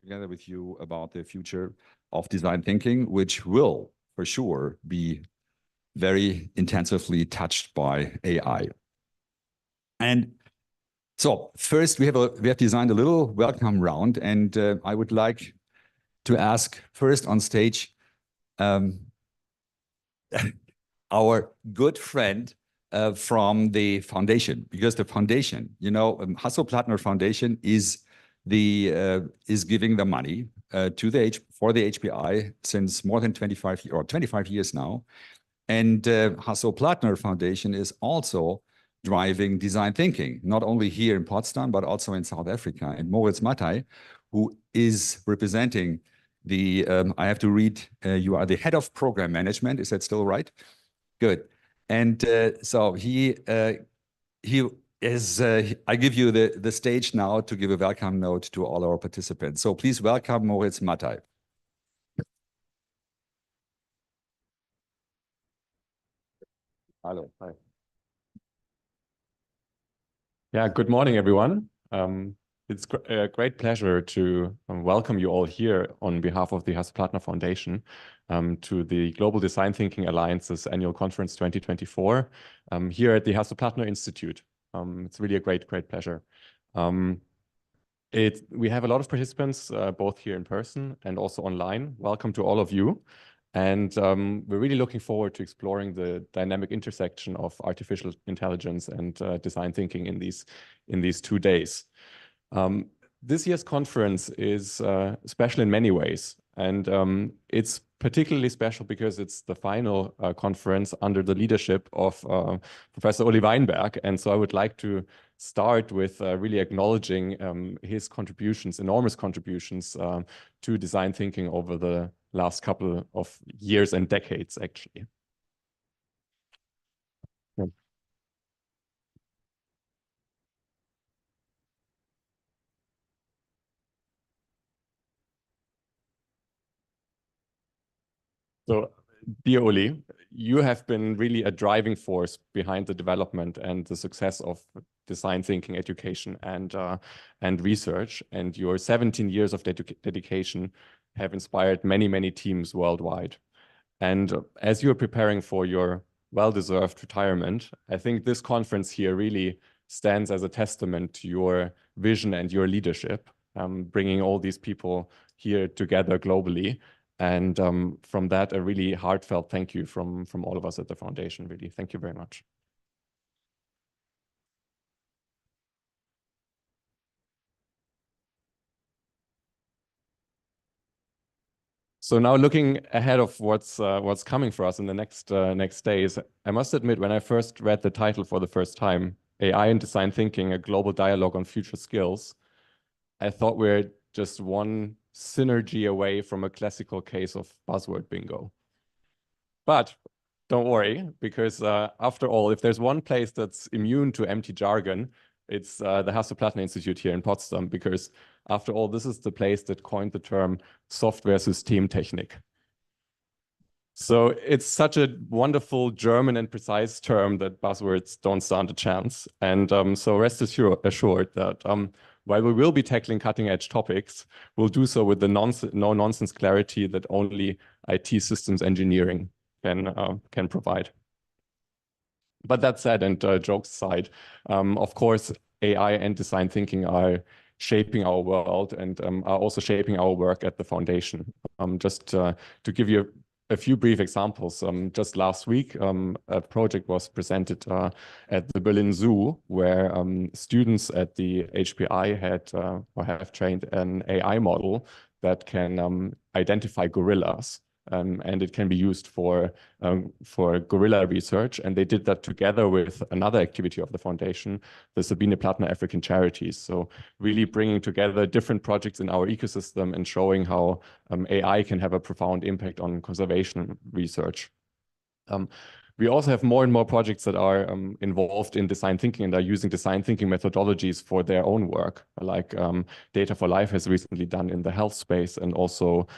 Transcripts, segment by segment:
together with you about the future of design thinking, which will for sure be very intensively touched by AI. And so first we have designed a little welcome round, and I would like to ask first on stage our good friend from the foundation, because the foundation, you know, Hasso-Plattner Foundation is giving the money for the HPI since more than 25 years now, and Hasso-Plattner Foundation is also driving design thinking, not only here in Potsdam but also in South Africa. And Moritz Mattei, who is representing the, I have to read, you are the head of program management. Is that still right? Good. And so he is, I give you the stage now to give a welcome note to all our participants. So please welcome Moritz Mattei. Hello. Hi. Yeah, good morning, everyone. It's a great pleasure to welcome you all here on behalf of the Hasso-Plattner Foundation to the Global Design Thinking Alliance's annual conference 2024 here at the Hasso-Plattner Institute. It's really a great pleasure. We have a lot of participants, both here in person and also online. Welcome to all of you. And we're really looking forward to exploring the dynamic intersection of artificial intelligence and design thinking in these 2 days. This year's conference is special in many ways, and it's particularly special because it's the final conference under the leadership of Professor Uli Weinberg. And so I would like to start with really acknowledging his contributions, enormous contributions to design thinking over the last couple of years and decades, actually. Yeah. So, dear Uli, you have been really a driving force behind the development and the success of design thinking education and research. And your 17 years of dedication have inspired many teams worldwide. And as you're preparing for your well-deserved retirement, I think this conference here really stands as a testament to your vision and your leadership, bringing all these people here together globally. And from that, a really heartfelt thank you from all of us at the foundation. Really, thank you very much. So now, looking ahead of what's coming for us in the next days, I must admit, when I first read the title for the first time, AI and Design Thinking: A Global Dialogue on Future Skills, I thought we're just one synergy away from a classical case of buzzword bingo. But don't worry, because after all, if there's one place that's immune to empty jargon, it's the Hasso-Plattner Institute here in Potsdam, because after all, this is the place that coined the term Software-Systemtechnik. So it's such a wonderful German and precise term that buzzwords don't stand a chance. And so rest assured that while we will be tackling cutting-edge topics, we'll do so with the no-nonsense clarity that only IT systems engineering can provide. But that said, and jokes aside, of course, AI and design thinking are shaping our world and are also shaping our work at the foundation. Just to give you a few brief examples, just last week, a project was presented at the Berlin Zoo, where students at the HPI have trained an AI model that can identify gorillas. And it can be used for gorilla research. And they did that together with another activity of the foundation, the Sabine Plattner African Charities. So really bringing together different projects in our ecosystem and showing how AI can have a profound impact on conservation research. We also have more and more projects that are involved in design thinking and are using design thinking methodologies for their own work, like Data for Life has recently done in the health space, and also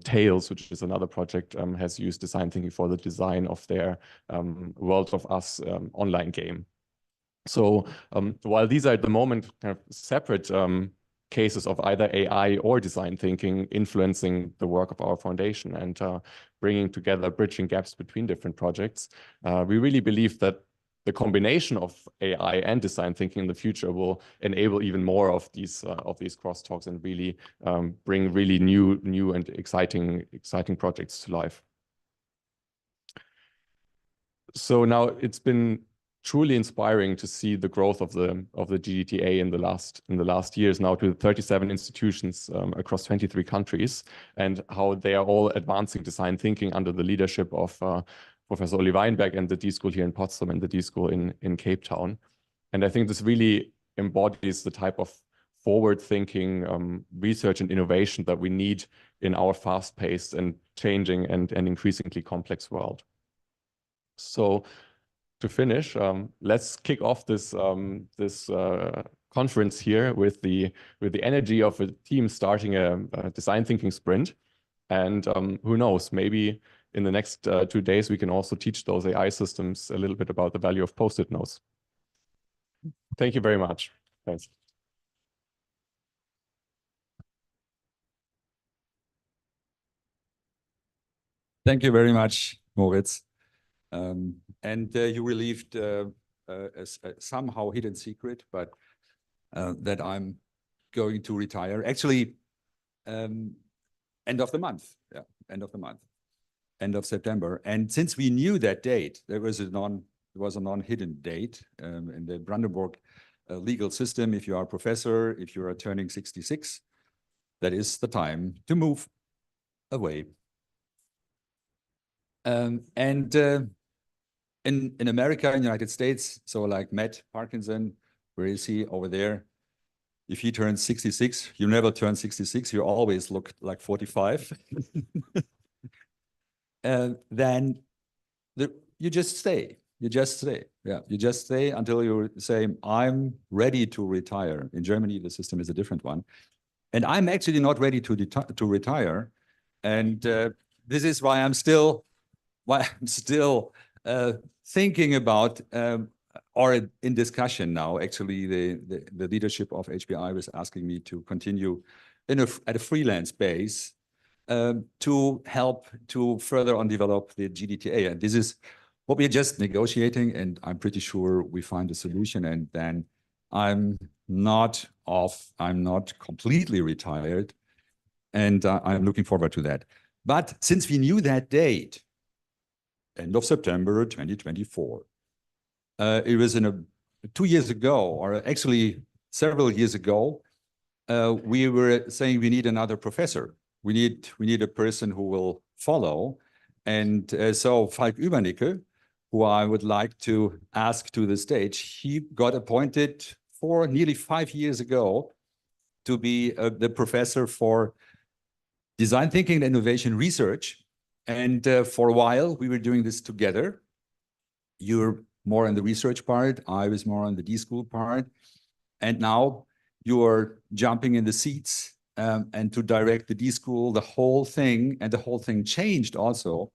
Tales, which is another project, has used design thinking for the design of their World of Us online game. So while these are at the moment kind of separate cases of either AI or design thinking influencing the work of our foundation and bringing together, bridging gaps between different projects. We really believe that the combination of AI and design thinking in the future will enable even more of these crosstalks and really bring really new and exciting projects to life. So now it's been truly inspiring to see the growth of the GDTA in the last years now to 37 institutions across 23 countries, and how they are all advancing design thinking under the leadership of Professor Olli Weinberg and the D School here in Potsdam and the D School in Cape Town. And I think this really embodies the type of forward-thinking research and innovation that we need in our fast-paced and changing and increasingly complex world. So to finish, let's kick off this conference here with the energy of a team starting a design thinking sprint. And who knows, maybe in the next 2 days, we can also teach those AI systems a little bit about the value of Post-it notes. Thank you very much. Thanks. Thank you very much, Moritz. You relieved a somehow hidden secret, but that I'm going to retire. Actually, end of the month. Yeah, end of the month. End of September. And since we knew that date, there was a non-hidden date in the Brandenburg legal system. If you are a professor, if you are turning 66, that is the time to move away. In America, in the United States, so like Matt Parkinson, where is he over there? If he turns 66, you never turn 66, you always look like 45. Then you just stay. You just stay. Yeah, you just stay until you say, I'm ready to retire. In Germany, the system is a different one. And I'm actually not ready to retire. And this is why I'm still thinking about or in discussion now. Actually, the leadership of HBI was asking me to continue at a freelance base to help to further on develop the GDTA. And this is what we're just negotiating, and I'm pretty sure we find a solution. And then I'm not completely retired, and I'm looking forward to that. But since we knew that date, end of September 2024, it was 2 years ago, or actually several years ago, we were saying we need another professor. We need a person who will follow. And so Falk Übernickel, who I would like to ask to the stage, he got appointed for nearly 5 years ago to be the professor for design thinking and innovation research. And for a while, we were doing this together. You're more on the research part. I was more on the D School part. And now you're jumping in the seats and to direct the D School, the whole thing. And the whole thing changed also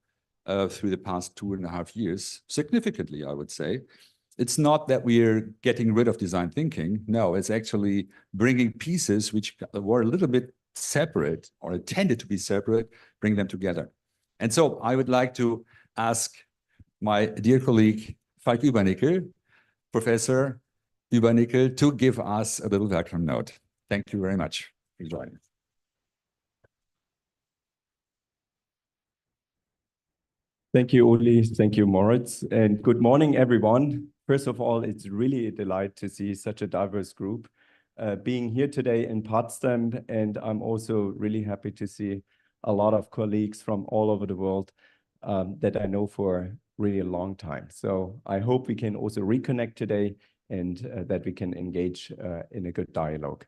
through the past 2.5 years, significantly, I would say. It's not that we're getting rid of design thinking. No, it's actually bringing pieces which were a little bit separate or intended to be separate, bring them together. And so I would like to ask my dear colleague, Falk Übernickel, Professor Übernickel, to give us a little welcome note. Thank you very much for joining. Thank you, Uli. Thank you, Moritz. And good morning, everyone. First of all, it's really a delight to see such a diverse group being here today in Potsdam. And I'm also really happy to see a lot of colleagues from all over the world that I know for really a long time. So I hope we can also reconnect today and that we can engage in a good dialogue.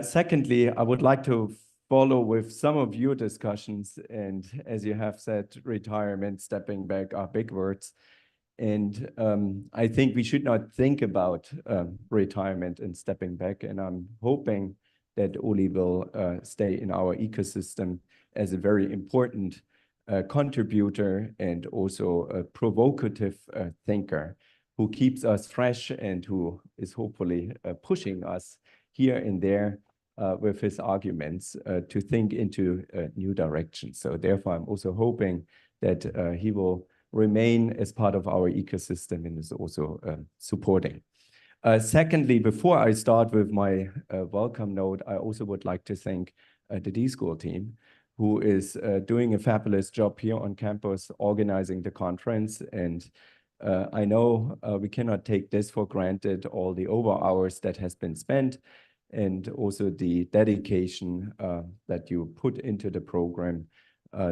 Secondly, I would like to follow with some of your discussions. And as you have said, retirement, stepping back are big words. And I think we should not think about retirement and stepping back. And I'm hoping that Uli will stay in our ecosystem as a very important contributor and also a provocative thinker who keeps us fresh and who is hopefully pushing us here and there with his arguments to think into new directions. So therefore, I'm also hoping that he will remain as part of our ecosystem and is also supporting. Secondly, before I start with my welcome note, I also would like to thank the D-School team, who is doing a fabulous job here on campus, organizing the conference. And I know we cannot take this for granted, all the over hours that has been spent, and also the dedication that you put into the program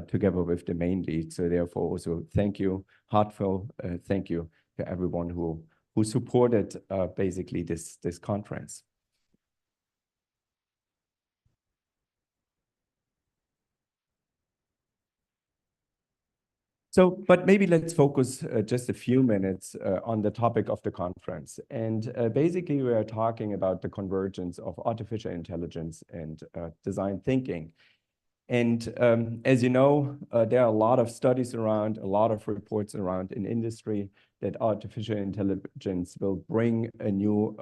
together with the main lead. So therefore, also thank you, heartfelt thank you to everyone who supported basically this conference. So, but maybe let's focus just a few minutes on the topic of the conference. And basically, we are talking about the convergence of artificial intelligence and design thinking. And as you know, there are a lot of studies around, a lot of reports around in industry that artificial intelligence will bring a new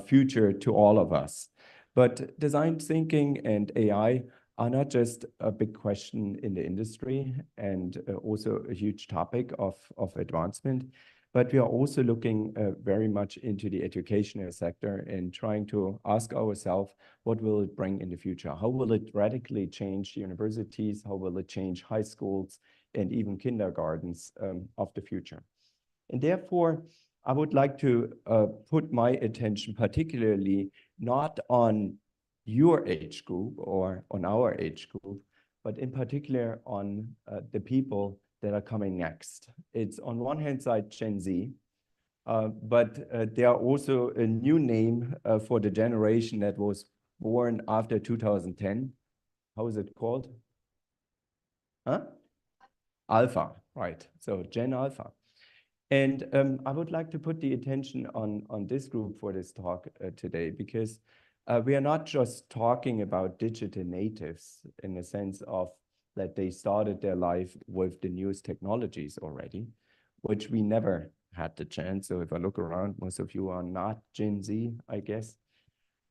future to all of us. But design thinking and AI are not just a big question in the industry and also a huge topic of advancement, but we are also looking very much into the educational sector and trying to ask ourselves, what will it bring in the future? How will it radically change universities? How will it change high schools and even kindergartens of the future? And therefore, I would like to put my attention particularly not on your age group or on our age group, but in particular on the people that are coming next. It's on one hand side Gen Z, but there are also a new name for the generation that was born after 2010. How is it called? Huh? Alpha, right. So Gen Alpha. And I would like to put the attention on this group for this talk today, because we are not just talking about digital natives in the sense of that they started their life with the newest technologies already, which we never had the chance. So if I look around, most of you are not Gen Z, I guess.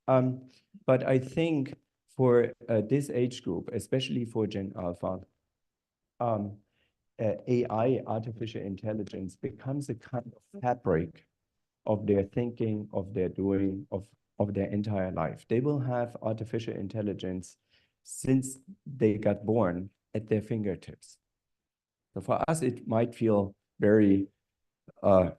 But I think for this age group, especially for Gen Alpha, AI, artificial intelligence, becomes a kind of fabric of their thinking, of their doing, of their entire life. They will have artificial intelligence since they got born at their fingertips. So for us, it might feel very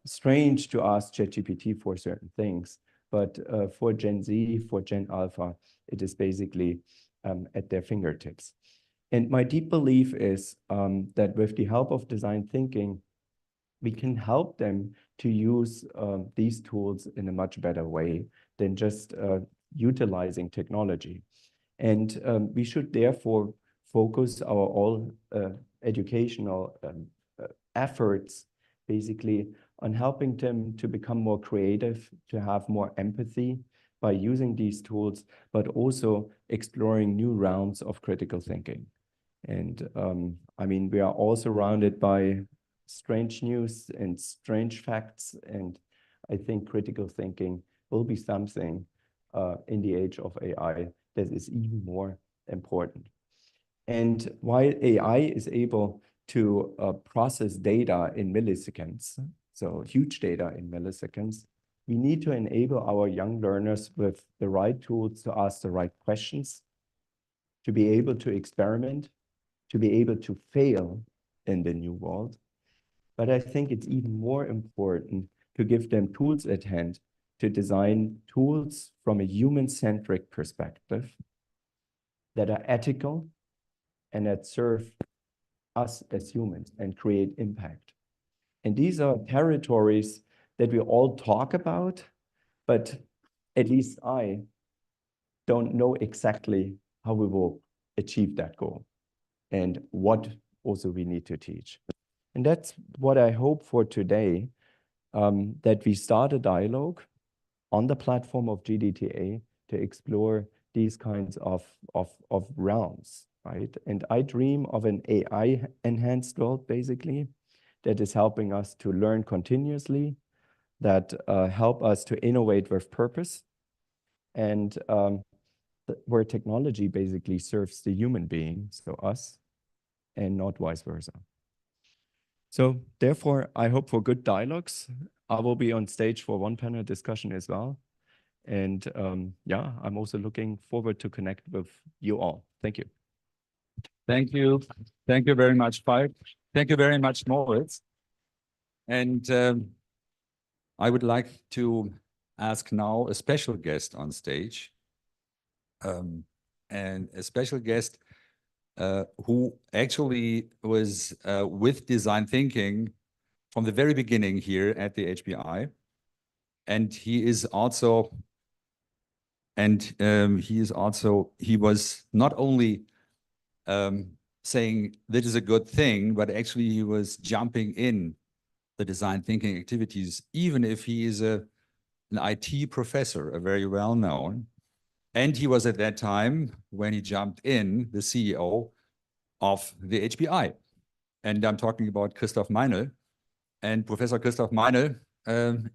strange to ask ChatGPT for certain things, but for Gen Z, for Gen Alpha, it is basically at their fingertips. And my deep belief is that with the help of design thinking, we can help them to use these tools in a much better way than just utilizing technology. And we should therefore focus our all educational efforts basically on helping them to become more creative, to have more empathy by using these tools, but also exploring new realms of critical thinking. And I mean, we are all surrounded by strange news and strange facts. And I think critical thinking will be something in the age of AI that is even more important. And while AI is able to process data in milliseconds, so huge data in milliseconds, we need to enable our young learners with the right tools to ask the right questions, to be able to experiment, to be able to fail in the new world. But I think it's even more important to give them tools at hand to design tools from a human-centric perspective that are ethical and that serve us as humans and create impact. And these are territories that we all talk about, but at least I don't know exactly how we will achieve that goal and what also we need to teach. And that's what I hope for today, that we start a dialogue on the platform of GDTA to explore these kinds of realms, right? And I dream of an AI-enhanced world, basically, that is helping us to learn continuously, that help us to innovate with purpose, and where technology basically serves the human being, so us, and not vice versa. So therefore, I hope for good dialogues. I will be on stage for one panel discussion as well. And yeah, I'm also looking forward to connect with you all. Thank you. Thank you. Thank you very much, Falk. Thank you very much, Moritz. And I would like to ask now a special guest on stage. And a special guest who actually was with design thinking from the very beginning here at the HBI. And he is also, he was not only saying this is a good thing, but actually he was jumping in the design thinking activities, even if he is an IT professor, a very well-known. And he was at that time, when he jumped in, the CEO of the HBI. And I'm talking about Christoph Meinl. And Professor Christoph Meinl,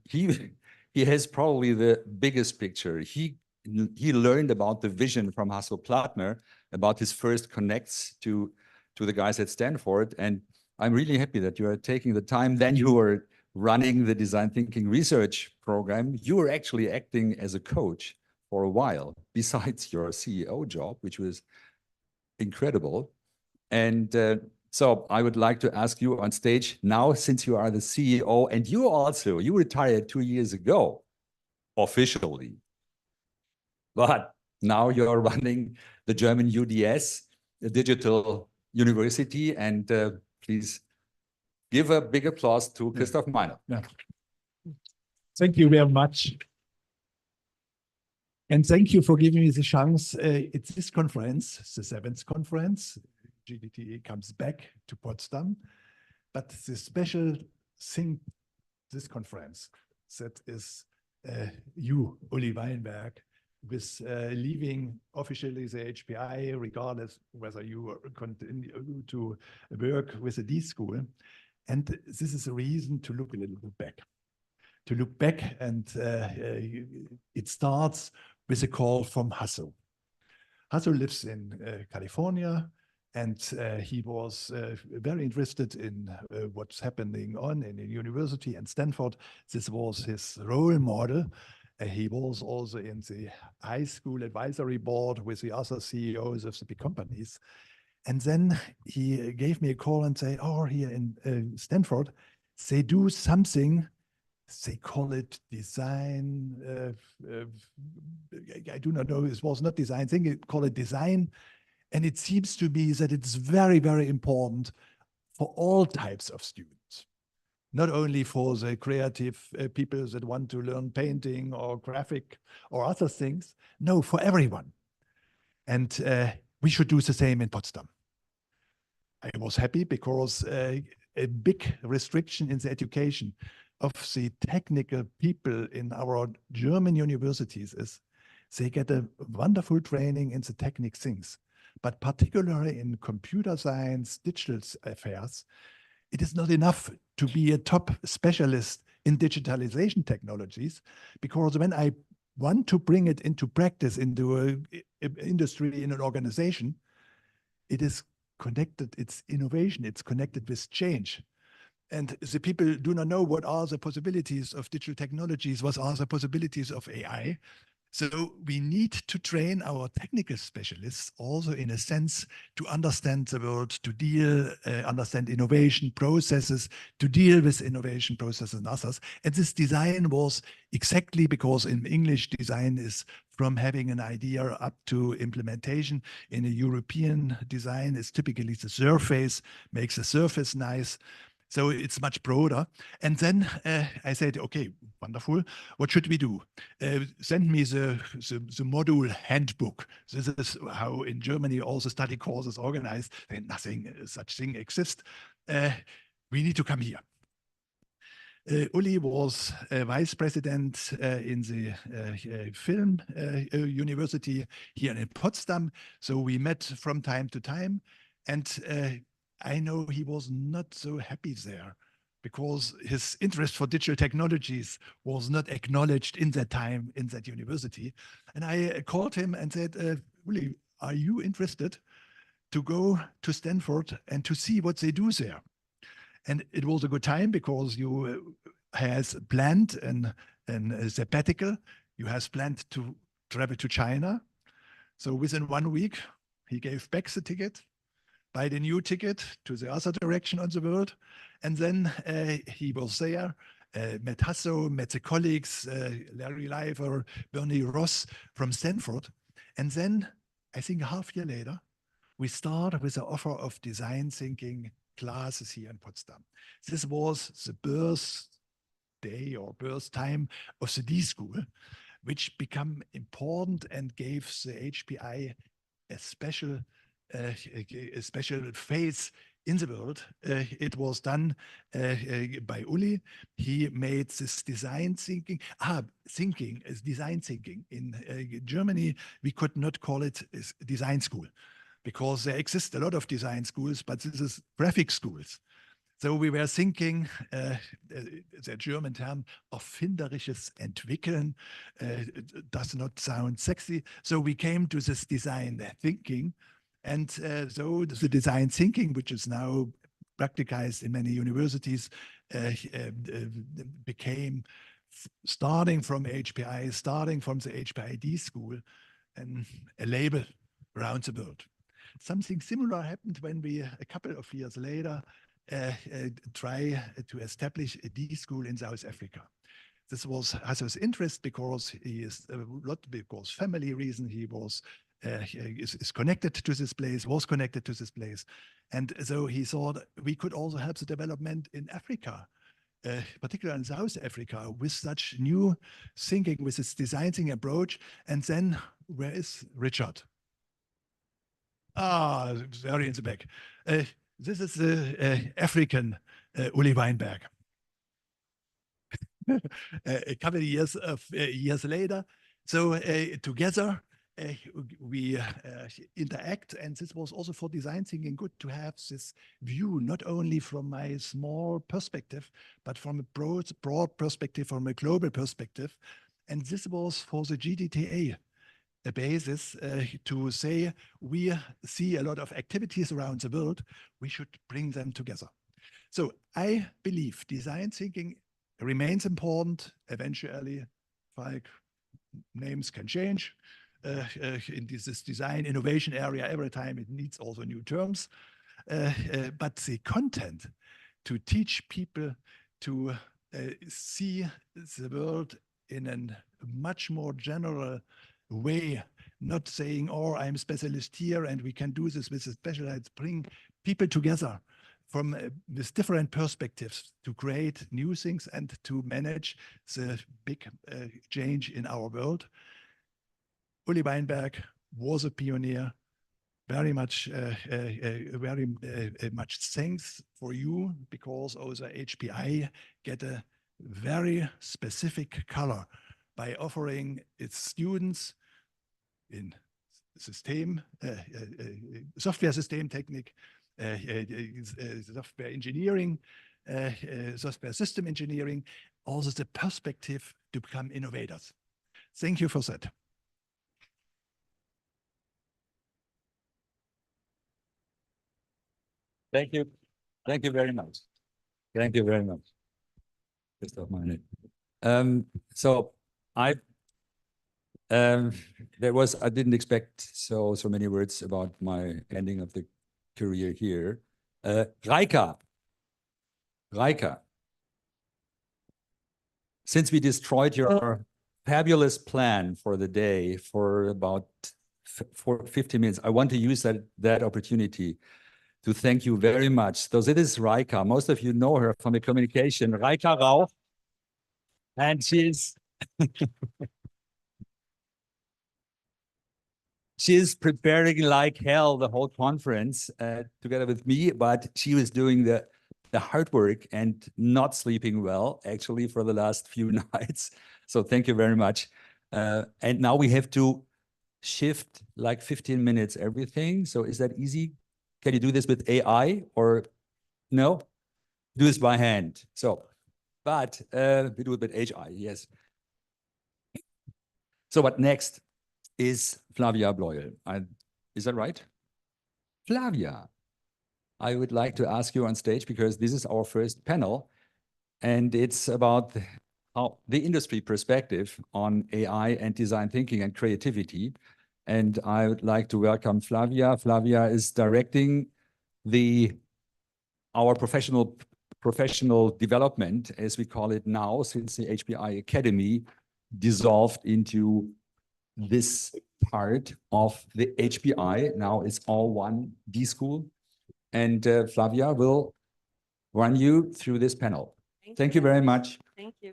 he has probably the biggest picture. He learned about the vision from Hasso Plattner, about his first connects to the guys at Stanford. And I'm really happy that you are taking the time. Then you were running the design thinking research program. You were actually acting as a coach for a while, besides your CEO job, which was incredible. And so I would like to ask you on stage now, since you are the CEO, and you retired 2 years ago, officially. But now you're running the German UDS, the digital university, and please give a big applause to Christoph Meinl. Yeah. Thank you very much. And thank you for giving me the chance. It's this conference, the 7th conference. GDTA comes back to Potsdam. But the special thing, this conference, that is you, Uli Weinberg, with leaving officially the HPI, regardless whether you continue to work with the D school. And this is a reason to look a little bit back. To look back, and it starts with a call from Hasso. Hasso lives in California, and he was very interested in what's happening in the university and Stanford. This was his role model. He was also in the high school advisory board with the other CEOs of the big companies. And then he gave me a call and said, oh, here in Stanford, they do something. They call it design. I do not know. It was not design. I think they call it design. And it seems to me that it's very, very important for all types of students, not only for the creative people that want to learn painting or graphic or other things. No, for everyone. And we should do the same in Potsdam. I was happy because a big restriction in the education of the technical people in our German universities is they get a wonderful training in the technical things, but particularly in computer science, digital affairs, it is not enough to be a top specialist in digitalization technologies, because when I want to bring it into practice, into an industry, in an organization, it is connected, it's innovation, it's connected with change. And the people do not know what are the possibilities of digital technologies, what are the possibilities of AI. So we need to train our technical specialists also in a sense to understand the world, to deal, understand innovation processes, to deal with innovation processes and others. And this design was exactly because in English, design is from having an idea up to implementation. In a European design, is typically the surface, makes the surface nice. So it's much broader. And then I said, okay, wonderful. What should we do? Send me the module handbook. This is how in Germany all the study courses organized. And nothing such thing exists. We need to come here. Uli was vice president in the film university here in Potsdam. So we met from time to time. And I know he was not so happy there because his interest for digital technologies was not acknowledged in that time in that university. And I called him and said, Uli, are you interested to go to Stanford and to see what they do there? And it was a good time because you has planned a sabbatical. You has planned to travel to China. So within 1 week, he gave back the ticket, buy the new ticket to the other direction on the world. And then he was there, met Hasso, met the colleagues, Larry Leifer, Bernie Ross from Stanford. And then I think a half year later, we started with the offer of design thinking classes here in Potsdam. This was the birthday or birth time of the D School, which became important and gave the HPI a special phase in the world. It was done by Uli. He made this design thinking. Design thinking. In Germany, we could not call it design school because there exist a lot of design schools, but this is graphic schools. So we were thinking, the German term, erfinderisches Entwickeln does not sound sexy. So we came to this design thinking. And so the design thinking, which is now practiced in many universities, became, starting from HPI, starting from the HPID school, and a label around the world. Something similar happened when we, a couple of years later, try to establish a D school in South Africa. This was Hasso's interest because he is not because family reason. He was is connected to this place, was connected to this place, and so he thought we could also help the development in Africa, particularly in South Africa, with such new thinking, with this design thinking approach. And then where is Richard? Ah, very in the back. This is the African Uli Weinberg. A couple of years later, so together we interact, and this was also for design thinking good to have this view, not only from my small perspective, but from a broad perspective, from a global perspective. And this was for the GDTA. A basis to say we see a lot of activities around the world, we should bring them together. So I believe design thinking remains important. Eventually, like names can change in this design innovation area. Every time it needs also new terms, but the content to teach people to see the world in a much more general way, not saying, oh, I'm a specialist here and we can do this with a specialized, bring people together from with different perspectives to create new things and to manage the big change in our world. Uli Weinberg was a pioneer. Very much thanks for you, because also HPI get a very specific color by offering its students in software Systemtechnik, software engineering, software system engineering, also the perspective to become innovators. Thank you for that. Thank you. Thank you very much. Thank you very much. So I didn't expect so many words about my ending of the career here. Raika, since we destroyed your fabulous plan for the day for about 50 minutes, I want to use that opportunity to thank you very much. So this is Raika. Most of you know her from the communication. Raika Rauch, and she's she's preparing like hell the whole conference together with me, but she was doing the hard work and not sleeping well, actually, for the last few nights. So thank you very much. And now we have to shift like 15 minutes everything. So is that easy? Can you do this with AI or no? do this by hand. So, but we do it with AI, yes. So what next is Flavia Bloyel. Is that right? Flavia, I would like to ask you on stage because this is our first panel and it's about how the industry perspective on AI and design thinking and creativity. And I would like to welcome Flavia. Flavia is directing our professional development, as we call it now, since the HPI Academy dissolved into this part of the HPI. Now it's all one D school. And Flavia will run you through this panel. Thank you very much. Thank you.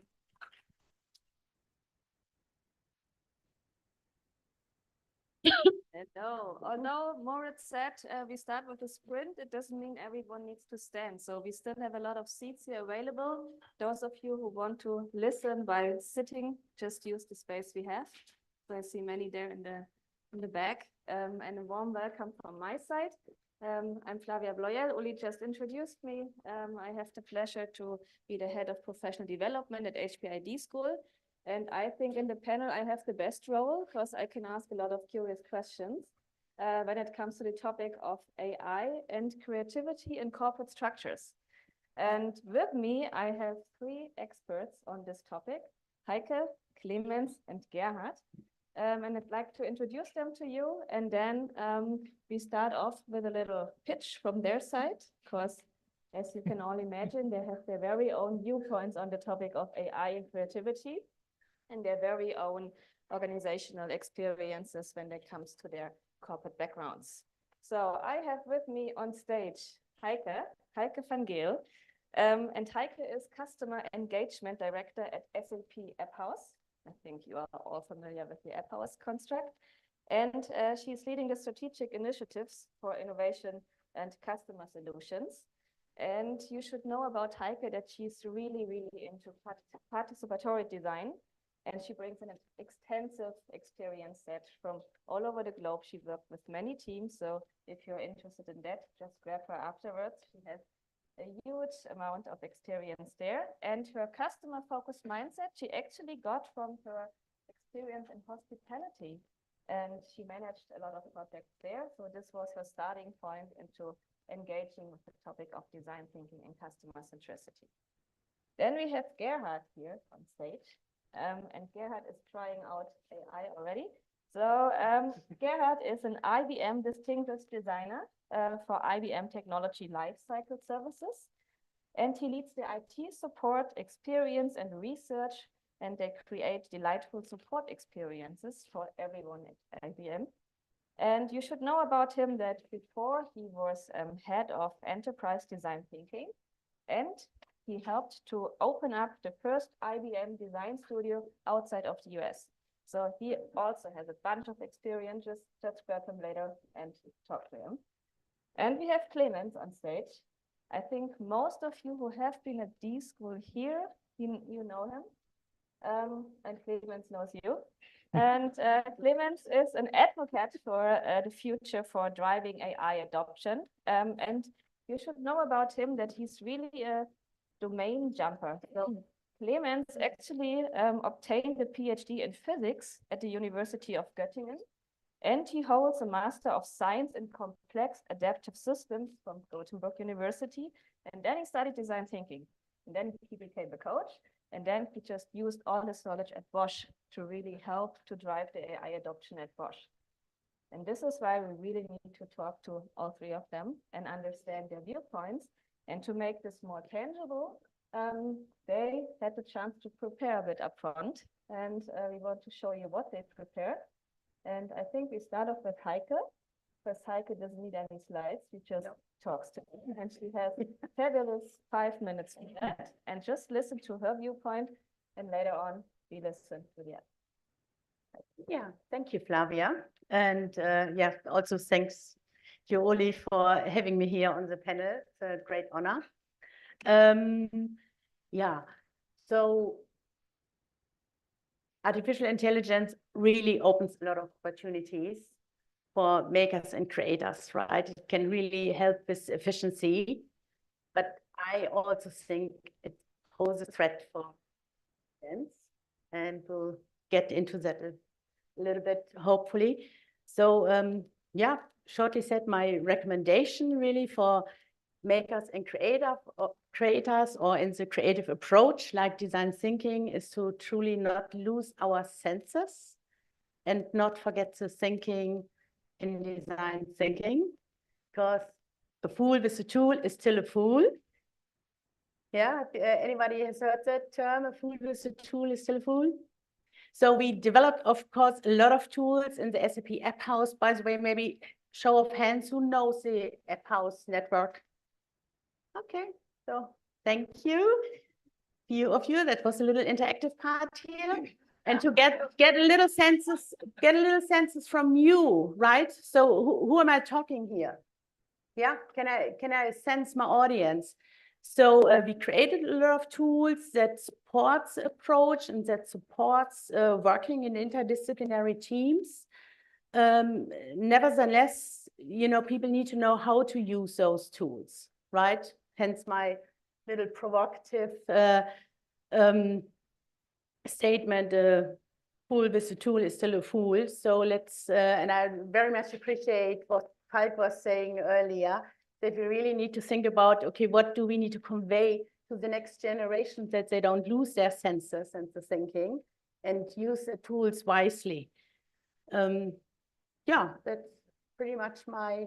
Hello. Although Moritz said we start with a sprint, it doesn't mean everyone needs to stand. So we still have a lot of seats here available. Those of you who want to listen by sitting, just use the space we have. So I see many there in the back. And a warm welcome from my side. I'm Flavia Bloyel. Uli just introduced me. I have the pleasure to be the head of professional development at HPID School. And I think in the panel, I have the best role because I can ask a lot of curious questions when it comes to the topic of AI and creativity in corporate structures. And with me, I have three experts on this topic, Heike, Clemens, and Gerhard. And I'd like to introduce them to you. And then we start off with a little pitch from their side, because as you can all imagine, they have their very own viewpoints on the topic of AI and creativity and their very own organizational experiences when it comes to their corporate backgrounds. So I have with me on stage Heike van Geel. And Heike is Customer Engagement Director at SAP App House. I think you are all familiar with the App House construct. And she's leading the strategic initiatives for innovation and customer solutions. And you should know about Heike that she's really, really into participatory design. And she brings an extensive experience set from all over the globe. She worked with many teams. So if you're interested in that, just grab her afterwards. She has a huge amount of experience there. And her customer-focused mindset, she actually got from her experience in hospitality. And she managed a lot of projects there. So this was her starting point into engaging with the topic of design thinking and customer centricity. Then we have Gerhard here on stage. And Gerhard is trying out AI already. So Gerhard is an IBM Distinguished Designer for IBM Technology Lifecycle Services. And he leads the IT support experience and research, and they create delightful support experiences for everyone at IBM. And you should know about him that before he was head of enterprise design thinking, and he helped to open up the first IBM design studio outside of the US. So he also has a bunch of experiences. Just grab him later and talk to him. And we have Clemens on stage. I think most of you who have been at D school here, you know him. And Clemens knows you. And Clemens is an advocate for the future for driving AI adoption. And you should know about him that he's really a domain jumper. So Clemens actually obtained a PhD in physics at the University of Göttingen, and he holds a Master of Science in Complex Adaptive Systems from Gothenburg University. And then he studied design thinking. And then he became a coach. And then he just used all this knowledge at Bosch to really help to drive the AI adoption at Bosch. And this is why we really need to talk to all three of them and understand their viewpoints. And to make this more tangible, they had the chance to prepare a bit upfront. And we want to show you what they prepared. And I think we start off with Heike, because Heike doesn't need any slides. She just talks to me. And she has a fabulous 5 minutes for that. And just listen to her viewpoint. And later on, we listen to the other. Yeah, thank you, Flavia. And yeah, also thanks to Uli for having me here on the panel. It's a great honor. Yeah, so artificial intelligence really opens a lot of opportunities for makers and creators, right? It can really help with efficiency, but I also think it poses a threat for students, and we'll get into that a little bit, hopefully. So yeah, shortly said, my recommendation really for makers and creators or in the creative approach like design thinking is to truly not lose our senses and not forget the thinking in design thinking, because a fool with a tool is still a fool. Yeah, anybody has heard that term, a fool with a tool is still a fool? So we developed, of course, a lot of tools in the SAP App House. By the way, maybe show of hands, who knows the App House network? Okay, so thank you. Few of you, that was a little interactive part here. And to get a little senses from you, right? So who am I talking here? Yeah, can I sense my audience? So we created a lot of tools that supports approach and that supports working in interdisciplinary teams. Nevertheless, you know, people need to know how to use those tools, right? Hence my little provocative statement, fool with a tool is still a fool. So let's, and I very much appreciate what Falk was saying earlier, that we really need to think about, okay, what do we need to convey to the next generation that they don't lose their senses and the thinking and use the tools wisely. Yeah, that's pretty much my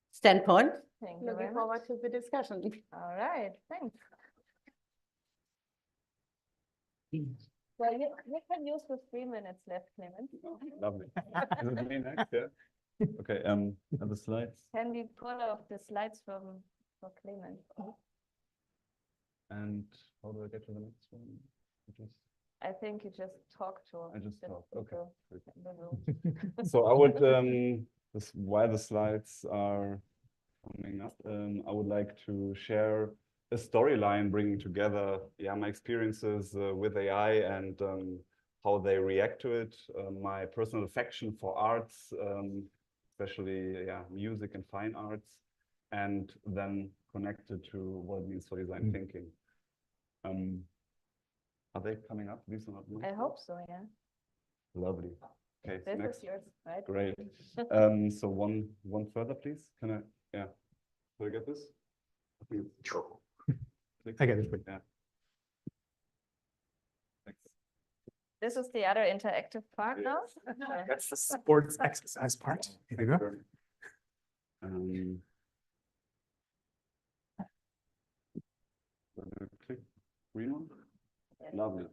standpoint. Thank you Looking very forward much. to the discussion. All right, thanks. Well, you can use the 3 minutes left, Clement. Lovely. Is it me next? Yeah. Okay. And the slides. Can we pull off the slides for Clement? And how do I get to the next one? I think you just talk to. I just the talk. Okay. people Great. in the room. So I would, while the slides are coming up, I would like to share a storyline bringing together, my experiences with AI and how they react to it, my personal affection for arts, especially music and fine arts, and then connected to what it means for design thinking. Are they coming up? These are not mine? I hope so, yeah. Lovely. Okay, This next. is yours, right? Great. So one further, please. Can I? Yeah. Do I get this? I get it. Yeah. Thanks. This is the other interactive part now. That's the sports exercise part. Here you go. Click green one. Yes. Lovely.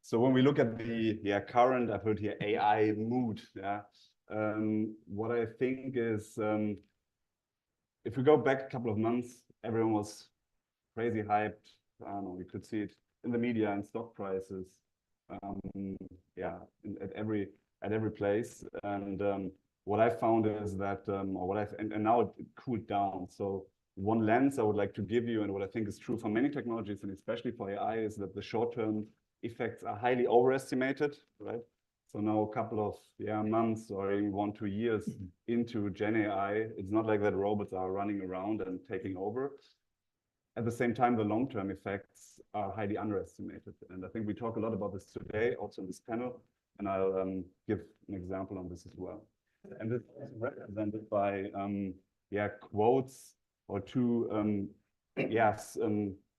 So when we look at the current, I've heard here AI mood. What I think is, if we go back a couple of months, everyone was crazy hyped. I don't know, you could see it in the media and stock prices. At every place. And what I found is that, and now it cooled down. So one lens I would like to give you, and what I think is true for many technologies, and especially for AI, is that the short-term effects are highly overestimated, right? So now a couple of months or even 1-2 years into Gen AI, it's not like that robots are running around and taking over. At the same time, the long-term effects are highly underestimated. And I think we talk a lot about this today, also in this panel, and I'll give an example on this as well. And this is represented by quotes or two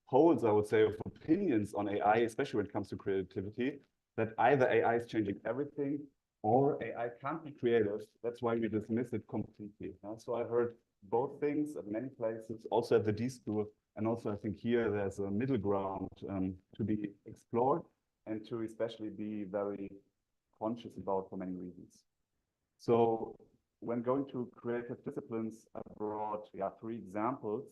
polls, I would say, of opinions on AI, especially when it comes to creativity, that either AI is changing everything or AI can't be creative. That's why we dismiss it completely. So I heard both things at many places, also at the D School. And also I think here there's a middle ground to be explored and to especially be very conscious about for many reasons. So when going to creative disciplines, I brought 3 examples.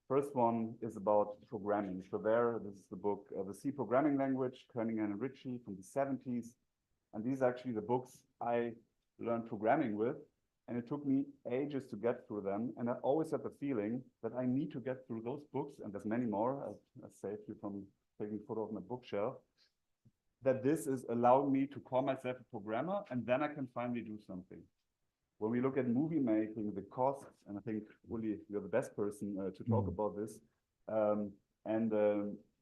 First one is about programming. So this is the book, The C Programming Language, Kernighan and Ritchie from the 70s. And these are actually the books I learned programming with. And it took me ages to get through them. And I always had the feeling that I need to get through those books, and there's many more, I saved you from taking a photo of my bookshelf, that this is allowing me to call myself a programmer, and then I can finally do something. when we look at movie making, the costs, and I think, Uli, you're the best person to talk about this,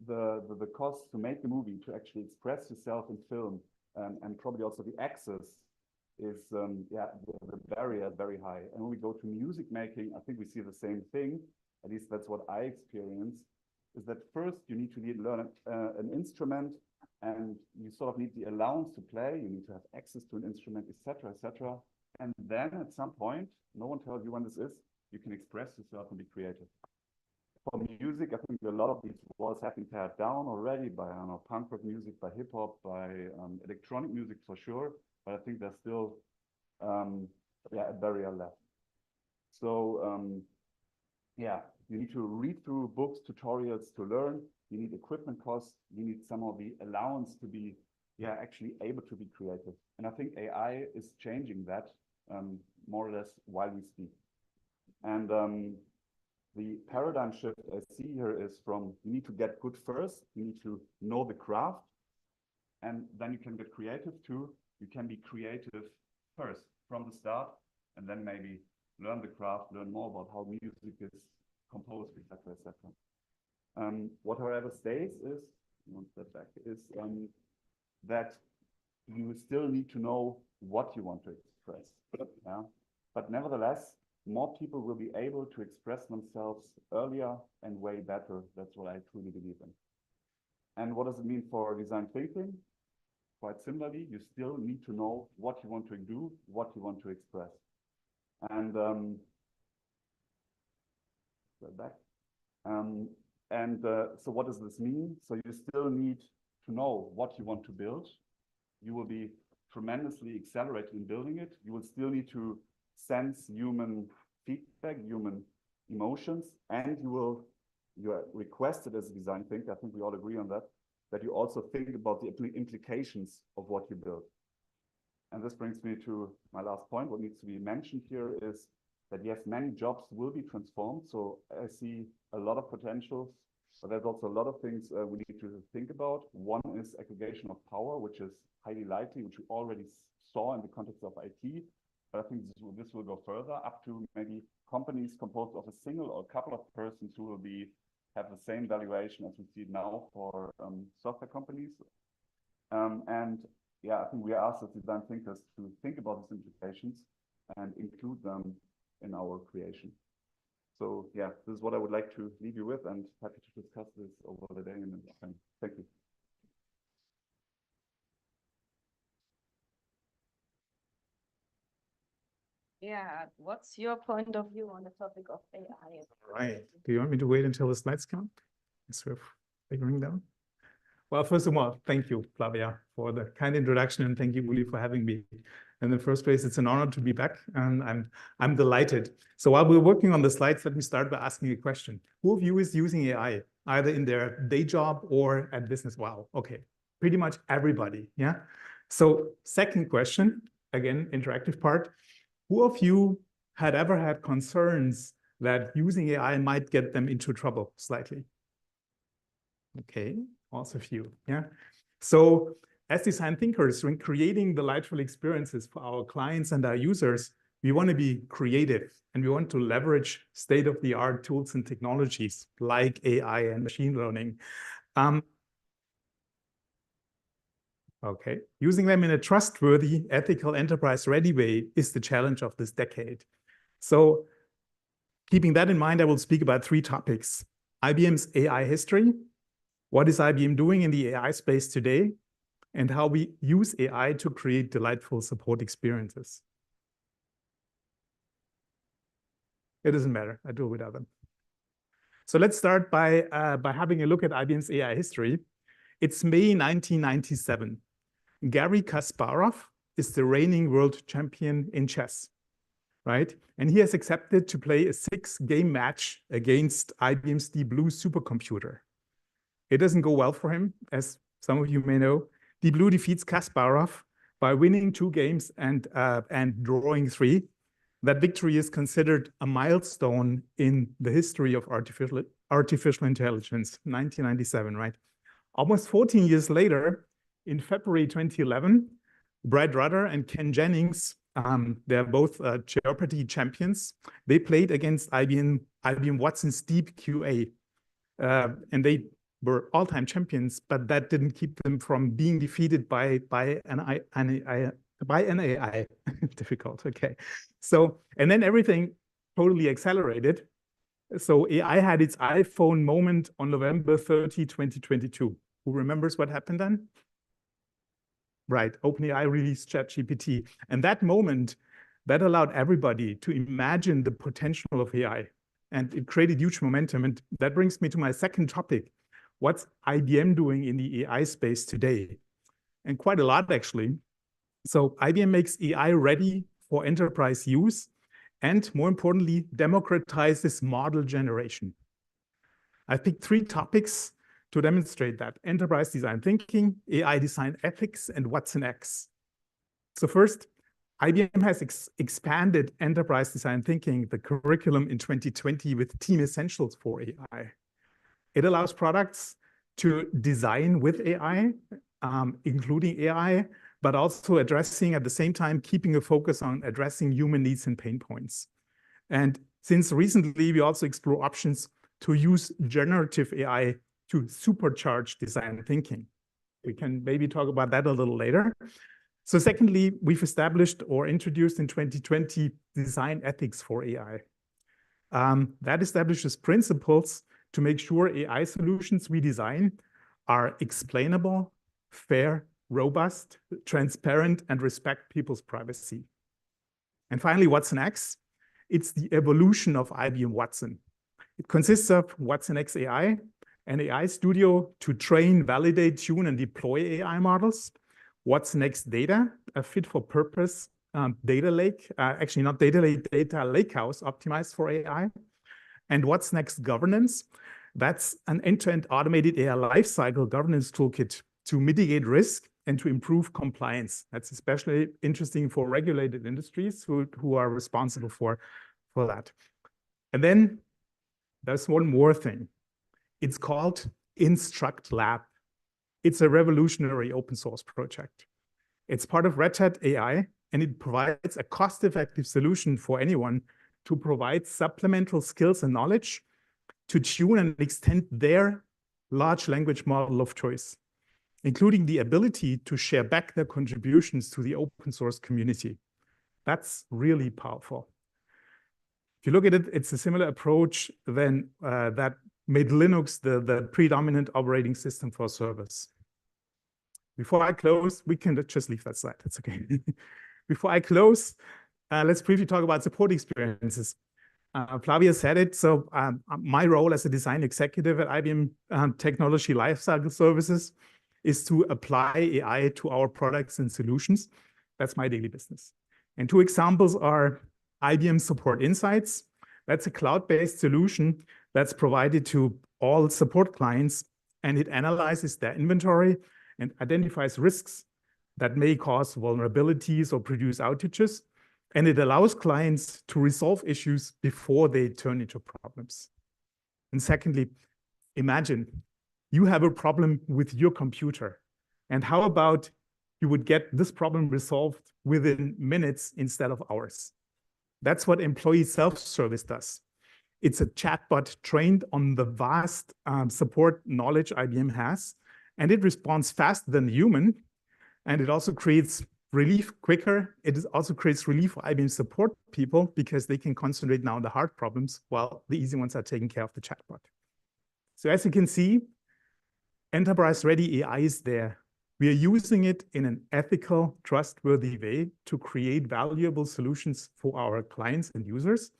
the cost to make the movie, to actually express yourself in film, and probably also the access is, the barrier is very high. And when we go to music making, I think we see the same thing, at least that's what I experienced, is that first you need to learn an instrument, and you sort of need the allowance to play, you need to have access to an instrument, etc., etc. And then at some point, no one tells you when this is, you can express yourself and be creative. For music, I think a lot of these walls have been teared down already by, I don't know, punk rock music, by hip hop, by electronic music for sure, but I think there's still a barrier left. So you need to read through books, tutorials to learn. You need equipment costs. You need some of the allowance to be actually able to be creative. And I think AI is changing that more or less while we speak. And the paradigm shift I see here is from you need to get good first, you need to know the craft, and then you can get creative too. You can be creative first from the start, and then maybe learn the craft, learn more about how music is composed, etc., etc. What, however, stays is, one step back, is that you still need to know what you want to express. Yeah? But nevertheless, more people will be able to express themselves earlier and way better. That's what I truly believe in. And what does it mean for design thinking? Quite similarly, you still need to know what you want to do, what you want to express. And so what does this mean? So you still need to know what you want to build. You will be tremendously accelerated in building it. You will still need to sense human feedback, human emotions, and you are requested as a design thinker, I think we all agree on that, that you also think about the implications of what you build. And this brings me to my last point. What needs to be mentioned here is that yes, many jobs will be transformed. So I see a lot of potentials, but there's also a lot of things we need to think about. One is aggregation of power, which is highly likely, which we already saw in the context of IT. But I think this will go further up to maybe companies composed of a single or a couple of persons who will have the same valuation as we see now for software companies. I think we ask as design thinkers to think about these implications and include them in our creation. So this is what I would like to leave you with, and happy to discuss this over the day and time. Thank you. Yeah, what's your point of view on the topic of AI? All right. Do you want me to wait until the slides come? Yes, we're figuring them. Well, first of all, thank you, Flavia, for the kind introduction, and thank you, Uli, for having me. In the first place, it's an honor to be back, and I'm delighted. So while we're working on the slides, let me start by asking a question. Who of you is using AI, either in their day job or at business? Wow, okay, pretty much everybody, yeah? So second question, again, interactive part. Who of you had ever had concerns that using AI might get them into trouble slightly? Okay, also a few, yeah? So as design thinkers, when creating delightful experiences for our clients and our users, we want to be creative and we want to leverage state-of-the-art tools and technologies like AI and machine learning. Okay, using them in a trustworthy, ethical, enterprise-ready way is the challenge of this decade. So keeping that in mind, I will speak about three topics: IBM's AI history, what is IBM doing in the AI space today, and how we use AI to create delightful support experiences. It doesn't matter, I do it without them. So let's start by having a look at IBM's AI history. It's May 1997. Garry Kasparov is the reigning world champion in chess, right? And he has accepted to play a 6-game match against IBM's Deep Blue supercomputer. It doesn't go well for him, as some of you may know. Deep Blue defeats Kasparov by winning 2 games and drawing 3. That victory is considered a milestone in the history of artificial intelligence, 1997, right? Almost 14 years later, in February 2011, Brad Rutter and Ken Jennings They're both Jeopardy champions. They played against IBM Watson's Deep QA, and they were all-time champions, but that didn't keep them from being defeated by an AI. Difficult, okay. So, and then everything totally accelerated. So AI had its iPhone moment on November 30, 2022. Who remembers what happened then? Right, OpenAI released ChatGPT. And that moment, that allowed everybody to imagine the potential of AI. And it created huge momentum. And that brings me to my second topic. What's IBM doing in the AI space today? And quite a lot, actually. So IBM makes AI ready for enterprise use, and more importantly, democratizes model generation. I picked 3 topics to demonstrate that: enterprise design thinking, AI design ethics, and Watson X. So first, IBM has expanded enterprise design thinking, the curriculum in 2020 with Team Essentials for AI. It allows products to design with AI, including AI, but also addressing at the same time, keeping a focus on addressing human needs and pain points. And since recently, we also explore options to use generative AI to supercharge design thinking. We can maybe talk about that a little later. So secondly, we've established or introduced in 2020 design ethics for AI. That establishes principles to make sure AI solutions we design are explainable, fair, robust, transparent, and respect people's privacy. And finally, Watson X. It's the evolution of IBM Watson. It consists of Watson X AI, an AI studio to train, validate, tune, and deploy AI models. Watson X Data, a fit-for-purpose data lake, actually not data lake, data lakehouse optimized for AI. And Watson X Governance, that's an end-to-end automated AI lifecycle governance toolkit to mitigate risk and to improve compliance. That's especially interesting for regulated industries who are responsible for that. And then there's one more thing. It's called Instruct Lab. It's a revolutionary open source project. It's part of Red Hat AI, and it provides a cost-effective solution for anyone to provide supplemental skills and knowledge to tune and extend their large language model of choice, including the ability to share back their contributions to the open source community. That's really powerful. If you look at it, it's a similar approach than that made Linux the predominant operating system for servers. Before I close, we can just leave that slide. That's okay. Before I close, let's briefly talk about support experiences. Flavia said it. So my role as a design executive at IBM Technology Lifecycle Services is to apply AI to our products and solutions. That's my daily business. And 2 examples are IBM Support Insights. That's a cloud-based solution that's provided to all support clients, and it analyzes their inventory and identifies risks that may cause vulnerabilities or produce outages. And it allows clients to resolve issues before they turn into problems. And secondly, imagine you have a problem with your computer. And how about you would get this problem resolved within minutes instead of hours? That's what employee self-service does. It's a chatbot trained on the vast support knowledge IBM has, and it responds faster than the human, and it also creates relief quicker. It also creates relief for IBM support people because they can concentrate now on the hard problems while the easy ones are taken care of the chatbot. So as you can see, enterprise-ready AI is there. We are using it in an ethical, trustworthy way to create valuable solutions for our clients and users.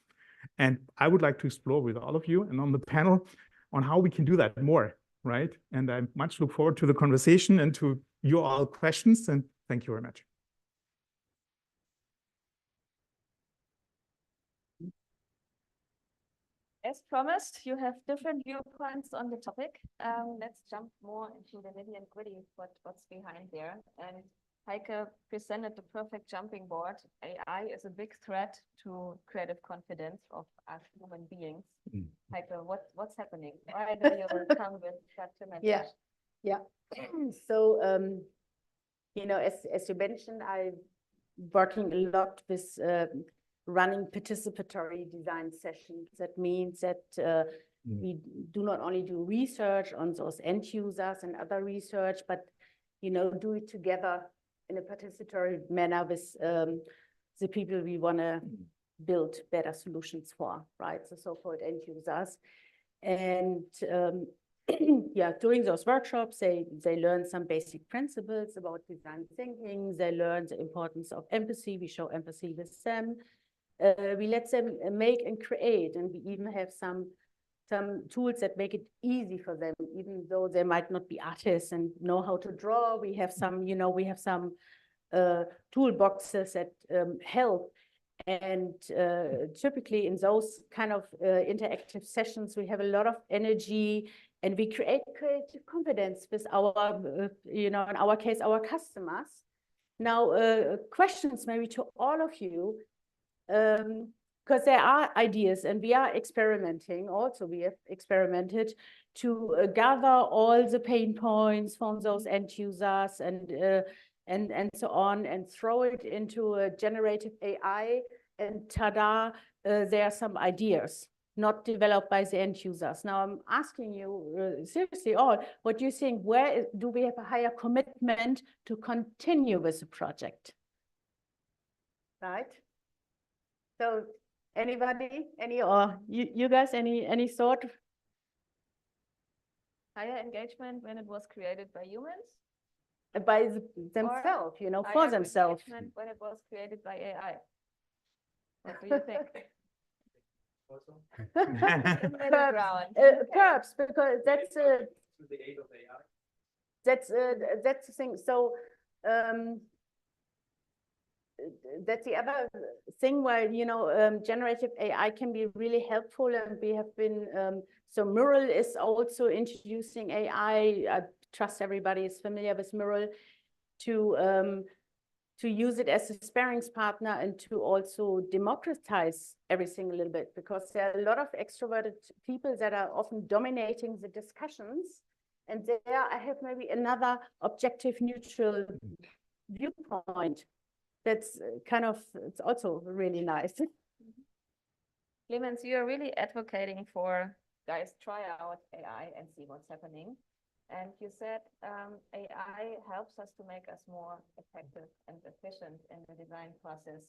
And I would like to explore with all of you and on the panel on how we can do that more, right? And I much look forward to the conversation and to your all questions, and thank you very much. As promised, you have different viewpoints on the topic. Let's jump more into the nitty and gritty, what's behind there. And Heike presented the perfect jumping board. AI is a big threat to creative confidence of us human beings. Heike, what's happening? I know you will come with such a message. Yeah. So, you know, as you mentioned, I working a lot with running participatory design sessions. That means that we do not only do research on those end users and other research, but do it together in a participatory manner with the people we want to build better solutions for, right? The so-called end users. And yeah, during those workshops, they learn some basic principles about design thinking. They learn the importance of empathy. We show empathy with them. We let them make and create, and we even have some tools that make it easy for them, even though they might not be artists and know how to draw. We have some, toolboxes that help. And typically in those kind of interactive sessions, we have a lot of energy, and we create creative confidence with our, in our case, our customers. Now, questions maybe to all of you, because there are ideas, and we are experimenting. Also, we have experimented to gather all the pain points from those end users and so on, and throw it into a generative AI, and tada, there are some ideas not developed by the end users. Now I'm asking you seriously all, what do you think, where do we have a higher commitment to continue with the project? Right? So anybody, or you guys, any thought? Higher engagement when it was created by humans? By themselves, for themselves. When it was created by AI. What do you think? Perhaps, because that's the aid of AI. That's the thing. So that's the other thing where generative AI can be really helpful, and we have been so Mural is also introducing AI. I trust everybody is familiar with Mural, to use it as a sparring partner and to also democratize everything a little bit, because there are a lot of extroverted people that are often dominating the discussions, and there I have maybe another objective neutral viewpoint that's it's also really nice. Clemens, you're really advocating for guys try out AI and see what's happening. And you said AI helps us to make us more effective and efficient in the design process.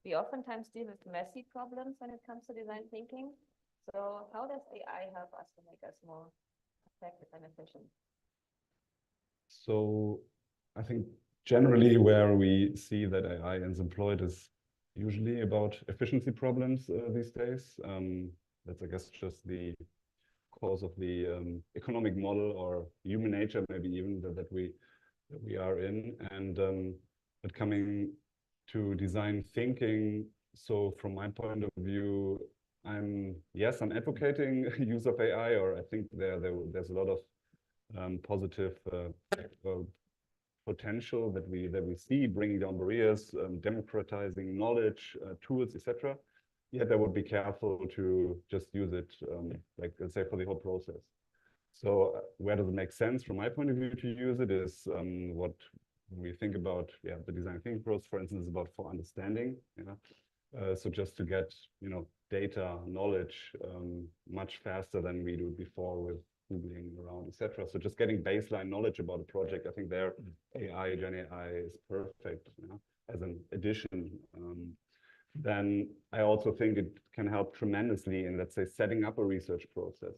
We oftentimes deal with messy problems when it comes to design thinking. So how does AI help us to make us more effective and efficient? So I think generally where we see that AI is employed is usually about efficiency problems these days. That's, I guess, just the cause of the economic model or human nature, maybe even that we are in. And but coming to design thinking, so from my point of view, I'm advocating use of AI, or I think there's a lot of positive potential that we see, bringing down barriers, democratizing knowledge, tools, etc. Yet I would be careful to just use it, like let's say, for the whole process. So where does it make sense from my point of view to use it is what we think about, the design thinking process, for instance, is about for understanding. So just to get data, knowledge much faster than we do before with Googling around, etc. So just getting baseline knowledge about a project, I think there AI, Gen AI is perfect as an addition. Then I also think it can help tremendously in, let's say, setting up a research process.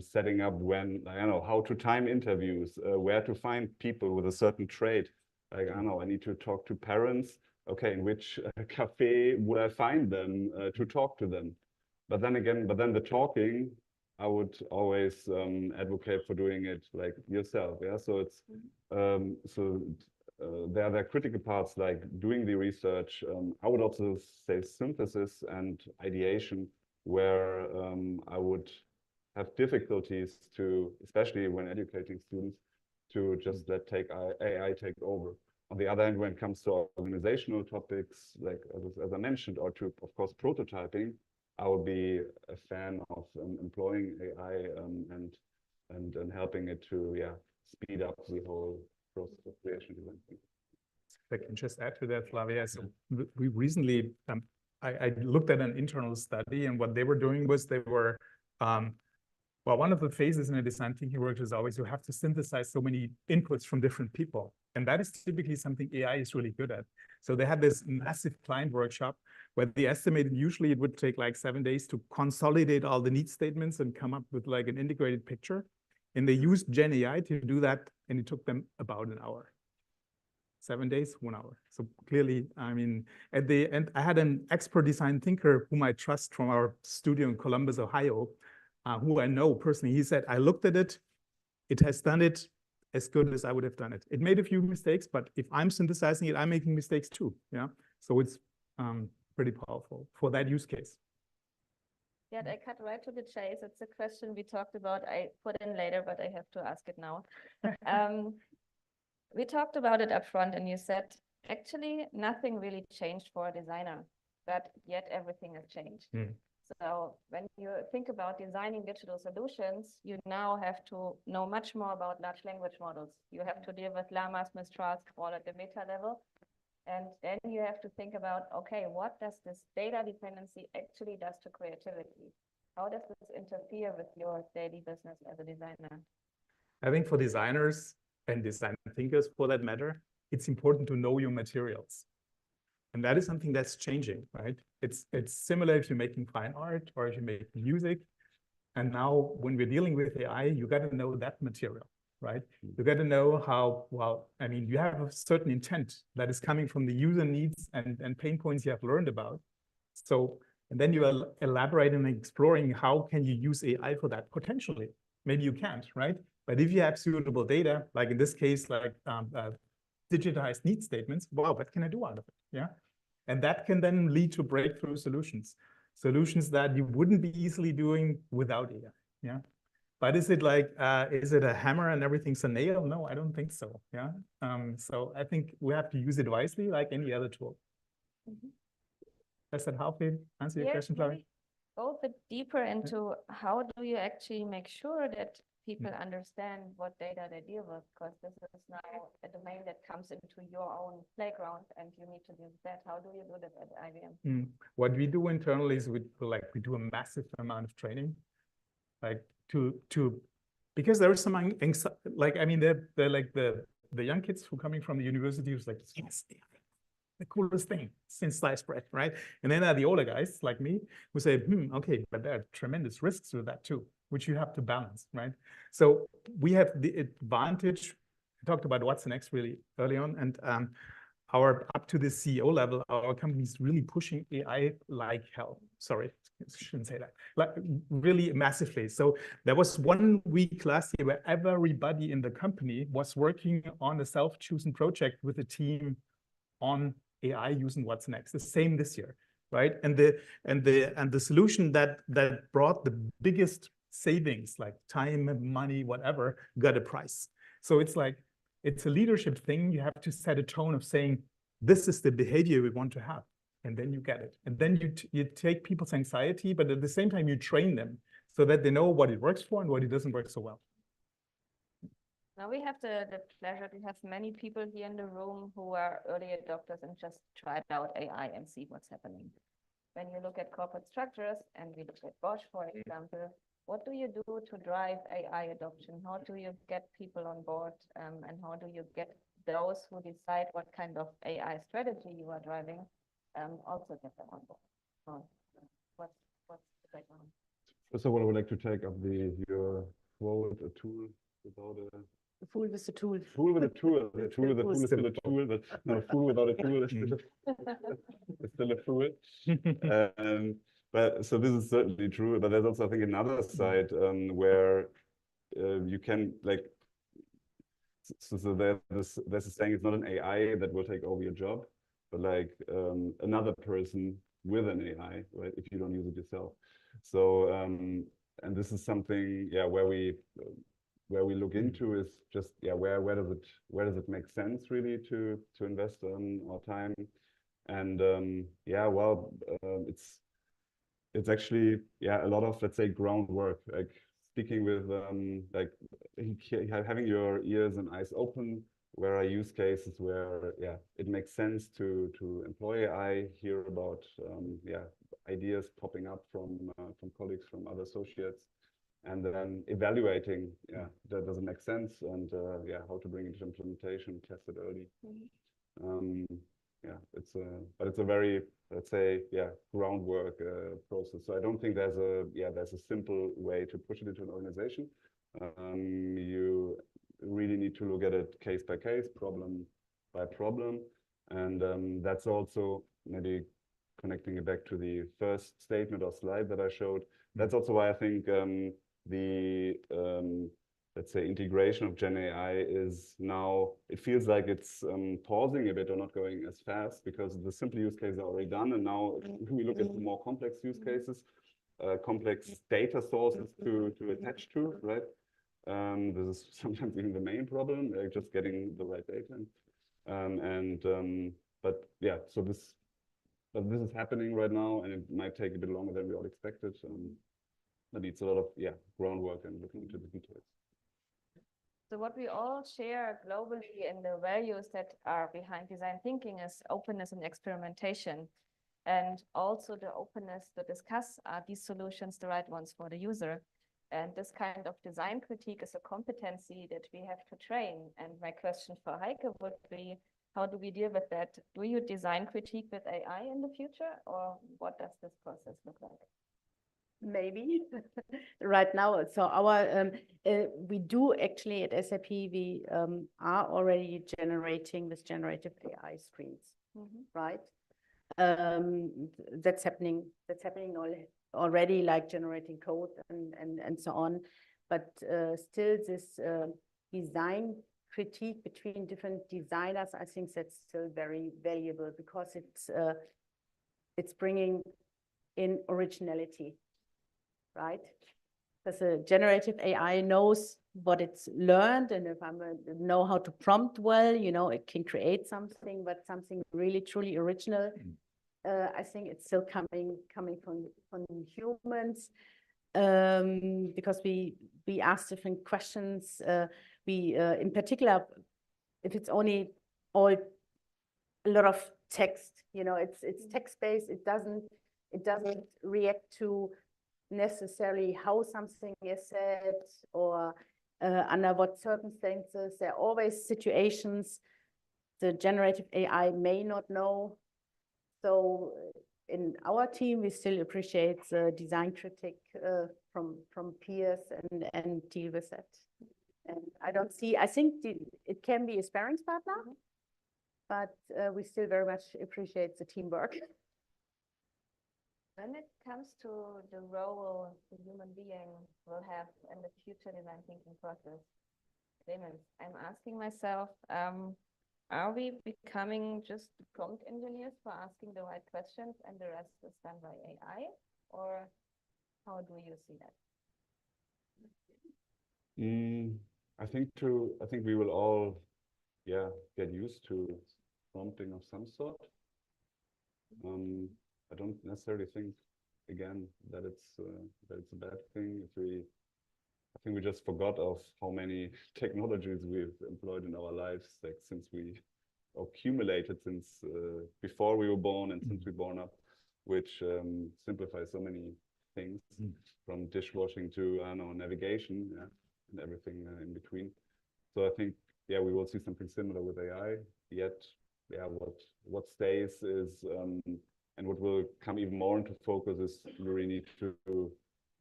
Setting up how to time interviews, where to find people with a certain trait. Like, I need to talk to parents. Okay, in which cafe would I find them to talk to them? But then the talking, I would always advocate for doing it like yourself. So it's there are critical parts like doing the research. I would also say synthesis and ideation, where I would have difficulties to, especially when educating students, to just let AI take over. On the other hand, when it comes to organizational topics, like as I mentioned, or to, of course, prototyping, I would be a fan of employing AI and helping it to speed up the whole process of creation design. I can just add to that, Flavia. So we recently, I looked at an internal study, and what they were doing was they were, well, one of the phases in a design thinking work is always you have to synthesize so many inputs from different people. And that is typically something AI is really good at. So they had this massive client workshop where they estimated usually it would take like 7 days to consolidate all the need statements and come up with like an integrated picture. And they used Gen AI to do that, and it took them about an hour. 7 days, 1 hour. So clearly, I mean, at the end, I had an expert design thinker whom I trust from our studio in Columbus, Ohio, who I know personally. He said, I looked at it, it has done it as good as I would have done it. It made a few mistakes, but if I'm synthesizing it, I'm making mistakes too. Yeah. So it's pretty powerful for that use case. Yeah, I cut right to the chase. It's a question we talked about. I put in later, but I have to ask it now. We talked about it up front, and you said, actually, nothing really changed for a designer, but yet everything has changed. So when you think about designing digital solutions, you now have to know much more about large language models. You have to deal with llamas, mistrals, all at the meta level. And then you have to think about, okay, what does this data dependency actually does to creativity? How does this interfere with your daily business as a designer? I think for designers and design thinkers, for that matter, it's important to know your materials. And that is something that's changing, right? It's similar if you're making fine art or if you make music. And now when we're dealing with AI, you got to know that material, right? You got to know how, well, I mean, you have a certain intent that is coming from the user needs and pain points you have learned about. So, and then you are elaborating and exploring how can you use AI for that potentially. Maybe you can't, right? But if you have suitable data, like in this case, like digitized need statements, wow, what can I do out of it? Yeah. And that can then lead to breakthrough solutions that you wouldn't be easily doing without AI. Yeah. But is it like, is it a hammer and everything's a nail? No, I don't think so. Yeah. So I think we have to use it wisely like any other tool. Does that help you answer your question, Flavia? Go a bit deeper into how do you actually make sure that people understand what data they deal with, because this is now a domain that comes into your own playground and you need to do that. How do you do that at IBM? What we do internally is we do a massive amount of training, like because there is some like, I mean, they're like the young kids who are coming from the university who's like, yes, the coolest thing since sliced bread, right? And then there are the older guys like me who say, okay, but there are tremendous risks with that too, which you have to balance, right? So we have the advantage. I talked about what's next really early on, and our up to the CEO level, our company is really pushing AI like hell. Sorry, I shouldn't say that. Like really massively. So there was 1 week last year where everybody in the company was working on a self-chosen project with a team on AI using what's next. The same this year, right? And the solution that brought the biggest savings, like time, money, whatever, got a price. So it's like, it's a leadership thing. You have to set a tone of saying, this is the behavior we want to have. And then you get it. And then you take people's anxiety, but at the same time, you train them so that they know what it works for and what it doesn't work so well. Now we have the pleasure to have many people here in the room who are early adopters and just tried out AI and see what's happening. When you look at corporate structures, and we look at Bosch, for example, what do you do to drive AI adoption? How do you get people on board? And how do you get those who decide what kind of AI strategy you are driving also get them on board? What's the background? First of all, I would like to take up your quote, a tool without a... The fool with the tool. Fool with a tool. The tool is still a tool, but no, fool without a tool is still a fool. But so this is certainly true. But there's also, I think, another side where you can like. So there's a saying: it's not an AI that will take over your job, but like another person with an AI, right? If you don't use it yourself. So and this is something, yeah, where we look into is just, yeah, where does it make sense really to invest our time, and yeah, well, it's actually, yeah, a lot of, let's say, groundwork, like speaking with like having your ears and eyes open where are use cases where it makes sense to employ AI, hear about ideas popping up from colleagues, from other associates, and then evaluating that does it make sense, and how to bring it to implementation, test it early. It's a very, let's say, groundwork process. So I don't think there's a simple way to push it into an organization. You really need to look at it case by case, problem by problem, and that's also maybe connecting it back to the first statement or slide that I showed. That's also why I think let's say integration of Gen AI is now, it feels like it's pausing a bit or not going as fast, because the simple use cases are already done, and now we look at the more complex use cases, complex data sources to attach to, right? This is sometimes even the main problem, just getting the right data. But this is happening right now, and it might take a bit longer than we all expected. But it's a lot of groundwork and looking into the details. So what we all share globally in the values that are behind design thinking is openness and experimentation, and also the openness to discuss, are these solutions the right ones for the user? And this kind of design critique is a competency that we have to train. And my question for Heike would be, how do we deal with that? Do you design critique with AI in the future, or what does this process look like? Maybe right now. So our we do actually at SAP, we are already generating with generative AI screens, right? That's happening already, like generating code and so on. But still this design critique between different designers, I think that's still very valuable, because it's bringing in originality, right? Because a generative AI knows what it's learned, and if I know how to prompt well, you know, it can create something, but something really truly original. I think it's still coming from humans, because we ask different questions. In particular, if it's only a lot of text, you know, it's text-based. It doesn't react to necessarily how something is said, or under what circumstances. There are always situations the generative AI may not know. So in our team, we still appreciate the design critique from peers and deal with that. And I think it can be a sparring partner, but we still very much appreciate the teamwork. When it comes to the role the human being will have in the future design thinking process, Clemens, I'm asking myself, are we becoming just prompt engineers for asking the right questions and the rest is done by AI? Or how do you see that? I think we will all get used to prompting of some sort. I don't necessarily think, again, that it's a bad thing. I think we just forgot of how many technologies we've employed in our lives, like since we accumulated since before we were born and since we were born up, which simplifies so many things, from dishwashing to navigation, and everything in between. So I think we will see something similar with AI. Yet what stays is and what will come even more into focus is you really need to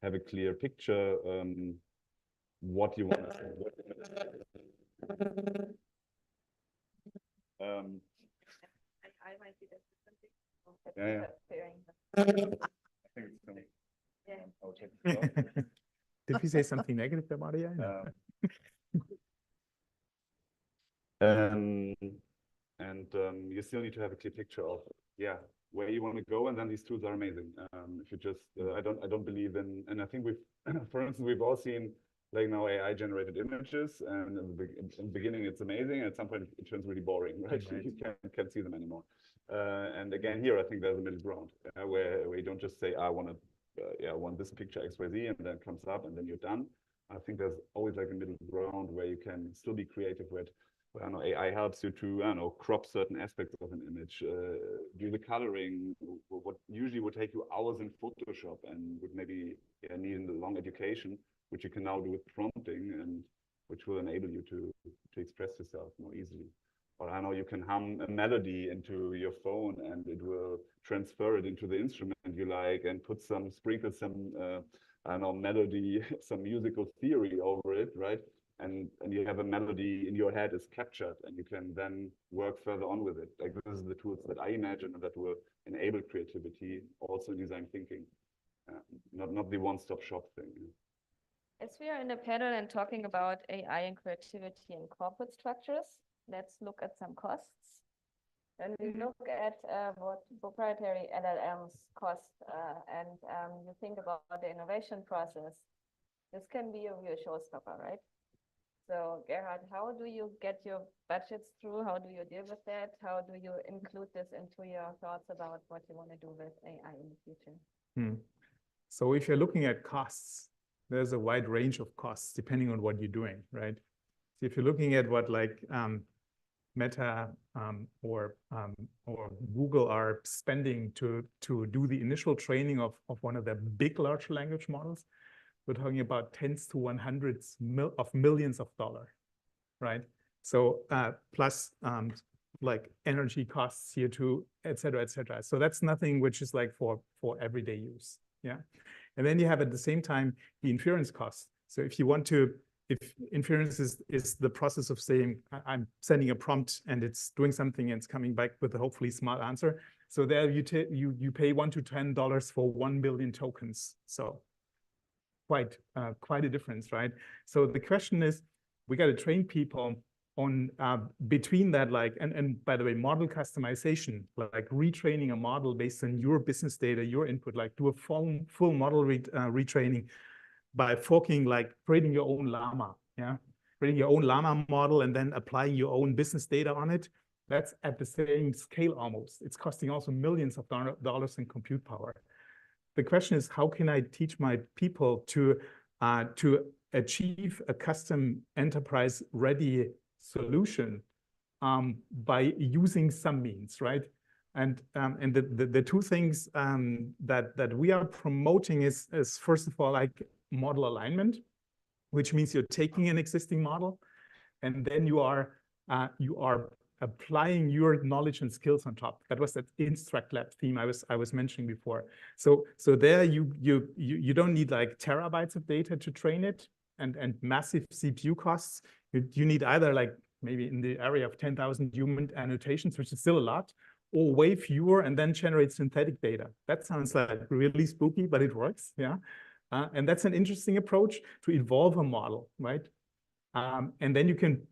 have a clear picture what you want to say. I might be something. I think it's coming. I'll check it out. Did we say something negative about AI? No. You still need to have a clear picture of where you want to go, and then these tools are amazing. If you just I don't believe in, and I think for instance we've all seen like now AI generated images, and in the beginning it's amazing, and at some point it turns really boring, right? You can't see them anymore. And again here I think there's a middle ground where you don't just say I want this picture XYZ, and then it comes up and then you're done. I think there's always like a middle ground where you can still be creative with I don't know, AI helps you to, I don't know, crop certain aspects of an image, do the coloring, what usually would take you hours in Photoshop and would maybe need a long education, which you can now do with prompting, and which will enable you to express yourself more easily. Or I know you can hum a melody into your phone and it will transfer it into the instrument you like and sprinkle some, I don't know, melody, some musical theory over it, right? And you have a melody in your head is captured and you can then work further on with it. Like this is the tools that I imagine that will enable creativity also in design thinking, not the one-stop shop thing. As we are in a panel and talking about AI and creativity in corporate structures, let's look at some costs. When we look at what proprietary LLMs cost and you think about the innovation process, this can be a real showstopper, right? So Gerhard, how do you get your budgets through? How do you deal with that? How do you include this into your thoughts about what you want to do with AI in the future? So if you're looking at costs, there's a wide range of costs depending on what you're doing, right? So if you're looking at what like Meta or Google are spending to do the initial training of one of their big large language models, we're talking about tens to hundreds of millions of dollars, right? So plus like energy costs, CO2, et cetera, et cetera. So that's nothing which is like for everyday use, yeah. And then you have at the same time the inference costs. So if you want to, if inference is the process of saying I'm sending a prompt and it's doing something and it's coming back with a hopefully smart answer. So there you pay $1 to $10 for 1 billion tokens. So quite a difference, right? So the question is, we got to train people on between that, like, and by the way, model customization, like retraining a model based on your business data, your input, like do a full model retraining by forking, like creating your own llama, yeah, creating your own llama model and then applying your own business data on it. That's at the same scale almost. It's costing also millions of dollars in compute power. The question is, how can I teach my people to achieve a custom enterprise-ready solution by using some means, right? And the two things that we are promoting is first of all, like model alignment, which means you're taking an existing model, and then you are applying your knowledge and skills on top. That was that Instruct Lab theme I was mentioning before. So there you don't need like terabytes of data to train it and massive CPU costs. You need either like maybe in the area of 10,000 human annotations, which is still a lot, or way fewer and then generate synthetic data. That sounds like really spooky, but it works, yeah. And that's an interesting approach to evolve a model, right? And then you can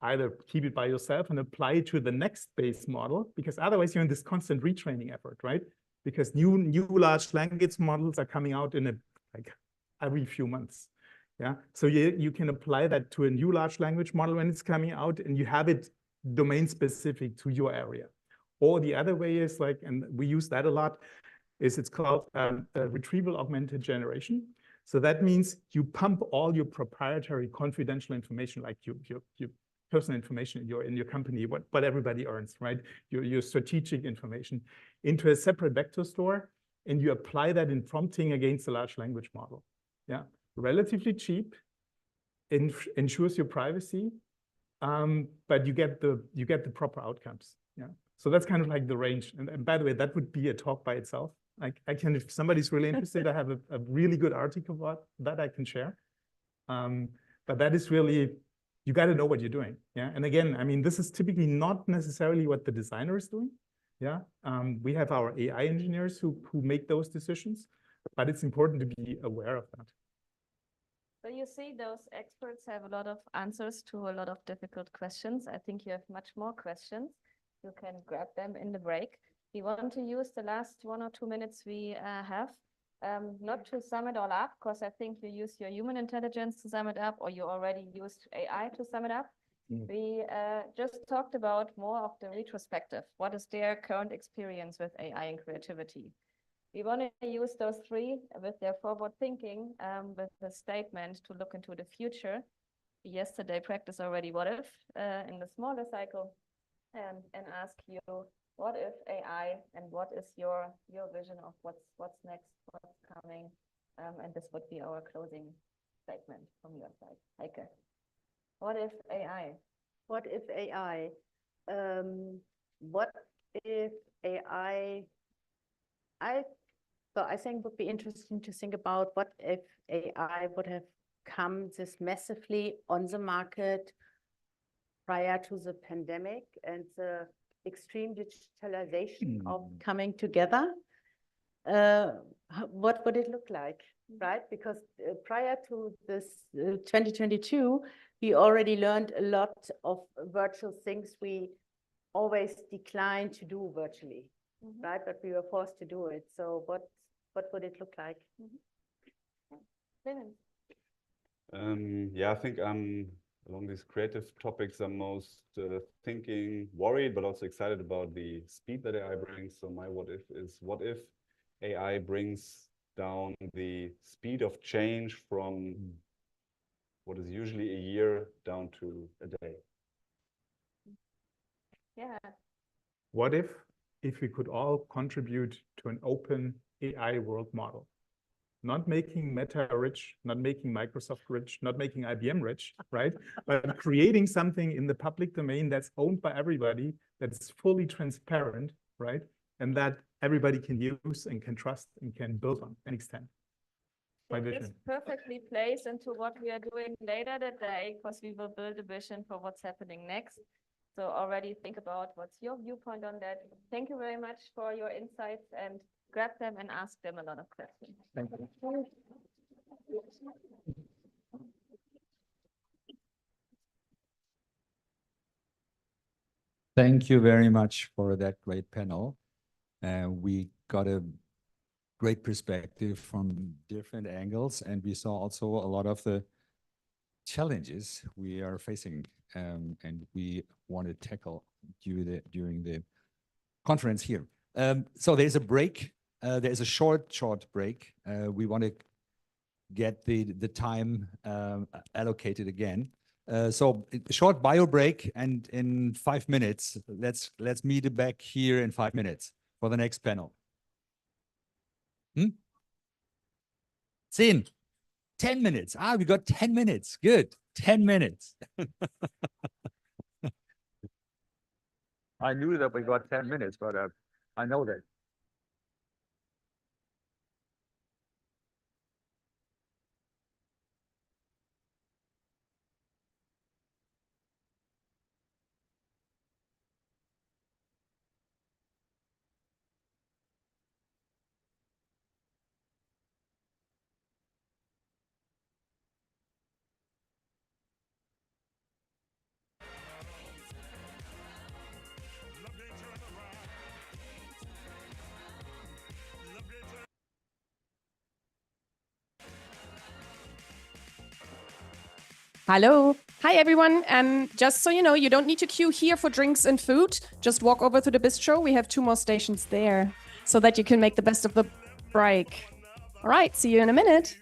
either keep it by yourself and apply it to the next base model, because otherwise you're in this constant retraining effort, right? Because new large language models are coming out in like every few months, yeah? So you can apply that to a new large language model when it's coming out and you have it domain specific to your area. Or the other way is like, and we use that a lot, is it's called retrieval augmented generation. So that means you pump all your proprietary confidential information, like your personal information in your company, what everybody earns, right? Your strategic information into a separate vector store, and you apply that in prompting against a large language model. Yeah, relatively cheap, ensures your privacy, but you get the proper outcomes. Yeah, so that's kind of like the range. And by the way, that would be a talk by itself. I can, if somebody's really interested, I have a really good article about that I can share. But that is really, you got to know what you're doing. Yeah. And again, I mean, this is typically not necessarily what the designer is doing. Yeah. We have our AI engineers who make those decisions, but it's important to be aware of that. So you see, those experts have a lot of answers to a lot of difficult questions. I think you have much more questions. You can grab them in the break. We want to use the last 1 or 2 minutes we have, not to sum it all up, because I think you use your human intelligence to sum it up, or you already used AI to sum it up. We just talked about more of the retrospective. What is their current experience with AI and creativity? We want to use those three with their forward thinking, with the statement to look into the future. yesterday practice already what if in the smaller cycle, and ask you what if AI, and what is your vision of what's next, what's coming, and this would be our closing statement from your side. Heike, what if AI? What if AI? What if AI? I think would be interesting to think about what if AI would have come this massively on the market prior to the pandemic and the extreme digitalization of coming together. What would it look like, right? Because prior to this 2022, we already learned a lot of virtual things we always declined to do virtually, right? But we were forced to do it. So what would it look like? Yeah, I think along these creative topics, I'm most worried, but also excited about the speed that AI brings. So my what if is, what if AI brings down the speed of change from what is usually a year down to a day? Yeah. What if we could all contribute to an open AI world model? Not making Meta rich, not making Microsoft rich, not making IBM rich, right? But creating something in the public domain that's owned by everybody, that's fully transparent, right? And that everybody can use and can trust and can build on and extend. My vision. This perfectly plays into what we are doing later that day, because we will build a vision for what's happening next. So already think about what's your viewpoint on that. Thank you very much for your insights, and grab them and ask them a lot of questions. Thank you. Thank you very much for that great panel. We got a great perspective from different angles, and we saw also a lot of the challenges we are facing, and we want to tackle during the conference here. So there's a break. There's a short break. We want to get the time allocated again. So a short bio break, and in 5 minutes, let's meet back here in 5 minutes for the next panel. 10 minutes. We got 10 minutes. Good. 10 minutes. I knew that we got 10 minutes, but I know that. Hello. Hi, everyone. Just so you know, you don't need to queue here for drinks and food. Just walk over to the bistro. We have 2 more stations there so that you can make the best of the break. All right. See you in a minute.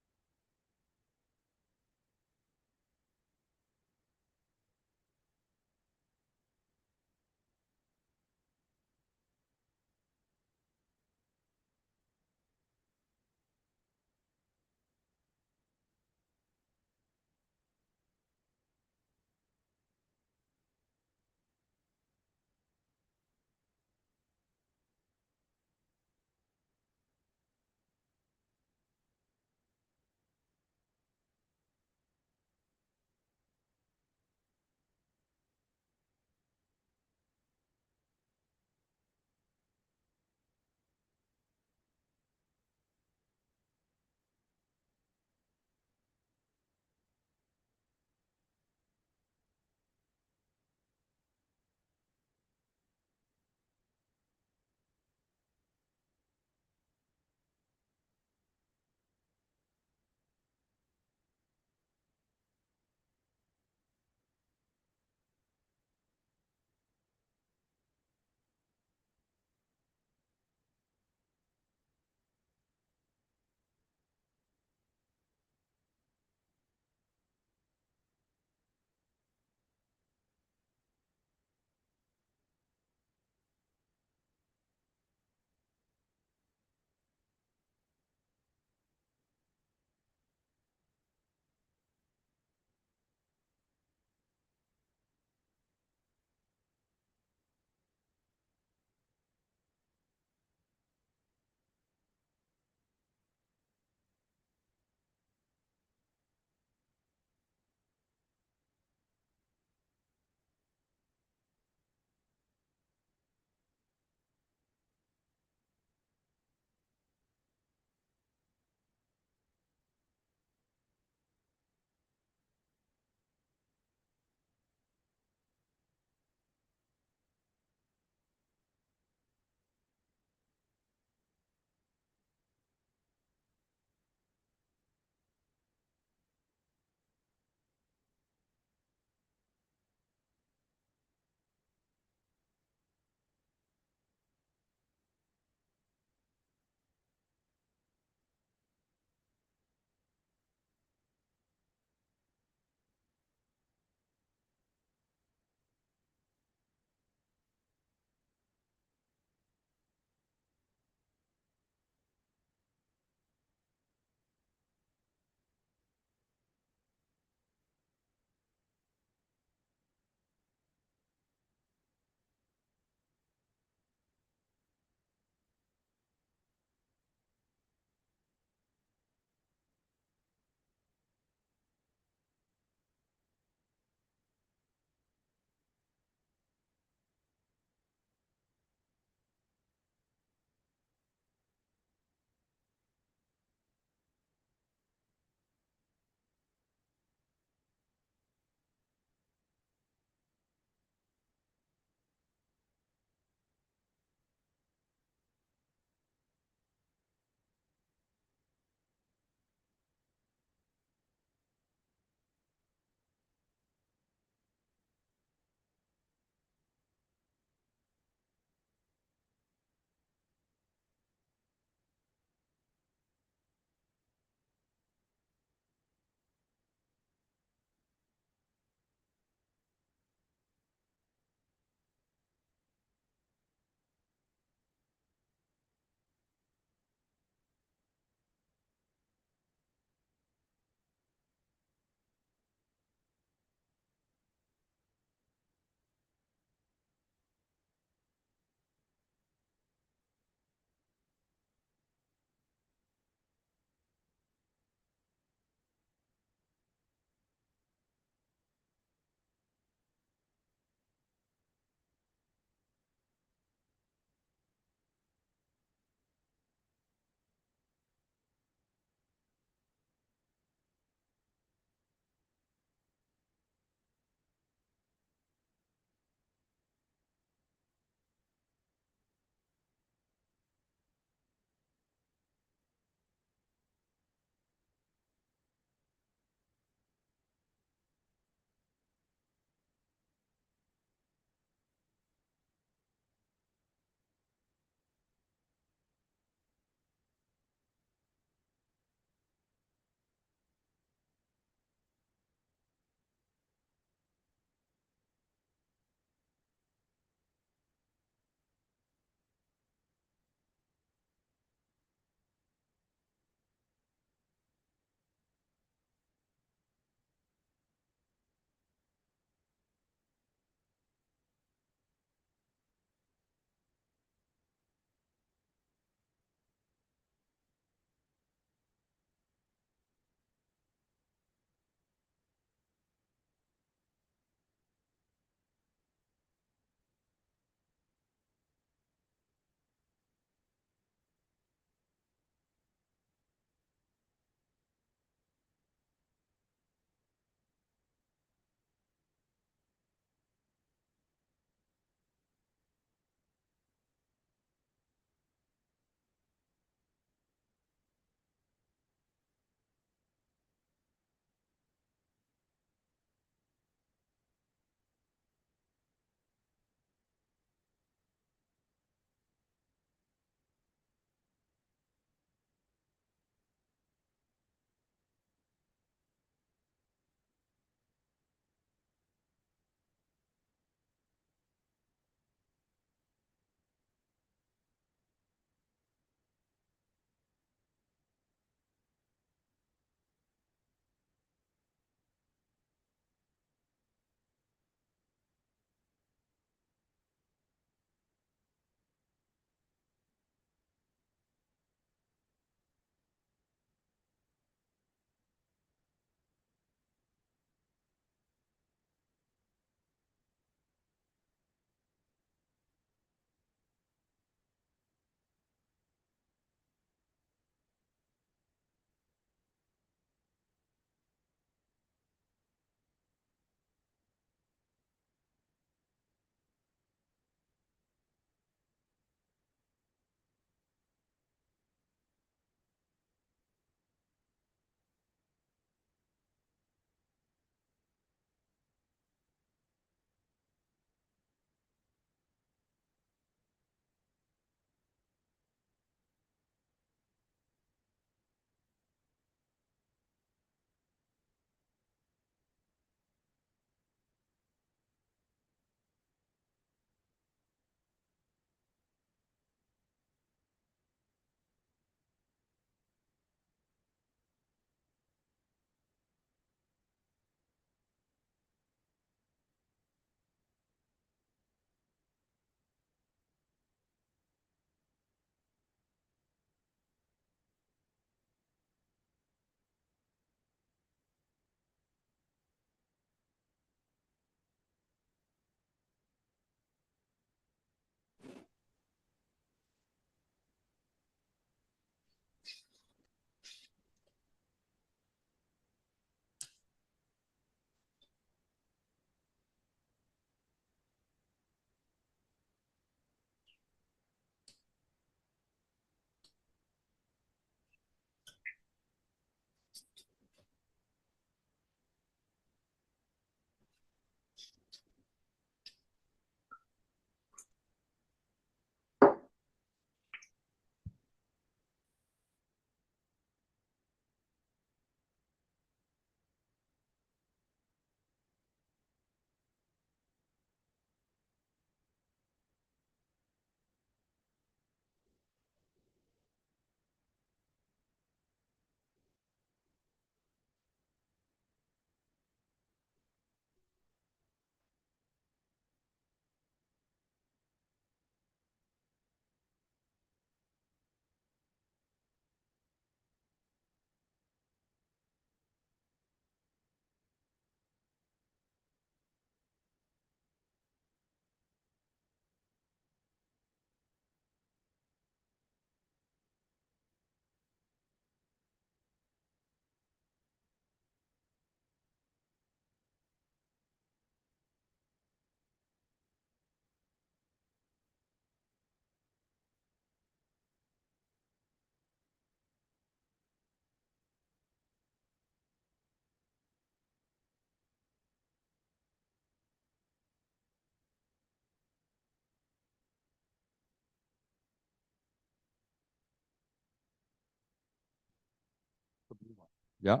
Yeah.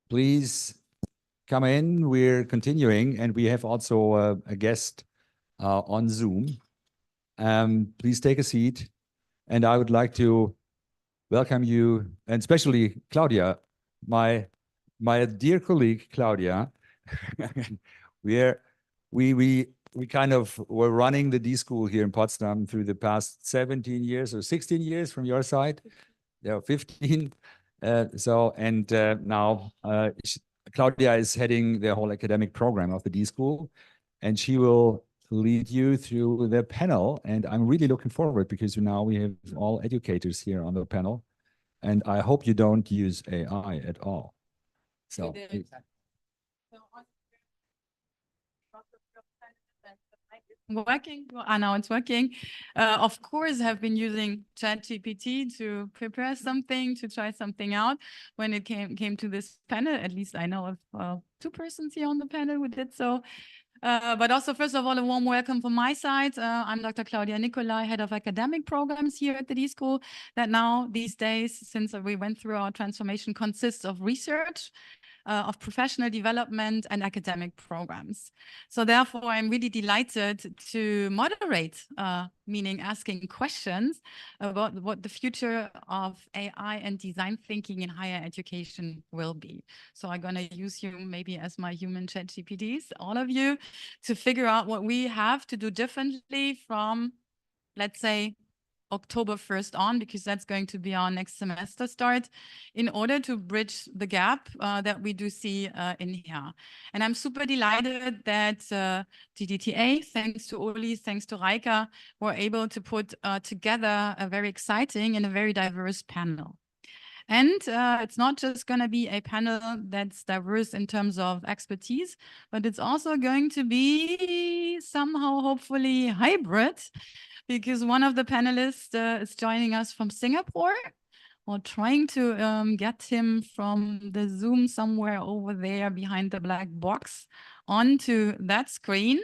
Please come in. We're continuing, and we have also a guest on Zoom. Please take a seat. And I would like to welcome you, and especially Claudia, my dear colleague, Claudia. We kind of were running the D School here in Potsdam through the past 17 years or 16 years from your side. Yeah, 15. Now Claudia is heading the whole academic program of the D School, and she will lead you through the panel. And I'm really looking forward because now we have all educators here on the panel, and I hope you don't use AI at all. So. Working? Now it's working. Of course, have been using ChatGPT to prepare something, to try something out. When it came to this panel, at least I know of 2 persons here on the panel who did so. But also, first of all, a warm welcome from my side. I'm Dr. Claudia Nicolai, Head of Academic Programs here at the D School, that now, these days, since we went through our transformation, consists of research, of professional development and academic programs. So therefore, I'm really delighted to moderate, meaning asking questions about what the future of AI and design thinking in higher education will be. So I'm going to use you maybe as my human ChatGPTs, all of you, to figure out what we have to do differently from, let's say, October 1st on, because that's going to be our next semester start, in order to bridge the gap that we do see in here. And I'm super delighted that GDTA, thanks to Uli, thanks to Reika, were able to put together a very exciting and a very diverse panel. And it's not just going to be a panel that's diverse in terms of expertise, but it's also going to be somehow, hopefully, hybrid, because one of the panelists is joining us from Singapore. We're trying to get him from the Zoom somewhere over there behind the black box onto that screen.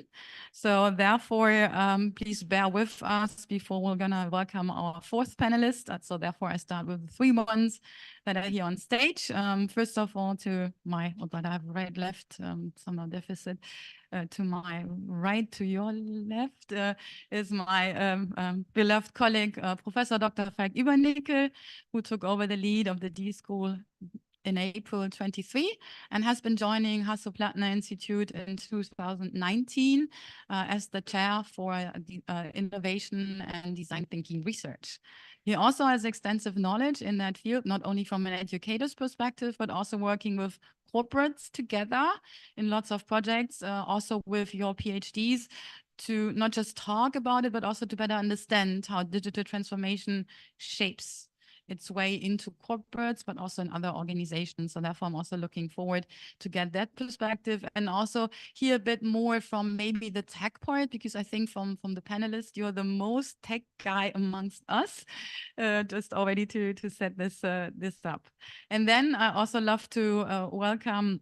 So therefore, please bear with us before we're going to welcome our 4th panelist. So therefore, I start with the 3 ones that are here on stage. First of all, to my, oh God, I have right, left, somehow deficit. To my right, to your left, is my beloved colleague, Professor Dr. Falk Übernickel, who took over the lead of the D School in April 23 and has been joining Hasso-Plattner Institute in 2019 as the chair for innovation and design thinking research. He also has extensive knowledge in that field, not only from an educator's perspective, but also working with corporates together in lots of projects, also with your PhDs, to not just talk about it, but also to better understand how digital transformation shapes its way into corporates, but also in other organizations. So therefore, I'm also looking forward to get that perspective and also hear a bit more from maybe the tech part, because I think from the panelists, you're the most tech guy amongst us, just already to set this up. And then I also love to welcome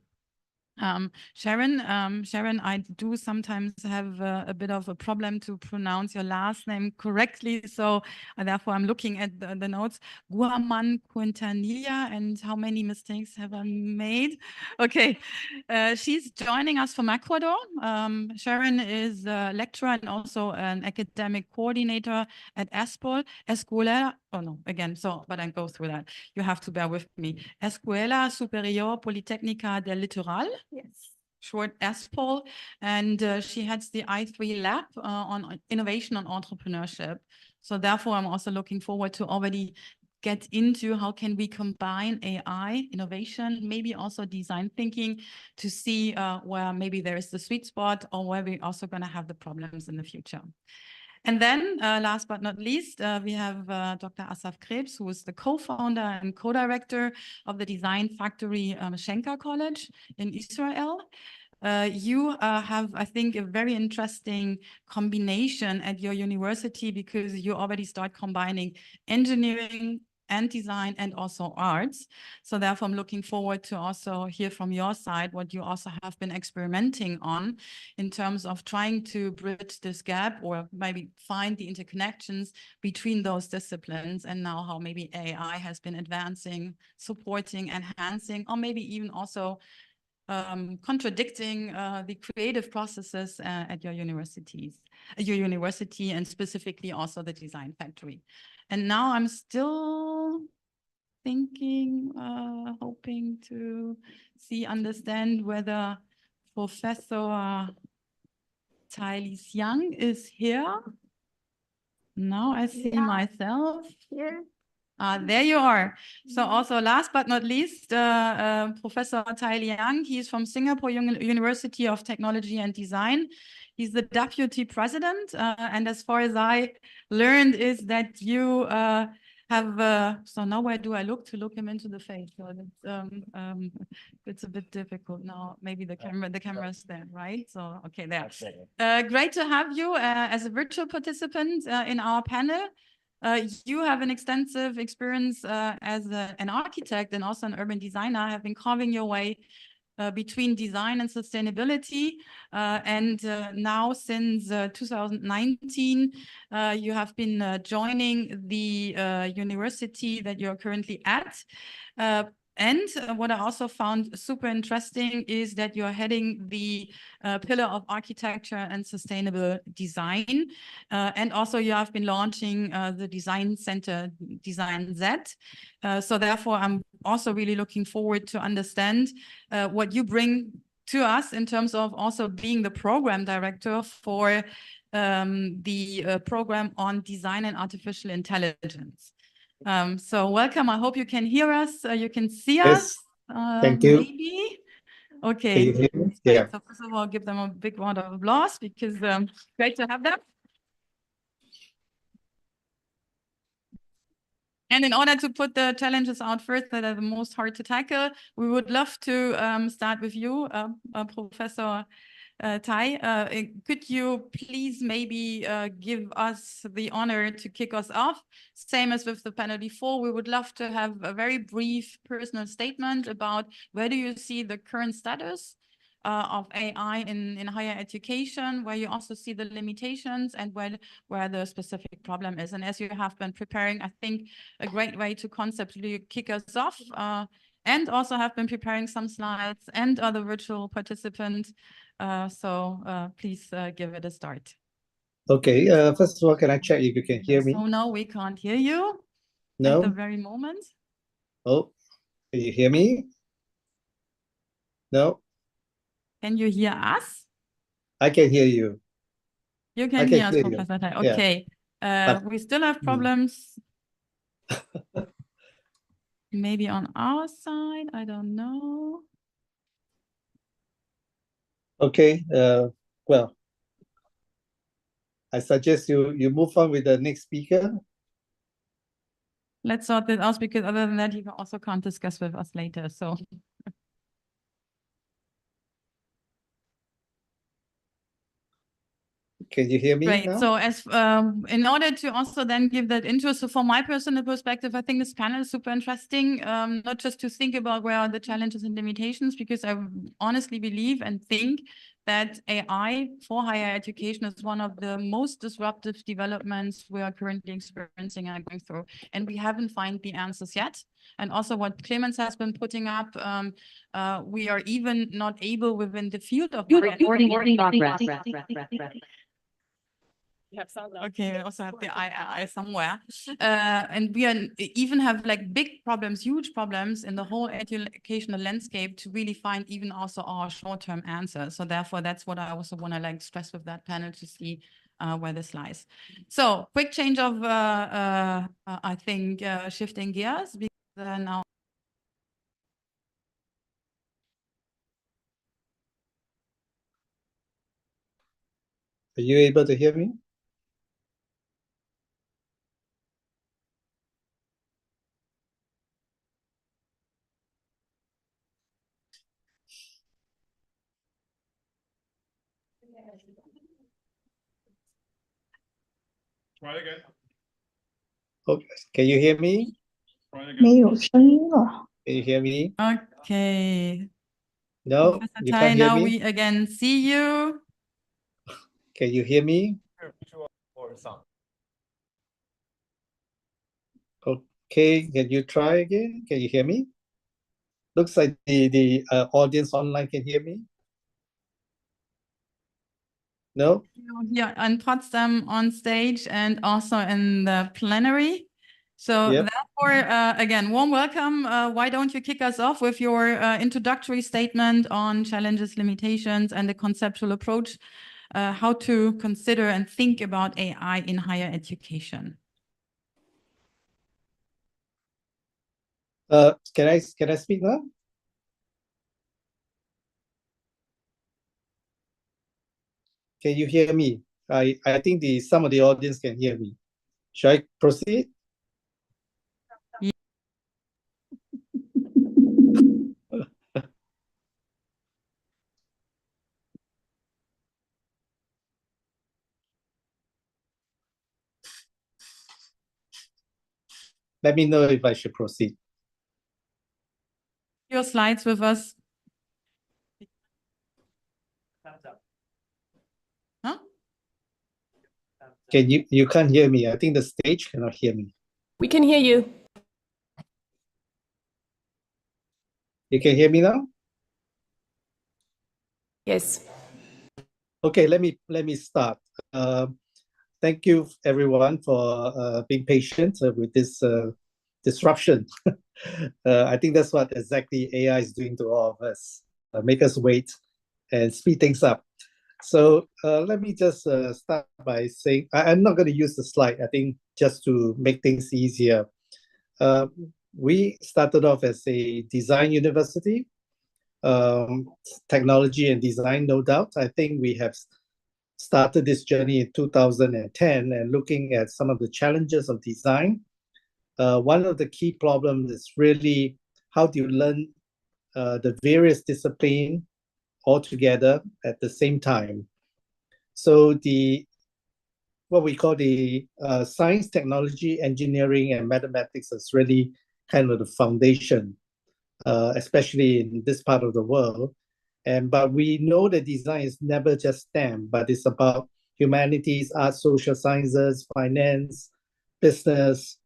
Sharon. Sharon, I do sometimes have a bit of a problem to pronounce your last name correctly. So therefore, I'm looking at the notes. Guaman Quintanilla, and how many mistakes have I made? Okay. She's joining us from Ecuador. Sharon is a lecturer and also an academic coordinator at Escuela. Oh no, again, so, but I go through that. You have to bear with me. Escuela Superior Politécnica del Litoral. Yes. Short ESPOL. And she heads the I3 lab on innovation and entrepreneurship. So therefore, I'm also looking forward to already get into how can we combine AI, innovation, maybe also design thinking, to see where maybe there is the sweet spot or where we're also going to have the problems in the future. And then, last but not least, we have Dr. Asaf Krebs, who is the co-founder and co-director of the design factory Schenker College in Israel. You have, I think, a very interesting combination at your university, because you already start combining engineering and design and also arts. So therefore, I'm looking forward to also hear from your side what you also have been experimenting on in terms of trying to bridge this gap or maybe find the interconnections between those disciplines, and now how maybe AI has been advancing, supporting, enhancing, or maybe even also contradicting the creative processes at your university, and specifically also the Design Factory. And now I'm still thinking, hoping to understand whether Professor Tylis Young is here. Now I see myself here. There you are. So also last but not least, Professor Tylis Young, he's from Singapore University of Technology and Design. He's the deputy president. And as far as I learned is that you have, so now where do I look to look him into the face? So it's a bit difficult now. Maybe the camera's there, right? So, okay, there. Great to have you as a virtual participant in our panel. You have an extensive experience as an architect and also an urban designer, have been carving your way between design and sustainability. And now since 2019, you have been joining the university that you're currently at. And what I also found super interesting is that you're heading the pillar of architecture and sustainable design. And also you have been launching the design center, Design Z. So therefore, I'm also really looking forward to understand what you bring to us in terms of also being the program director for the program on design and artificial intelligence. So welcome. I hope you can hear us. You can see us. Thank you. Maybe. Okay. Can you hear me? Yeah. So first of all, give them a big round of applause because great to have them. And in order to put the challenges out first that are the most hard to tackle, we would love to start with you, Professor Tai. Could you please maybe give us the honor to kick us off? Same as with the panel before, we would love to have a very brief personal statement about where do you see the current status of AI in higher education, where you also see the limitations and where the specific problem is. And as you have been preparing, I think a great way to conceptually kick us off, and also have been preparing some slides and other virtual participants. So please give it a start. Okay, first of all, can I check if you can hear me? So no, we can't hear you No? at the very moment. Oh, can you hear me? No? Can you hear us? I can hear you. You can hear us, hear you. Professor Tai. Yeah. Okay. We still have problems. Maybe on our side, I don't know. Okay, well, I suggest you move on with the next speaker. Let's sort this out because other than that, you also can't discuss with us later. So Can you hear me great. now? So as in order to also then give that intro, so from my personal perspective, I think this panel is super interesting, not just to think about where are the challenges and limitations, because I honestly believe and think that AI for higher education is one of the most disruptive developments we are currently experiencing and going through. And we haven't found the answers yet. And also what Clemens has been putting up, we are even not able within the field of progress. Okay, we also have the I somewhere. And we even have like big problems, huge problems in the whole educational landscape to really find even also our short-term answers. So therefore, that's what I also want to like stress with that panel to see where this lies. So quick change of, I think, shifting gears because now. Are you able to hear me? Try again. Okay, can you hear me? 没有声音了。Can you hear me? Okay. No, Professor you Tai, can't hear now me? we again see you. Can you hear me? Okay, can you try again? Can you hear me? Looks like the audience online can hear me. No? Here in Potsdam on stage and also in the plenary. So Yep. therefore, again, warm welcome. Why don't you kick us off with your introductory statement on challenges, limitations, and the conceptual approach, how to consider and think about AI in higher education? Can I speak now? Can you hear me? I think some of the audience can hear me. Should I proceed? Let me know if I should proceed. Your slides with us. Huh? You can't hear me. I think the stage cannot hear me. We can hear you. You can hear me now? Yes. Okay, let me start. Thank you everyone for being patient with this disruption. I think that's what exactly AI is doing to all of us, make us wait and speed things up. So let me just start by saying, I'm not going to use the slide, I think just to make things easier. We started off as a design university, technology and design, no doubt. I think we have started this journey in 2010 and looking at some of the challenges of design. One of the key problems is really how do you learn the various disciplines all together at the same time. So what we call the science, technology, engineering, and mathematics is really kind of the foundation, especially in this part of the world. But we know that design is never just STEM, but it's about humanities, arts, social sciences, finance, business,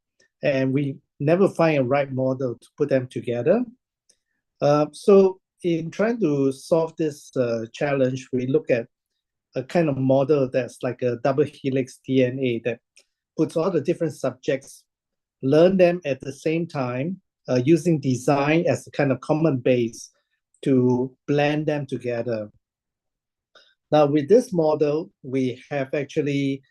and we never find a right model to put them together. So in trying to solve this challenge, we look at a kind of model that's like a double helix DNA that puts all the different subjects, learn them at the same time, using design as a kind of common base to blend them together. Now, with this model, we have actually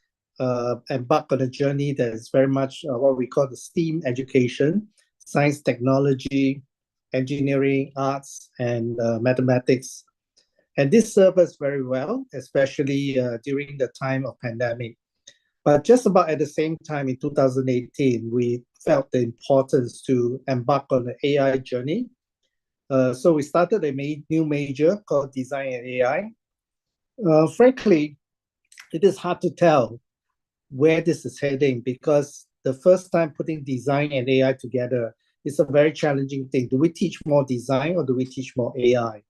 embarked on a journey that is very much what we call the STEAM education: science, technology, engineering, arts, and mathematics. And this served us very well, especially during the time of pandemic. But just about at the same time in 2018, we felt the importance to embark on the AI journey. So we started a new major called Design and AI. Frankly, it is hard to tell where this is heading because the first time putting design and AI together is a very challenging thing. Do we teach more design or do we teach more AI?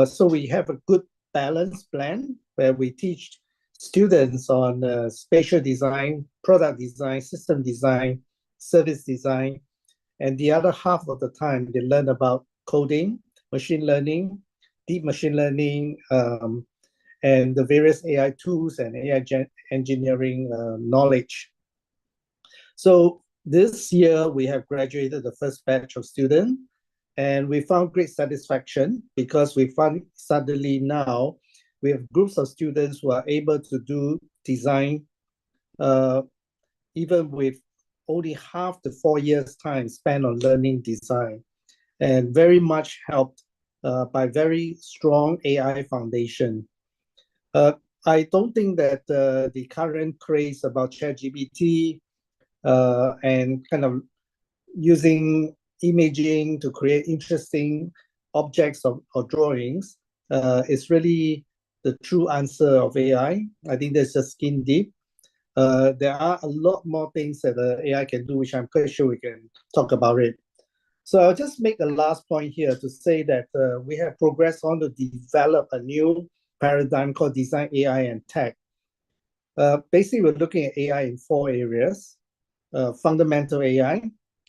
So we have a good balanced plan where we teach students on spatial design, product design, system design, service design, and the other half of the time they learn about coding, machine learning, deep machine learning, and the various AI tools and AI engineering knowledge. So this year we have graduated the first batch of students, and we found great satisfaction because we found suddenly now we have groups of students who are able to do design even with only half the 4 years time spent on learning design, and very much helped by very strong AI foundation. I don't think that the current craze about ChatGPT and kind of using imaging to create interesting objects or drawings is really the true answer of AI. I think that's just skin deep. There are a lot more things that AI can do, which I'm quite sure we can talk about it. So I'll just make a last point here to say that we have progressed on to develop a new paradigm called design AI and tech. Basically, we're looking at AI in 4 areas. Fundamental AI,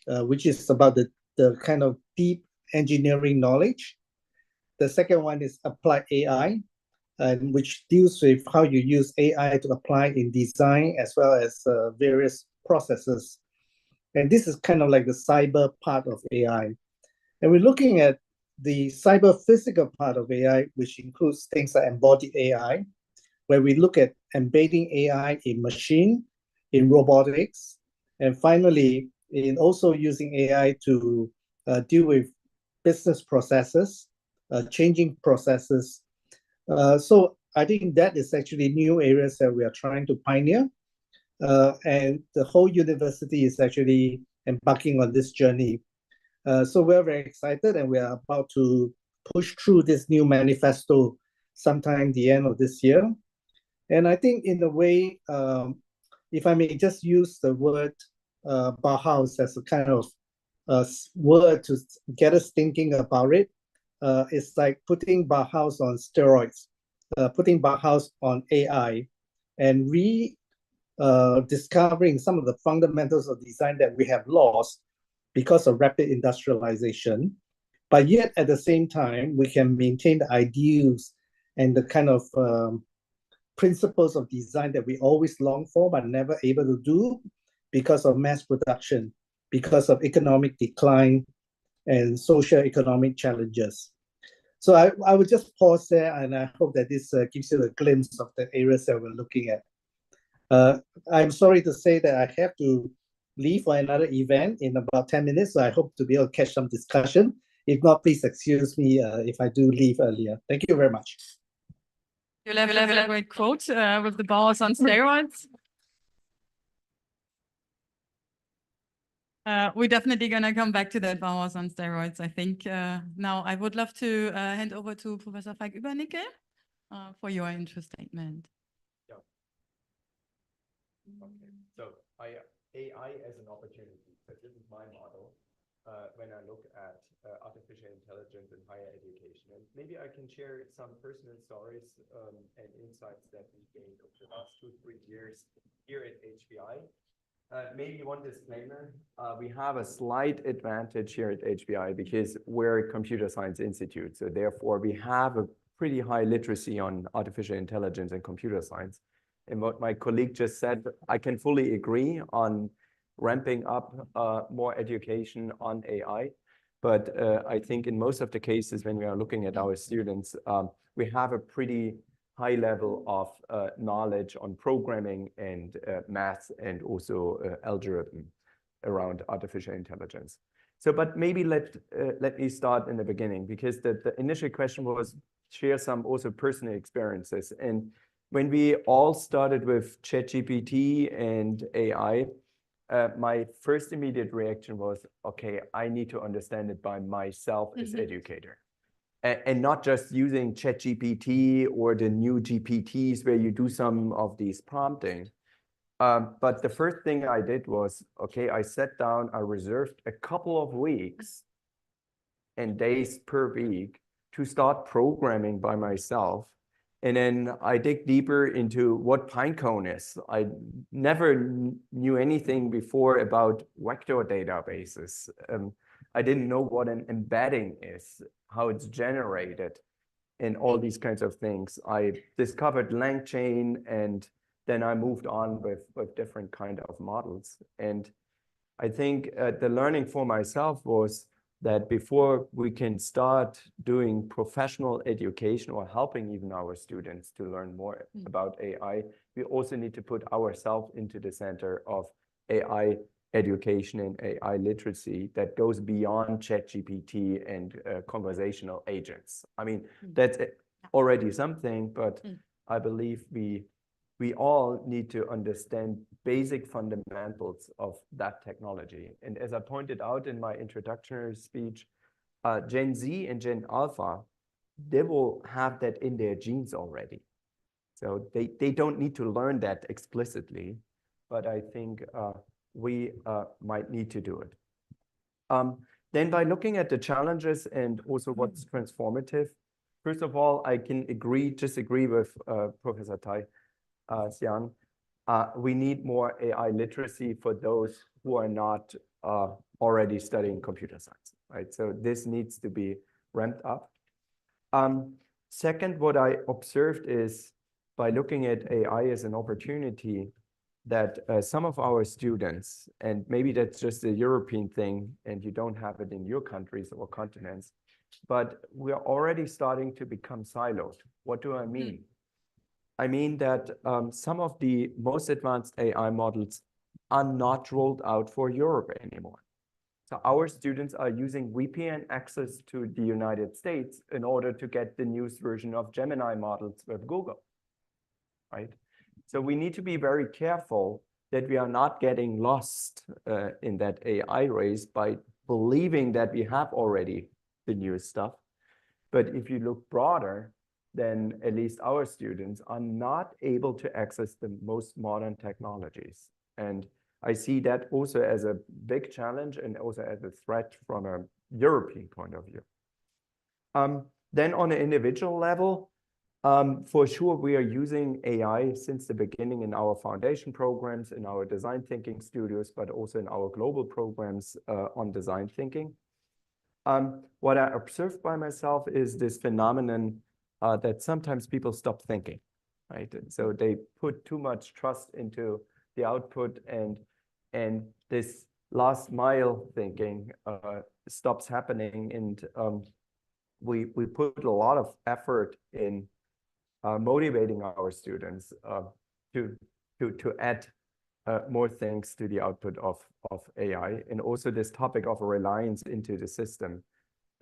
which is about the kind of deep engineering knowledge. The second one is applied AI, which deals with how you use AI to apply in design as well as various processes. And this is kind of like the cyber part of AI. And we're looking at the cyber physical part of AI, which includes things like embodied AI, where we look at embedding AI in machine, in robotics, and finally, in also using AI to deal with business processes, changing processes. So I think that is actually new areas that we are trying to pioneer. And the whole university is actually embarking on this journey. So we're very excited, and we are about to push through this new manifesto sometime the end of this year. And I think in a way, if I may just use the word Bauhaus as a kind of word to get us thinking about it, it's like putting Bauhaus on steroids, putting Bauhaus on AI, and discovering some of the fundamentals of design that we have lost because of rapid industrialization. But yet, at the same time, we can maintain the ideals and the kind of principles of design that we always long for, but never able to do because of mass production, because of economic decline and social economic challenges. So I would just pause there, and I hope that this gives you a glimpse of the areas that we're looking at. I'm sorry to say that I have to leave for another event in about 10 minutes, so I hope to be able to catch some discussion. If not, please excuse me if I do leave earlier. Thank you very much. You'll have a great quote with the Bauhaus on steroids. We're definitely going to come back to that Bauhaus on steroids, I think. Now, I would love to hand over to Professor Falk-Übernickel for your intro statement. Yeah. Okay, so AI as an opportunity. So this is my model when I look at artificial intelligence in higher education. And maybe I can share some personal stories and insights that we gained over the last 2-3 years here at HBI. Maybe one disclaimer, we have a slight advantage here at HBI because we're a computer science institute. So therefore, we have a pretty high literacy on artificial intelligence and computer science. And what my colleague just said, I can fully agree on ramping up more education on AI. But I think in most of the cases, when we are looking at our students, we have a pretty high level of knowledge on programming and math and also algorithm around artificial intelligence. So, but maybe let me start in the beginning, because the initial question was share some also personal experiences. And when we all started with ChatGPT and AI, my first immediate reaction was, okay, I need to understand it by myself as educator. And not just using ChatGPT or the new GPTs where you do some of these prompting. But the first thing I did was, okay, I sat down, I reserved a couple of weeks and days per week to start programming by myself. And then I dig deeper into what pinecone is. I never knew anything before about vector databases. I didn't know what an embedding is, how it's generated, and all these kinds of things. I discovered LangChain, and then I moved on with different kind of models. And I think the learning for myself was that before we can start doing professional education or helping even our students to learn more about AI, we also need to put ourselves into the center of AI education and AI literacy that goes beyond ChatGPT and conversational agents. I mean, that's already something, but I believe we all need to understand basic fundamentals of that technology. And as I pointed out in my introductory speech, Gen Z and Gen Alpha, they will have that in their genes already. So they don't need to learn that explicitly. but I think we might need to do it. Then by looking at the challenges and also what's transformative, first of all, I can disagree with Professor Tai Xiang. We need more AI literacy for those who are not already studying computer science, right? So this needs to be ramped up. Second, what I observed is by looking at AI as an opportunity that some of our students, and maybe that's just a European thing and you don't have it in your countries or continents, but we are already starting to become siloed. What do I mean? I mean that some of the most advanced AI models are not rolled out for Europe anymore. So our students are using VPN access to the United States in order to get the newest version of Gemini models with Google, right? So we need to be very careful that we are not getting lost in that AI race by believing that we have already the newest stuff. But if you look broader, then at least our students are not able to access the most modern technologies. And I see that also as a big challenge and also as a threat from a European point of view. Then on an individual level, for sure, we are using AI since the beginning in our foundation programs, in our design thinking studios, but also in our global programs on design thinking. What I observed by myself is this phenomenon that sometimes people stop thinking, right? And so they put too much trust into the output, and this last mile thinking stops happening. And we put a lot of effort in motivating our students to add more things to the output of AI. And also this topic of reliance into the system,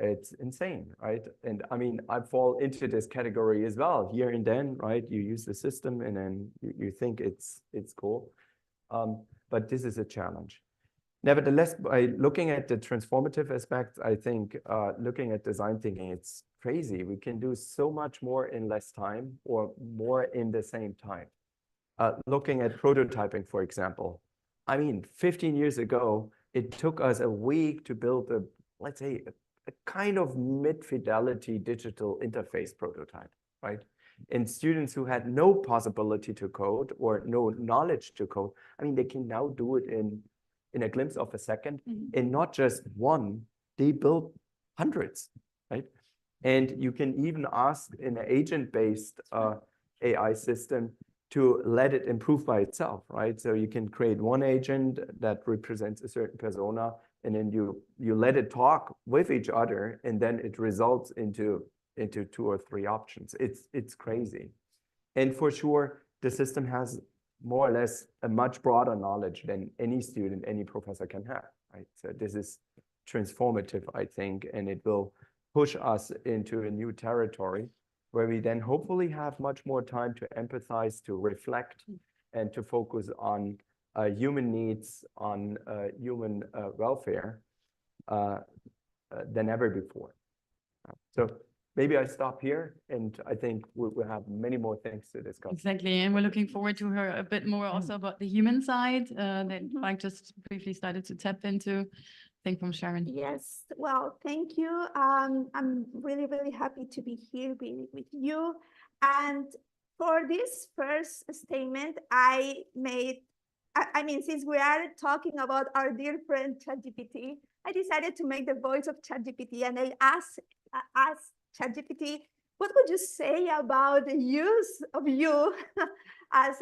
it's insane, right? And I mean, I fall into this category as well. Here and then, right? You use the system and then you think it's cool. But this is a challenge. Nevertheless, by looking at the transformative aspects, I think looking at design thinking, it's crazy. We can do so much more in less time or more in the same time. Looking at prototyping, for example, I mean, 15 years ago, it took us a week to build a, let's say, a kind of mid-fidelity digital interface prototype, right? And students who had no possibility to code or no knowledge to code, I mean, they can now do it in a glimpse of a second. And not just one, they built hundreds, right? And you can even ask an agent-based AI system to let it improve by itself, right? So you can create one agent that represents a certain persona, and then you let it talk with each other, and then it results into 2 or 3 options. It's crazy. And for sure, the system has more or less a much broader knowledge than any student, any professor can have, right? So this is transformative, I think, and it will push us into a new territory where we then hopefully have much more time to empathize, to reflect, and to focus on human needs, on human welfare than ever before. So maybe I stop here, and I think we'll have many more things to discuss. Exactly, and we're looking forward to hear a bit more also about the human side that Mike just briefly started to tap into. I think from Sharon. Yes, well, thank you. I'm really, really happy to be here with you. And for this first statement, I mean, since we are talking about our dear friend ChatGPT, I decided to make the voice of ChatGPT, and I asked ChatGPT, what would you say about the use of you as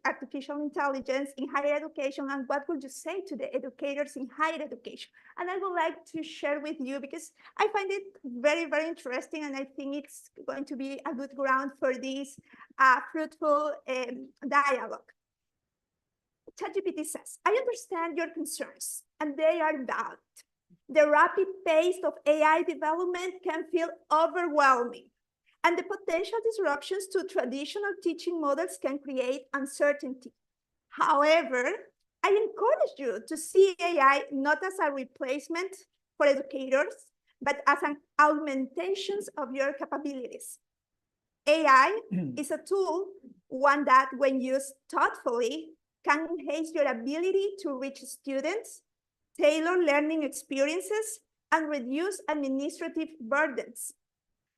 artificial intelligence in higher education, and what would you say to the educators in higher education? And I would like to share with you because I find it very, very interesting, and I think it's going to be a good ground for this fruitful dialogue. ChatGPT says, I understand your concerns, and they are valid. The rapid pace of AI development can feel overwhelming, and the potential disruptions to traditional teaching models can create uncertainty. However, I encourage you to see AI not as a replacement for educators, but as an augmentation of your capabilities. AI is a tool, one that, when used thoughtfully, can enhance your ability to reach students, tailor learning experiences, and reduce administrative burdens,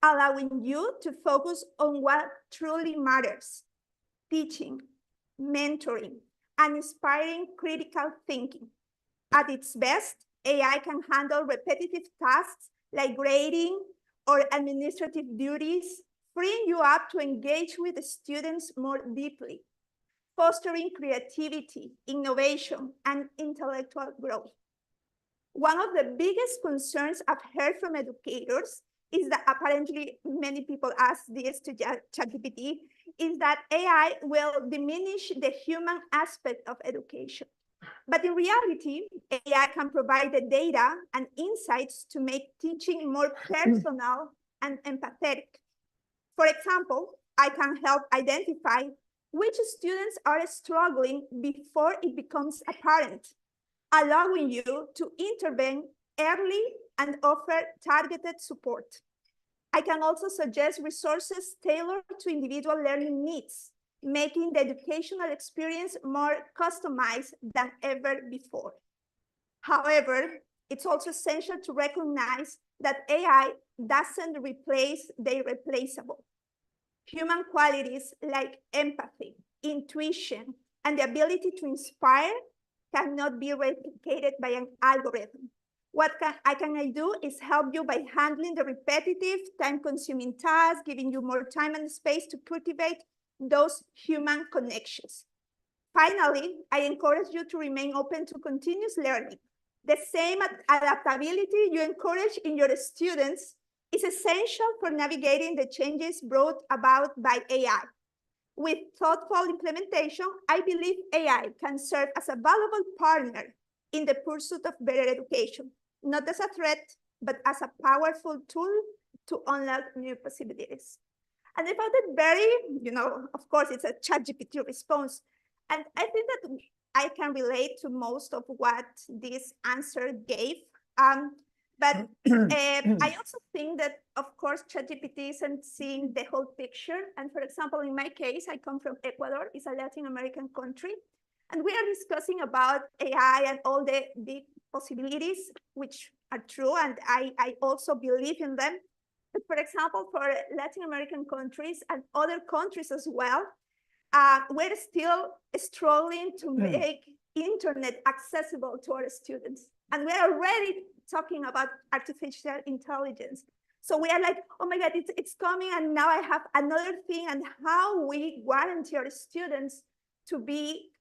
allowing you to focus on what truly matters: teaching, mentoring, and inspiring critical thinking. At its best, AI can handle repetitive tasks like grading or administrative duties, freeing you up to engage with the students more deeply, fostering creativity, innovation, and intellectual growth. One of the biggest concerns I've heard from educators is that apparently many people ask this to ChatGPT, is that AI will diminish the human aspect of education. But in reality, AI can provide the data and insights to make teaching more personal and empathetic. For example, I can help identify which students are struggling before it becomes apparent, allowing you to intervene early and offer targeted support. I can also suggest resources tailored to individual learning needs, making the educational experience more customized than ever before. However, it's also essential to recognize that AI doesn't replace the irreplaceable. Human qualities like empathy, intuition, and the ability to inspire cannot be replicated by an algorithm. What I can do is help you by handling the repetitive, time-consuming tasks, giving you more time and space to cultivate those human connections. Finally, I encourage you to remain open to continuous learning. The same adaptability you encourage in your students is essential for navigating the changes brought about by AI. With thoughtful implementation, I believe AI can serve as a valuable partner in the pursuit of better education, not as a threat, but as a powerful tool to unlock new possibilities. And I found it very, of course, it's a ChatGPT response. And I think that I can relate to most of what this answer gave. But I also think that, of course, ChatGPT isn't seeing the whole picture. And for example, in my case, I come from Ecuador. It's a Latin American country. And we are discussing about AI and all the big possibilities, which are true. And I also believe in them. But for example, for Latin American countries and other countries as well, we're still struggling to make internet accessible to our students. And we're already talking about artificial intelligence. So we are like, oh my God, it's coming, and now I have another thing, and how we guarantee our students to be,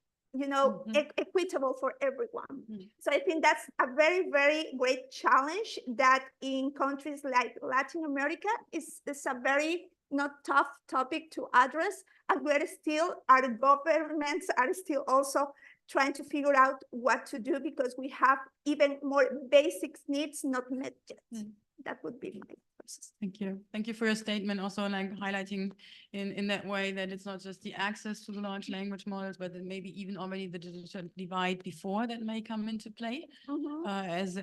equitable for everyone. So I think that's a very, very great challenge that in countries like Latin America is a very not tough topic to address. And our governments are still also trying to figure out what to do, because we have even more basic needs not met yet. That would be my process. Thank you. Thank you for your statement. Also, like highlighting in that way that it's not just the access to the large language models, but maybe even already the digital divide before that may come into play as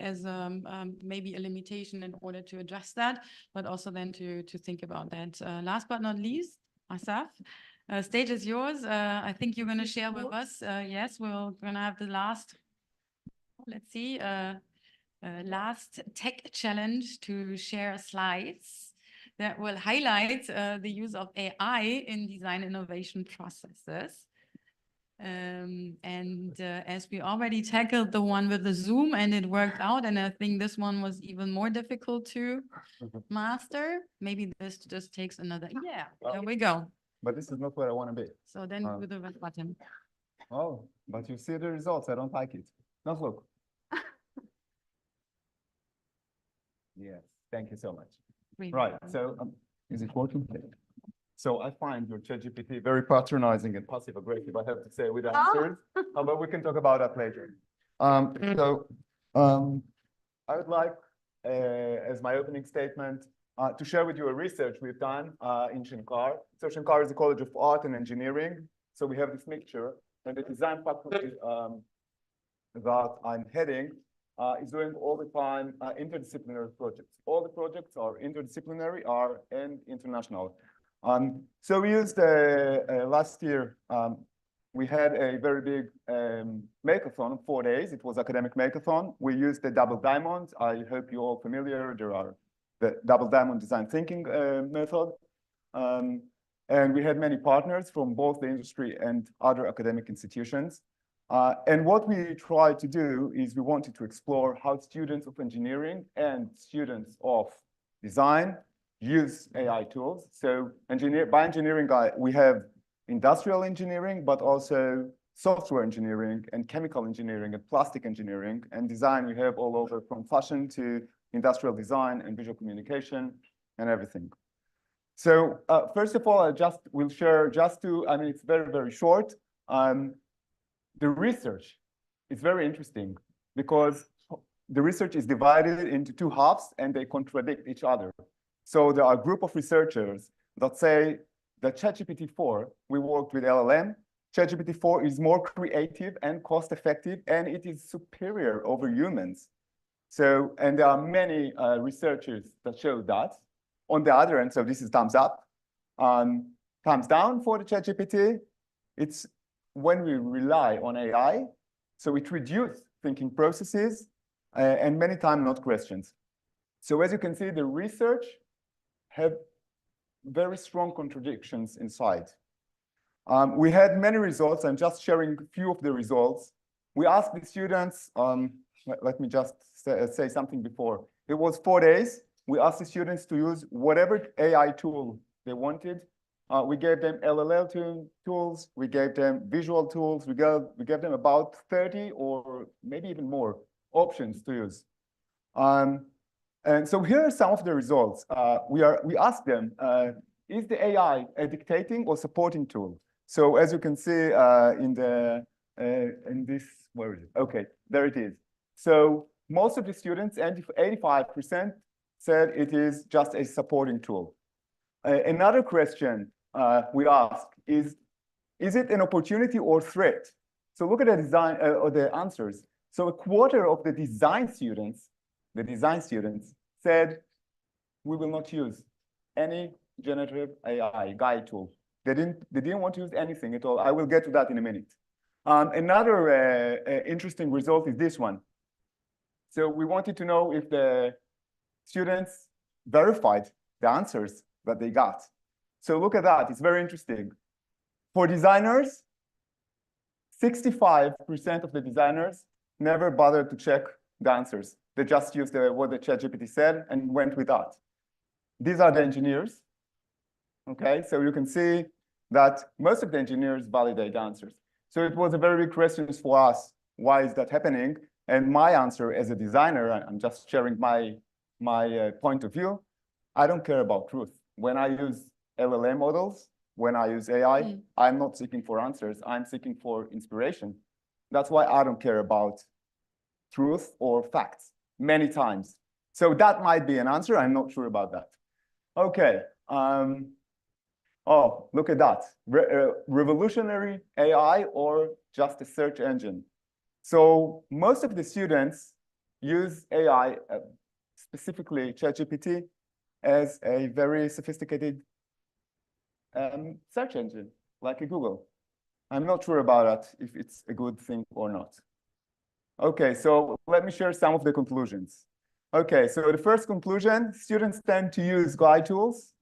maybe a limitation in order to address that, but also then to think about that. Last but not least, Asaf. Stage is yours. I think you're going to share with us. Yes, we're going to have the last, let's see, last tech challenge to share slides that will highlight the use of AI in design innovation processes. As we already tackled the one with the Zoom and it worked out, and I think this one was even more difficult to master. Maybe this just takes another, there we go. But this is not where I want to be. So then with the red button. Oh, but you see the results. I don't like it. Don't look. Yes, thank you so much. Right, so is it working? So I find your ChatGPT very patronizing and passive aggressive, I have to say, with answers. But we can talk about that later. I would like, as my opening statement, to share with you a research we've done in Shankar. So Shankar is a college of art and engineering. So we have this mixture, and the design faculty that I'm heading is doing all the time interdisciplinary projects. All the projects are interdisciplinary and international. So we used last year we had a very big makeathon, 4 days. It was academic makeathon. We used the double diamond. I hope you're all familiar. There are the double diamond design thinking method. And we had many partners from both the industry and other academic institutions. And what we tried to do is we wanted to explore how students of engineering and students of design use AI tools. So by engineering, we have industrial engineering, but also software engineering and chemical engineering and plastic engineering. And design, we have all over from fashion to industrial design and visual communication and everything. So first of all, we'll share it's very, very short. The research is very interesting because the research is divided into two halves and they contradict each other. So there are a group of researchers that say that ChatGPT-4, we worked with LLM, ChatGPT-4 is more creative and cost-effective, and it is superior over humans. So, and there are many researchers that show that. On the other end, so this is thumbs up. Thumbs down for the ChatGPT. It's when we rely on AI, so it reduces thinking processes and many times not questions. So as you can see, the research have very strong contradictions inside. We had many results. I'm just sharing a few of the results. We asked the students, let me just say something before. It was 4 days. We asked the students to use whatever AI tool they wanted. We gave them LLM tools. We gave them visual tools. We gave them about 30 or maybe even more options to use. And so here are some of the results. We asked them, is the AI a dictating or supporting tool? So as you can see in this, where is it? Okay, there it is. So most of the students, 85%, said it is just a supporting tool. Another question we asked is it an opportunity or threat? So look at the design or the answers. So a quarter of the design students said we will not use any generative AI guide tool. They didn't want to use anything at all. I will get to that in a minute. Another interesting result is this one. So we wanted to know if the students verified the answers that they got. So look at that. It's very interesting. For designers, 65% of the designers never bothered to check the answers. They just used what the ChatGPT said and went with that. These are the engineers. Okay, so you can see that most of the engineers validate the answers. So it was a very big question for us. Why is that happening? And my answer as a designer, I'm just sharing my point of view. I don't care about truth. When I use LLM models, when I use AI, I'm not seeking for answers. I'm seeking for inspiration. That's why I don't care about truth or facts many times. So that might be an answer. I'm not sure about that. Okay. Oh, look at that. Revolutionary AI or just a search engine. So most of the students use AI, specifically ChatGPT, as a very sophisticated search engine, like a Google. I'm not sure about that, if it's a good thing or not. Okay, so let me share some of the conclusions. Okay, so the first conclusion, students tend to use guide tools.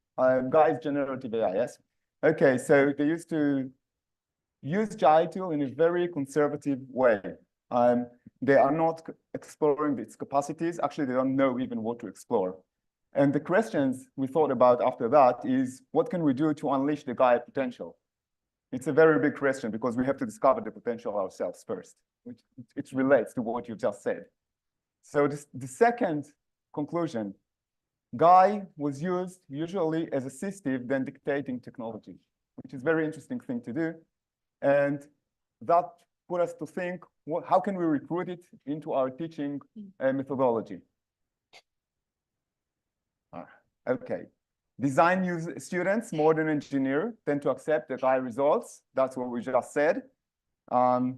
Guide generative AI, yes? Okay, so they used to use guide tool in a very conservative way. They are not exploring its capacities. Actually, they don't know even what to explore. And the questions we thought about after that is, what can we do to unleash the guide potential? It's a very big question because we have to discover the potential ourselves first, which it relates to what you just said. So the second conclusion, Guy was used usually as assistive than dictating technology, which is a very interesting thing to do. And that put us to think, how can we recruit it into our teaching methodology? Okay. Design students more than engineer tend to accept the Guy results. That's what we just said. And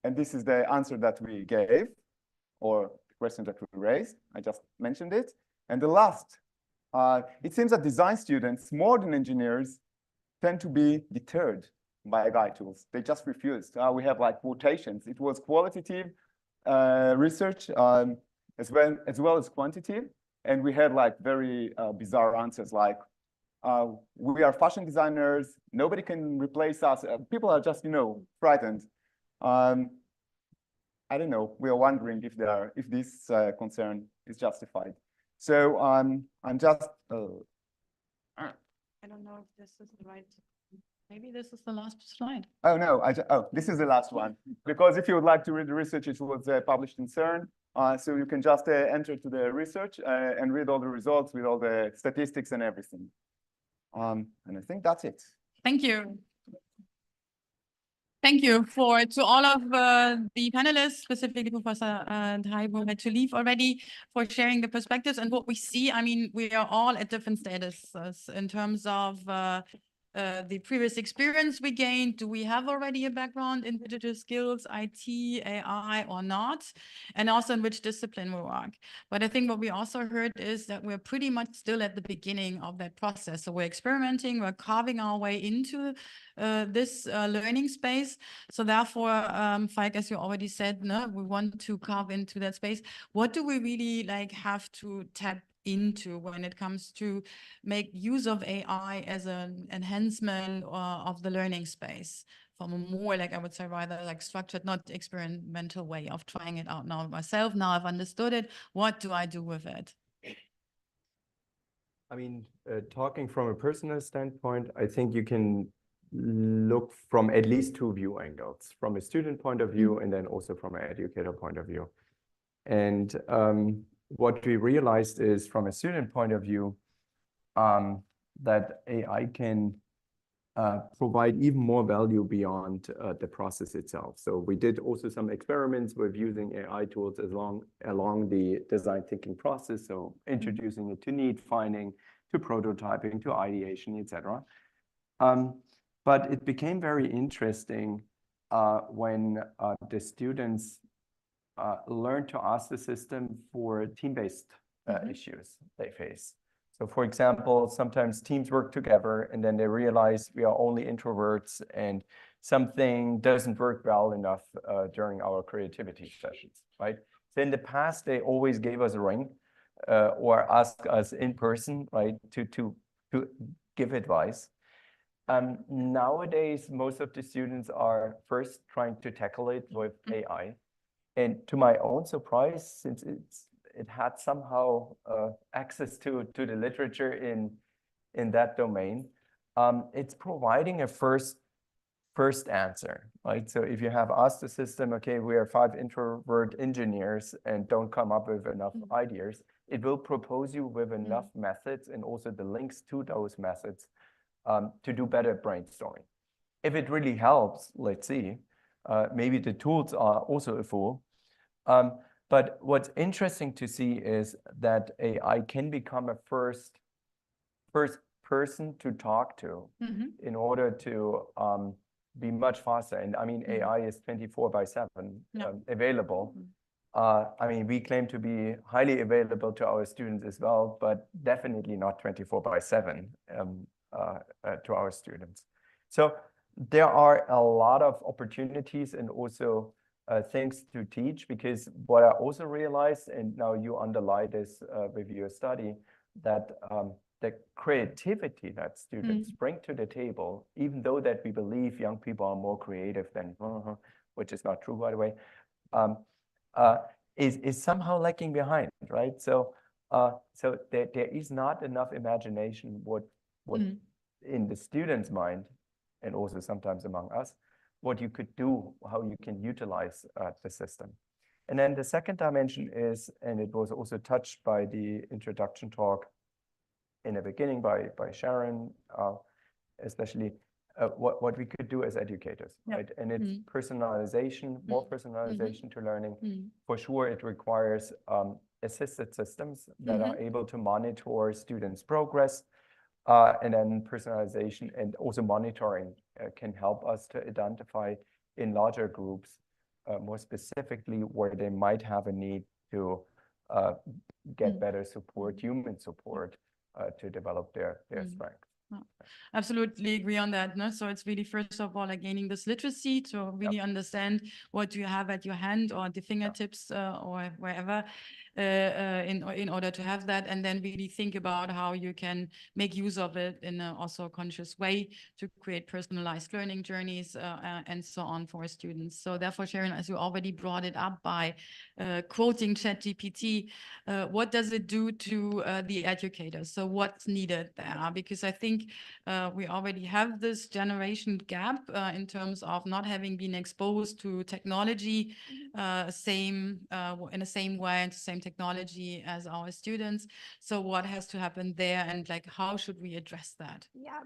this is the answer that we gave, or the question that we raised. I just mentioned it. And the last, it seems that design students, more than engineers, tend to be deterred by AI tools. They just refused. We have like quotations. It was qualitative research as well as quantitative. And we had like very bizarre answers like, we are fashion designers. Nobody can replace us. People are just, frightened. I don't know. We are wondering if this concern is justified. So I'm just. I don't know if this is the right. Maybe this is the last slide. Oh no! This is the last one, because if you would like to read the research, it was published in CERN. So you can just enter to the research and read all the results with all the statistics and everything. And I think that's it. Thank you. Thank you to all of the panelists, specifically Professor Thai, who had to leave already, for sharing the perspectives and what we see. I mean, we are all at different statuses in terms of the previous experience we gained. Do we have already a background in digital skills, IT, AI, or not? And also in which discipline we work. But I think what we also heard is that we're pretty much still at the beginning of that process. So we're experimenting, we're carving our way into this learning space. So therefore, Falk, as you already said, no, we want to carve into that space. What do we really have to tap into when it comes to make use of AI as an enhancement of the learning space from a more, I would say, rather structured, not experimental way of trying it out now myself? Now I've understood it. What do I do with it? I mean, talking from a personal standpoint, I think you can look from at least two view angles, from a student point of view and then also from an educator point of view. And what we realized is, from a student point of view, that AI can provide even more value beyond the process itself. So we did also some experiments with using AI tools along the design thinking process, so introducing it to need finding, to prototyping, to ideation, etc. But it became very interesting when the students learn to ask the system for team-based issues they face. So for example, sometimes teams work together and then they realize we are only introverts and something doesn't work well enough during our creativity sessions, right? So in the past, they always gave us a ring or ask us in person, right, to give advice. Nowadays, most of the students are first trying to tackle it with AI. And to my own surprise, since it had somehow access to the literature in that domain, it's providing a first answer, right? So if you have asked the system, okay, we are 5 introvert engineers and don't come up with enough ideas, it will propose you with enough methods and also the links to those methods to do better brainstorming. If it really helps, let's see. Maybe the tools are also a fool. But what's interesting to see is that AI can become a first person to talk to in order to be much faster. And I mean, AI is 24/7 available. I mean, we claim to be highly available to our students as well, but definitely not 24/7 to our students. So there are a lot of opportunities and also things to teach, because what I also realized, and now you underlie this with your study, that the creativity that students bring to the table, even though that we believe young people are more creative than, which is not true, by the way, is somehow lagging behind, right? So there is not enough imagination what in the student's mind, and also sometimes among us, what you could do, how you can utilize the system. And then the second dimension is, and it was also touched by the introduction talk in the beginning by Sharon, especially what we could do as educators, right? And it's personalization, more personalization to learning. For sure, it requires assisted systems that are able to monitor students' progress, and then personalization and also monitoring can help us to identify in larger groups more specifically where they might have a need to get better support, human support, to develop their strengths. Absolutely agree on that. No? So it's really, first of all, like gaining this literacy to really understand what you have at your hand or the fingertips or wherever in order to have that, and then really think about how you can make use of it in a also conscious way to create personalized learning journeys and so on for students. So therefore, Sharon, as you already brought it up by quoting ChatGPT, what does it do to the educators? So what's needed there? Because I think we already have this generation gap in terms of not having been exposed to technology in the same way and the same technology as our students. So what has to happen there, and like how should we address that? Yeah.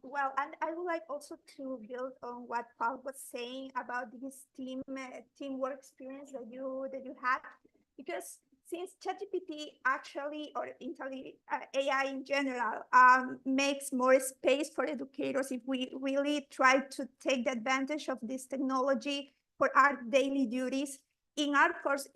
Well, and I would like also to build on what Paul was saying about this teamwork experience that you had, because since ChatGPT actually, or AI in general, makes more space for educators if we really try to take the advantage of this technology for our daily duties. In our course,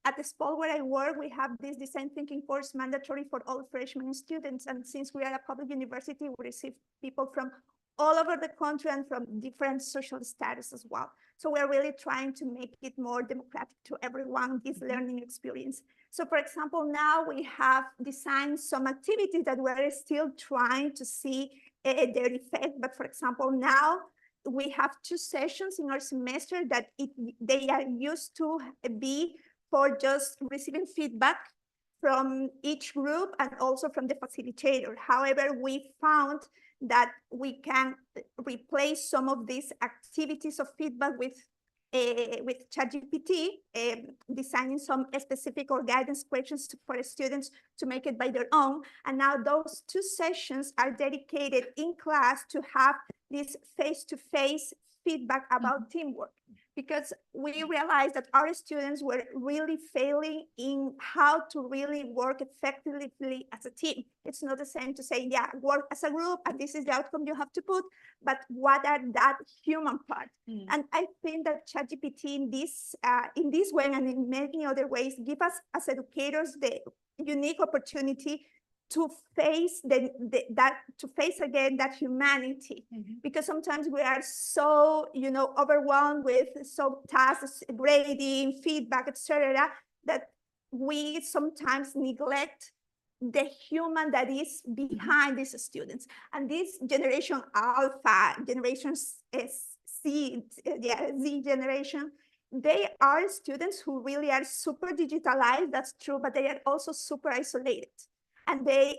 at the school where I work, we have this design thinking course mandatory for all freshman students. And since we are a public university, we receive people from all over the country and from different social status as well. So we're really trying to make it more democratic to everyone, this learning experience. So for example, now we have designed some activities that we're still trying to see their effect. But for example, now we have 2 sessions in our semester that they are used to be for just receiving feedback from each group and also from the facilitator. However, we found that we can replace some of these activities of feedback with ChatGPT, designing some specific or guidance questions for students to make it by their own. And now those 2 sessions are dedicated in class to have this face-to-face feedback about teamwork, because we realized that our students were really failing in how to really work effectively as a team. It's not the same to say, yeah, work as a group and this is the outcome you have to put, but what are that human part? And I think that ChatGPT in this way and in many other ways give us as educators the unique opportunity to face again that humanity, because sometimes we are so overwhelmed with so tasks, grading, feedback, etc., that we sometimes neglect the human that is behind these students. And this generation Alpha, generation Z generation, they are students who really are super digitalized, that's true, but they are also super isolated. And they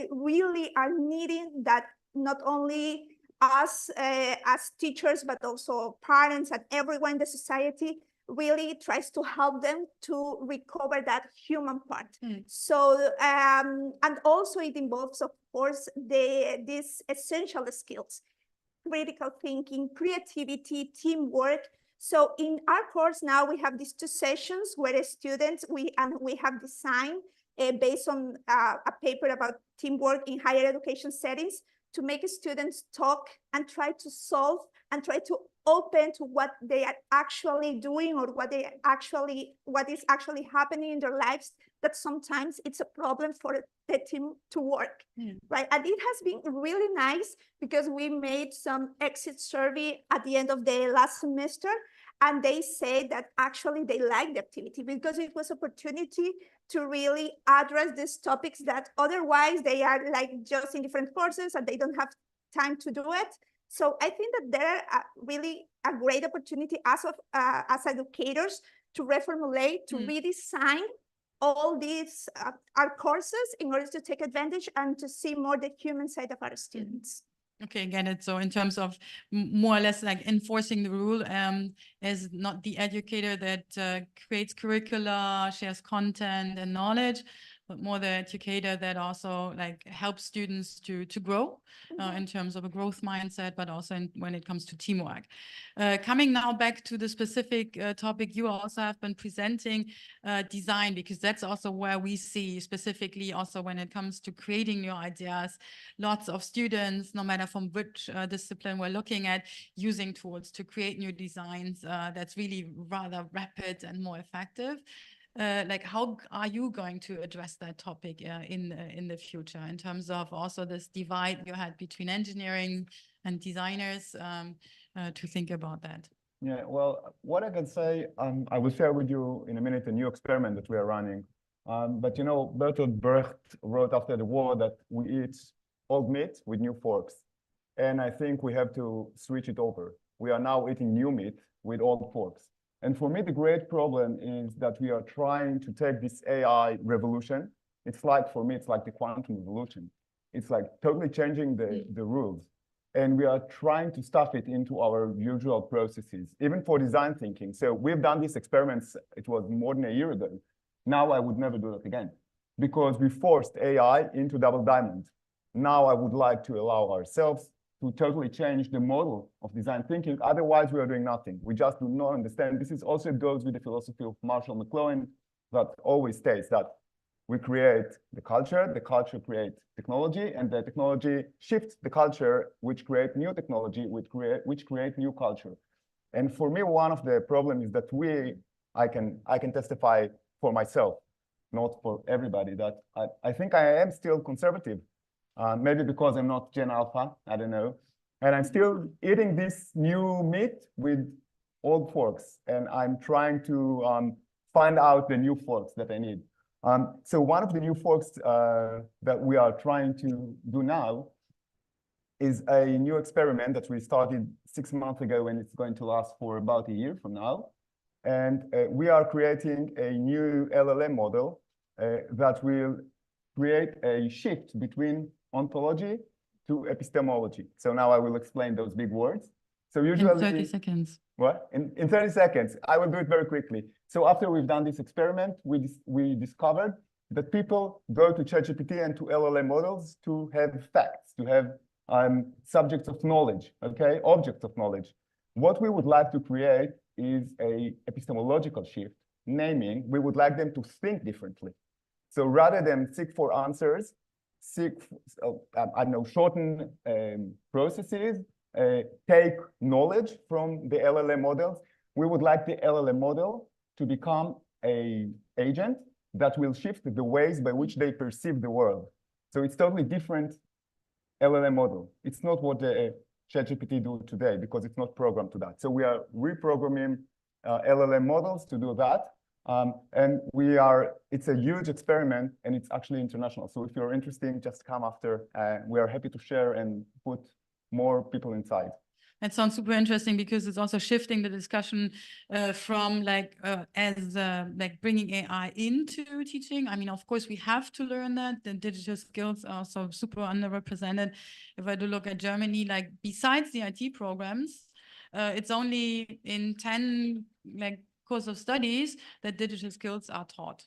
really are needing that, not only us as teachers, but also parents and everyone in the society really tries to help them to recover that human part. So, and also it involves, of course, these essential skills: critical thinking, creativity, teamwork. So in our course now, we have these 2 sessions where students, we have designed based on a paper about teamwork in higher education settings, to make students talk and try to solve and try to open to what they are actually doing, or what is actually happening in their lives, that sometimes it's a problem for the team to work, right? And it has been really nice because we made some exit survey at the end of the last semester, and they say that actually they like the activity because it was opportunity to really address these topics that otherwise they are like just in different courses and they don't have time to do it. So I think that there are really a great opportunity as educators to reformulate, to redesign all these our courses in order to take advantage and to see more the human side of our students. Okay, get it. So in terms of more or less like enforcing the rule, is not the educator that creates curricula, shares content and knowledge, but more the educator that also like helps students to grow in terms of a growth mindset, but also when it comes to teamwork. Coming now back to the specific topic you also have been presenting, design, because that's also where we see specifically also when it comes to creating new ideas, lots of students, no matter from which discipline we're looking at, using tools to create new designs that's really rather rapid and more effective. like how are you going to address that topic in the future in terms of also this divide you had between engineering and designers, to think about that? Yeah, well, what I can say, I will share with you in a minute a new experiment that we are running. But you know, Bertolt Brecht wrote after the war that we eat old meat with new forks. And I think we have to switch it over. We are now eating new meat with old forks. And for me, the great problem is that we are trying to take this AI revolution. It's like, for me, it's like the quantum revolution. It's like totally changing the rules. And we are trying to stuff it into our usual processes, even for design thinking. So we've done these experiments, it was more than a year ago. Now I would never do that again because we forced AI into Double Diamond. Now I would like to allow ourselves to totally change the model of design thinking. Otherwise, we are doing nothing. We just do not understand. This is also goes with the philosophy of Marshall McLuhan that always states that we create the culture creates technology, and the technology shifts the culture, which create new technology, which create new culture. And for me, one of the problems is that I can testify for myself, not for everybody, that I think I am still conservative. Maybe because I'm not Gen Alpha, I don't know. And I'm still eating this new meat with old forks, and I'm trying to find out the new forks that I need. So one of the new forks that we are trying to do now is a new experiment that we started 6 months ago, and it's going to last for about a year from now. And we are creating a new LLM model that will create a shift between ontology to epistemology. So now I will explain those big words. So usually in 30 seconds. What? In 30 seconds. I will do it very quickly. So after we've done this experiment, we discovered that people go to ChatGPT and to LLM models to have facts, to have subjects of knowledge, okay, objects of knowledge. What we would like to create is a epistemological shift, naming we would like them to think differently. So rather than seek for answers, I know, shorten processes, take knowledge from the LLM models. We would like the LLM model to become an agent that will shift the ways by which they perceive the world. So it's totally different LLM model. It's not what the ChatGPT do today because it's not programmed to that. So we are reprogramming LLM models to do that. And it's a huge experiment and it's actually international. So if you're interested, just come after. We are happy to share and put more people inside. That sounds super interesting because it's also shifting the discussion from like bringing AI into teaching. I mean, of course, we have to learn that. The digital skills are so super underrepresented. If I do look at Germany, like besides the IT programs, it's only in 10 course of studies that digital skills are taught.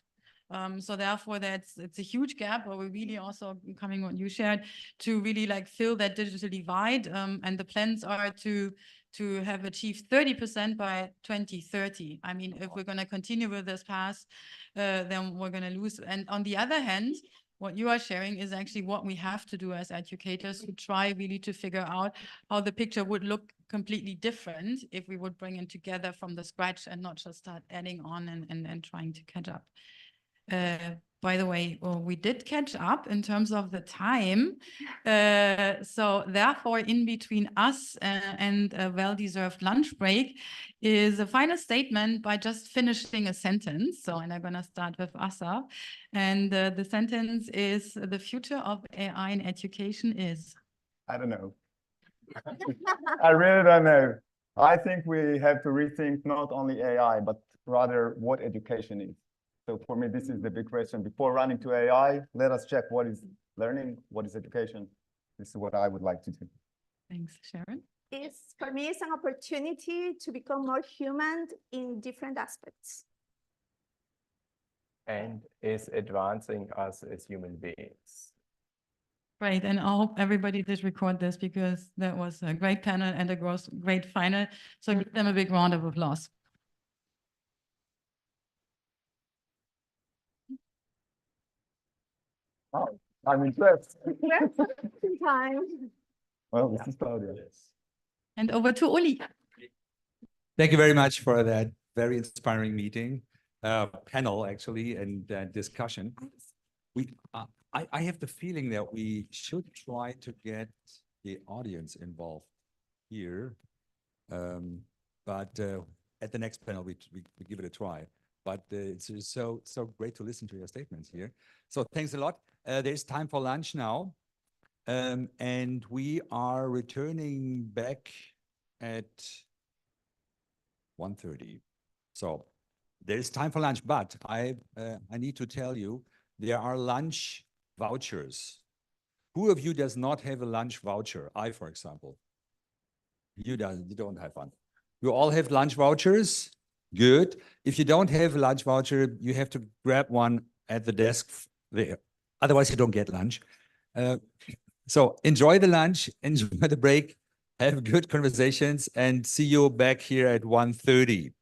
So therefore, it's a huge gap where we're really also coming what you shared to really fill that digital divide. And the plans are to have achieved 30% by 2030. I mean, if we're going to continue with this path, then we're going to lose. And on the other hand, what you are sharing is actually what we have to do as educators to try really to figure out how the picture would look completely different if we would bring it together from the scratch and not just start adding on and trying to catch up. By the way, we did catch up in terms of the time. So therefore, in between us and a well-deserved lunch break is a final statement by just finishing a sentence. So, and I'm going to start with Asaf. And the sentence is, the future of AI in education is? I don't know. I really don't know. I think we have to rethink not only AI, but rather what education is. So for me, this is the big question. Before running to AI, let us check what is learning, what is education. This is what I would like to do. Thanks, Sharon. For me, it's an opportunity to become more human in different aspects. And is advancing us as human beings. Right, and I hope everybody did record this because that was a great panel and a great final. So give them a big round of applause. Oh, I'm impressed. Time. Well, this is Claudia. And over to Uli. Thank you very much for that very inspiring meeting. panel actually and discussion. I have the feeling that we should try to get the audience involved here. But at the next panel, we give it a try. But it's so great to listen to your statements here. So thanks a lot. There's time for lunch now. And we are returning back at 1:30. So there's time for lunch, but I need to tell you, there are lunch vouchers. Who of you does not have a lunch voucher? I, for example. You don't have one. You all have lunch vouchers? Good. If you don't have a lunch voucher, you have to grab one at the desk there. Otherwise, you don't get lunch. So enjoy the lunch, enjoy the break, have good conversations, and see you back here at 1:30.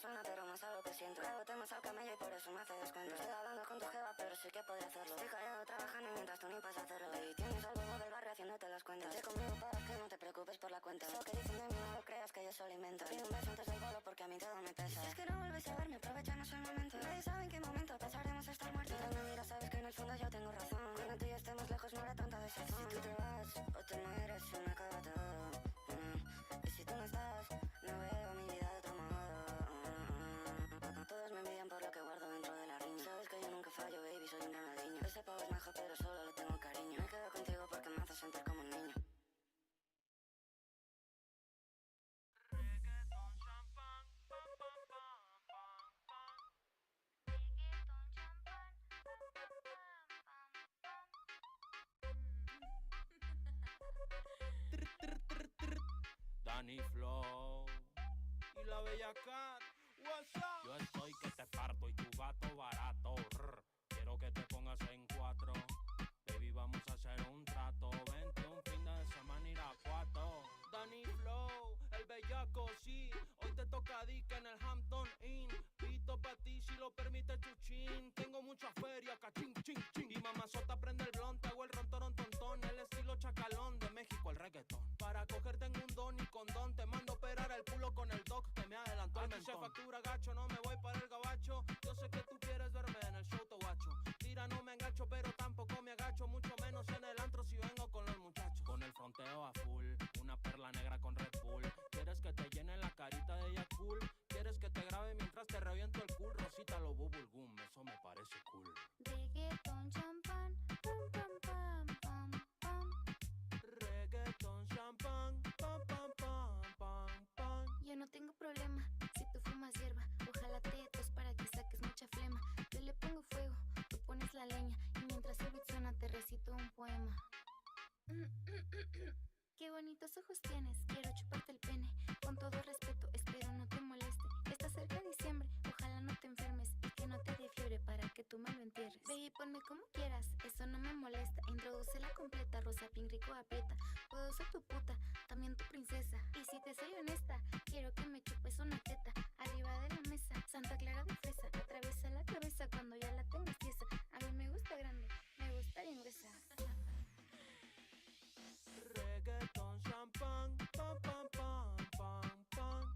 suena, pero más a lo que siento. Luego temas al camello y por eso me hace descuento. Estoy hablando con tu jeva, pero sí que podría hacerlo. Estoy callado trabajando mientras tú ni pasas a hacerlo. Y tienes algo del barrio haciéndote las cuentas. Estoy conmigo para que no te preocupes por la cuenta. Eso que dicen de mí no lo creas, que yo solo invento. Pido un beso antes del bolo porque a mí todo me pesa. Si es que no vuelves a verme, aprovechamos el momento. Nadie sabe en qué momento pasaremos a estar muertos. Mientras me digas, sabes que en el fondo yo tengo razón. Cuando tú y yo estemos lejos no habrá tanta decepción. Si tú te vas o te mueres, se me acaba todo. Y si tú no estás, no veo mi vida de otro modo. Todos me envidian por lo que guardo dentro de la riña. Sabes que yo nunca fallo, baby, soy un Ronaldinho. Ese pavo es majo, pero solo le tengo cariño. Me quedo contigo porque me haces sentir como un niño. Danny Flow y la bella Cat. What's up? Yo estoy que te parto y tu gato barato. Quiero que te pongas en 4. Baby, vamos a hacer un trato. Vente un fin de semana ir a 4. Danny Flow, el bellaco, sí. Hoy te toca dick en el Hampton Inn. Pito pa' ti si lo permite Chuchín. Tengo mucha feria, cachín, ching, ching. Y mamazota prende el blon, te hago el rontorón tontón. El estilo chacalón, de México el reggaetón. Para cogerte en un don y condón. Te mando a operar el culo con el doc que me adelantó el mentón. Aquí se factura gacho, no me voy para el gabacho. Yo sé que tú quieres verme en el show, te guacho. Tira, no me engancho, pero tampoco me agacho. Mucho menos en el antro si vengo con los muchachos. Con el fronteo a full, una perla negra con Red Bull. ¿Quieres que te llene la carita de ella cool? ¿Quieres que te grabe mientras te reviento el cool? Rosita lo bubble gum, eso me parece cool. Reggaeton, champán, pam, pam, pam, pam, pam. Reggaeton, champán, pam, pam, pam, pam, pam. Yo no tengo problema si tú fumas hierba. Ojalá te tos para que saques mucha flema. Yo le pongo fuego, tú pones la leña. Y mientras el beat suena te recito un poema. Qué bonitos ojos tienes, quiero chuparte el pene. Con todo respeto, espero no te moleste. Está cerca diciembre, ojalá no te enfermes. Y que no te dé fiebre para que tú me lo entierres. Baby, ponme como quieras, eso no me molesta. Introdúcela completa, rosa, pink, rico, aprieta. Puedo ser tu puta, también tu princesa. Y si te soy honesta, quiero que me chupes una teta. Arriba de la mesa, Santa Clara de fresa. Atraviesa la cabeza cuando ya la tengas tiesa. A mí me gusta grande, me gusta bien gruesa. Reggaeton, champán, pam, pam, pam, pam, pam.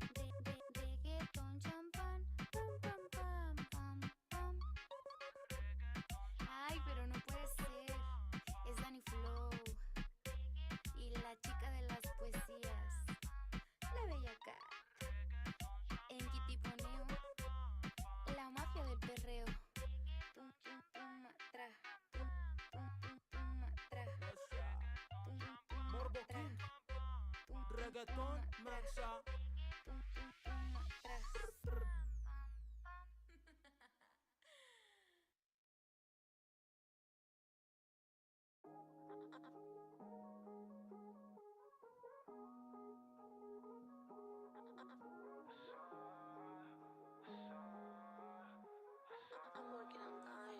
Reggaeton, champán, pam, pam, pam, pam, pam. Ay, pero no puede ser. Es Danny Flow y la chica de las poesías, la bella Cat. En Kitiponeo, la mafia del perreo. Tum, tum, tum, matra. Tum, tum, tum, tum, matra. Morbo King, reggaeton, maxa. I'm working online.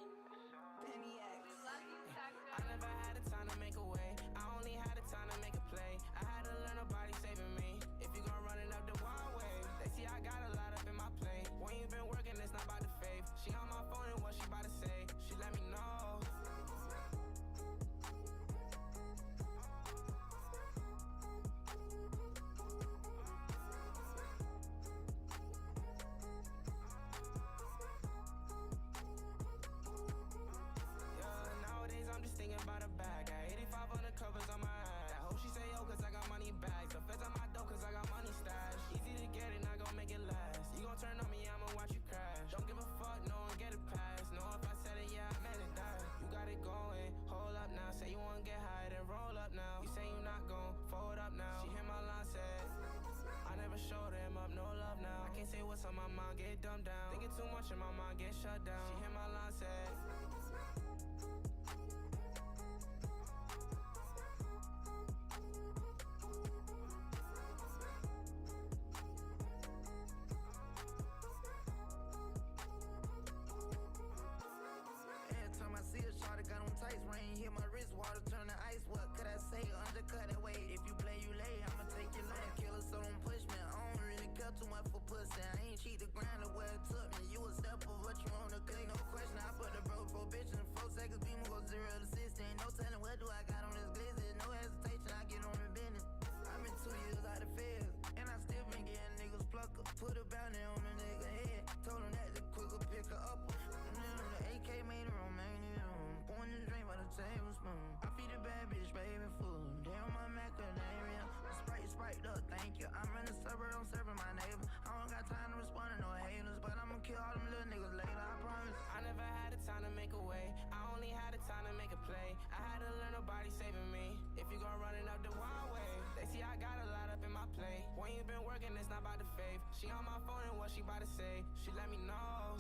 I never had the time to make a way. I only had the time to make a play. I had to learn nobody saving me. If you gon' run it up the wrong way, they see I got a lot up in my plate. When you been working, it's not about the faith. She on my phone and what she about to say, she let me know. About a bag, got 85 on the covers on my ass. I hope she say yo, cause I got money bags. The feds on my dough, cause I got money stashed. Easy to get it, not gon' make it last. You gon' turn on me, I'ma watch you crash. Don't give a fuck, no one get it past. Know if I said it, yeah, I meant it, that. You got it going, hold up now. Say you wanna get high, then roll up now. You say you not gon' forward up now. She hit my line, said I never showed him up, no love now. I can't say what's on my mind, get dumbed down. Thinking too much in my mind, get shut down. She hit my line, said got on tights, rain, hit my wrist, water turn to ice. What could I say? Undercut that way. If you play, you lay. I'ma take your life. Killer, so don't push me. I don't really care too much for pussy. I ain't cheat the grind up of what you wanna clean, no question. I put the bro for bitch in 4 seconds, beam go 0 to 16. No telling what do I got on this glizzy, no hesitation, I get on the business. I've been 2 years out of field, and I still been getting niggas pluck up. Put a bounty on a nigga head, told him that the quicker pick her up. The AK made her Romanian, pouring the drink by the tablespoon. I feed a bad bitch, baby food. Damn, my macadamia. Sprite up, thank you. I'm in the suburb, I'm serving my neighbor. I don't got time to respond to no haters, but I'ma kill all them little niggas later, I promise. I never had the time to make a way. I only had the time to make a play. I had to learn nobody saving me. If you gon' running up the wild way, they see I got a lot up in my plate. When you been working, it's not about the faith. She on my phone and what she about to say. She let me know.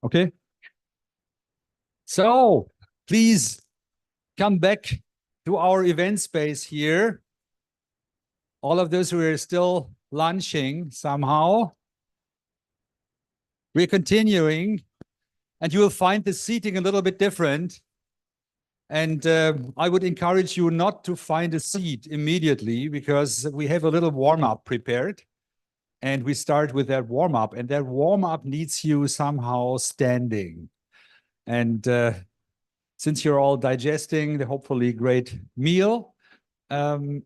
Okay. So please come back to our event space here. All of those who are still lunching somehow. We're continuing, and you will find the seating a little bit different. And I would encourage you not to find a seat immediately, because we have a little warm-up prepared. And we start with that warm-up, and that warm-up needs you somehow standing. And since you're all digesting the hopefully great meal, we'll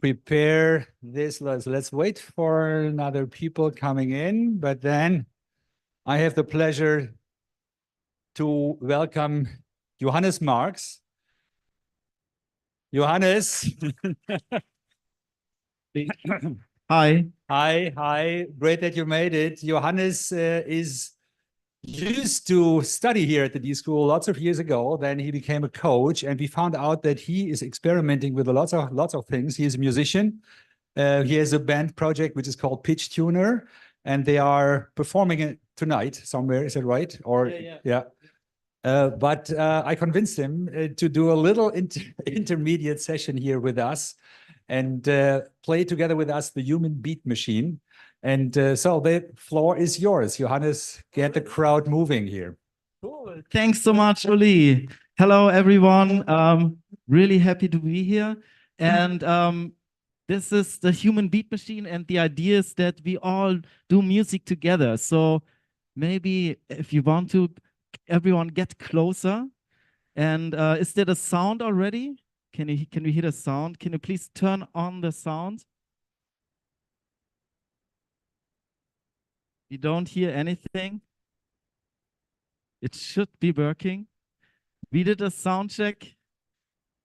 prepare this. Let's wait for another people coming in, but then I have the pleasure to welcome Johannes Marx. Johannes. Hi. Hi. Great that you made it. Johannes is used to study here at the D School lots of years ago. Then he became a coach, and we found out that he is experimenting with lots of things. He is a musician. He has a band project which is called Pitch Tuner, and they are performing it tonight somewhere. Is that right? Or yeah. But I convinced him to do a little intermediate session here with us and play together with us the Human Beat Machine. And so the floor is yours. Johannes, get the crowd moving here. Cool. Thanks so much, Uli. Hello, everyone. Really happy to be here. And this is the Human Beat Machine, and the idea is that we all do music together. So maybe if you want to, everyone get closer. And is there a sound already? Can we hear the sound? Can you please turn on the sound? You don't hear anything. It should be working. We did a sound check.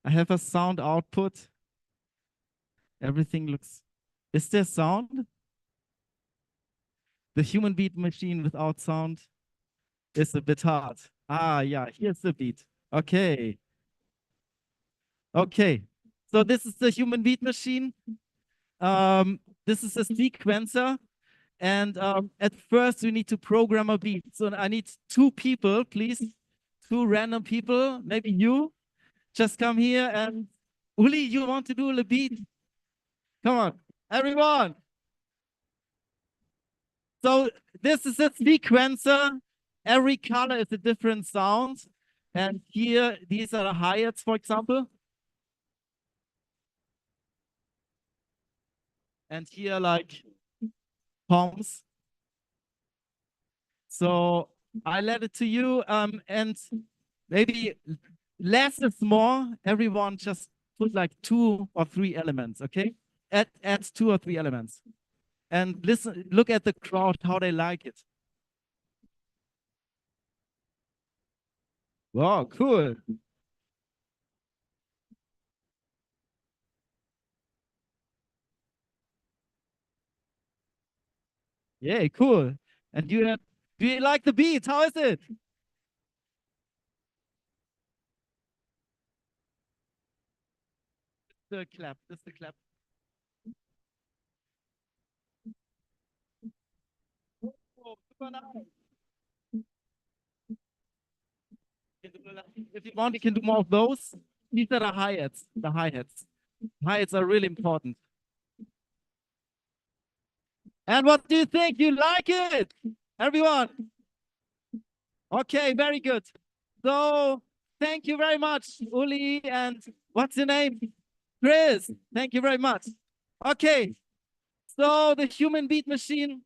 I have a sound output. Everything looks... Is there sound? The Human Beat Machine without sound is a bit hard. Ah, yeah, here's the beat. Okay. Okay. So this is the Human Beat Machine. This is a sequencer. And at first, we need to program a beat. So I need 2 people, please. 2 random people. Maybe you. Just come here and... Uli, you want to do the beat? Come on, everyone. So this is a sequencer. Every color is a different sound. And here, these are the hi-hats, for example. And here, like, toms. So I let it to you, and maybe less is more. Everyone just put like 2 or 3 elements, okay? Add 2 or 3 elements. And listen, look at the crowd, how they like it. Wow, cool. Yeah, cool. And do you like the beat? How is it? The clap. This is the clap. Oh, super nice. If you want, you can do more of those. These are the hi-hats. The hi-hats. Hi-hats are really important. And what do you think? You like it? Everyone? Okay, very good. So thank you very much, Uli. And what's your name? Chris. Thank you very much. Okay. So the Human Beat Machine,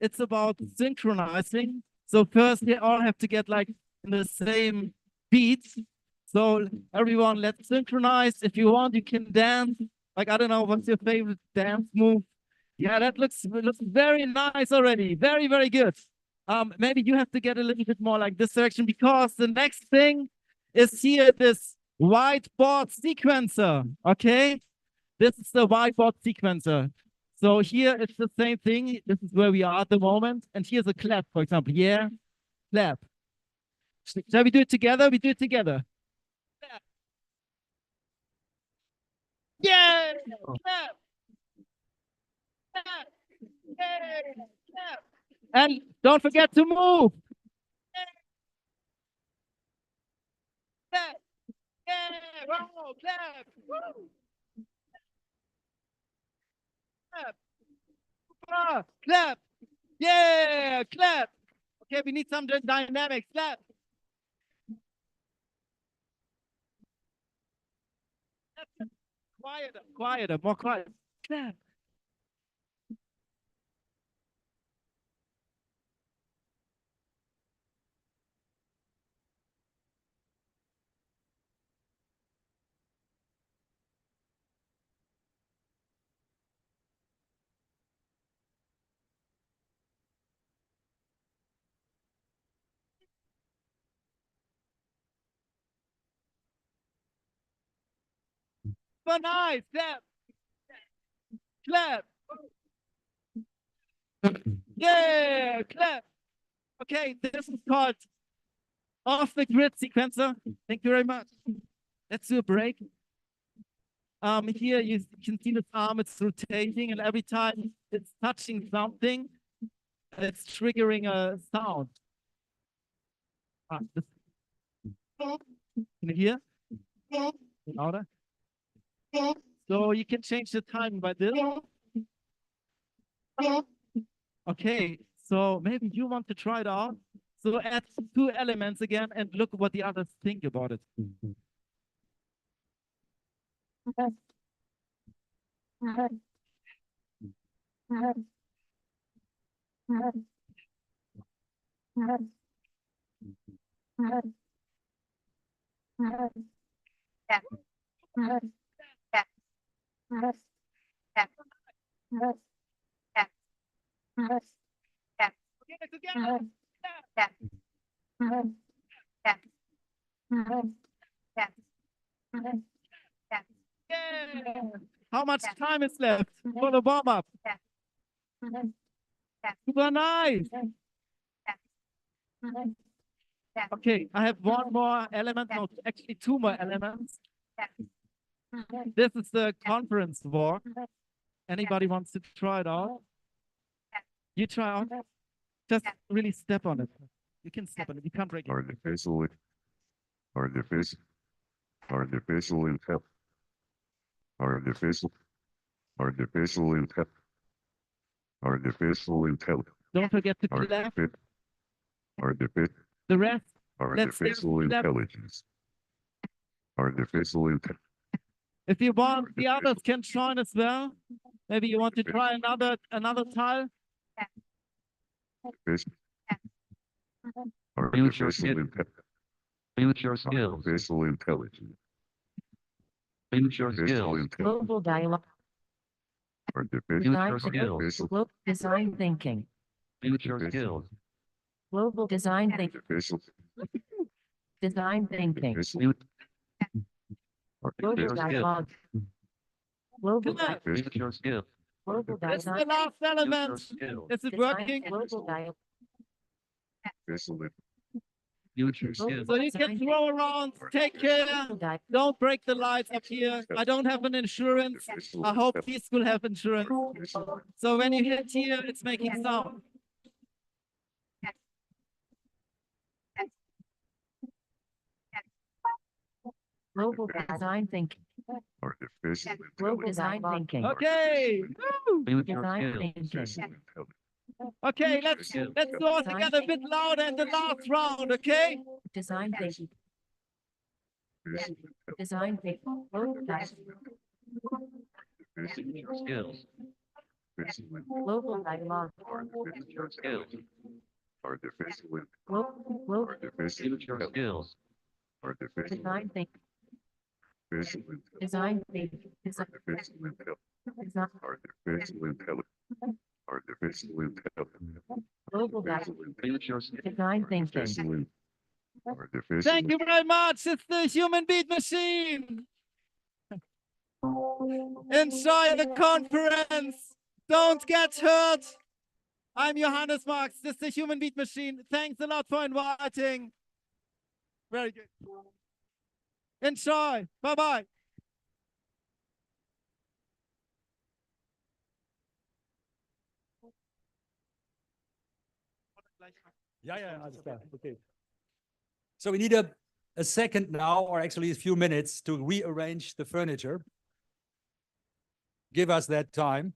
it's about synchronizing. So first they all have to get like in the same beat. So everyone, let's synchronize. If you want, you can dance. Like, I don't know, what's your favorite dance move? Yeah, that looks very nice already. Very, very good. Maybe you have to get a little bit more like this direction, because the next thing is here, this whiteboard sequencer. Okay, this is the whiteboard sequencer. So here it's the same thing. This is where we are at the moment. And here's a clap, for example. Yeah, clap. Shall we do it together? We do it together. Clap. Yeah, clap. clap. Yay, clap. And don't forget to move. Clap. Yeah, wow, clap. Woo. Clap. Clap. Yeah, clap. Okay, we need some dynamics. Clap. Quieter, quieter, more quiet. Clap. Super nice. Clap. Clap. Yeah, clap. Okay, this is called off the grid sequencer. Thank you very much. Let's do a break. Here you can see this arm, it's rotating, and every time it's touching something, it's triggering a sound. Can you hear? Louder? So you can change the time by this. Okay, so maybe you want to try it out. So add 2 elements again and look what the others think about it. How much time is left for the warm-up? Super nice. Okay, I have 1 more element, no, actually 2 more elements. This is the conference walk. Anybody wants to try it out? You try out? Just really step on it. You can step on it, you can't break it. Artificial intelligence. Artificial intelligence. Don't forget to clap. The rest, Artificial intelligence. Artificial intelligence. if you want, the others can join as well. Maybe you want to try another tile. Artificial intelligence. Future skills. Artificial intelligence. Future skills. Global dialogue. Future skills. Global design thinking. Future skills. Global design thinking. Design thinking. Global dialogue. Global Future skills. Global It's the design. last element. Is it working? Global dialogue. Future skills. So you can throw around, take care, don't break the lights up here. I don't have an insurance. I hope these will have insurance. So when you hit here, it's making sound. Global design thinking. Global design thinking. Okay. Design thinking. Okay, let's do it together a bit louder in the last round, okay? Design thinking. Design thinking. Global design. Future skills. Global dialogue. Future skills. Global Future skills. design thinking. Design thinking. Design. Global Future design thinking. Thank you very much. It's the Human Beat Machine. Enjoy the conference. Don't get hurt. I'm Johannes Marx. This is the Human Beat Machine. Thanks a lot for inviting. Very good. Enjoy. Bye-bye. Alles klar. Okay. So we need a second now, or actually a few minutes, to rearrange the furniture. Give us that time.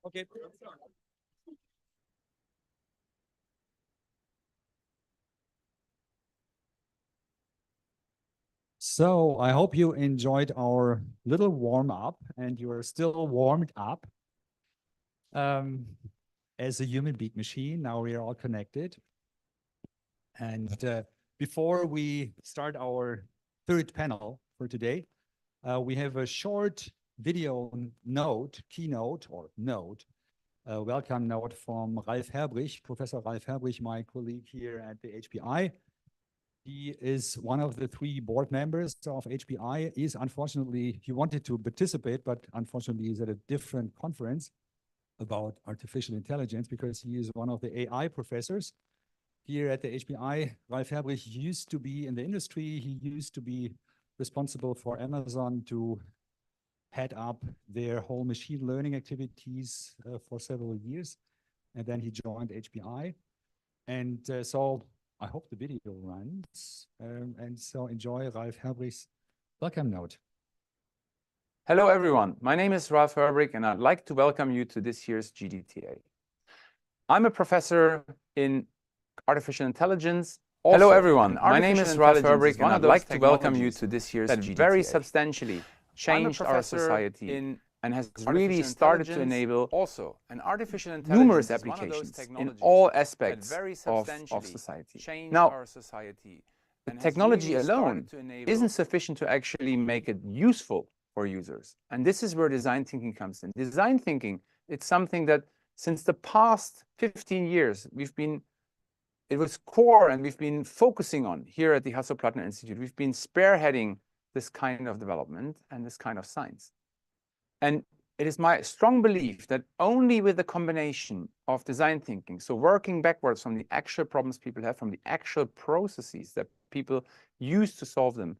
Okay. So I hope you enjoyed our little warm up and you are still warmed up. As a human beat machine, now we are all connected. And before we start our third panel for today, we have a short video note, keynote or note, welcome note from Ralf Herbrich, Professor Ralf Herbrich, my colleague here at the HPI. He is one of the 3 board members of HPI. He wanted to participate, but unfortunately he's at a different conference about artificial intelligence because he is one of the AI professors here at the HPI. Ralf Herbrich used to be in the industry. He used to be responsible for Amazon to head up their whole machine learning activities for several years. And then he joined HPI. And so I hope the video runs. And so enjoy Ralf Herbrich's welcome note. Hello, everyone. My name is Ralf Herbrich, and I'd like to welcome you to this year's GDTA. I'm a professor in artificial intelligence. Hello, everyone. My name is Ralf Herbrich, and I'd like to welcome you to this year's GDTA. Very substantially changed our society and has really started to enable also numerous applications in all aspects of society. Now, the technology alone isn't sufficient to actually make it useful for users. And this is where design thinking comes in. Design thinking, it's something that since the past 15 years, it was core and we've been focusing on here at the Hasso-Plattner Institute. We've been spearheading this kind of development and this kind of science. And it is my strong belief that only with the combination of design thinking, so working backwards from the actual problems people have, from the actual processes that people use to solve them,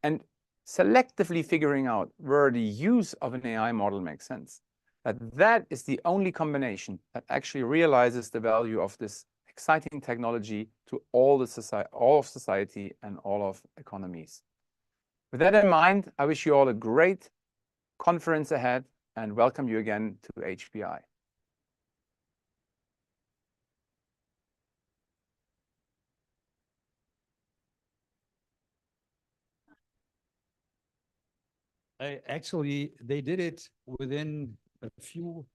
and selectively figuring out where the use of an AI model makes sense, that is the only combination that actually realizes the value of this exciting technology to all of society and all of economies. With that in mind, I wish you all a great conference ahead and welcome you again to HPI. Actually, they did it within a few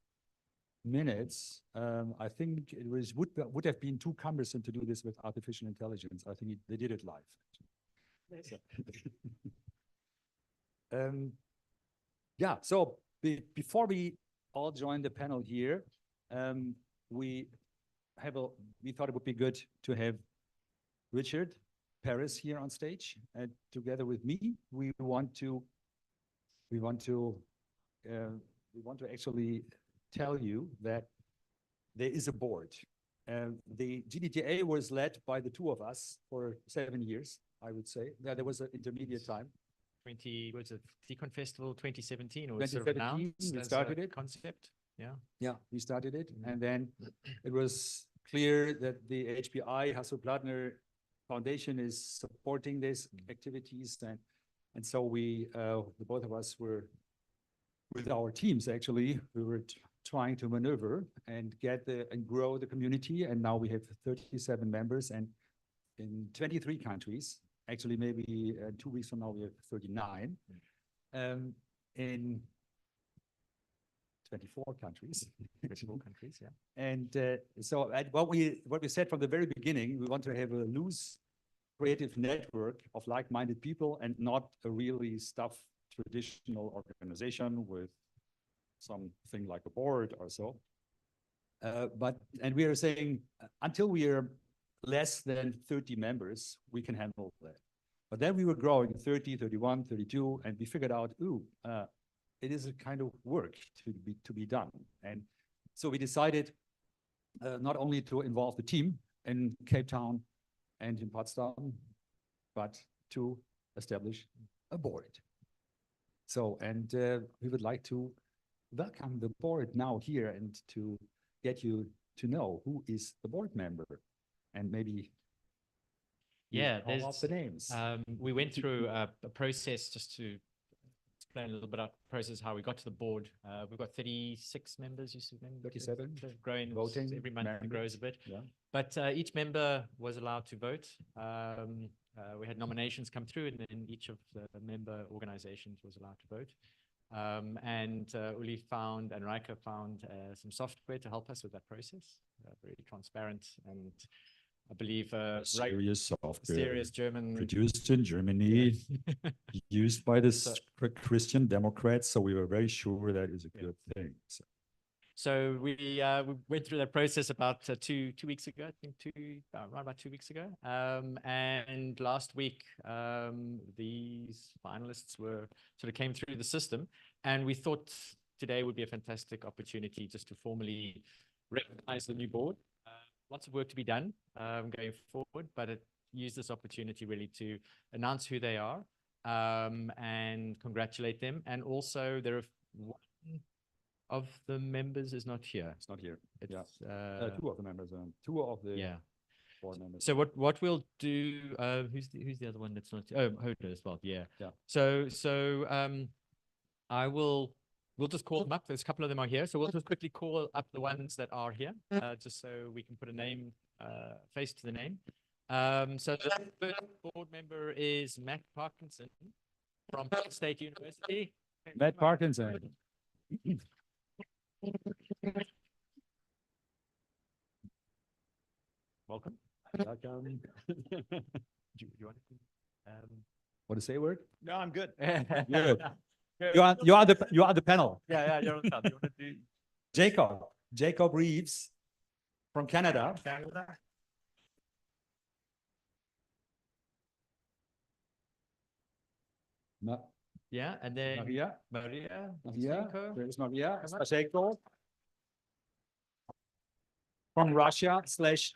minutes. I think it would have been too cumbersome to do this with artificial intelligence. I think they did it live. Yeah, so before we all join the panel here, we thought it would be good to have Richard Paris here on stage, and together with me, we want to actually tell you that there is a board. The GDTA was led by the 2 of us for 7 years, I would say. There was an intermediate time. Was it Decon Festival 2017 or 2017, we started it. Concept? Yeah. Yeah, we started it. And then it was clear that the HPI Hasso-Plattner Foundation is supporting these activities. And so the both of us were, with our teams actually, we were trying to maneuver and grow the community. And now we have 37 members and in 23 countries. Actually, maybe 2 weeks from now, we have 39 in 24 countries. 24 countries, yeah. And so what we said from the very beginning, we want to have a loose, creative network of like-minded people and not a really stuffed traditional organization with something like a board or so. And we are saying until we are less than 30 members, we can handle that. But then we were growing 30, 31, 32, and we figured out, it is a kind of work to be done. And so we decided not only to involve the team in Cape Town and in Potsdam, but to establish a board. So, and we would like to welcome the board now here and to get you to know who is the board member and maybe yeah, call out the names. We went through a process just to explain a little bit about the process, how we got to the board. We've got 36 members, you said, 37. Growing Voting every month, it grows a bit. Yeah. But each member was allowed to vote. We had nominations come through, and then each of the member organizations was allowed to vote. And Uli found, and Reike found some software to help us with that process, very transparent, and I believe serious software, serious German, produced in Germany, used by the Christian Democrats. So we were very sure that is a good thing. So we went through that process about two weeks ago, I think around about 2 weeks ago. And last week, these finalists were sort of came through the system, and we thought today would be a fantastic opportunity just to formally recognize the new board. Lots of work to be done going forward, but use this opportunity really to announce who they are and congratulate them. And also there are one of the members is not here. It's not here. It's, two of the members, two of the board members. So what we'll do? Who's the other one that's not? Oh, Hoda as well. Yeah. Yeah. So we'll just call them up. There's a couple of them are here, so we'll just quickly call up the ones that are here, just so we can put a name, face to the name. So the first board member is Matt Parkinson from Penn State University. Matt Parkinson. Welcome. Welcome. Do you want to? Want to say a word? No, I'm good. Good. You are the panel. Yeah, you're on the panel. You want to do? Jacob Reeves from Canada. Yeah, and then Maria. Masenko. There's Maria. Pacheco. From Russia /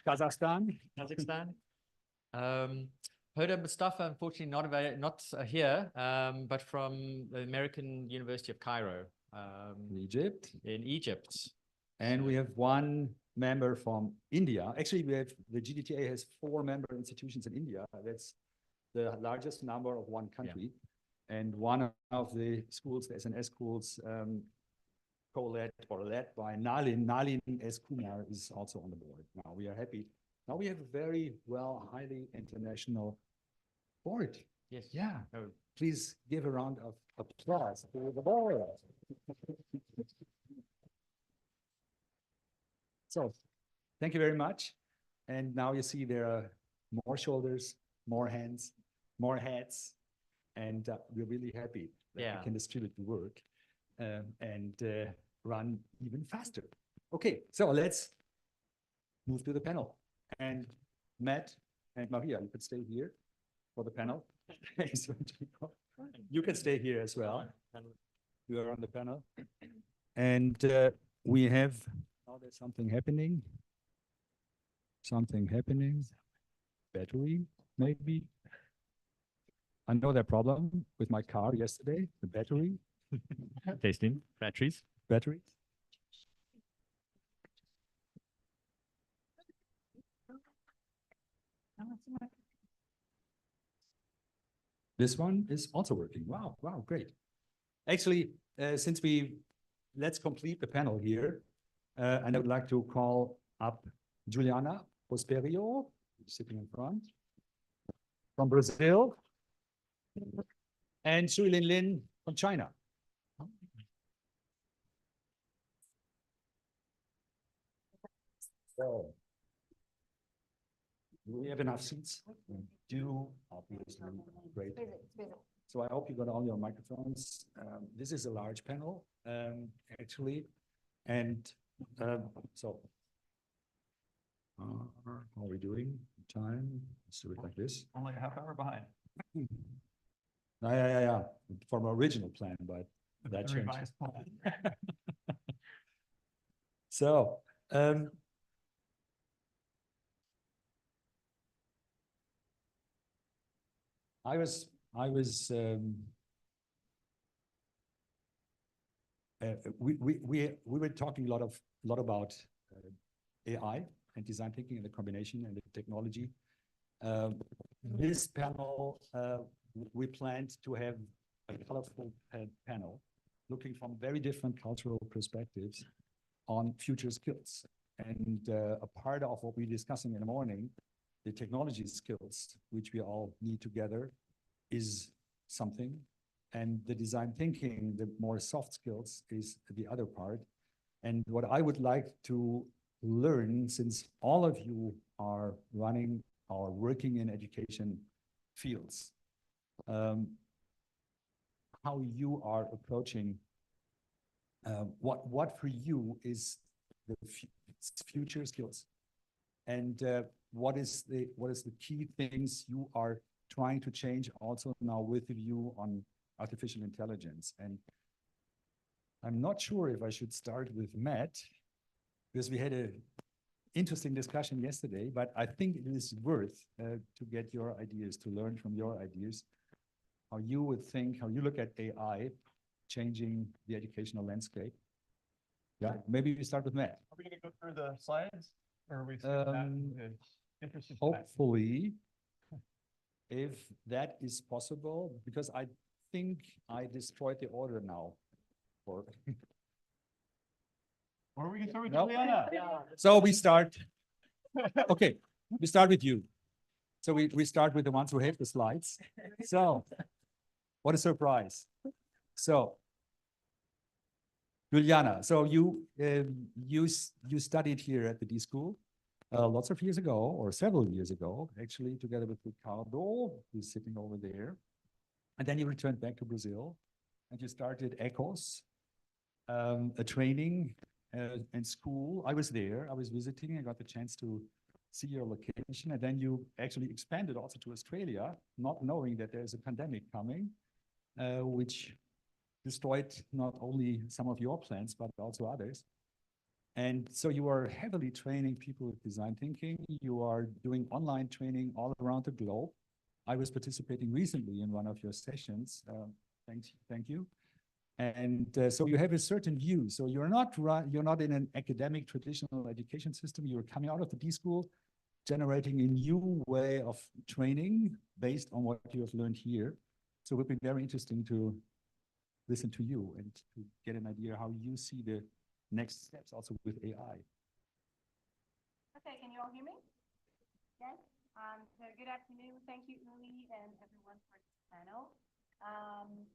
Kazakhstan. Hoda Mustafa, unfortunately not here, but from the American University of Cairo. Egypt. In Egypt. And we have one member from India. Actually, the GDTA has 4 member institutions in India. That's the largest number of one country. Yeah. And one of the schools, the SNS schools, co-led or led by Nalin. Nalin S. Kumar is also on the board. Now we are happy. Now we have a very highly international board. Yes. Yeah. Please give a round of applause for the board. So, thank you very much. And now you see there are more shoulders, more hands, more heads, and we're really happy that we can distribute the work and run even faster. Okay, so let's move to the panel. And Matt and Maria, you could stay here for the panel. You can stay here as well. You are on the panel. And we have, oh, there's something happening. Something happening. Battery, maybe. I know that problem with my car yesterday, the battery. Tasting batteries. Batteries. This one is also working. Wow, great. Actually, let's complete the panel here. And I would like to call up Juliana Prosperio, sitting in front, from Brazil, and Shuilin Lin from China. So, do we have enough seats? We do, obviously. Great. So I hope you got all your microphones. This is a large panel, actually. And so, how are we doing? Time? Let's do it like this. Only a half hour behind. Yeah. From our original plan, but that changed. So, we were talking a lot about AI and design thinking and the combination and the technology. This panel, we planned to have a colorful panel looking from very different cultural perspectives on future skills. And a part of what we're discussing in the morning, the technology skills, which we all need together, is something. And the design thinking, the more soft skills, is the other part. And what I would like to learn, since all of you are running or working in education fields, how you are approaching what for you is the future skills, and what is the key things you are trying to change also now with the view on artificial intelligence. And I'm not sure if I should start with Matt, because we had a interesting discussion yesterday, but I think it is worth to get your ideas, to learn from your ideas, how you would think, how you look at AI changing the educational landscape. Yeah, maybe we start with Matt. Are we going to go through the slides, or are we interested? Hopefully, if that is possible, because I think I destroyed the order now. Or we can start with no. Juliana. So we start. Okay, we start with you. So we start with the ones who have the slides. So, what a surprise. So, Juliana, so you studied here at the D School lots of years ago, or several years ago, actually, together with Ricardo, who's sitting over there. And then you returned back to Brazil, and you started ECOS, a training and school. I was there, I was visiting, I got the chance to see your location, and then you actually expanded also to Australia, not knowing that there's a pandemic coming, which destroyed not only some of your plans, but also others. And so you are heavily training people with design thinking. You are doing online training all around the globe. I was participating recently in one of your sessions. Thank you. And so you have a certain view. So you're not in an academic traditional education system. You're coming out of the D School, generating a new way of training based on what you have learned here. So it would be very interesting to listen to you and to get an idea how you see the next steps also with AI. Okay, can you all hear me? Yes. So good afternoon. Thank you, Uli, and everyone for this panel.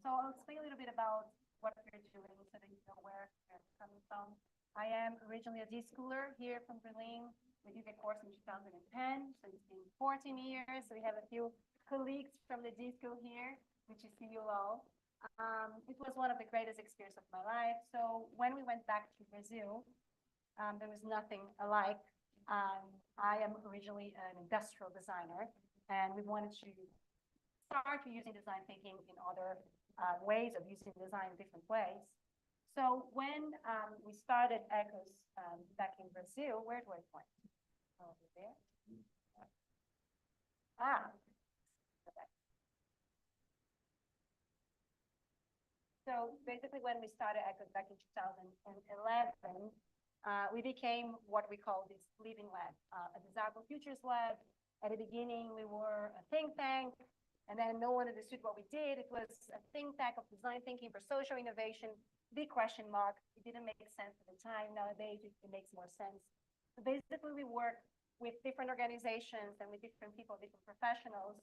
So I'll explain a little bit about what we're doing so that you know where we're coming from. I am originally a D-schooler here from Berlin. We did the course in 2010, so it's been 14 years. So we have a few colleagues from the D-school here, which is see you all. It was one of the greatest experiences of my life. So when we went back to Brazil, there was nothing alike. I am originally an industrial designer, and we wanted to start using design thinking in other ways of using design in different ways. So when we started ECOS back in Brazil, where do I point? Over there. Okay. So basically, when we started ECOS back in 2011, we became what we call this living lab, a Desirable Futures lab. At the beginning, we were a think tank, and then no one understood what we did. It was a think tank of design thinking for social innovation, big question mark. It didn't make sense at the time. Nowadays, it makes more sense. So basically, we work with different organizations and with different people, different professionals,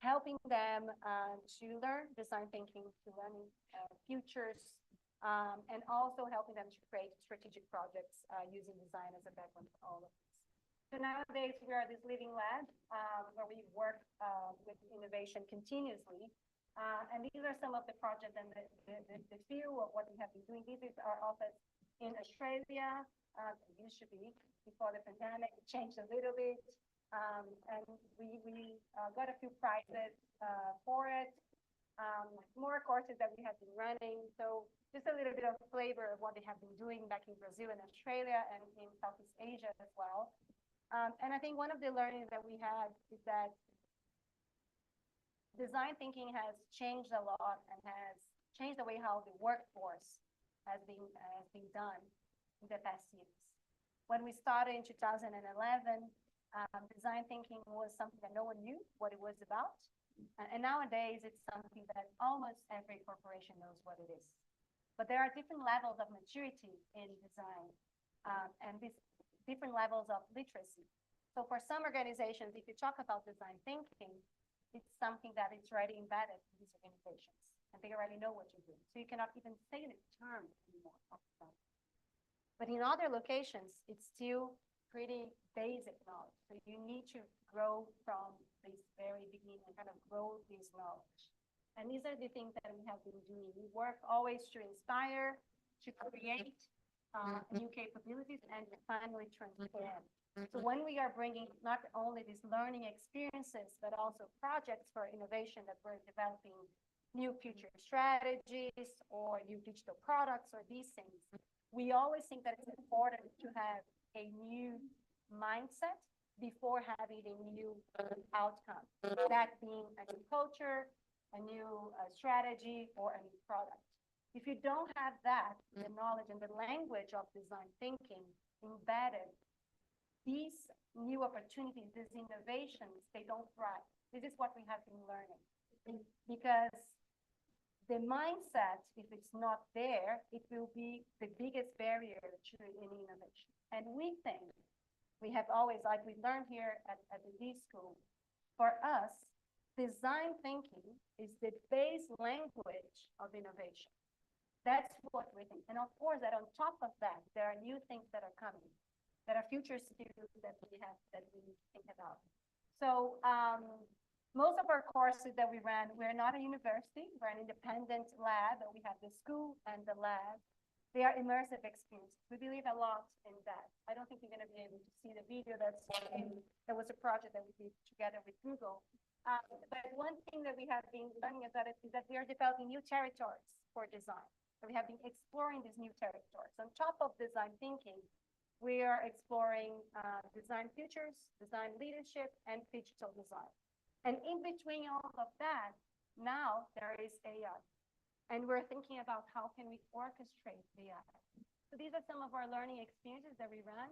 helping them to learn design thinking, to learn futures, and also helping them to create strategic projects using design as a background for all of this. So nowadays, we are this living lab where we work with innovation continuously. And these are some of the projects and the few of what we have been doing. This is our office in Australia. It used to be before the pandemic. It changed a little bit. And we got a few prizes for it. More courses that we have been running. So just a little bit of flavor of what they have been doing back in Brazil and Australia and in Southeast Asia as well. And I think one of the learnings that we had is that design thinking has changed a lot and has changed the way how the workforce has been done in the past years. When we started in 2011, design thinking was something that no one knew what it was about. And nowadays, it's something that almost every corporation knows what it is. But there are different levels of maturity in design, and these different levels of literacy. So for some organizations, if you talk about design thinking, it's something that is already embedded in these organizations, and they already know what you're doing. So you cannot even say the term anymore. But in other locations, it's still pretty basic knowledge. So you need to grow from this very beginning and kind of grow this knowledge. And these are the things that we have been doing. We work always to inspire, to create new capabilities, and to finally transform. So when we are bringing not only these learning experiences, but also projects for innovation that we're developing new future strategies or new digital products or these things, we always think that it's important to have a new mindset before having a new outcome, that being a new culture, a new strategy, or a new product. If you don't have that, the knowledge and the language of design thinking embedded, these new opportunities, these innovations, they don't thrive. This is what we have been learning. Because the mindset, if it's not there, it will be the biggest barrier to any innovation. And we think, we have always, like we learned here at the D School, for us, design thinking is the base language of innovation. That's what we think. And of course, that on top of that, there are new things that are coming, that are future skills that we have, that we need to think about. So most of our courses that we ran, we're not a university, we're an independent lab, but we have the school and the lab. They are immersive experiences. We believe a lot in that. I don't think you're going to be able to see the video that was a project that we did together with Google. But one thing that we have been learning about it is that we are developing new territories for design. So we have been exploring these new territories. On top of design thinking, we are exploring design futures, design leadership, and digital design. And in between all of that, now there is AI. And we're thinking about how can we orchestrate AI. So these are some of our learning experiences that we ran,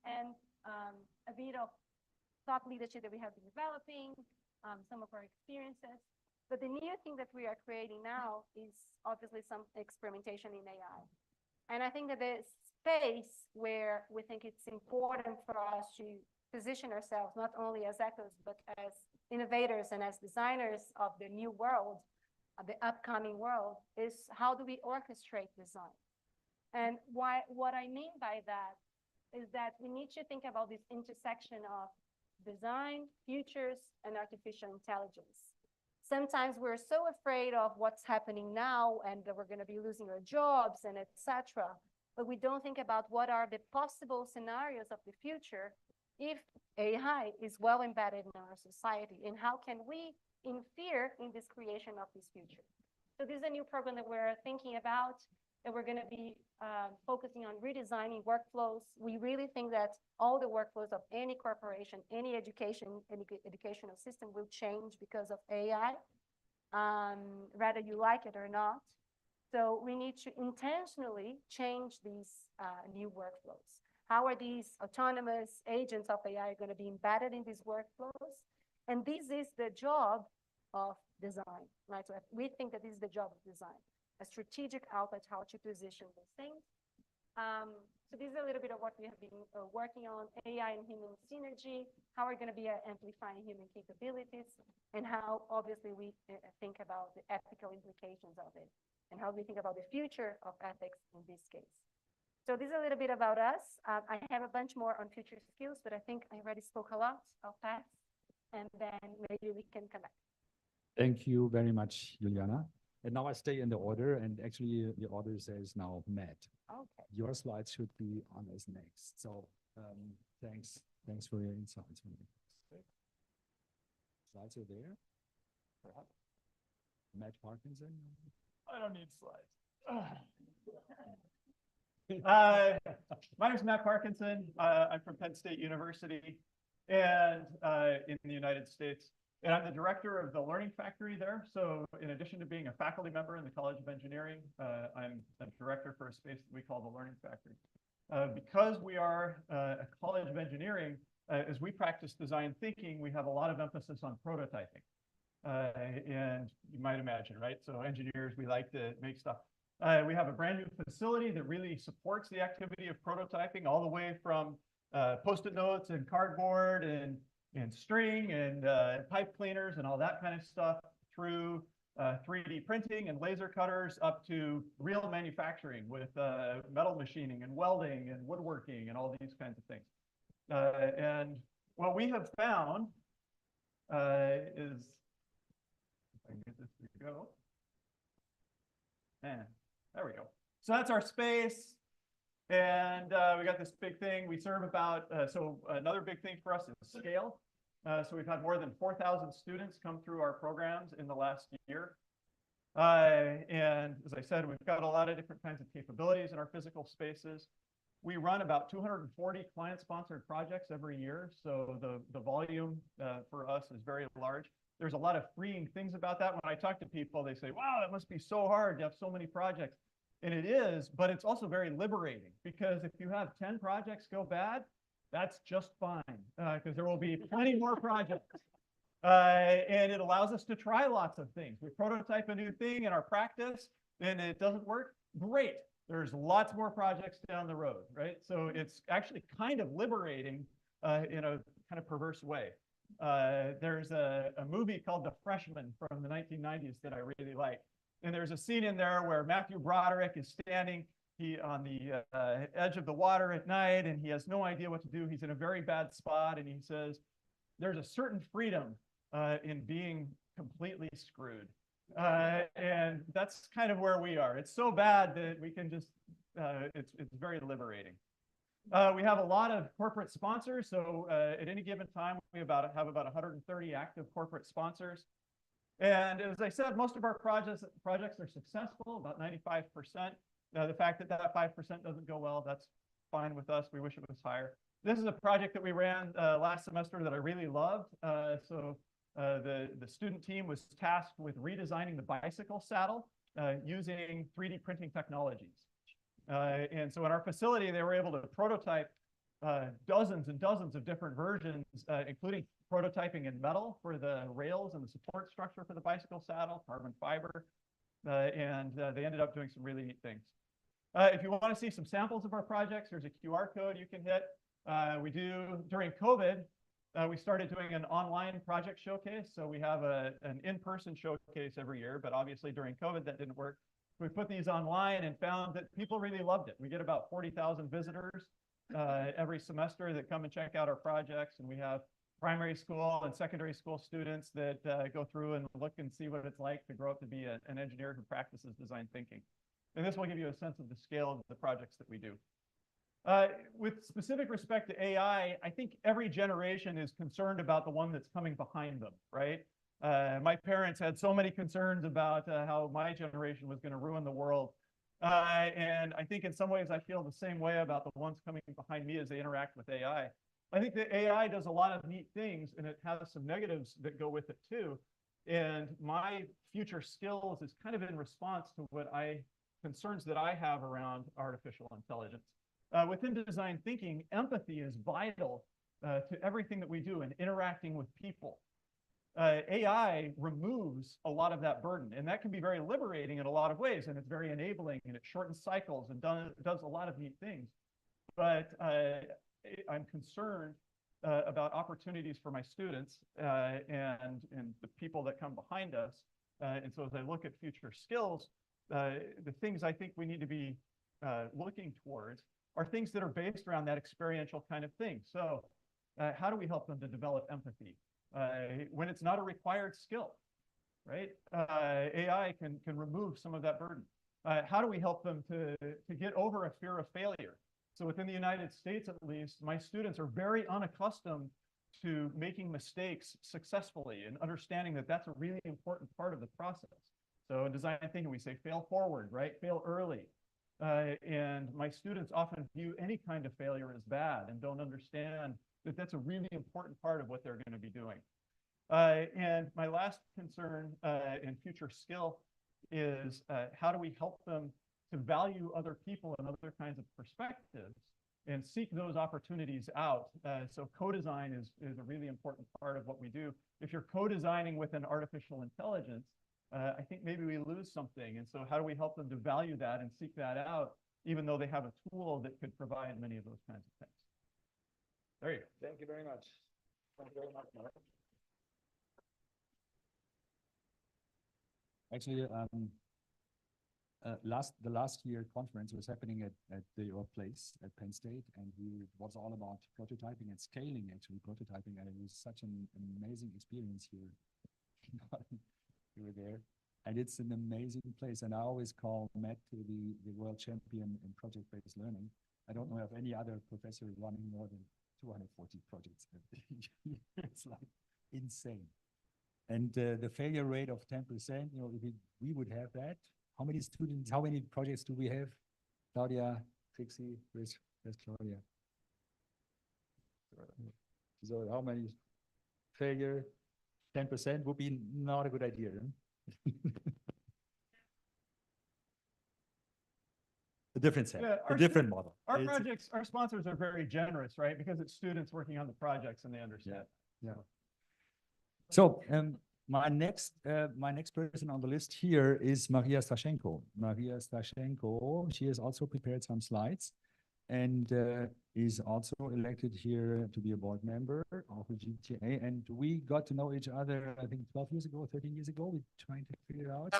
and a bit of thought leadership that we have been developing, some of our experiences. But the new thing that we are creating now is obviously some experimentation in AI. And I think that the space where we think it's important for us to position ourselves, not only as ethos, but as innovators and as designers of the new world, of the upcoming world, is how do we orchestrate design? And what I mean by that is that we need to think about this intersection of design, futures, and artificial intelligence. Sometimes we're so afraid of what's happening now and that we're going to be losing our jobs and etc. But we don't think about what are the possible scenarios of the future if AI is well embedded in our society, and how can we interfere in this creation of this future. So this is a new program that we're thinking about, and we're going to be focusing on redesigning workflows. We really think that all the workflows of any corporation, any educational system will change because of AI, whether you like it or not. So we need to intentionally change these new workflows. How are these autonomous agents of AI going to be embedded in these workflows? And this is the job of design, right? So we think that this is the job of design, a strategic outlet, how to position these things. So this is a little bit of what we have been working on, AI and human synergy, how we're going to be amplifying human capabilities, and how obviously we think about the ethical implications of it, and how we think about the future of ethics in this case. So this is a little bit about us. I have a bunch more on future skills, but I think I already spoke a lot. I'll pass, and then maybe we can come back. Thank you very much, Juliana. And now I stay in the order, and actually the order says now Matt. Okay. Your slides should be on as next. So thanks for your insights. Slides are there. Perhaps. Matt Parkinson. I don't need slides. My name is Matt Parkinson. I'm from Penn State University and in the United States. And I'm the director of the Learning Factory there. So in addition to being a faculty member in the College of Engineering, I'm a director for a space that we call the Learning Factory. Because we are a College of Engineering, as we practice design thinking, we have a lot of emphasis on prototyping. And you might imagine, right? So engineers, we like to make stuff. We have a brand new facility that really supports the activity of prototyping all the way from Post-it notes and cardboard and string and pipe cleaners and all that kind of stuff through 3D printing and laser cutters up to real manufacturing with metal machining and welding and woodworking and all these kinds of things. And what we have found is, if I can get this to go, and there we go. So that's our space. And we got this big thing. We serve about, so another big thing for us is scale. So we've had more than 4,000 students come through our programs in the last year. And as I said, we've got a lot of different kinds of capabilities in our physical spaces. We run about 240 client-sponsored projects every year. So the volume for us is very large. There's a lot of freeing things about that. When I talk to people, they say, wow, it must be so hard to have so many projects. And it is, but it's also very liberating, because if you have 10 projects go bad, that's just fine, because there will be plenty more projects. And it allows us to try lots of things. We prototype a new thing in our practice and it doesn't work. Great. There's lots more projects down the road, right? So it's actually kind of liberating in a kind of perverse way. There's a movie called The Freshman from the 1990s that I really like. And there's a scene in there where Matthew Broderick is standing on the edge of the water at night, and he has no idea what to do. He's in a very bad spot, and he says, there's a certain freedom in being completely screwed. And that's kind of where we are. It's so bad that we can just, it's very liberating. We have a lot of corporate sponsors. So at any given time, we have about 130 active corporate sponsors. And as I said, most of our projects are successful, about 95%. The fact that that 5% doesn't go well, that's fine with us. We wish it was higher. This is a project that we ran last semester that I really loved. The student team was tasked with redesigning the bicycle saddle using 3D printing technologies. And so in our facility, they were able to prototype dozens and dozens of different versions, including prototyping in metal for the rails and the support structure for the bicycle saddle, carbon fiber, and they ended up doing some really neat things. If you want to see some samples of our projects, there's a QR code you can hit. We do, during COVID, we started doing an online project showcase. So we have an in-person showcase every year, but obviously during COVID that didn't work. We put these online and found that people really loved it. We get about 40,000 visitors every semester that come and check out our projects, and we have primary school and secondary school students that go through and look and see what it's like to grow up to be an engineer who practices design thinking. And this will give you a sense of the scale of the projects that we do. With specific respect to AI, I think every generation is concerned about the one that's coming behind them, right? My parents had so many concerns about how my generation was going to ruin the world. And I think in some ways I feel the same way about the ones coming behind me as they interact with AI. I think that AI does a lot of neat things, and it has some negatives that go with it too. And my future skills is kind of in response to concerns that I have around artificial intelligence. Within design thinking, empathy is vital to everything that we do in interacting with people. AI removes a lot of that burden, and that can be very liberating in a lot of ways, and it's very enabling, and it shortens cycles and does a lot of neat things. But I'm concerned about opportunities for my students and the people that come behind us. And so as I look at future skills, the things I think we need to be looking towards are things that are based around that experiential kind of thing. So how do we help them to develop empathy when it's not a required skill, right? AI can remove some of that burden. How do we help them to get over a fear of failure? So within the United States, at least, my students are very unaccustomed to making mistakes successfully and understanding that that's a really important part of the process. So in design thinking, we say fail forward, right? Fail early. And my students often view any kind of failure as bad and don't understand that that's a really important part of what they're going to be doing. And my last concern and future skill is how do we help them to value other people and other kinds of perspectives and seek those opportunities out. So co-design is a really important part of what we do. If you're co-designing with an artificial intelligence, I think maybe we lose something. And so how do we help them to value that and seek that out, even though they have a tool that could provide many of those kinds of things? There you go. Thank you very much. Thank you very much, Mark. Actually, the last year conference was happening at your place at Penn State, and it was all about prototyping and scaling, actually prototyping, and it was such an amazing experience here. You were there, and it's an amazing place. And I always call Matt the world champion in project-based learning. I don't know of any other professor running more than 240 projects. It's like insane. And the failure rate of 10%, you know, if we would have that, how many students, how many projects do we have? Claudia, Trixie, where's Claudia? So how many failure? 10% would be not a good idea. Huh? A different set, Yeah, a different model. Our projects, our sponsors are very generous, right? Because it's students working on the projects and they understand. Yeah. So my next person on the list here is Maria Stashenko. Maria Stashenko, she has also prepared some slides and is also elected here to be a board member of the GDTA. And we got to know each other, I think 12 years ago, 13 years ago. We're trying to figure it out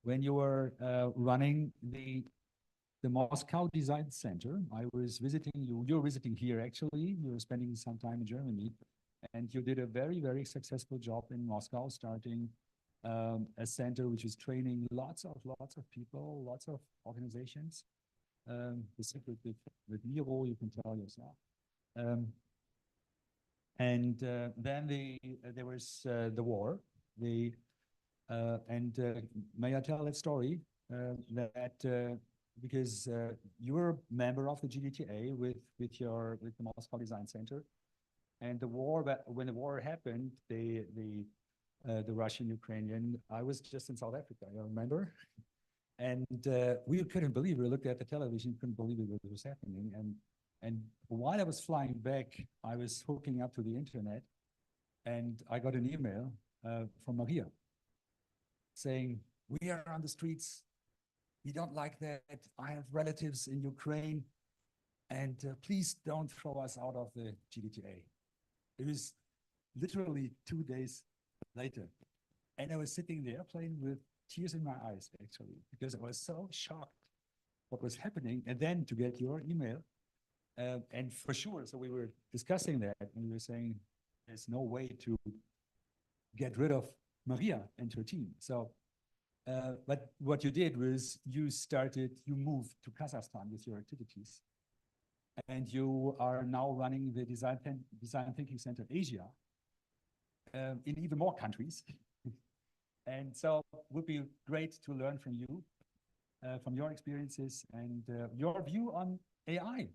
when you were running the Moscow Design Center. I was visiting you. You're visiting here, actually. You were spending some time in Germany. And you did a very, very successful job in Moscow, starting a center which is training lots of people, lots of organizations. The secret with Miro, you can tell yourself. And then there was the war. May I tell that story? Because you were a member of the GDTA with the Moscow Design Center. And the war, when the war happened, the Russian-Ukrainian, I was just in South Africa, I remember. And we couldn't believe, we looked at the television, couldn't believe what was happening. And while I was flying back, I was hooking up to the internet, and I got an email from Maria saying, "We are on the streets. We don't like that. I have relatives in Ukraine, and please don't throw us out of the GDTA." It was literally 2 days later. And I was sitting in the airplane with tears in my eyes, actually, because I was so shocked what was happening. And then to get your email, and for sure, so we were discussing that, and we were saying, there's no way to get rid of Maria and her team. So, but what you did was you moved to Kazakhstan with your activities. And you are now running the Design Thinking Center Asia in even more countries. And so it would be great to learn from you, from your experiences and your view on AI.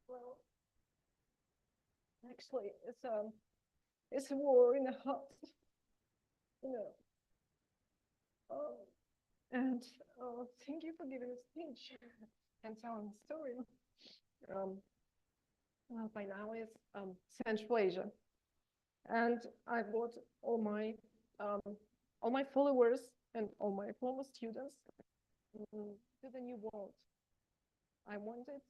Well, actually, it's a war in the heart, you know. And thank you for giving a speech and telling the story. Well, by now it's Central Asia, and I brought all my followers and all my former students to the new world. I wanted,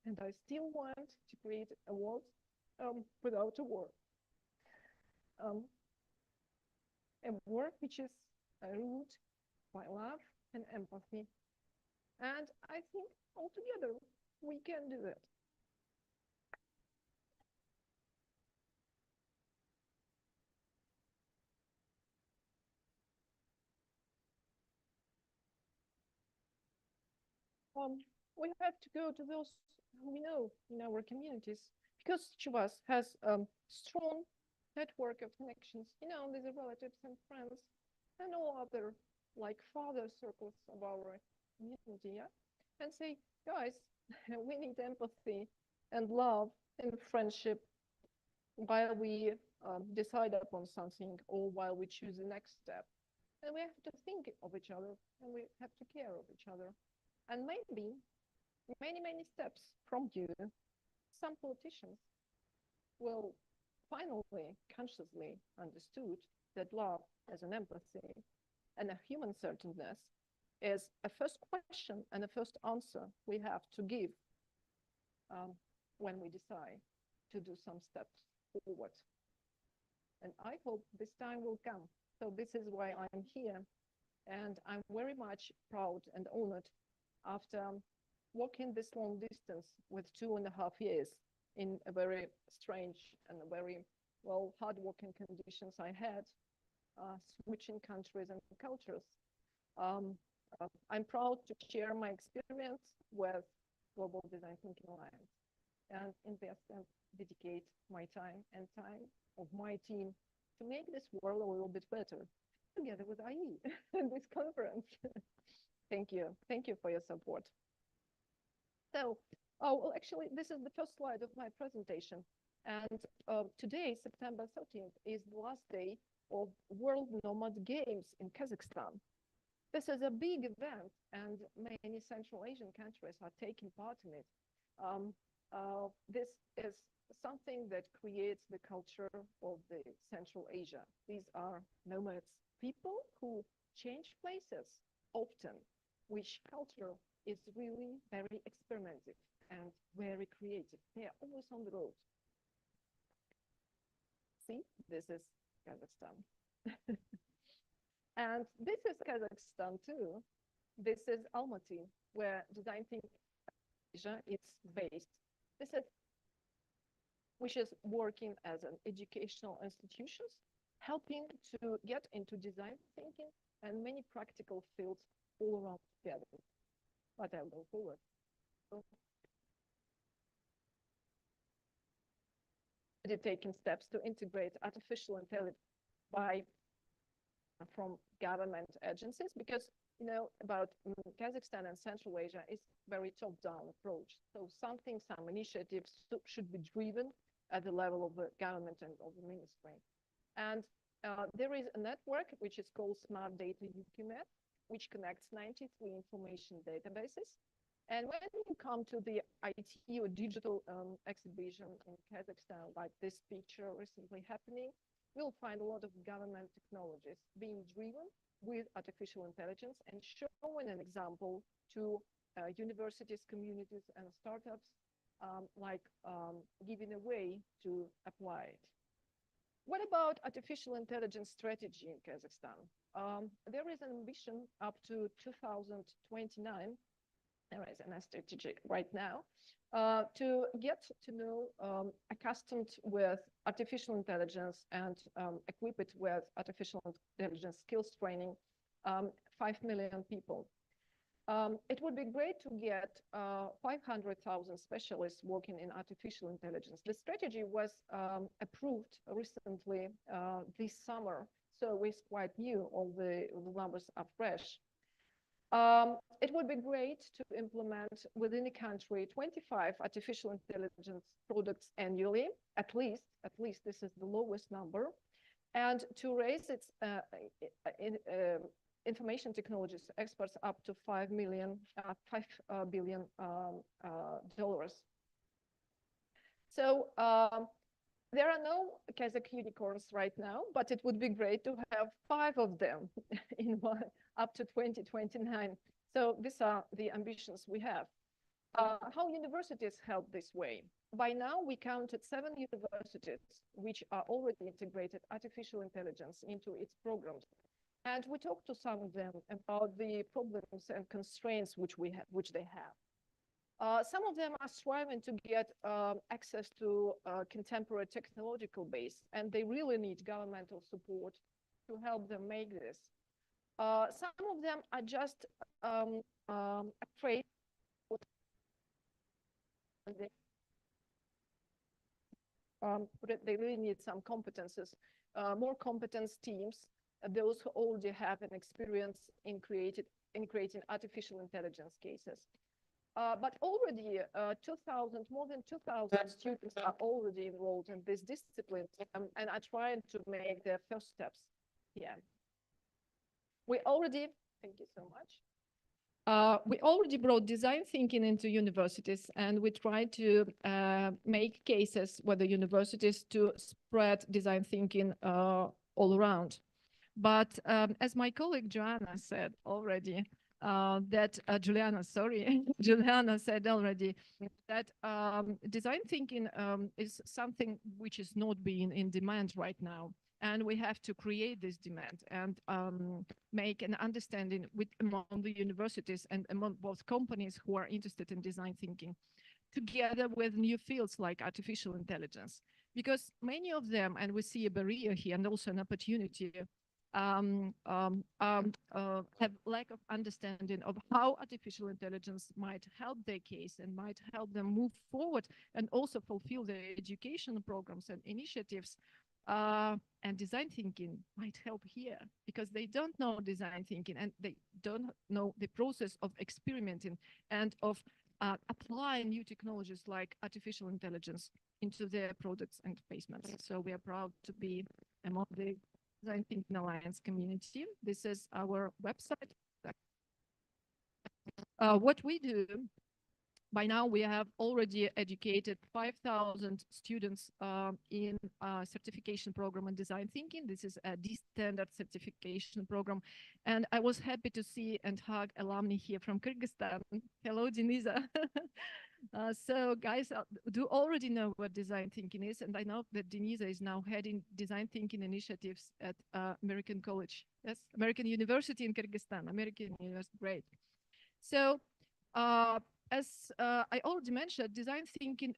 and I still want, to create a world without a war. A world which is ruled by love and empathy. And I think altogether we can do that. We have to go to those who we know in our communities, because each of us has a strong network of connections, you know, with the relatives and friends and all other like father circles of our community, yeah? And say, guys, we need empathy and love and friendship while we decide upon something or while we choose the next step. And we have to think of each other and we have to care of each other. And maybe many steps from you, some politicians will finally consciously understood that love as an empathy and a human certainness is a first question and a first answer we have to give when we decide to do some steps forward. And I hope this time will come. So this is why I'm here. And I'm very much proud and honored after walking this long distance with 2.5 years in a very strange and a very, well, hard-working conditions I had, switching countries and cultures. I'm proud to share my experience with Global Design Thinking Alliance and invest and dedicate my time and time of my team to make this world a little bit better together with IE in this conference. Thank you. Thank you for your support. So, well, actually, this is the first slide of my presentation. And today, September 13th, is the last day of World Nomad Games in Kazakhstan. This is a big event, and many Central Asian countries are taking part in it. This is something that creates the culture of the Central Asia. These are nomads, people who change places often, which culture is really very experimental and very creative. They are always on the road. See, this is Kazakhstan. And this is Kazakhstan too. This is Almaty, where Design Thinking Asia is based. This is, which is working as an educational institutions, helping to get into design thinking and many practical fields all around together. But I'll go forward. So, taking steps to integrate artificial intelligence from government agencies, because you know about Kazakhstan and Central Asia is very top-down approach. So some initiatives should be driven at the level of the government and of the ministry. And there is a network which is called Smart Data UKMet, which connects 93 information databases. And when you come to the IT or digital exhibition in Kazakhstan, like this picture recently happening, we'll find a lot of government technologies being driven with artificial intelligence and showing an example to universities, communities, and startups, giving a way to apply it. What about artificial intelligence strategy in Kazakhstan? There is an ambition up to 2029. There is a strategy right now to get to know accustomed with artificial intelligence and equip it with artificial intelligence skills training 5 million people. It would be great to get 500,000 specialists working in artificial intelligence. The strategy was approved recently this summer, so it's quite new. All the numbers are fresh. It would be great to implement within the country 25 artificial intelligence products annually, at least this is the lowest number, and to raise its information technologies experts up to $5 billion. So there are no Kazakh unicorns right now, but it would be great to have 5 of them in up to 2029. So these are the ambitions we have. How universities help this way? By now, we counted 7 universities which are already integrated artificial intelligence into its programs. And we talked to some of them about the problems and constraints which they have. Some of them are striving to get access to contemporary technological base, and they really need governmental support to help them make this. Some of them are just afraid. They really need some competences, more competence teams, those who already have an experience in creating artificial intelligence cases. But already more than 2,000 students are already enrolled in this discipline, and are trying to make their first steps here. Thank you so much. We already brought design thinking into universities, and we try to make cases with the universities to spread design thinking all around. But as my colleague Joanna said already, Juliana said already that design thinking is something which is not being in demand right now. And we have to create this demand and make an understanding among the universities and among both companies who are interested in design thinking, together with new fields like artificial intelligence. Because many of them, and we see a barrier here and also an opportunity, have lack of understanding of how artificial intelligence might help their case and might help them move forward and also fulfill their educational programs and initiatives. And design thinking might help here because they don't know design thinking and they don't know the process of experimenting and of applying new technologies like artificial intelligence into their products and placements. So we are proud to be among the Design Thinking Alliance community. This is our website. What we do, by now we have already educated 5,000 students in a certification program in design thinking. This is a D-standard certification program. And I was happy to see and hug alumni here from Kyrgyzstan. Hello, Denisa. So guys do already know what design thinking is. And I know that Denisa is now heading design thinking initiatives at American College. Yes, American University in Kyrgyzstan. American University, great. So as I already mentioned, design thinking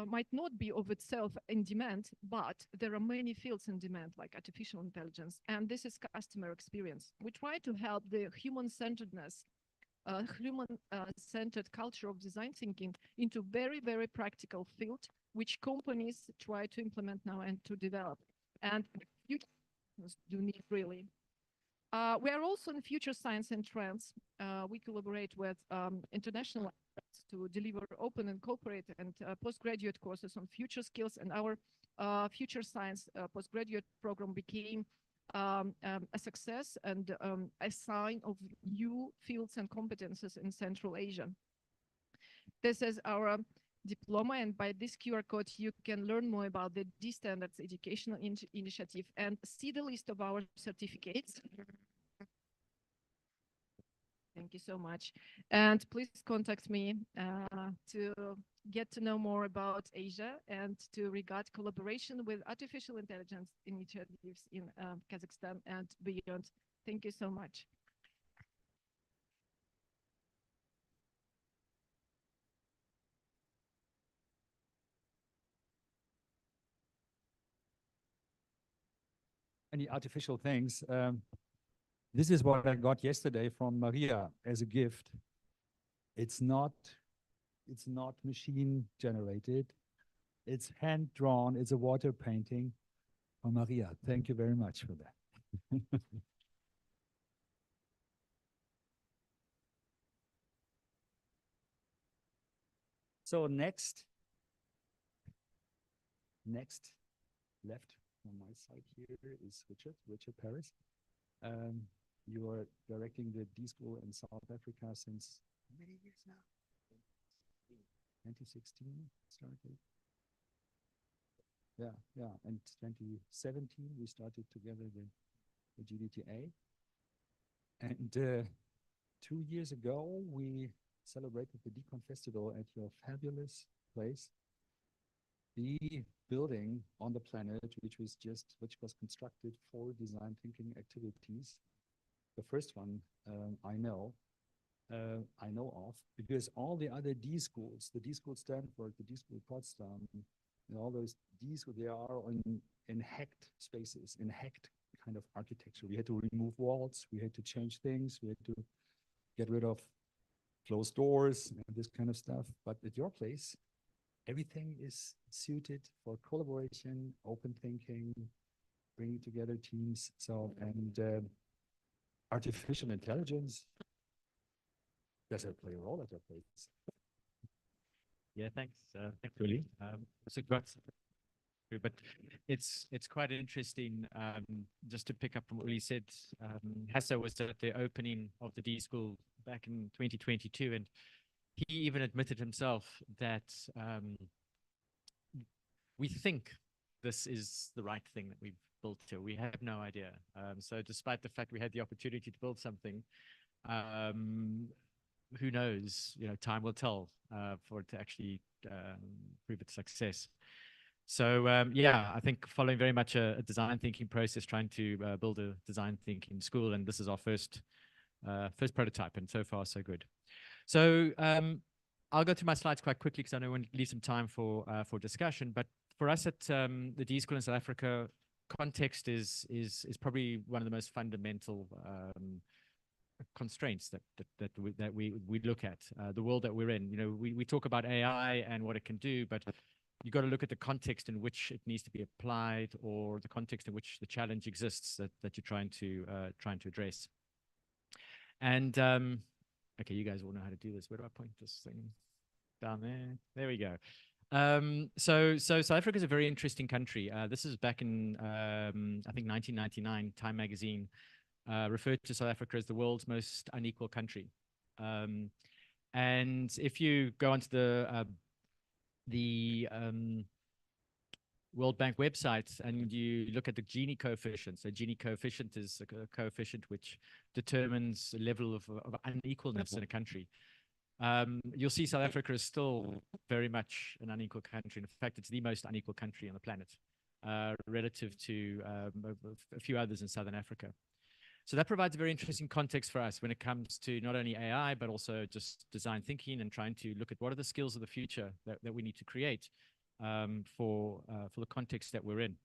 might not be of itself in demand, but there are many fields in demand, like artificial intelligence, and this is customer experience. We try to help the human-centeredness, human-centered culture of design thinking into very, very practical field, which companies try to implement now and to develop. And you do need really. We are also in future science and trends. We collaborate with international experts to deliver open and corporate and postgraduate courses on future skills. And our future science postgraduate program became a success and a sign of new fields and competences in Central Asia. This is our diploma, and by this QR code you can learn more about the D-Standards Educational Initiative and see the list of our certificates. Thank you so much. And please contact me to get to know more about Asia and to regard collaboration with artificial intelligence initiatives in Kazakhstan and beyond. Thank you so much. Any artificial things. This is what I got yesterday from Maria as a gift. It's not machine generated. It's hand drawn. It's a water painting. Oh, Maria, thank you very much for that. So next left on my side here is Richard Paris. You are directing the D-School in South Africa since many years now. 2016 started. Yeah, and 2017 we started together the GDTA. And 2 years ago we celebrated the Decon Festival at your fabulous place. The building on the planet, which was constructed for design thinking activities. The first one I know of, because all the other D schools, the D School Stanford, the D School Potsdam, and all those D schools, they are in hacked spaces, in hacked kind of architecture. We had to remove walls, we had to change things, we had to get rid of closed doors and this kind of stuff. But at your place, everything is suited for collaboration, open thinking, bringing together teams. So, and artificial intelligence, Does it play a role? Does it play? Yeah, thanks. Thanks, Uli. So but it's quite interesting, just to pick up from what Uli said. Hasso was at the opening of the D School back in 2022, and he even admitted himself that we think this is the right thing that we've built here. We have no idea. So despite the fact we had the opportunity to build something, who knows, time will tell for it to actually prove its success. So yeah, I think following very much a design thinking process, trying to build a design thinking school, and this is our first prototype, and so far so good. So I'll go through my slides quite quickly because I know we want to leave some time for discussion. But for us at the D School in South Africa, context is probably one of the most fundamental constraints that we look at. The world that we're in, we talk about AI and what it can do, but you've got to look at the context in which it needs to be applied, or the context in which the challenge exists that you're trying to address. And okay, you guys all know how to do this. Where do I point this thing? Down there. There we go. So South Africa is a very interesting country. This is back in I think 1999. Time magazine referred to South Africa as the world's most unequal country. And if you go onto the World Bank website and you look at the Gini coefficient, so Gini coefficient is a coefficient which determines the level of unequalness in a country. You'll see South Africa is still very much an unequal country. In fact, it's the most unequal country on the planet, relative to a few others in Southern Africa. So that provides a very interesting context for us when it comes to not only AI, but also just design thinking and trying to look at what are the skills of the future that we need to create for the context that we're in.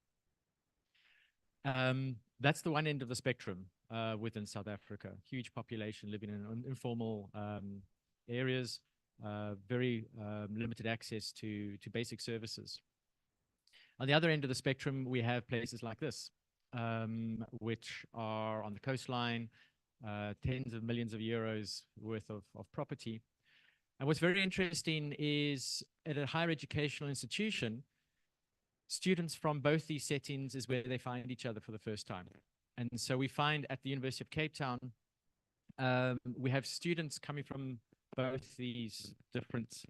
That's the one end of the spectrum within South Africa. Huge population living in informal areas, very limited access to basic services. On the other end of the spectrum, we have places like this, which are on the coastline, tens of millions of euros worth of property. And what's very interesting is at a higher educational institution, students from both these settings is where they find each other for the first time. And so we find at the University of Cape Town, we have students coming from both these different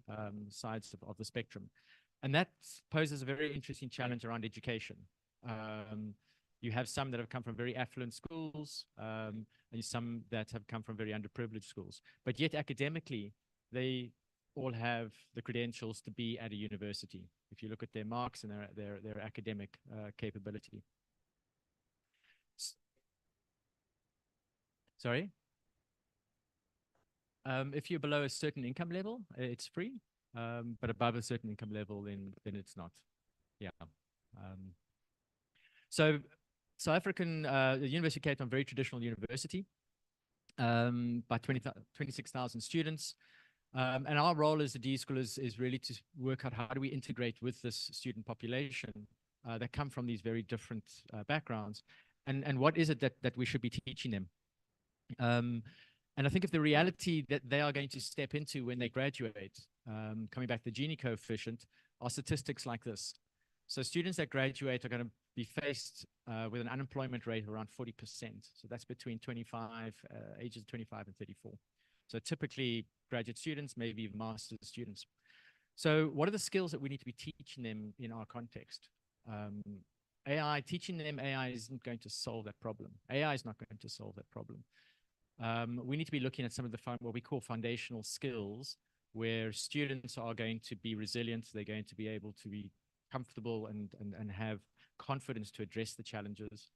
sides of the spectrum. And that poses a very interesting challenge around education. You have some that have come from very affluent schools, and some that have come from very underprivileged schools. But yet academically, they all have the credentials to be at a university, if you look at their marks and their academic capability. Sorry? If you're below a certain income level, it's free. But above a certain income level, then it's not. Yeah. So South African, the University of Cape Town, very traditional university, by 26,000 students. And our role as the D School is really to work out how do we integrate with this student population that come from these very different backgrounds, and what is it that we should be teaching them. And I think if the reality that they are going to step into when they graduate, coming back to the Gini coefficient, are statistics like this. So students that graduate are going to be faced with an unemployment rate of around 40%. So that's between ages 25 and 34. So typically graduate students, maybe even master's students. So what are the skills that we need to be teaching them in our context? Teaching them AI isn't going to solve that problem. AI is not going to solve that problem. We need to be looking at some of the what we call foundational skills, where students are going to be resilient. They're going to be able to be comfortable and have confidence to address the challenges.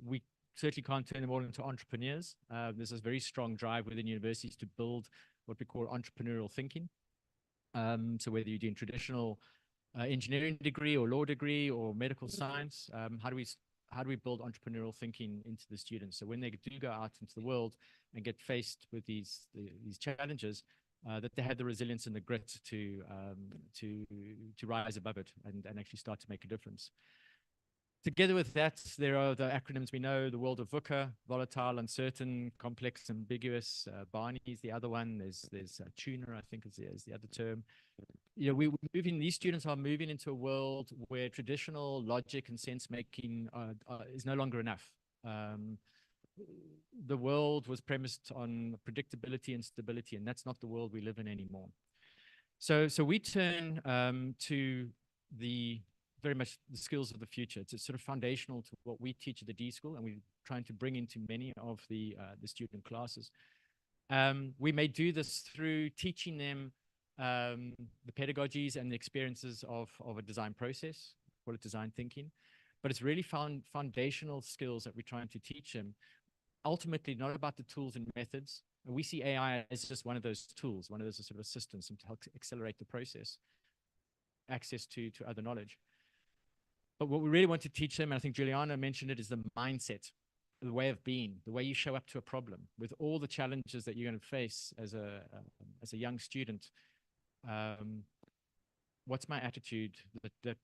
We certainly can't turn them all into entrepreneurs. There's a very strong drive within universities to build what we call entrepreneurial thinking. So whether you're doing traditional engineering degree or law degree or medical science, how do we build entrepreneurial thinking into the students? So when they do go out into the world and get faced with these challenges, that they have the resilience and the grit to rise above it and actually start to make a difference. Together with that, there are the acronyms we know, the world of VUCA, volatile, uncertain, complex, ambiguous. Barney is the other one. There's tuner, I think is the other term. You know, these students are moving into a world where traditional logic and sense making is no longer enough. The world was premised on predictability and stability, and that's not the world we live in anymore. So we turn to very much the skills of the future. It's sort of foundational to what we teach at the D School, and we're trying to bring into many of the student classes. We may do this through teaching them the pedagogies and the experiences of a design process, call it design thinking, but it's really foundational skills that we're trying to teach them. Ultimately, not about the tools and methods. And we see AI as just one of those tools, one of those sort of assistants to help accelerate the process, access to other knowledge. But what we really want to teach them, and I think Juliana mentioned it, is the mindset, the way of being, the way you show up to a problem with all the challenges that you're going to face as a young student. What's my attitude that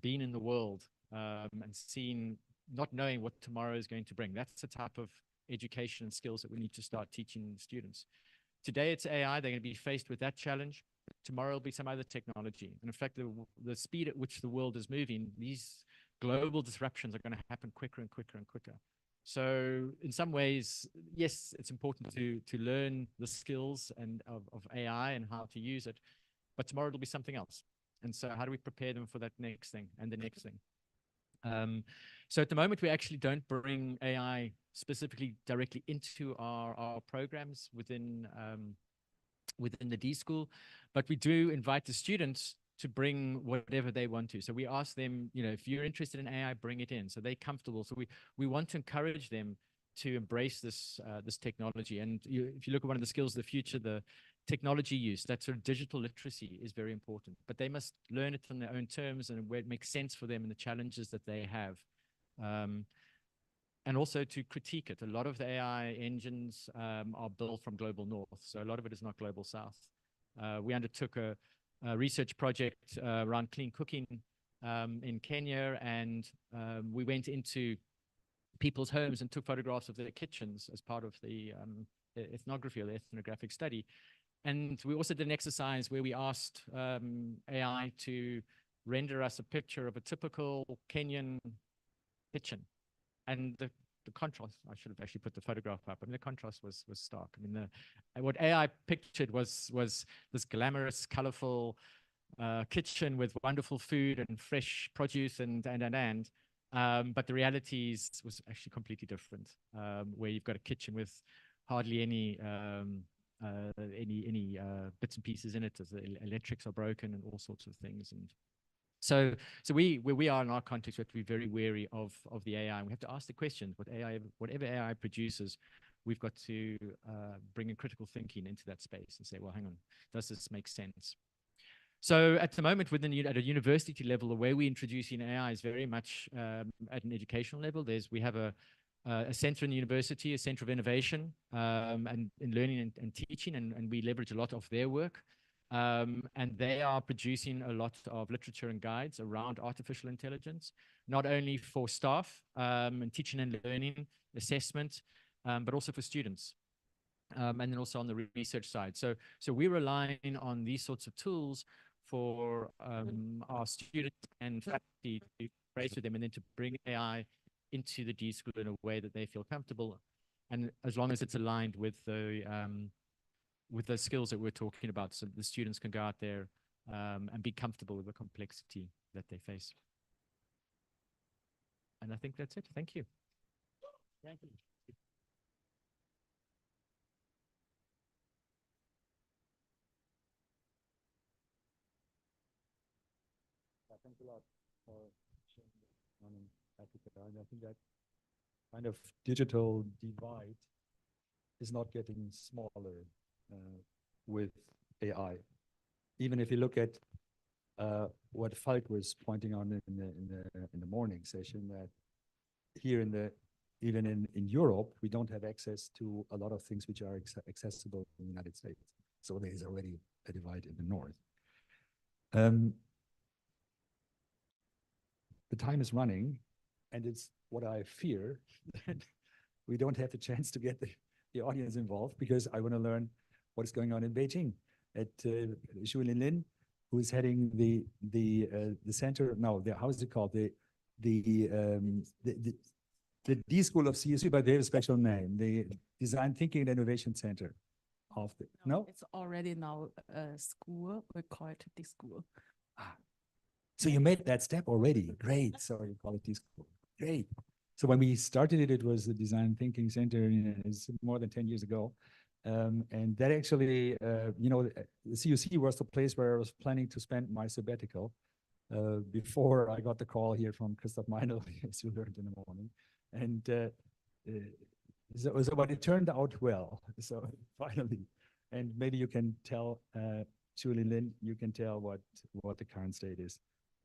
being in the world and seeing, not knowing what tomorrow is going to bring? That's the type of education and skills that we need to start teaching students. Today it's AI. They're going to be faced with that challenge. Tomorrow will be some other technology. And in fact, the speed at which the world is moving, these global disruptions are going to happen quicker and quicker and quicker. So in some ways, yes, it's important to learn the skills of AI and how to use it, but tomorrow it'll be something else. And so how do we prepare them for that next thing and the next thing? So at the moment, we actually don't bring AI specifically directly into our programs within the D School, but we do invite the students to bring whatever they want to. So we ask them, you know, if you're interested in AI, bring it in. So they're comfortable. So we want to encourage them to embrace this technology. And if you look at one of the skills of the future, the technology use, that sort of digital literacy is very important. But they must learn it on their own terms and where it makes sense for them and the challenges that they have. And also to critique it. A lot of the AI engines are built from global north, so a lot of it is not global south. We undertook a research project around clean cooking in Kenya, and we went into people's homes and took photographs of their kitchens as part of the ethnography or the ethnographic study. And we also did an exercise where we asked AI to render us a picture of a typical Kenyan kitchen. And the contrast, I should have actually put the photograph up. I mean, the contrast was stark. I mean, what AI pictured was this glamorous, colorful kitchen with wonderful food and fresh produce but the reality was actually completely different, where you've got a kitchen with hardly any bits and pieces in it, as the electrics are broken and all sorts of things. And so where we are in our context, we have to be very wary of the AI. And we have to ask the question, whatever AI produces, we've got to bring in critical thinking into that space and say, well, hang on, does this make sense? So at the moment, at a university level, the way we're introducing AI is very much at an educational level. We have a center in the university, a center of innovation and in learning and teaching, and we leverage a lot of their work. And they are producing a lot of literature and guides around artificial intelligence, not only for staff and teaching and learning, assessment, but also for students. And then also on the research side. So we're relying on these sorts of tools for our students and faculty to embrace with them, and then to bring AI into the D School in a way that they feel comfortable, and as long as it's aligned with the skills that we're talking about, so the students can go out there and be comfortable with the complexity that they face. And I think that's it. Thank you. Thank you. Thanks a lot for sharing this morning, Africa. And I think that kind of digital divide is not getting smaller with AI. Even if you look at what Falk was pointing on in the morning session, that here even in Europe, we don't have access to a lot of things which are accessible in the United States. So there is already a divide in the north. The time is running, and it's what I fear, that we don't have the chance to get the audience involved, because I want to learn what is going on in Beijing at Xu Linlin, who is heading the center. No, how is it called? The D School of CSU, but they have a special name, the Design Thinking and Innovation Center of the, no? It's already now a school, we call it D School. So you made that step already, great, so you call it D School, great. So when we started it, it was the Design Thinking Center, it's more than 10 years ago. And that actually, you know, the CUC was the place where I was planning to spend my sabbatical before I got the call here from Christoph Meinl, as you learned in the morning. And so but it turned out well, so finally. And maybe you can tell, Julie Lin, you can tell what the current state is.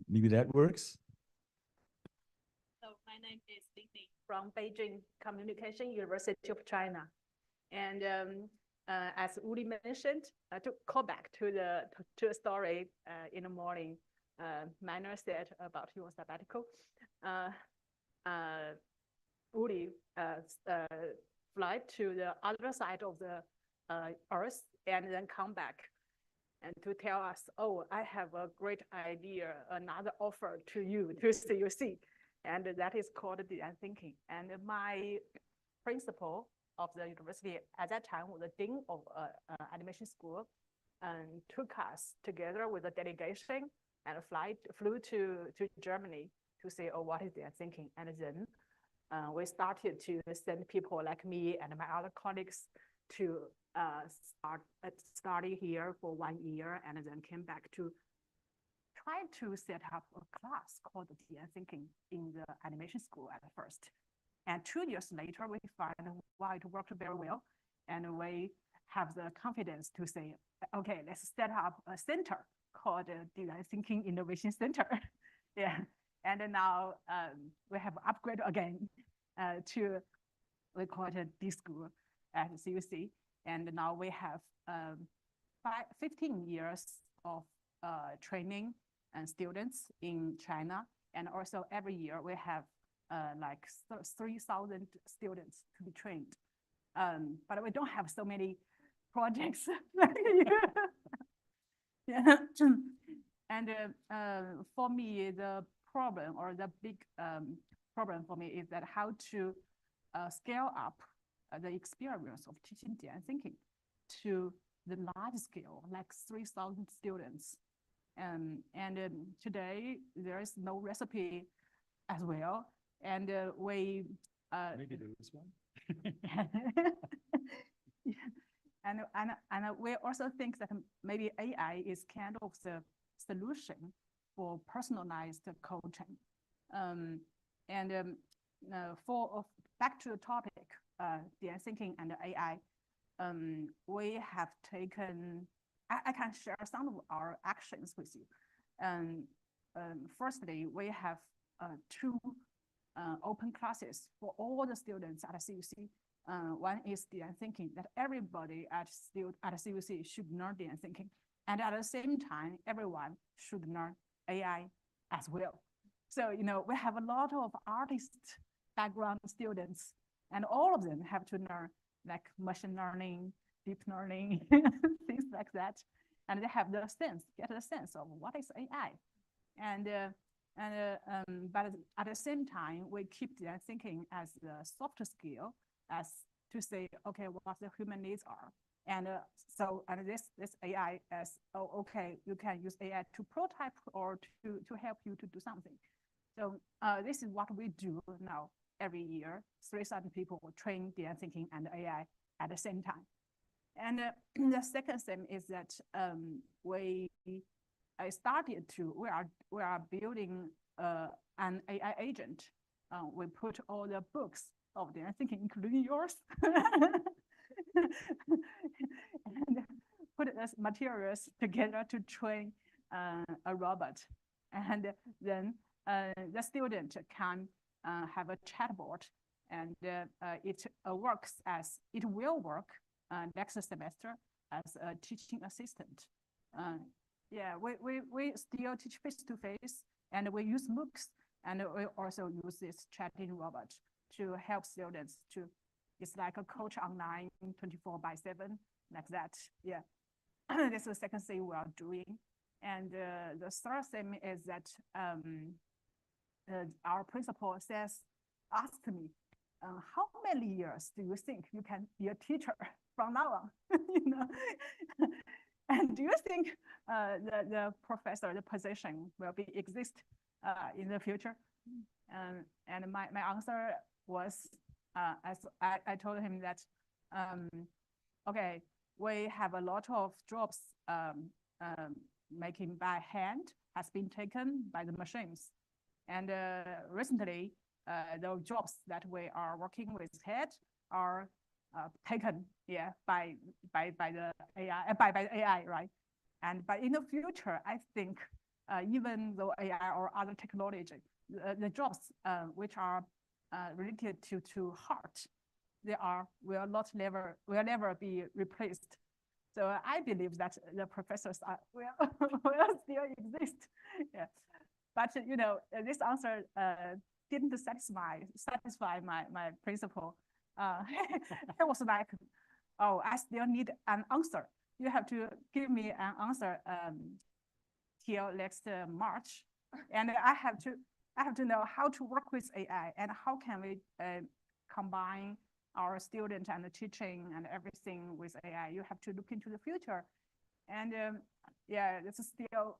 Maybe that works? So my name is Ding Ding from Beijing Communication University of China. And as Uli mentioned, to call back to the story in the morning, Manor said about your sabbatical. Uli fly to the other side of the Earth and then come back and to tell us, oh, I have a great idea, another offer to you, to CUC. And that is called design thinking. And my principal of the university at that time was the dean of animation school, and took us together with a delegation and flew to Germany to say, oh, what is design thinking? And then we started to send people like me and my other colleagues to start study here for 1 year, and then came back to try to set up a class called design thinking in the animation school at first. And 2 years later, we find why it worked very well. And we have the confidence to say, okay, let's set up a center called Design Thinking Innovation Center. Yeah. And now we have upgraded again to, we call it D School at CUC. And now we have 15 years of training and students in China. And also every year we have like 3,000 students to be trained. But we don't have so many projects. Yeah. And for me, the problem, or the big problem for me, is that how to scale up the experience of teaching design thinking to the large scale, like 3,000 students. And today there is no recipe as well. And we maybe there is one. And we also think that maybe AI is kind of the solution for personalized coaching. For back to the topic, design thinking and AI, we have taken, I can share some of our actions with you. Firstly, we have 2 open classes for all the students at CUC. One is design thinking, that everybody at CUC should learn design thinking. And at the same time, everyone should learn AI as well. So, you know, we have a lot of artist background students, and all of them have to learn like machine learning, deep learning, things like that. And they have the sense, get a sense of what is AI. But at the same time, we keep design thinking as the soft skill, as to say, okay, what the human needs are. And this AI as, oh, okay, you can use AI to prototype or to help you to do something. So this is what we do now every year. 3,000 people train design thinking and AI at the same time. And the second thing is that we are building an AI agent. We put all the books of design thinking, including yours, and put the materials together to train a robot. And then the student can have a chatbot, and it will work next semester as a teaching assistant. Yeah, we still teach face-to-face, and we use MOOCs And we also use this chatting robot to help students to, it's like a coach online 24/7, like that. Yeah, this is the second thing we are doing. And the third thing is that our principal asked me, how many years do you think you can be a teacher from now on? You know, and do you think the professor, the position will exist in the future? And my answer was, as I told him that, okay, we have a lot of jobs making by hand has been taken by the machines. And recently, the jobs that we are working with head are taken, yeah, by the AI, by AI, right? But in the future, I think even though AI or other technology, the jobs which are related to heart, will never be replaced. So I believe that the professors will still exist. Yeah. But you know, this answer didn't satisfy my principal. He was like, oh, I still need an answer. You have to give me an answer till next March, and I have to know how to work with AI and how can we combine our student and the teaching and everything with AI. You have to look into the future, and yeah, this is still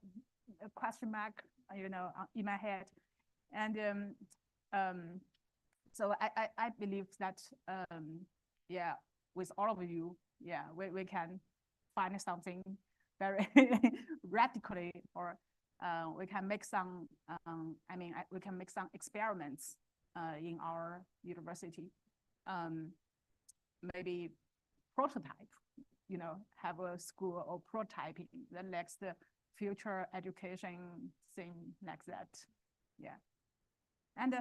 a question mark, you know, in my head, and so I believe that yeah, with all of you, yeah, we can find something very radically, or we can make some we can make some experiments in our university, maybe prototype, you know, have a school or prototyping the next future education thing like that. Yeah. And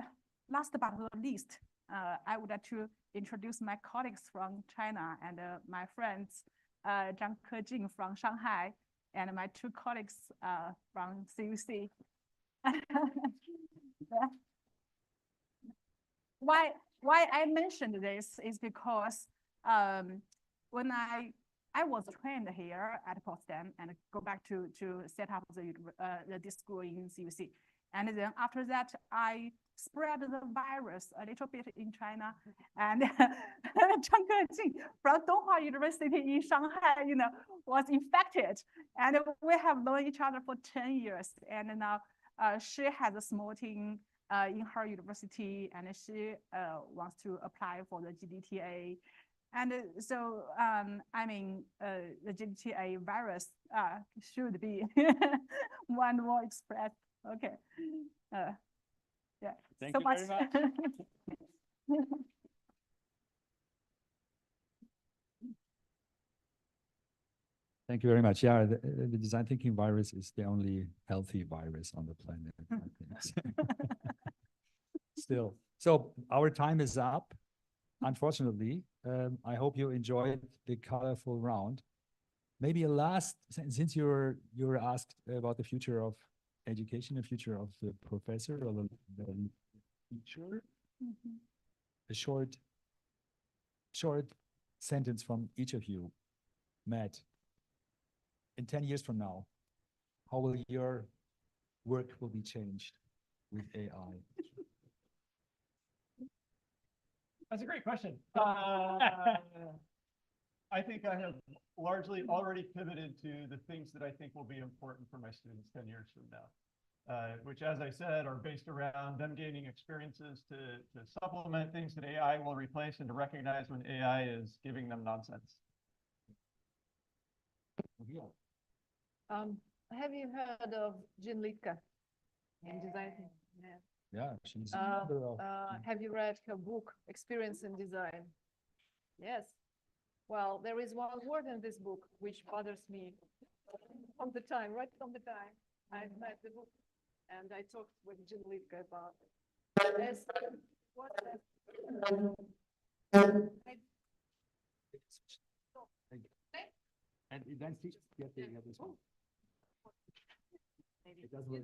last but not least, I would like to introduce my colleagues from China and my friends, Zhang Kejing from Shanghai, and my two colleagues from CUC. Why I mentioned this is because when I was trained here at Potsdam and go back to set up the school in CUC. And then after that, I spread the virus a little bit in China. And Zhang Kejing from Donghua University in Shanghai, you know, was infected. And we have known each other for 10 years. And now she has a small team in her university, and she wants to apply for the GDTA. And so, I mean, the GDTA virus should be one more expressed. Okay. Yeah. Thank you very much. Thank you very much. Yeah, the design thinking virus is the only healthy virus on the planet, I think. Still. So our time is up, unfortunately. I hope you enjoyed the colorful round. Maybe a last, since you're asked about the future of education, the future of the professor or the teacher, a short sentence from each of you. Matt, in 10 years from now, how will your work will be changed with AI? That's a great question. I think I have largely already pivoted to the things that I think will be important for my students 10 years from now, which, as I said, are based around them gaining experiences to supplement things that AI will replace and to recognize when AI is giving them nonsense. Have you heard of Jean Litka in design? Yeah. Yeah, she's have you read her book, Experience in Design? Yes. Well, there is one word in this book which bothers me from the time, right from the time I read the book, and I talked with Jean Litka about this. What and then get the other one. It doesn't work.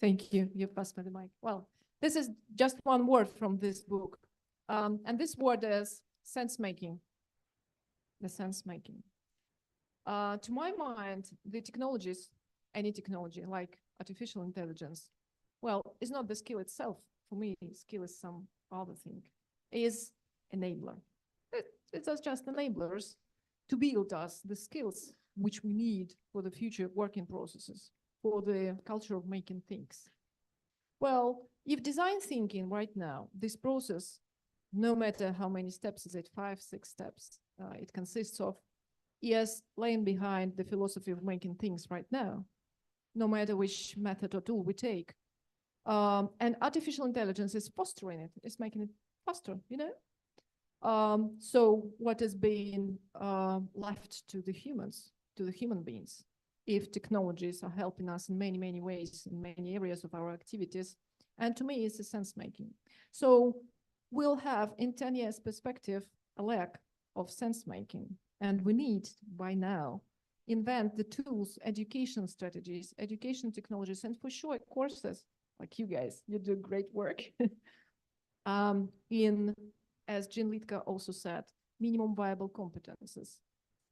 Thank you. You passed me the mic. Well, this is just one word from this book. And this word is sense making. The sense making. To my mind, the technologies, any technology like artificial intelligence, well, it's not the skill itself. For me, skill is some other thing, is enabler. It's just enablers to build us the skills which we need for the future working processes, for the culture of making things. Well, if design thinking right now, this process, no matter how many steps is it, 5, 6 steps, it consists of, yes, laying behind the philosophy of making things right now, no matter which method or tool we take. And artificial intelligence is fostering it, it's making it faster, you know? So what is being left to the humans, to the human beings, if technologies are helping us in many, many ways, in many areas of our activities? And to me, it's a sense making. So we'll have in 10 years perspective, a lack of sense making. And we need by now invent the tools, education strategies, education technologies, and for sure courses like you guys, you do great work in, as Jean Litka also said, minimum viable competences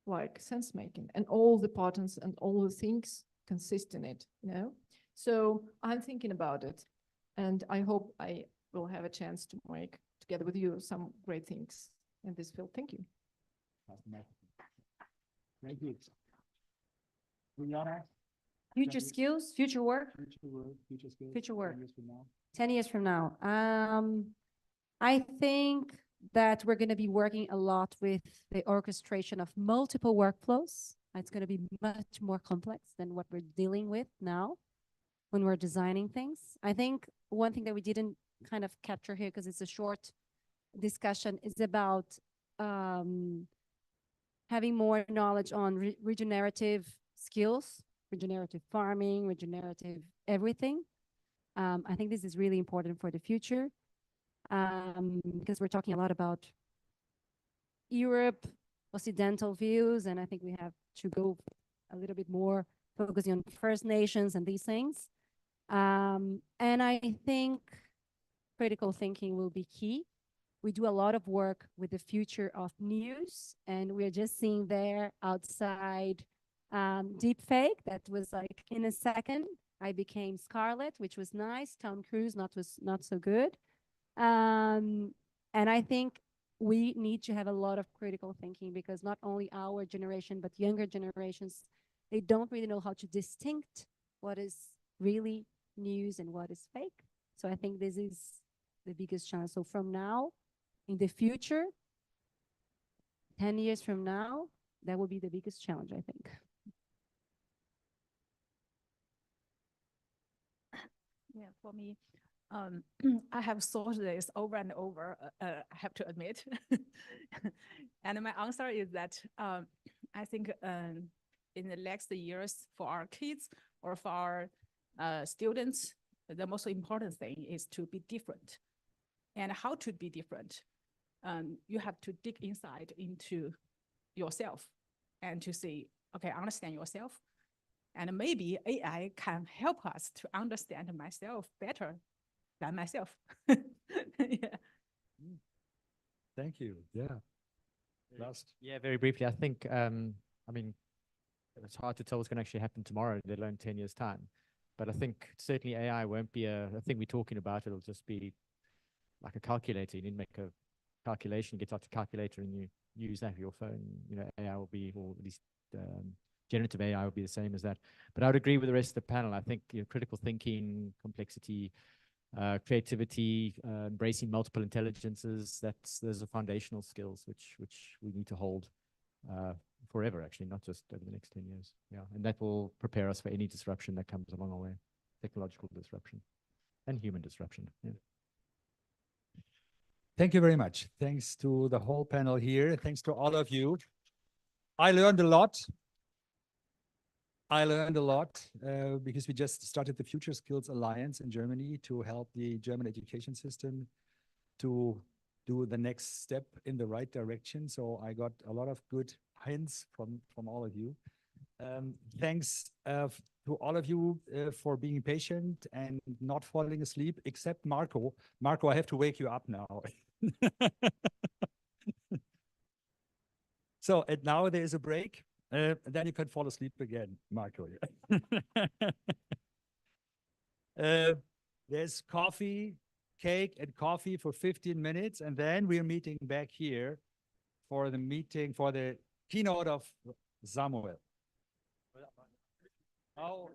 like sense making and all the patterns and all the things consist in it, you know? So I'm thinking about it and I hope I will have a chance to make together with you some great things in this field. Thank you. Thank you. Juliana? Future skills, future work. Future skills. Future work. 10 years from now. 10 years from now. I think that we're going to be working a lot with the orchestration of multiple workflows. It's going to be much more complex than what we're dealing with now when we're designing things. I think one thing that we didn't kind of capture here, because it's a short discussion, is about having more knowledge on regenerative skills, regenerative farming, regenerative everything. I think this is really important for the future because we're talking a lot about Europe, Occidental views, and I think we have to go a little bit more focusing on First Nations and these things. And I think critical thinking will be key. We do a lot of work with the future of news, and we're just seeing there outside deep fake that was like in a second. I became Scarlet, which was nice. Tom Cruise was not so good. And I think we need to have a lot of critical thinking because not only our generation, but younger generations, they don't really know how to distinct what is really news and what is fake. So I think this is the biggest challenge. So from now, in the future, 10 years from now, that will be the biggest challenge, I think. Yeah, for me, I have thought this over and over, I have to admit. And my answer is that I think in the next years for our kids or for our students, the most important thing is to be different. And how to be different? You have to dig inside into yourself and to see, okay, understand yourself. And maybe AI can help us to understand myself better than myself. Yeah. Thank you. Yeah. Last. Yeah, very briefly. I think, I mean, it's hard to tell what's going to actually happen tomorrow, let alone 10 years' time. But I think certainly AI won't be a thing we're talking about. It'll just be like a calculator. You need to make a calculation, get out the calculator, and you use that for your phone. You know, AI will be, or at least generative AI will be the same as that. But I would agree with the rest of the panel. I think critical thinking, complexity, creativity, embracing multiple intelligences, those are foundational skills which we need to hold forever, actually, not just over the next 10 years. Yeah, and that will prepare us for any disruption that comes along our way, technological disruption and human disruption. Yeah. Thank you very much. Thanks to the whole panel here. Thanks to all of you. I learned a lot. Because we just started the Future Skills Alliance in Germany to help the German education system to do the next step in the right direction. So I got a lot of good hints from all of you. Thanks to all of you for being patient and not falling asleep, except Marco. Marco, I have to wake you up now. So, and now there is a break. Then you can fall asleep again, Marco. There's coffee, cake, and coffee for 15 minutes, and then we're meeting back here for the keynote of Samuel. Oh,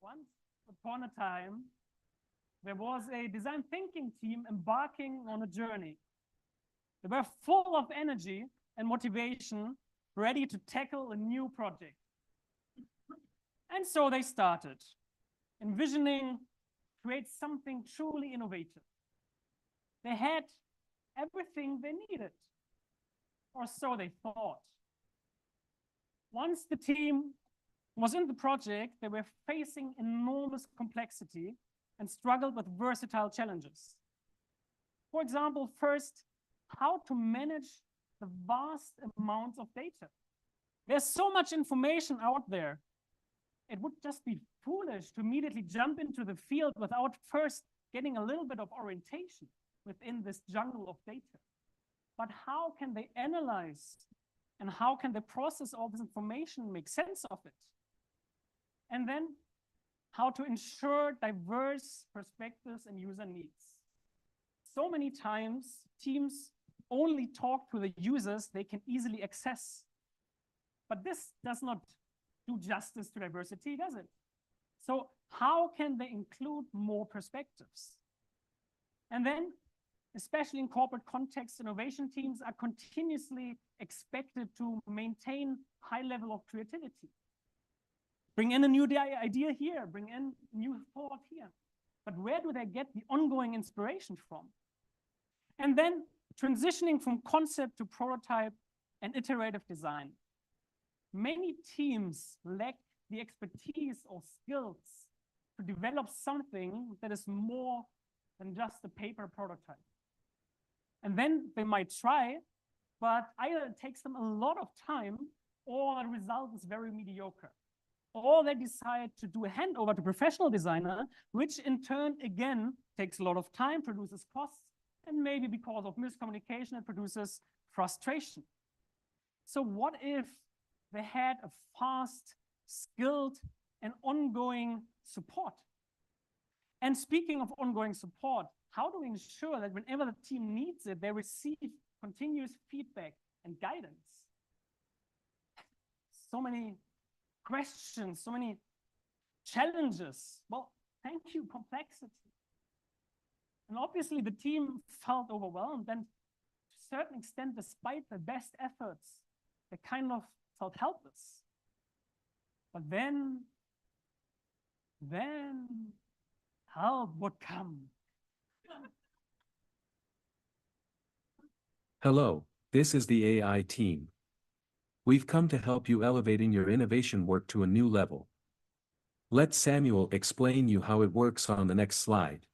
Once upon a time, there was a design thinking team embarking on a journey. They were full of energy and motivation, ready to tackle a new project. And so they started, envisioning create something truly innovative. They had everything they needed, or so they thought. Once the team was in the project, they were facing enormous complexity and struggled with versatile challenges. For example, first, how to manage the vast amounts of data. There's so much information out there. It would just be foolish to immediately jump into the field without first getting a little bit of orientation within this jungle of data. But how can they analyze and how can they process all this information and make sense of it? And then how to ensure diverse perspectives and user needs. So many times, teams only talk to the users they can easily access. But this does not do justice to diversity, does it? So how can they include more perspectives? And then, especially in corporate context, innovation teams are continuously expected to maintain high level of creativity. Bring in a new idea here, bring in new thought here. But where do they get the ongoing inspiration from? And then transitioning from concept to prototype and iterative design. Many teams lack the expertise or skills to develop something that is more than just a paper prototype. And then they might try, but either it takes them a lot of time or the result is very mediocre. Or they decide to do a handover to a professional designer, which in turn, again, takes a lot of time, produces costs, and maybe because of miscommunication, it produces frustration. So what if they had a fast, skilled, and ongoing support? And speaking of ongoing support, how do we ensure that whenever the team needs it, they receive continuous feedback and guidance? So many questions, so many challenges. Well, thank you, complexity. And obviously the team felt overwhelmed, and to a certain extent, despite the best efforts, they kind of felt helpless. But then help would come. Hello, this is the AI team. We've come to help you elevating your innovation work to a new level. Let Samuel explain you how it works on the next slide.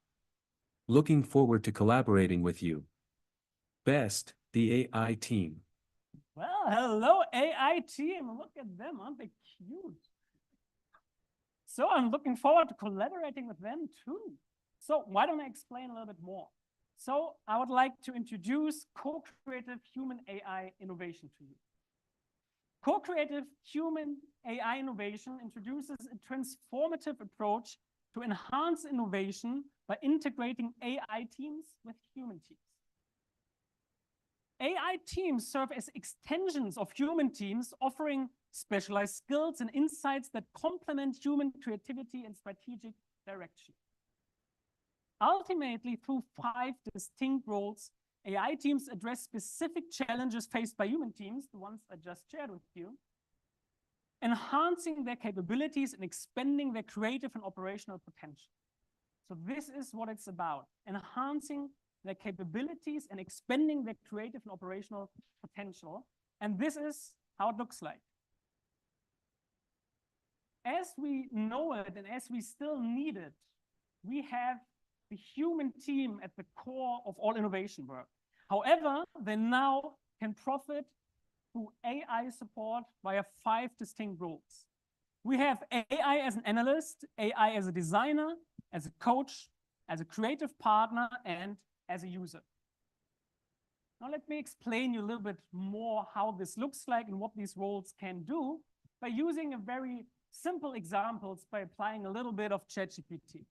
Looking forward to collaborating with you. Best, the AI team. Well, hello, AI team. Look at them, aren't they cute? So I'm looking forward to collaborating with them too. So why don't I explain a little bit more? So I would like to introduce co-creative human AI innovation to you. Co-creative human AI innovation introduces a transformative approach to enhance innovation by integrating AI teams with human teams. AI teams serve as extensions of human teams, offering specialized skills and insights that complement human creativity and strategic direction. Ultimately, through 5 distinct roles, AI teams address specific challenges faced by human teams, the ones I just shared with you, enhancing their capabilities and expanding their creative and operational potential. So this is what it's about, enhancing their capabilities and expanding their creative and operational potential. And this is how it looks like. As we know it and as we still need it, we have the human team at the core of all innovation work. However, they now can profit through AI support via 5 distinct roles. We have AI as an analyst, AI as a designer, as a coach, as a creative partner, and as a user. Now let me explain you a little bit more how this looks like and what these roles can do by using a very simple examples by applying a little bit of ChatGPT.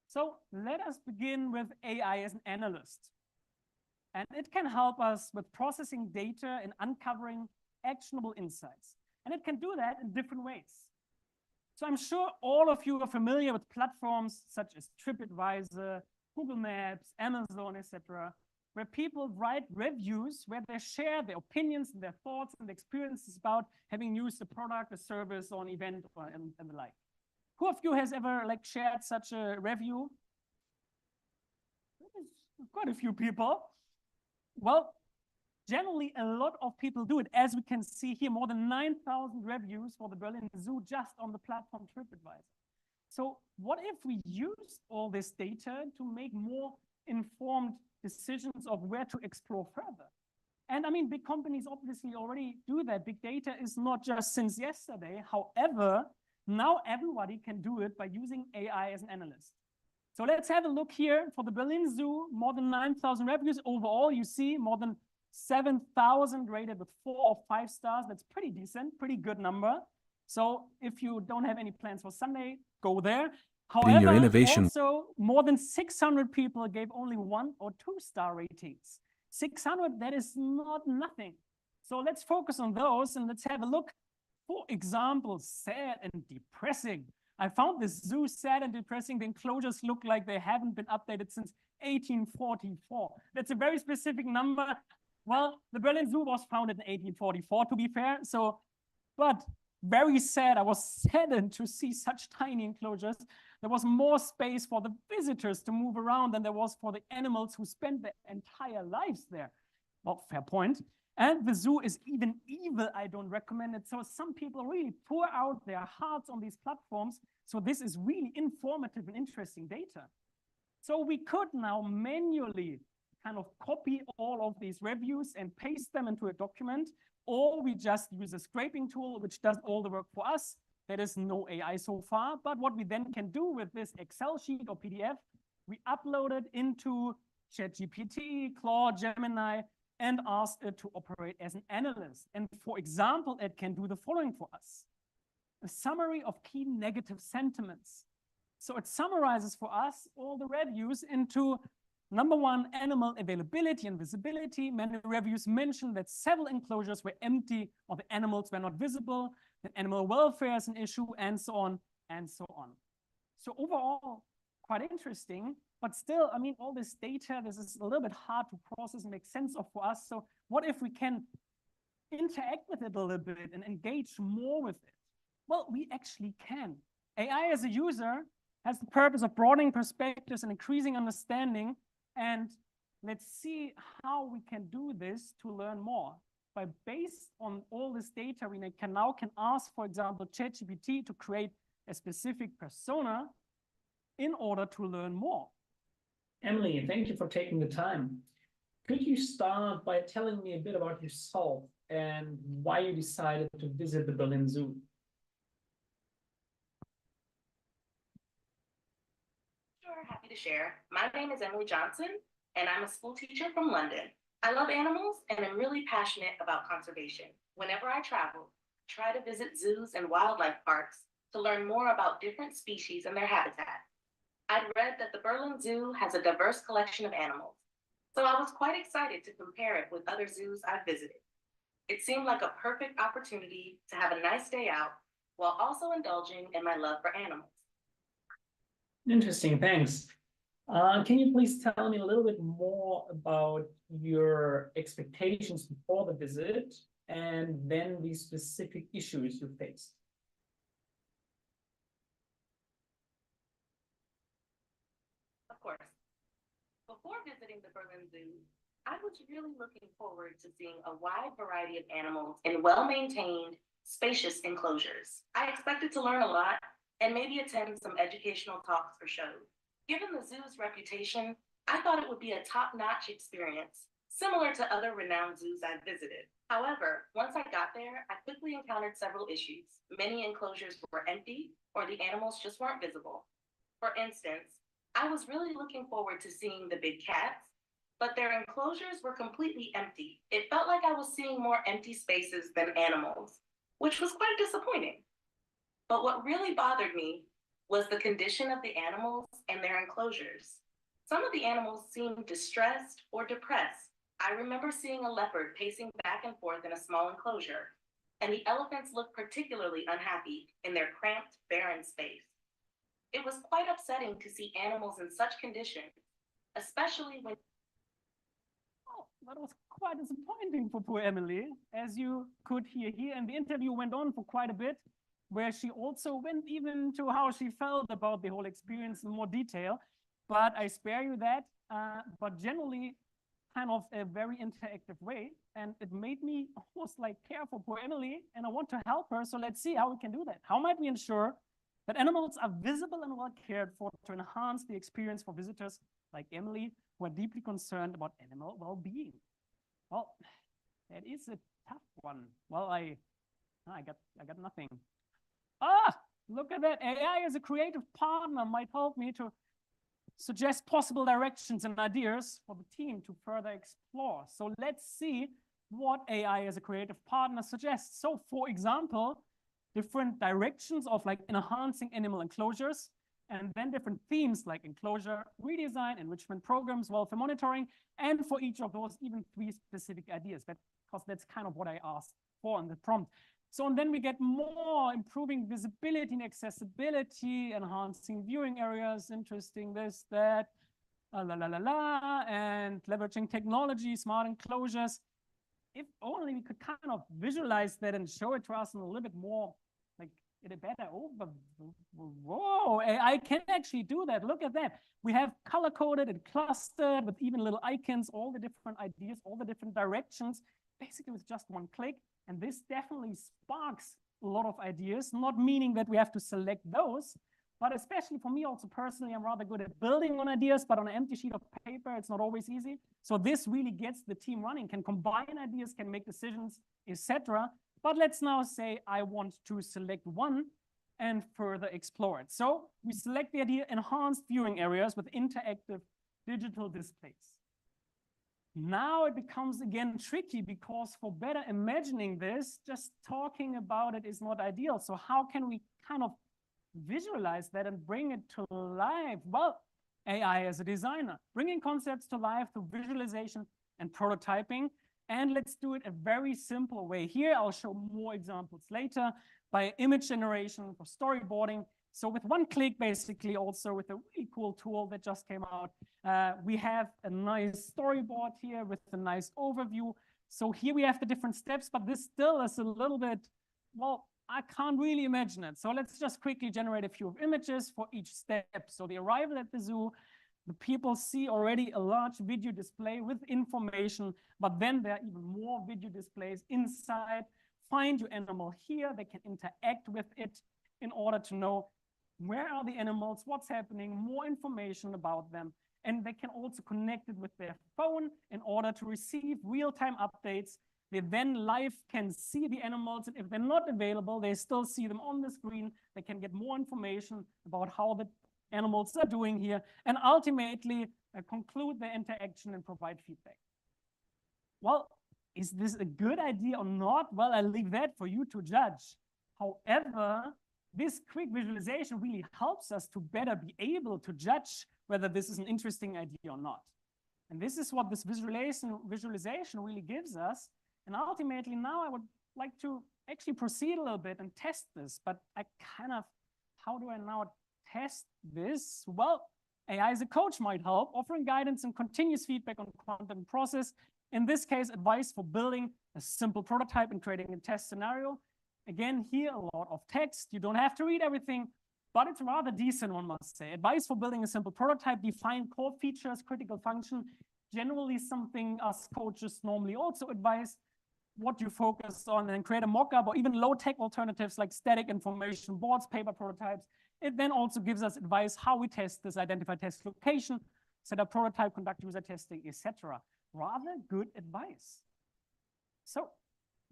So let us begin with AI as an analyst. And it can help us with processing data and uncovering actionable insights. And it can do that in different ways. So I'm sure all of you are familiar with platforms such as TripAdvisor, Google Maps, Amazon, etc., where people write reviews where they share their opinions and their thoughts and experiences about having used a product, a service, or an event, and the like. Who of you has ever shared such a review? Quite a few people. Well, generally, a lot of people do it. As we can see here, more than 9,000 reviews for the Berlin Zoo just on the platform TripAdvisor. So what if we use all this data to make more informed decisions of where to explore further? And I mean, big companies obviously already do that. Big data is not just since yesterday. However, now everybody can do it by using AI as an analyst. So let's have a look here for the Berlin Zoo, more than 9,000 reviews. Overall, you see more than 7,000 rated with 4 or 5 stars. That's pretty decent, pretty good number. So if you don't have any plans for Sunday, go there. However, also more than 600 people gave only 1 or 2 star ratings. 600, that is not nothing. So let's focus on those and let's have a look. For example, sad and depressing. I found this zoo sad and depressing. The enclosures look like they haven't been updated since 1844. That's a very specific number. Well, the Berlin Zoo was founded in 1844, to be fair. So, but very sad. I was saddened to see such tiny enclosures. There was more space for the visitors to move around than there was for the animals who spent their entire lives there. Well, fair point. And the zoo is even evil. I don't recommend it. So some people really pour out their hearts on these platforms. So this is really informative and interesting data. So we could now manually kind of copy all of these reviews and paste them into a document, or we just use a scraping tool, which does all the work for us. There is no AI so far. But what we then can do with this Excel sheet or PDF, we upload it into ChatGPT, Claude, Gemini, and ask it to operate as an analyst. And for example, it can do the following for us: a summary of key negative sentiments. So it summarizes for us all the reviews into, number 1, animal availability and visibility. Many reviews mention that several enclosures were empty or the animals were not visible, that animal welfare is an issue, and so on and so on. So overall, quite interesting. But still, I mean, all this data, this is a little bit hard to process and make sense of for us. So what if we can interact with it a little bit and engage more with it? Well, we actually can. AI as a user has the purpose of broadening perspectives and increasing understanding. And let's see how we can do this to learn more. By based on all this data, we can ask, for example, ChatGPT to create a specific persona in order to learn more. Emily, thank you for taking the time. Could you start by telling me a bit about yourself and why you decided to visit the Berlin Zoo? Sure, happy to share. My name is Emily Johnson, and I'm a school teacher from London. I love animals, and I'm really passionate about conservation. Whenever I travel, I try to visit zoos and wildlife parks to learn more about different species and their habitat. I'd read that the Berlin Zoo has a diverse collection of animals, so I was quite excited to compare it with other zoos I've visited. It seemed like a perfect opportunity to have a nice day out while also indulging in my love for animals. Interesting, thanks. Can you please tell me a little bit more about your expectations before the visit and then the specific issues you faced? Of course. Before visiting the Berlin Zoo, I was really looking forward to seeing a wide variety of animals in well-maintained, spacious enclosures. I expected to learn a lot and maybe attend some educational talks or shows. Given the zoo's reputation, I thought it would be a top-notch experience, similar to other renowned zoos I've visited. However, once I got there, I quickly encountered several issues. Many enclosures were empty, or the animals just weren't visible. For instance, I was really looking forward to seeing the big cats, but their enclosures were completely empty. It felt like I was seeing more empty spaces than animals, which was quite disappointing. But what really bothered me was the condition of the animals and their enclosures. Some of the animals seemed distressed or depressed. I remember seeing a leopard pacing back and forth in a small enclosure. and the elephants looked particularly unhappy in their cramped, barren space. It was quite upsetting to see animals in such condition, especially when that was quite disappointing for poor Emily, as you could hear here. And the interview went on for quite a bit, where she also went even to how she felt about the whole experience in more detail. But I spare you that. But generally, kind of a very interactive way. And it made me almost like care for poor Emily, and I want to help her. So let's see how we can do that. How might we ensure that animals are visible and well cared for to enhance the experience for visitors like Emily, who are deeply concerned about animal well-being? Well, that is a tough one. Well, I got nothing. Look at that. AI as a creative partner might help me to suggest possible directions and ideas for the team to further explore. So let's see what AI as a creative partner suggests. So for example, different directions of like enhancing animal enclosures, and then different themes like enclosure redesign, enrichment programs, welfare monitoring, and for each of those, even 3 specific ideas, because that's kind of what I asked for in the prompt. So, and then we get more improving visibility and accessibility, enhancing viewing areas, interesting this, that, and leveraging technology, smart enclosures. If only we could kind of visualize that and show it to us in a little bit more, like in a better whoa, AI can actually do that. Look at that. We have color-coded and clustered with even little icons, all the different ideas, all the different directions, basically with just one click. And this definitely sparks a lot of ideas, not meaning that we have to select those, but especially for me also personally, I'm rather good at building on ideas, but on an empty sheet of paper, it's not always easy. So this really gets the team running, can combine ideas, can make decisions, etc. But let's now say I want to select one and further explore it. So we select the idea, enhanced viewing areas with interactive digital displays. Now it becomes again tricky, because for better imagining this, just talking about it is not ideal. So how can we kind of visualize that and bring it to life? Well, AI as a designer, bringing concepts to life through visualization and prototyping. And let's do it a very simple way. Here, I'll show more examples later by image generation for storyboarding. So with one click, basically, also with a really cool tool that just came out, we have a nice storyboard here with a nice overview. So here we have the different steps, but this still is a little bit, well, I can't really imagine it. So let's just quickly generate a few images for each step. So the arrival at the zoo, the people see already a large video display with information, but then there are even more video displays inside. Find your animal here. They can interact with it in order to know where are the animals, what's happening, more information about them. And they can also connect it with their phone in order to receive real-time updates. They then live can see the animals, and if they're not available, they still see them on the screen. They can get more information about how the animals are doing here, and ultimately conclude the interaction and provide feedback. Well, is this a good idea or not? Well, I leave that for you to judge. However, this quick visualization really helps us to better be able to judge whether this is an interesting idea or not. And this is what this visualization really gives us. And ultimately, now I would like to actually proceed a little bit and test this, but how do I now test this? Well, AI as a coach might help, offering guidance and continuous feedback on content process. In this case, advice for building a simple prototype and creating a test scenario. Again, here a lot of text. You don't have to read everything, but it's rather decent, one must say. Advice for building a simple prototype, define core features, critical function, generally something us coaches normally also advise what you focus on, and create a mock-up or even low-tech alternatives like static information boards, paper prototypes. It then also gives us advice how we test this, identify test location, set up prototype, conduct user testing, etc. Rather good advice. So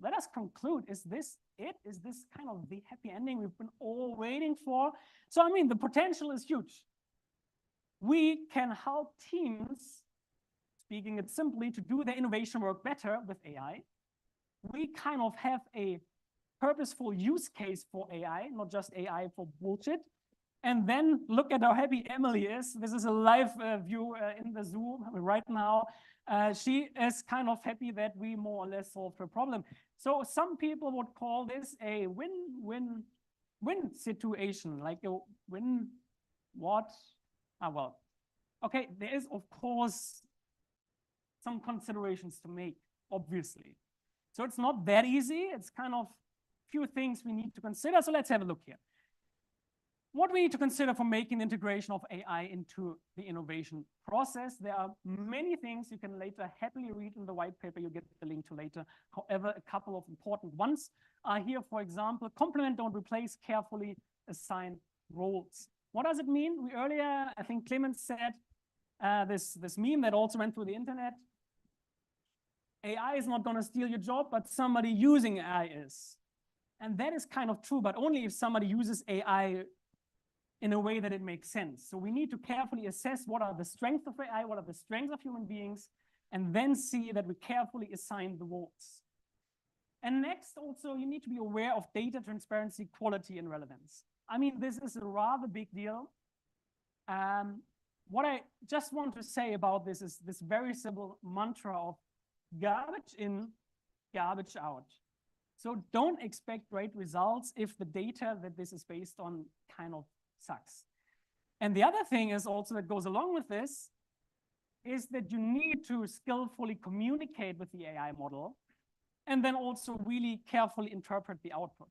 let us conclude. Is this it? Is this kind of the happy ending we've been all waiting for? So, I mean, the potential is huge. We can help teams, speaking it simply, to do their innovation work better with AI. We kind of have a purposeful use case for AI, not just AI for bullshit. And then look at how happy Emily is. This is a live view in the Zoom right now. She is kind of happy that we more or less solved her problem. So some people would call this a win-win-win situation, like a win what? Well, okay, there is, of course, some considerations to make, obviously. So it's not that easy. It's kind of few things we need to consider. So let's have a look here. What we need to consider for making the integration of AI into the innovation process. There are many things you can later happily read in the white paper. You get the link to later. However, a couple of important ones are here. For example, complement, don't replace, carefully assign roles. What does it mean? We earlier, I think Clemens said this meme that also went through the internet. AI is not going to steal your job, but somebody using AI is. And that is kind of true, but only if somebody uses AI in a way that it makes sense. So we need to carefully assess what are the strengths of AI, what are the strengths of human beings, and then see that we carefully assign the roles. And next, also, you need to be aware of data transparency, quality, and relevance. I mean, this is a rather big deal. What I just want to say about this is this very simple mantra of garbage in, garbage out. So don't expect great results if the data that this is based on kind of sucks. And the other thing is also that goes along with this is that you need to skillfully communicate with the AI model and then also really carefully interpret the output.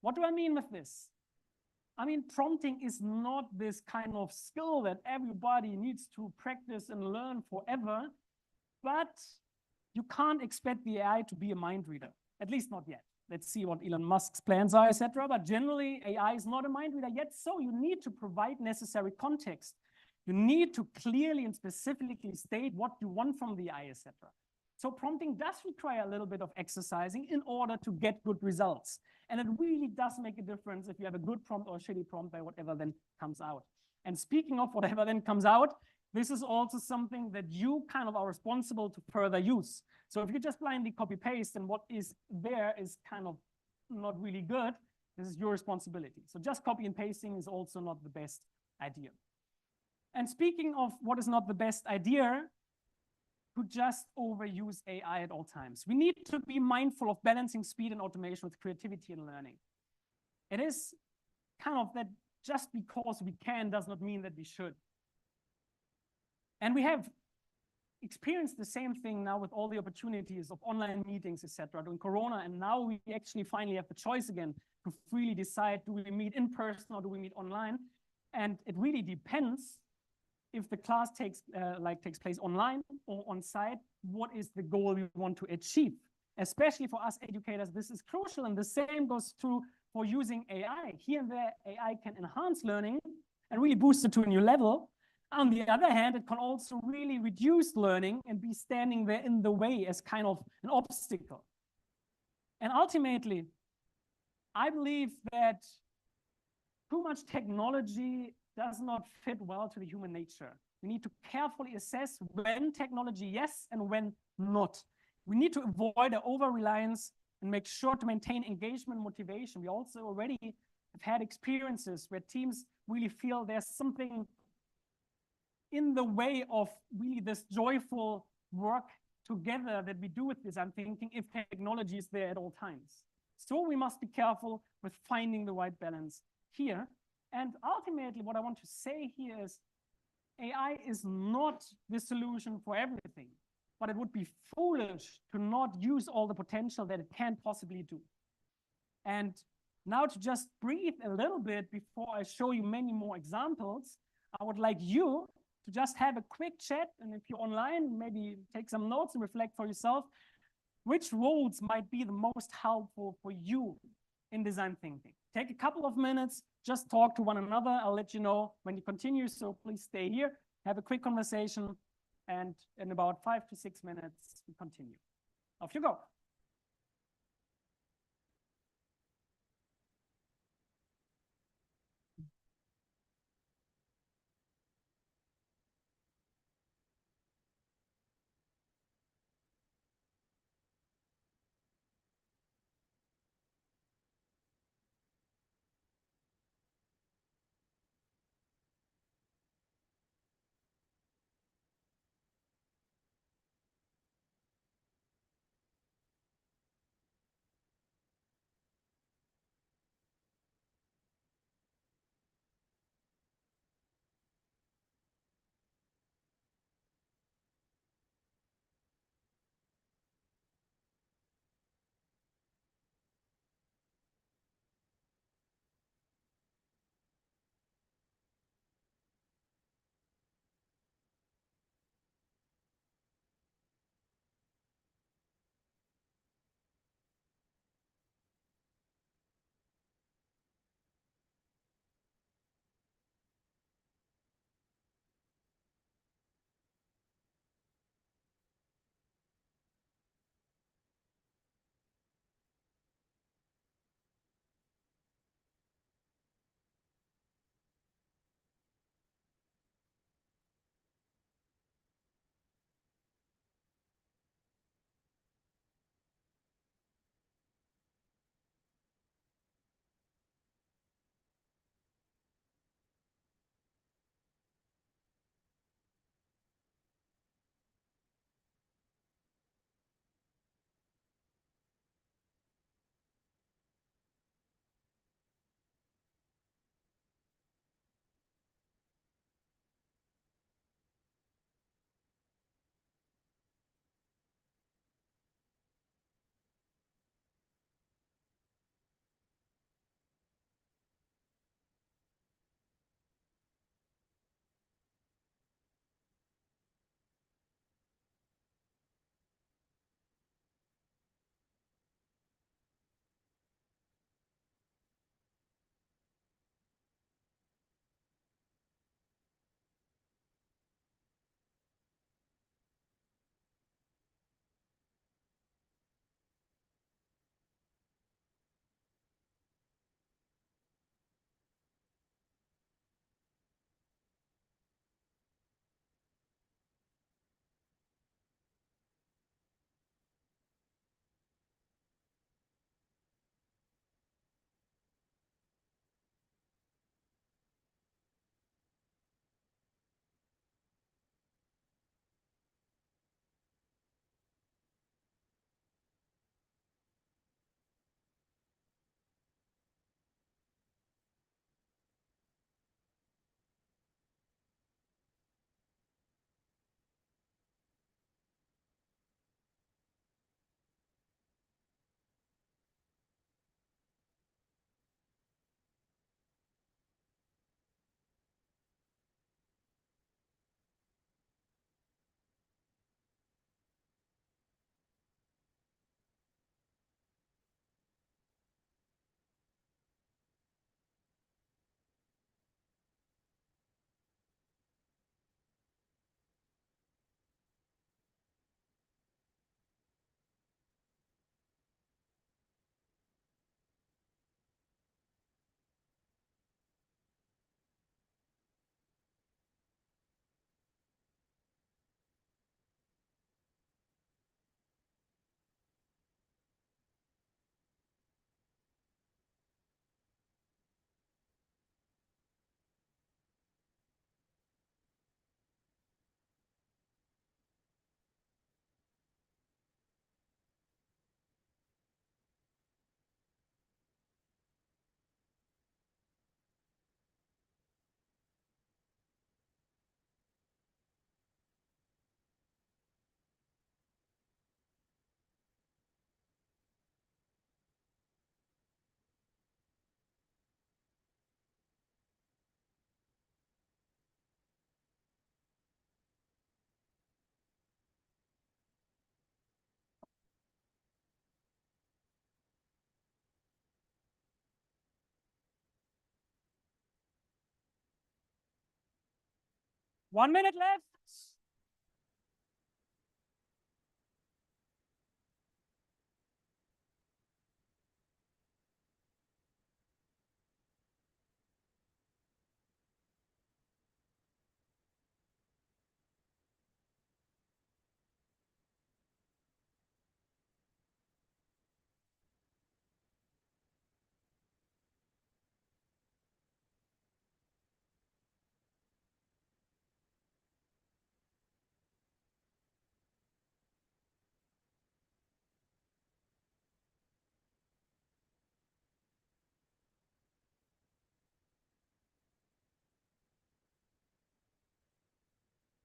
What do I mean with this? I mean, prompting is not this kind of skill that everybody needs to practice and learn forever, but you can't expect the AI to be a mind reader, at least not yet. Let's see what Elon Musk's plans are, etc. But generally, AI is not a mind reader yet, so you need to provide necessary context. You need to clearly and specifically state what you want from the AI, etc. So prompting does require a little bit of exercising in order to get good results. And it really does make a difference if you have a good prompt or a shitty prompt by whatever then comes out. And speaking of whatever then comes out, this is also something that you kind of are responsible to further use. So if you just blindly copy paste and what is there is kind of not really good, this is your responsibility. So just copy and pasting is also not the best idea. And speaking of what is not the best idea, to just overuse AI at all times. We need to be mindful of balancing speed and automation with creativity and learning. It is kind of that just because we can does not mean that we should. And we have experienced the same thing now with all the opportunities of online meetings, etc. during Corona. And now we actually finally have the choice again to freely decide, do we meet in person or do we meet online? And it really depends if the class takes place online or on site, what is the goal we want to achieve? Especially for us educators, this is crucial. And the same goes true for using AI. Here and there, AI can enhance learning and really boost it to a new level. On the other hand, it can also really reduce learning and be standing there in the way as kind of an obstacle. And ultimately, I believe that too much technology does not fit well to the human nature. We need to carefully assess when technology, yes, and when not. We need to avoid an over-reliance and make sure to maintain engagement and motivation. We also already have had experiences where teams really feel there's something in the way of really this joyful work together that we do with this. I'm thinking if technology is there at all times. So we must be careful with finding the right balance here. And ultimately, what I want to say here is AI is not the solution for everything, but it would be foolish to not use all the potential that it can possibly do. And now to just breathe a little bit before I show you many more examples, I would like you to just have a quick chat. And if you're online, maybe take some notes and reflect for yourself, which roles might be the most helpful for you in design thinking. Take a couple of minutes, just talk to one another. I'll let you know when you continue, so please stay here, have a quick conversation, and in about 5 to 6 minutes, we continue. Off you go. 1 minute left.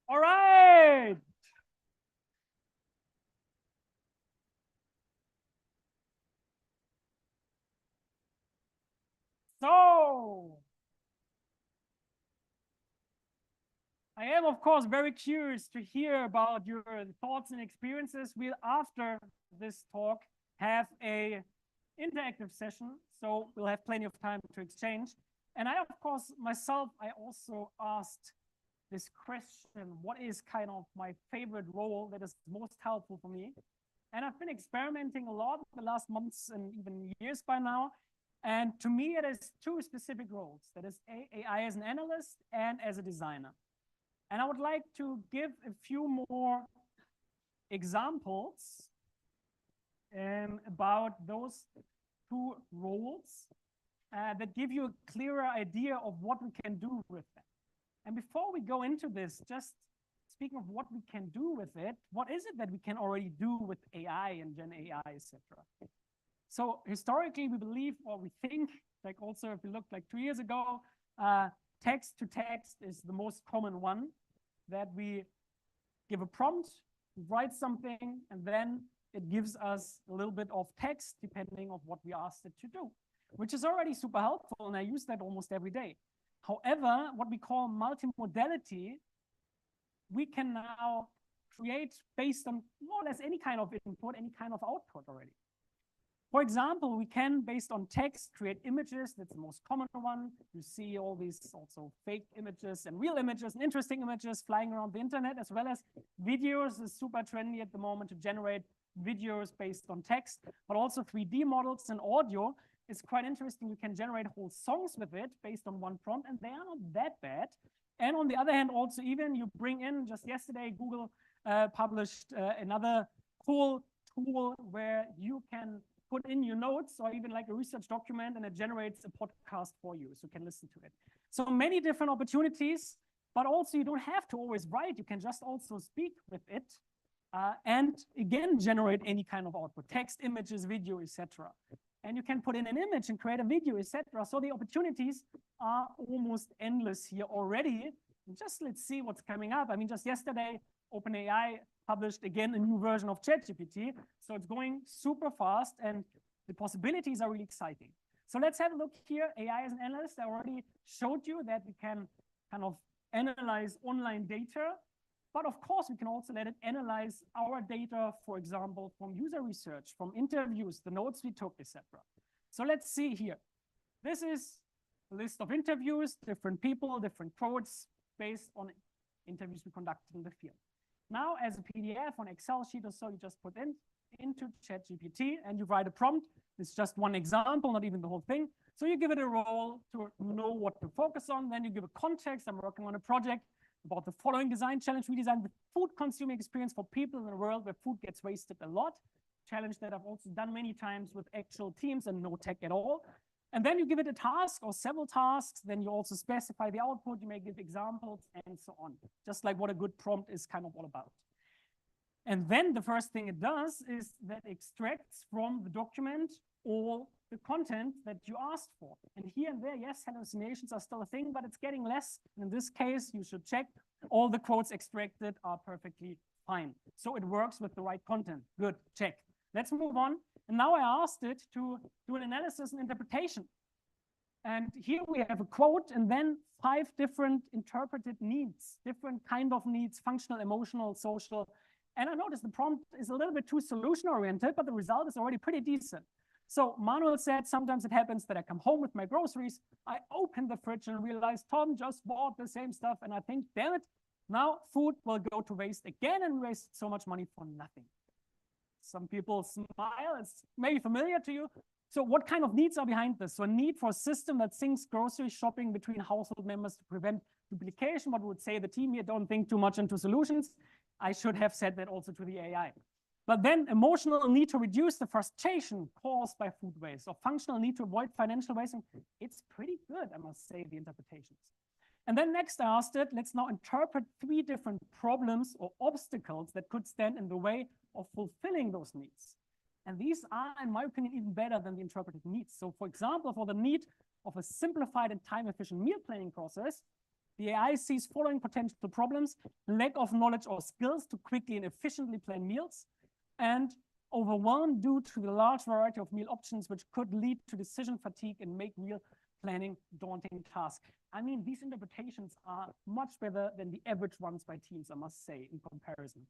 All right. So I am, of course, very curious to hear about your thoughts and experiences. We'll, after this talk, have a interactive session, so we'll have plenty of time to exchange. And I, of course, myself, I also asked this question, what is kind of my favorite role that is most helpful for me? And I've been experimenting a lot the last months and even years by now. And to me, it is two specific roles. That is AI as an analyst and as a designer. And I would like to give a few more examples about those two roles that give you a clearer idea of what we can do with them. And before we go into this, just speaking of what we can do with it, what is it that we can already do with AI and Gen AI, etc.? So historically, we believe, or we think, like also if we look like 2 years ago, text to text is the most common one, that we give a prompt, write something, and then it gives us a little bit of text depending on what we asked it to do, which is already super helpful, and I use that almost every day. However, what we call multimodality, we can now create based on more or less any kind of input, any kind of output already. For example, we can, based on text, create images. That's the most common one. You see all these also fake images and real images and interesting images flying around the internet, as well as videos is super trendy at the moment to generate videos based on text, but also 3D models and audio. It's quite interesting. You can generate whole songs with it based on one prompt, and they are not that bad. And on the other hand, also even you bring in, just yesterday, Google published another cool tool where you can put in your notes or even like a research document, and it generates a podcast for you, so you can listen to it. So many different opportunities, but also you don't have to always write. You can just also speak with it and again, generate any kind of output, text, images, video, etc. And you can put in an image and create a video, etc. So the opportunities are almost endless here already. Just let's see what's coming up. I mean, just yesterday, OpenAI published again a new version of ChatGPT. So it's going super fast and the possibilities are really exciting. So let's have a look here. AI as an analyst, I already showed you that we can kind of analyze online data. But of course, we can also let it analyze our data, for example, from user research, from interviews, the notes we took, etc. So let's see here. This is a list of interviews, different people, different quotes based on interviews we conducted in the field. Now, as a PDF on Excel sheet or so, you just put into ChatGPT and you write a prompt. It's just one example, not even the whole thing. So you give it a role to know what to focus on. Then you give a context. I'm working on a project about the following design challenge. We designed the food consuming experience for people in a world where food gets wasted a lot. Challenge that I've also done many times with actual teams and no tech at all. And then you give it a task or several tasks. Then you also specify the output. You may give examples and so on, just like what a good prompt is kind of all about. And then the first thing it does is that it extracts from the document all the content that you asked for. And here and there, yes, hallucinations are still a thing, but it's getting less. In this case, you should check all the quotes extracted are perfectly fine. So it works with the right content. Good, check. Let's move on. And now I asked it to do an analysis and interpretation. And here we have a quote and then 5 different interpreted needs, different kind of needs, functional, emotional, social. And I noticed the prompt is a little bit too solution oriented, but the result is already pretty decent. So Manuel said, sometimes it happens that I come home with my groceries. I open the fridge and realize Tom just bought the same stuff. And I think, damn it, Now food will go to waste again and waste so much money for nothing. Some people smile, it's maybe familiar to you. So what kind of needs are behind this? So a need for a system that syncs grocery shopping between household members to prevent duplication. What would say the team here, don't think too much into solutions. I should have said that also to the AI. But then emotional need to reduce the frustration caused by food waste, or functional need to avoid financial waste. It's pretty good, I must say, the interpretations. And then next I asked it, let's now interpret 3 different problems or obstacles that could stand in the way of fulfilling those needs. And these are, in my opinion, even better than the interpreted needs. So for example, for the need of a simplified and time-efficient meal planning process, the AI sees following potential problems: lack of knowledge or skills to quickly and efficiently plan meals, and overwhelm due to the large variety of meal options, which could lead to decision fatigue and make meal planning daunting task. I mean, these interpretations are much better than the average ones by teams, I must say, in comparison.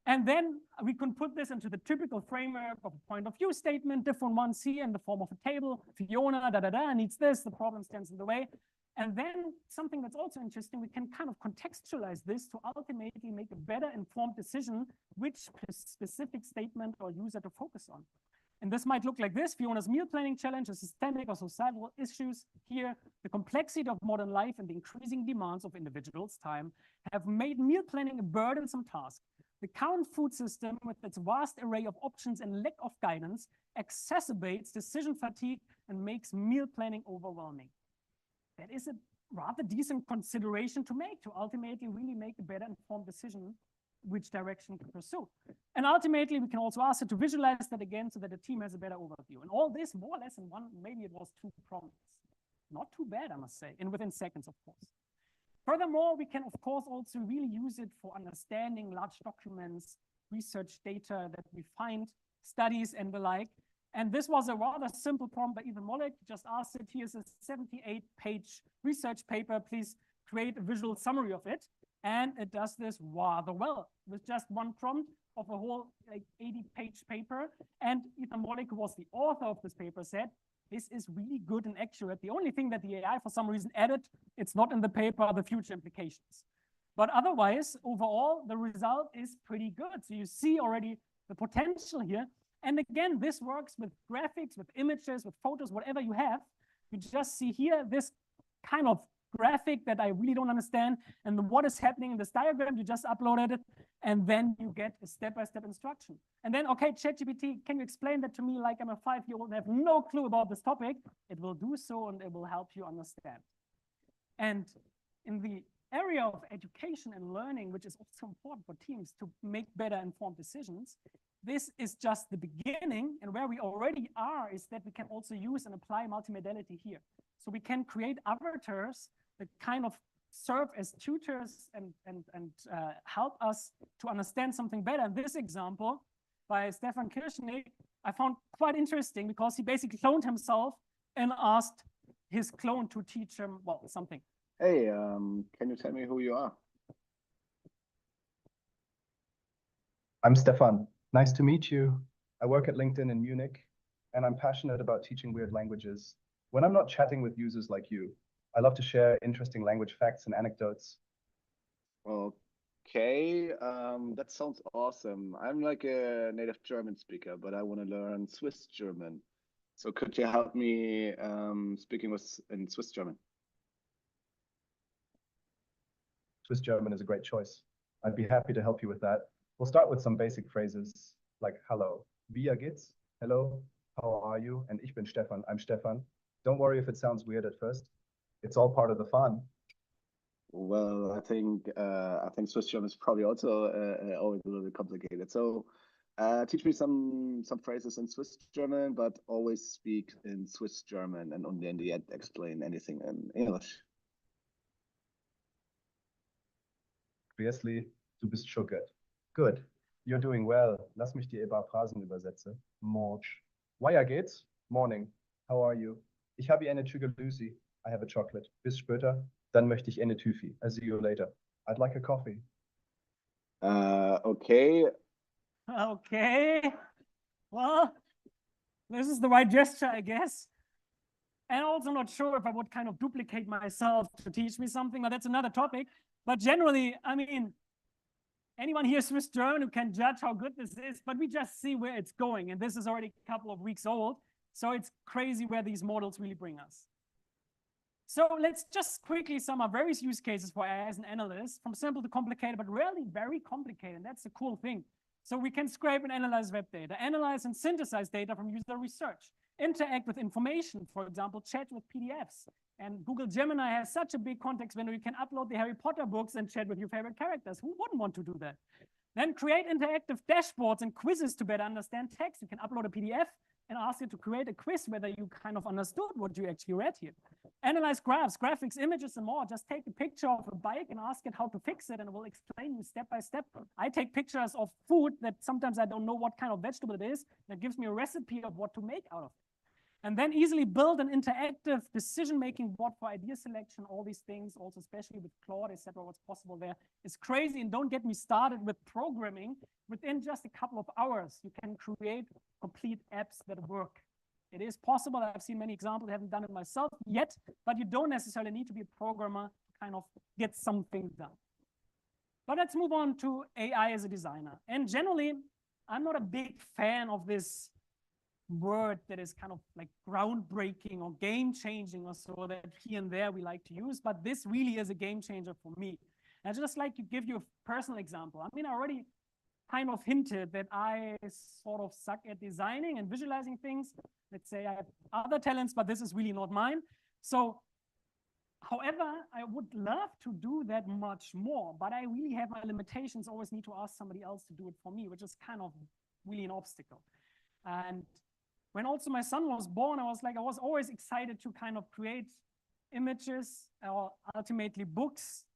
And then we can put this into the typical framework of a point of view statement, different ones here in the form of a table. Fiona, needs this, the problem stands in the way. And then something that's also interesting, we can kind of contextualize this to ultimately make a better informed decision which specific statement or user to focus on. And this might look like this: Fiona's meal planning challenge is systemic or societal issues. Here, the complexity of modern life and the increasing demands of individuals' time have made meal planning a burdensome task. The current food system, with its vast array of options and lack of guidance, exacerbates decision fatigue and makes meal planning overwhelming. That is a rather decent consideration to make, to ultimately really make a better informed decision which direction to pursue. And ultimately, we can also ask it to visualize that again so that the team has a better overview. And all this more or less in one, maybe it was 2 prompts. Not too bad, I must say, and within seconds, of course. Furthermore, we can, of course, also really use it for understanding large documents, research data that we find, studies, and the like. And this was a rather simple prompt by Ethan Mollick. Just asked it, here's a 78-page research paper. Please create a visual summary of it. And it does this rather well with just one prompt of a whole 80-page paper. And Ethan Mollick, who was the author of this paper, said, this is really good and accurate. The only thing that the AI for some reason added, it's not in the paper, are the future implications. But otherwise, overall, the result is pretty good. So you see already the potential here. And again, this works with graphics, with images, with photos, whatever you have. You just see here this kind of graphic that I really don't understand, and what is happening in this diagram. You just uploaded it, and then you get a step-by-step instruction. And then, okay, ChatGPT, can you explain that to me like I'm a 5-year-old and have no clue about this topic? It will do so, and it will help you understand. And in the area of education and learning, which is also important for teams to make better informed decisions, this is just the beginning. And where we already are is that we can also use and apply multimodality here. So we can create avatars that kind of serve as tutors and help us to understand something better. And this example by Stefan Kirschnick, I found quite interesting because he basically cloned himself and asked his clone to teach him, well, something. Hey, can you tell me who you are? I'm Stefan. Nice to meet you. I work at LinkedIn in Munich, and I'm passionate about teaching weird languages. When I'm not chatting with users like you, I love to share interesting language facts and anecdotes. Okay, that sounds awesome. I'm like a native German speaker, but I want to learn Swiss German. So could you help me speaking in Swiss German? Swiss German is a great choice. I'd be happy to help you with that. We'll start with some basic phrases like hello. Wie geht's? Hello. How are you? And ich bin Stefan. I'm Stefan. Don't worry if it sounds weird at first. It's all part of the fun. Well, I think Swiss German is probably also always a little bit complicated. So teach me some phrases in Swiss German, but always speak in Swiss German and only in the end explain anything in English. Obviously, du bist schon good. Good. You're doing well. Lass mich dir ein paar Phrasen übersetzen. Morsch. Wie geht's? Morning. How are you? Ich habe eine Tügelüsi. I have a chocolate. Bis später. Dann möchte ich eine Tüfi. I'll see you later. I'd like a coffee. Okay. Okay. Well, this is the right gesture, I guess. And also not sure if I would kind of duplicate myself to teach me something, but that's another topic. But generally, I mean, anyone here Swiss German who can judge how good this is, but we just see where it's going. And this is already a couple of weeks old. So it's crazy where these models really bring us. So let's just quickly sum up various use cases for AI as an analyst, from simple to complicated, but rarely very complicated. And that's the cool thing. So we can scrape and analyze web data, analyze and synthesize data from user research, interact with information, for example, chat with PDFs. And Google Gemini has such a big context window, you can upload the Harry Potter books and chat with your favorite characters. Who wouldn't want to do that? Then create interactive dashboards and quizzes to better understand text. You can upload a PDF and ask it to create a quiz whether you kind of understood what you actually read here. Analyze graphs, graphics, images, and more. Just take a picture of a bike and ask it how to fix it, and it will explain you step by step. I take pictures of food that sometimes I don't know what kind of vegetable it is. That gives me a recipe of what to make out of it. And then easily build an interactive decision-making board for idea selection, all these things, also especially with Claude, etc. What's possible there is crazy. And don't get me started with programming. Within just a couple of hours, you can create complete apps that work. It is possible. I've seen many examples. I haven't done it myself yet, but you don't necessarily need to be a programmer to kind of get something done. But let's move on to AI as a designer. And generally, I'm not a big fan of this word that is kind of like groundbreaking or game-changing or so that here and there we like to use, but this really is a game changer for me. And I'd just like to give you a personal example. I mean, I already kind of hinted that I sort of suck at designing and visualizing things. Let's say I have other talents, but this is really not mine. So, however, I would love to do that much more, but I really have my limitations, always need to ask somebody else to do it for me, which is kind of really an obstacle. And when also my son was born, I was always excited to kind of create images or ultimately books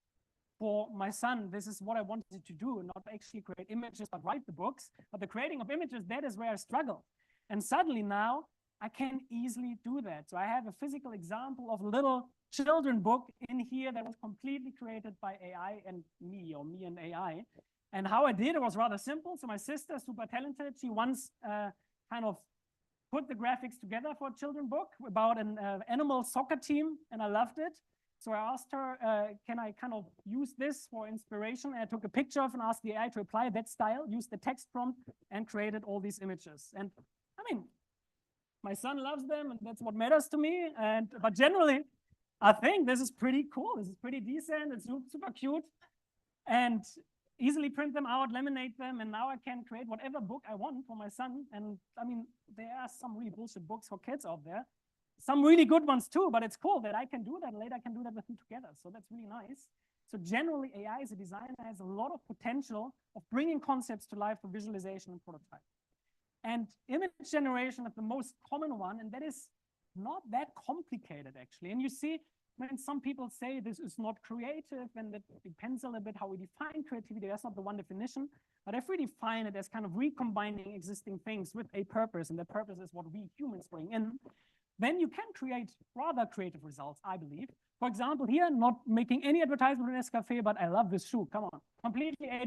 for my son. This is what I wanted to do, not actually create images, but write the books. But the creating of images, that is where I struggle. And suddenly now I can easily do that. So I have a physical example of a little children book in here that was completely created by AI and me, or me and AI. And how I did it was rather simple. So my sister, super talented, she once kind of put the graphics together for a children's book about an animal soccer team, and I loved it. So I asked her, can I kind of use this for inspiration? And I took a picture of and asked the AI to apply that style, used the text prompt, and created all these images. And I mean, my son loves them, and that's what matters to me. But generally, I think this is pretty cool. This is pretty decent. It's super cute. And easily print them out, laminate them, and now I can create whatever book I want for my son. And I mean, there are some really bullshit books for kids out there. Some really good ones too, but it's cool that I can do that, and later I can do that with them together. So that's really nice. So generally, AI as a designer has a lot of potential of bringing concepts to life for visualization and prototype. And image generation is the most common one, and that is not that complicated, actually. And you see, when some people say this is not creative, and that depends a little bit how we define creativity, that's not the one definition, but if we define it as kind of recombining existing things with a purpose, and the purpose is what we humans bring in, then you can create rather creative results, I believe. For example, here, not making any advertisement in Nescafe, but I love this shoe. Come on, completely AI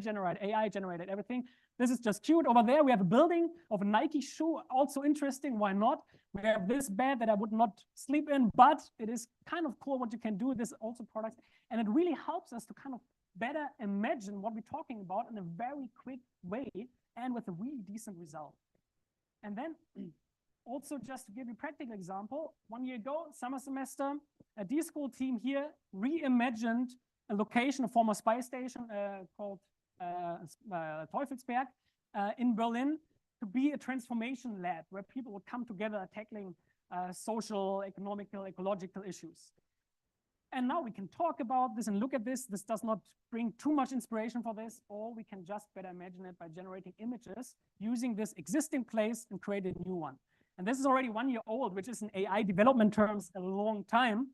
generated everything. This is just cute. Over there, we have a building of a Nike shoe. Also interesting, why not? We have this bed that I would not sleep in, but it is kind of cool what you can do with this also products. And it really helps us to kind of better imagine what we're talking about in a very quick way and with a really decent result. And then also, just to give you a practical example, 1 year ago, summer semester, a D-School team here reimagined a location, a former spy station called Teufelsberg in Berlin, to be a transformation lab where people would come together tackling social, economical, ecological issues. And now we can talk about this and look at this. This does not bring too much inspiration for this, or we can just better imagine it by generating images using this existing place and create a new one. And this is already 1 year old, which is in AI development terms a long time,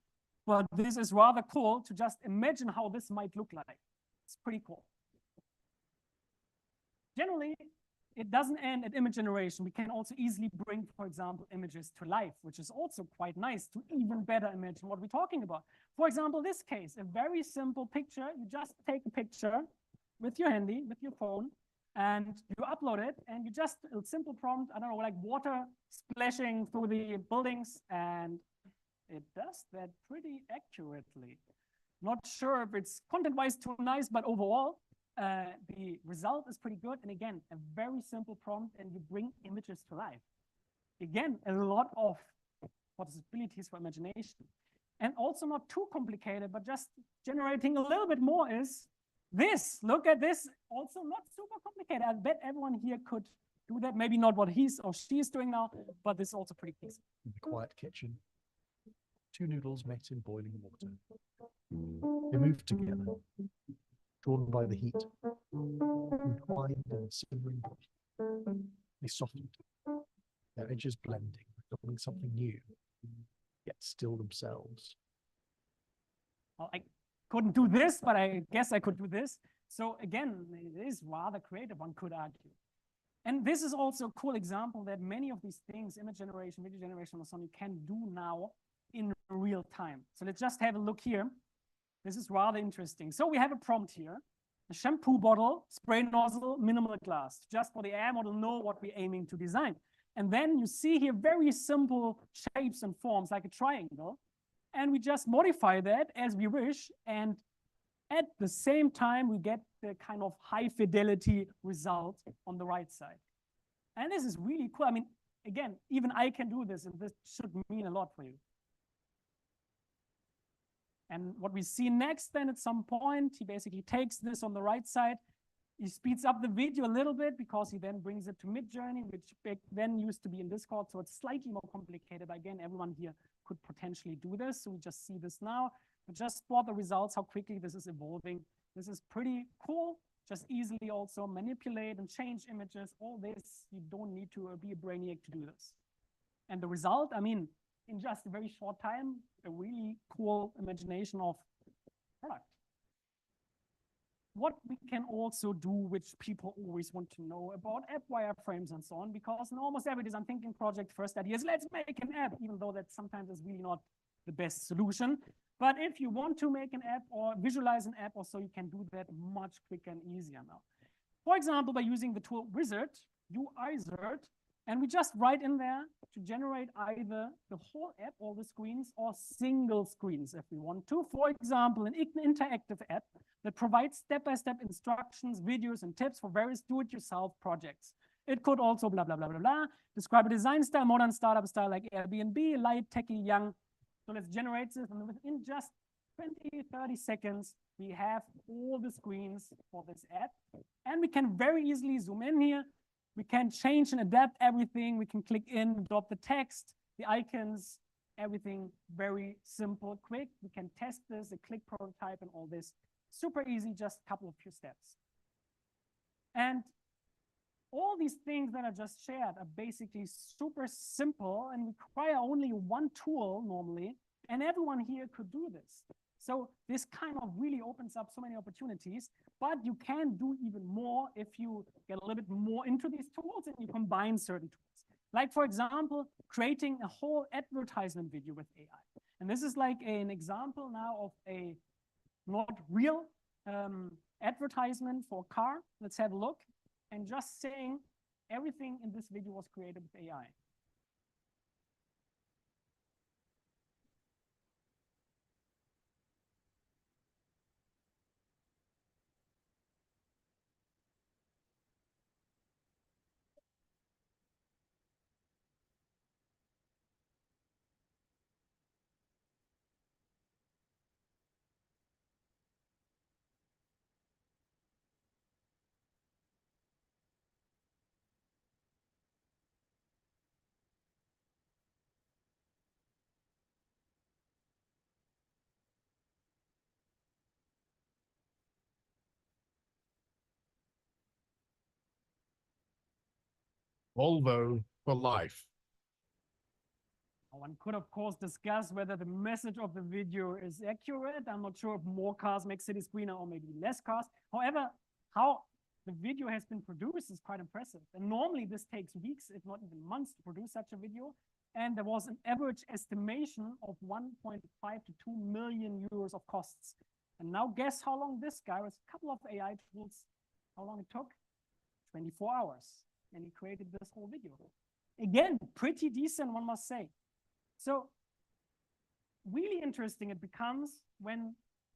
but this is rather cool to just imagine how this might look like. It's pretty cool. Generally, it doesn't end at image generation. We can also easily bring, for example, images to life, which is also quite nice to even better imagine what we're talking about. For example, this case, a very simple picture. You just take a picture with your handy, with your phone, and you upload it, and you just a simple prompt, I don't know, like water splashing through the buildings, and it does that pretty accurately. Not sure if it's content-wise too nice, but overall, the result is pretty good. And again, a very simple prompt, and you bring images to life. Again, a lot of possibilities for imagination. And also not too complicated, but just generating a little bit more is this. Look at this. Also not super complicated. I bet everyone here could do that. Maybe not what he's or she is doing now, but this is also pretty easy. In the quiet kitchen, two noodles met in boiling water. They moved together, drawn by the heat, entwined in a simmering pot. They softened, their edges blending, becoming something new, yet still themselves. Well, I couldn't do this, but I guess I could do this. So again, it is rather creative, one could argue. And this is also a cool example that many of these things, image generation, video generation, or something, you can do now in real time. So let's just have a look here. This is rather interesting. So we have a prompt here, a shampoo bottle, spray nozzle, minimal glass, just for the AI model know what we're aiming to design. And then you see here very simple shapes and forms like a triangle. And we just modify that as we wish. And at the same time, we get the kind of high fidelity result on the right side. And this is really cool. I mean, again, even I can do this, and this should mean a lot for you. And what we see next then at some point, he basically takes this on the right side. He speeds up the video a little bit because he then brings it to Midjourney, which back then used to be in Discord. So it's slightly more complicated. But again, everyone here could potentially do this. So we just see this now. But just spot the results, how quickly this is evolving. This is pretty cool. Just easily also manipulate and change images. All this, you don't need to be a brainiac to do this. And the result, I mean, in just a very short time, a really cool imagination of product. What we can also do, which people always want to know about app wireframes and so on, because in almost every design thinking project, first idea is let's make an app, even though that sometimes is really not the best solution. But if you want to make an app or visualize an app or so, you can do that much quicker and easier now. For example, by using the tool Wizard, UIZard, and we just write in there to generate either the whole app, all the screens, or single screens if we want to. For example, an interactive app that provides step-by-step instructions, videos, and tips for various do-it-yourself projects. It could also blah, blah, blah, blah, blah, describe a design style, modern startup style like Airbnb, light, techie, young. So let's generate this, and within just 20, 30 seconds, we have all the screens for this app. And we can very easily zoom in here. We can change and adapt everything. We can click in, drop the text, the icons, everything very simple, quick. We can test this, a click prototype and all this. Super easy, just a couple of few steps. And all these things that I just shared are basically super simple and require only one tool normally, and everyone here could do this. So this kind of really opens up so many opportunities, but you can do even more if you get a little bit more into these tools and you combine certain tools. Like, for example, creating a whole advertisement video with AI. And this is like an example now of a not real advertisement for a car. Let's have a look. And just saying everything in this video was created with AI. Volvo for life. One could, of course, discuss whether the message of the video is accurate. I'm not sure if more cars make cities greener or maybe less cars. However, how the video has been produced is quite impressive. And normally this takes weeks, if not even months, to produce such a video. And there was an average estimation of 1.5 to 2 million euros of costs. And now guess how long this guy, with a couple of AI tools, how long it took? 24 hours. And he created this whole video. Again, pretty decent, one must say. So really interesting it becomes when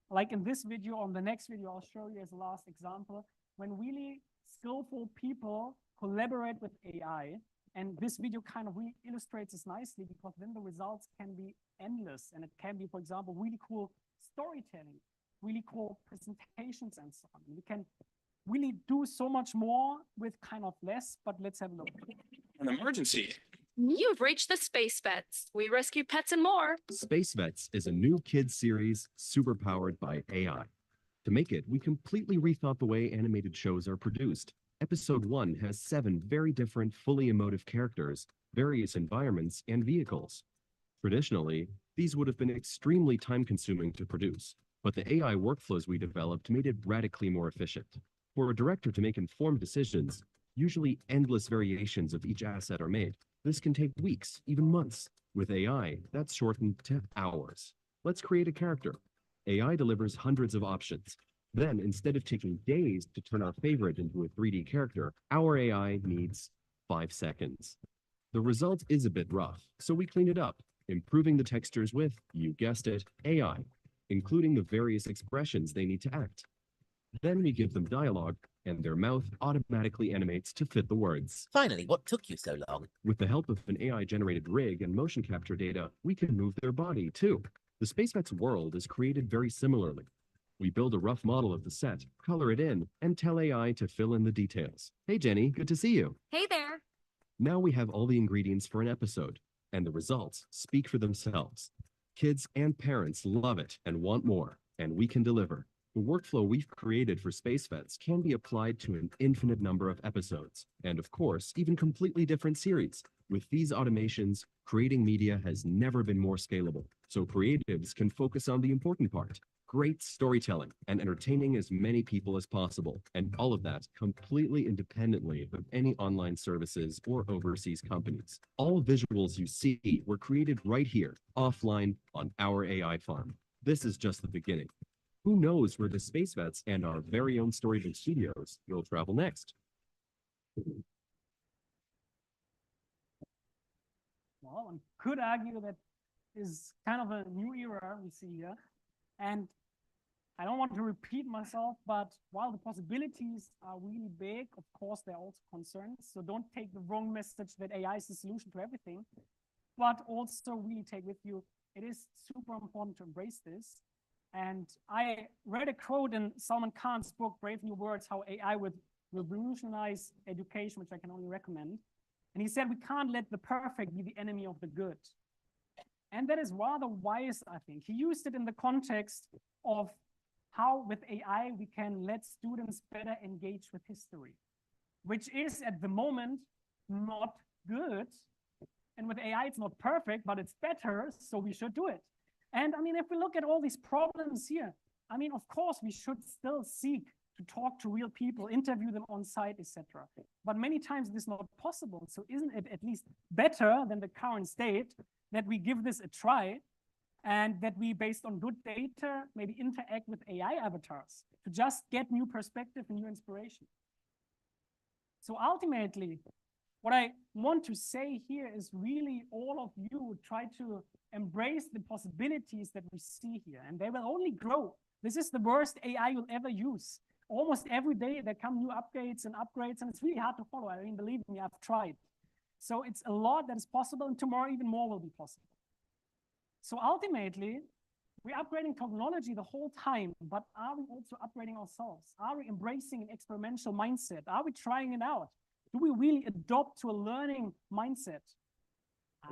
like in this video, on the next video, I'll show you as a last example, when really skillful people collaborate with AI. And this video kind of really illustrates this nicely, because then the results can be endless. And it can be, for example, really cool storytelling, really cool presentations and so on. We can really do so much more with kind of less, but let's have a look. An emergency. You've reached the Space Vets. We rescue pets and more. Space Vets is a new kids series superpowered by AI. To make it, we completely rethought the way animated shows are produced. Episode 1 has 7 very different, fully emotive characters, various environments, and vehicles. Traditionally, these would have been extremely time-consuming to produce, but the AI workflows we developed made it radically more efficient. For a director to make informed decisions, usually endless variations of each asset are made. This can take weeks, even months. With AI, that's shortened to hours. Let's create a character. AI delivers hundreds of options. Then, instead of taking days to turn our favorite into a 3D character, our AI needs 5 seconds. The result is a bit rough, so we cleaned it up, improving the textures with, you guessed it, AI, including the various expressions they need to act. Then we give them dialogue, and their mouth automatically animates to fit the words. Finally, what took you so long? With the help of an AI-generated rig and motion capture data, we can move their body, too. The Space Vets world is created very similarly. We build a rough model of the set, color it in, and tell AI to fill in the details. Hey, Jenny, good to see you. Hey there. Now we have all the ingredients for an episode, and the results speak for themselves. Kids and parents love it and want more, and we can deliver. The workflow we've created for Space Vets can be applied to an infinite number of episodes, and of course, even completely different series. With these automations, creating media has never been more scalable, so creatives can focus on the important part, great storytelling and entertaining as many people as possible, and all of that completely independently of any online services or overseas companies. All visuals you see were created right here, offline, on our AI farm. This is just the beginning. Who knows where the Space Vets and our very own Storybook Studios will travel next? Well, one could argue that is kind of a new era we see here. And I don't want to repeat myself, but while the possibilities are really big, of course, there are also concerns. So don't take the wrong message that AI is the solution to everything, but also really take with you, it is super important to embrace this. And I read a quote in Salman Khan's book, Brave New Words, how AI would revolutionize education, which I can only recommend. And he said, we can't let the perfect be the enemy of the good. And that is rather wise, I think. He used it in the context of how with AI we can let students better engage with history, which is at the moment not good. And with AI, it's not perfect, but it's better, so we should do it. And I mean, if we look at all these problems here, I mean, of course, we should still seek to talk to real people, interview them on site, etc. But many times this is not possible. So isn't it at least better than the current state that we give this a try and that we, based on good data, maybe interact with AI avatars to just get new perspective and new inspiration? So ultimately, what I want to say here is really all of you try to embrace the possibilities that we see here, and they will only grow. This is the worst AI you'll ever use. Almost every day there come new updates, and it's really hard to follow. I mean, believe me, I've tried. So it's a lot that is possible, and tomorrow even more will be possible. So ultimately, we're upgrading technology the whole time, but are we also upgrading ourselves? Are we embracing an experimental mindset? Are we trying it out? Do we really adopt to a learning mindset?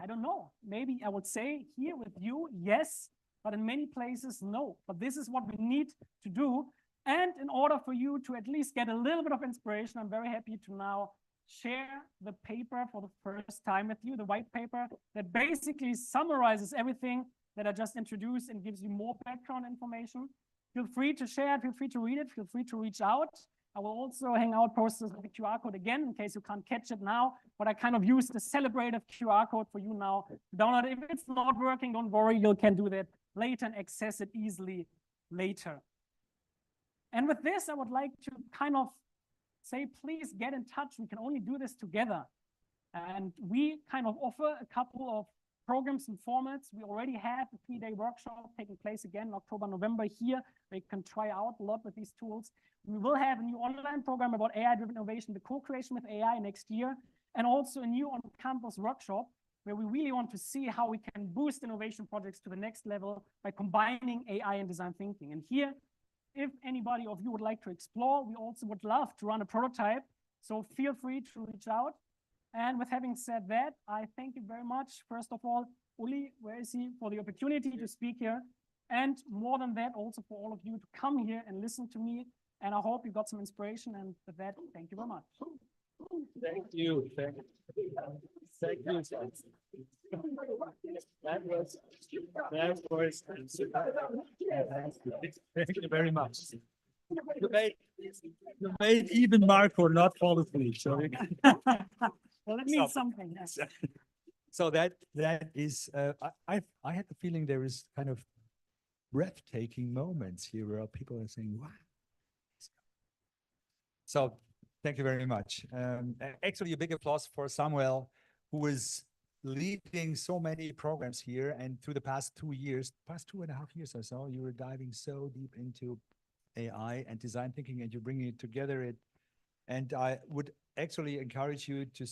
I don't know. Maybe I would say here with you, yes, but in many places, no. But this is what we need to do. And in order for you to at least get a little bit of inspiration, I'm very happy to now share the paper for the first time with you, the white paper that basically summarizes everything that I just introduced and gives you more background information. Feel free to share it, feel free to read it, feel free to reach out. I will also hang out posters with the QR code again in case you can't catch it now, but I kind of used the celebrative QR code for you now to download it. If it's not working, don't worry, you can do that later and access it easily later. And with this, I would like to kind of say, please get in touch. We can only do this together. And we kind of offer a couple of programs and formats. We already have a 3-day workshop taking place again in October, November here, where you can try out a lot with these tools. We will have a new online program about AI-driven innovation, the co-creation with AI next year, and also a new on-campus workshop where we really want to see how we can boost innovation projects to the next level by combining AI and design thinking. And here, if anybody of you would like to explore, we also would love to run a prototype. So feel free to reach out. And with having said that, I thank you very much. First of all, Uli, where is he, for the opportunity to speak here. And more than that, also for all of you to come here and listen to me. And I hope you got some inspiration. And with that, thank you very much. Thank you. Thank you. Thank you. That was thank you very much. You made even Marco not fall asleep. Sorry. Well, that means something. Yes. So that is, I had the feeling there is kind of breathtaking moments here where people are saying, wow. So thank you very much. Actually, a big applause for Samuel, who is leading so many programs here. And through the past 2 years, past 2.5 years or so, you were diving so deep into AI and design thinking, and you're bringing it together. And I would actually encourage you to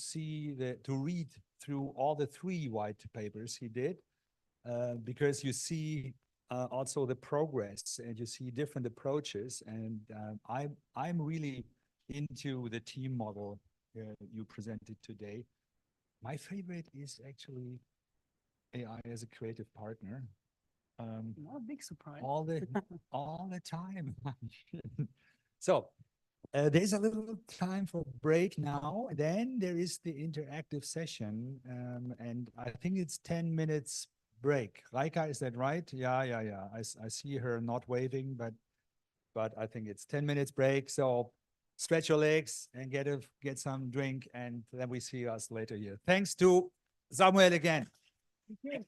to read through all the 3 white papers he did, because you see also the progress and you see different approaches. And I'm really into the team model you presented today. My favorite is actually AI as a creative partner. Not a big surprise. All the time. So there's a little time for break now. Then there is the interactive session, and I think it's 10 minutes break. Raika, is that right? Yeah. I see her not waving, but I think it's 10 minutes break. So stretch your legs and get some drink, and then we see us later here. Thanks to Samuel again. Thank you.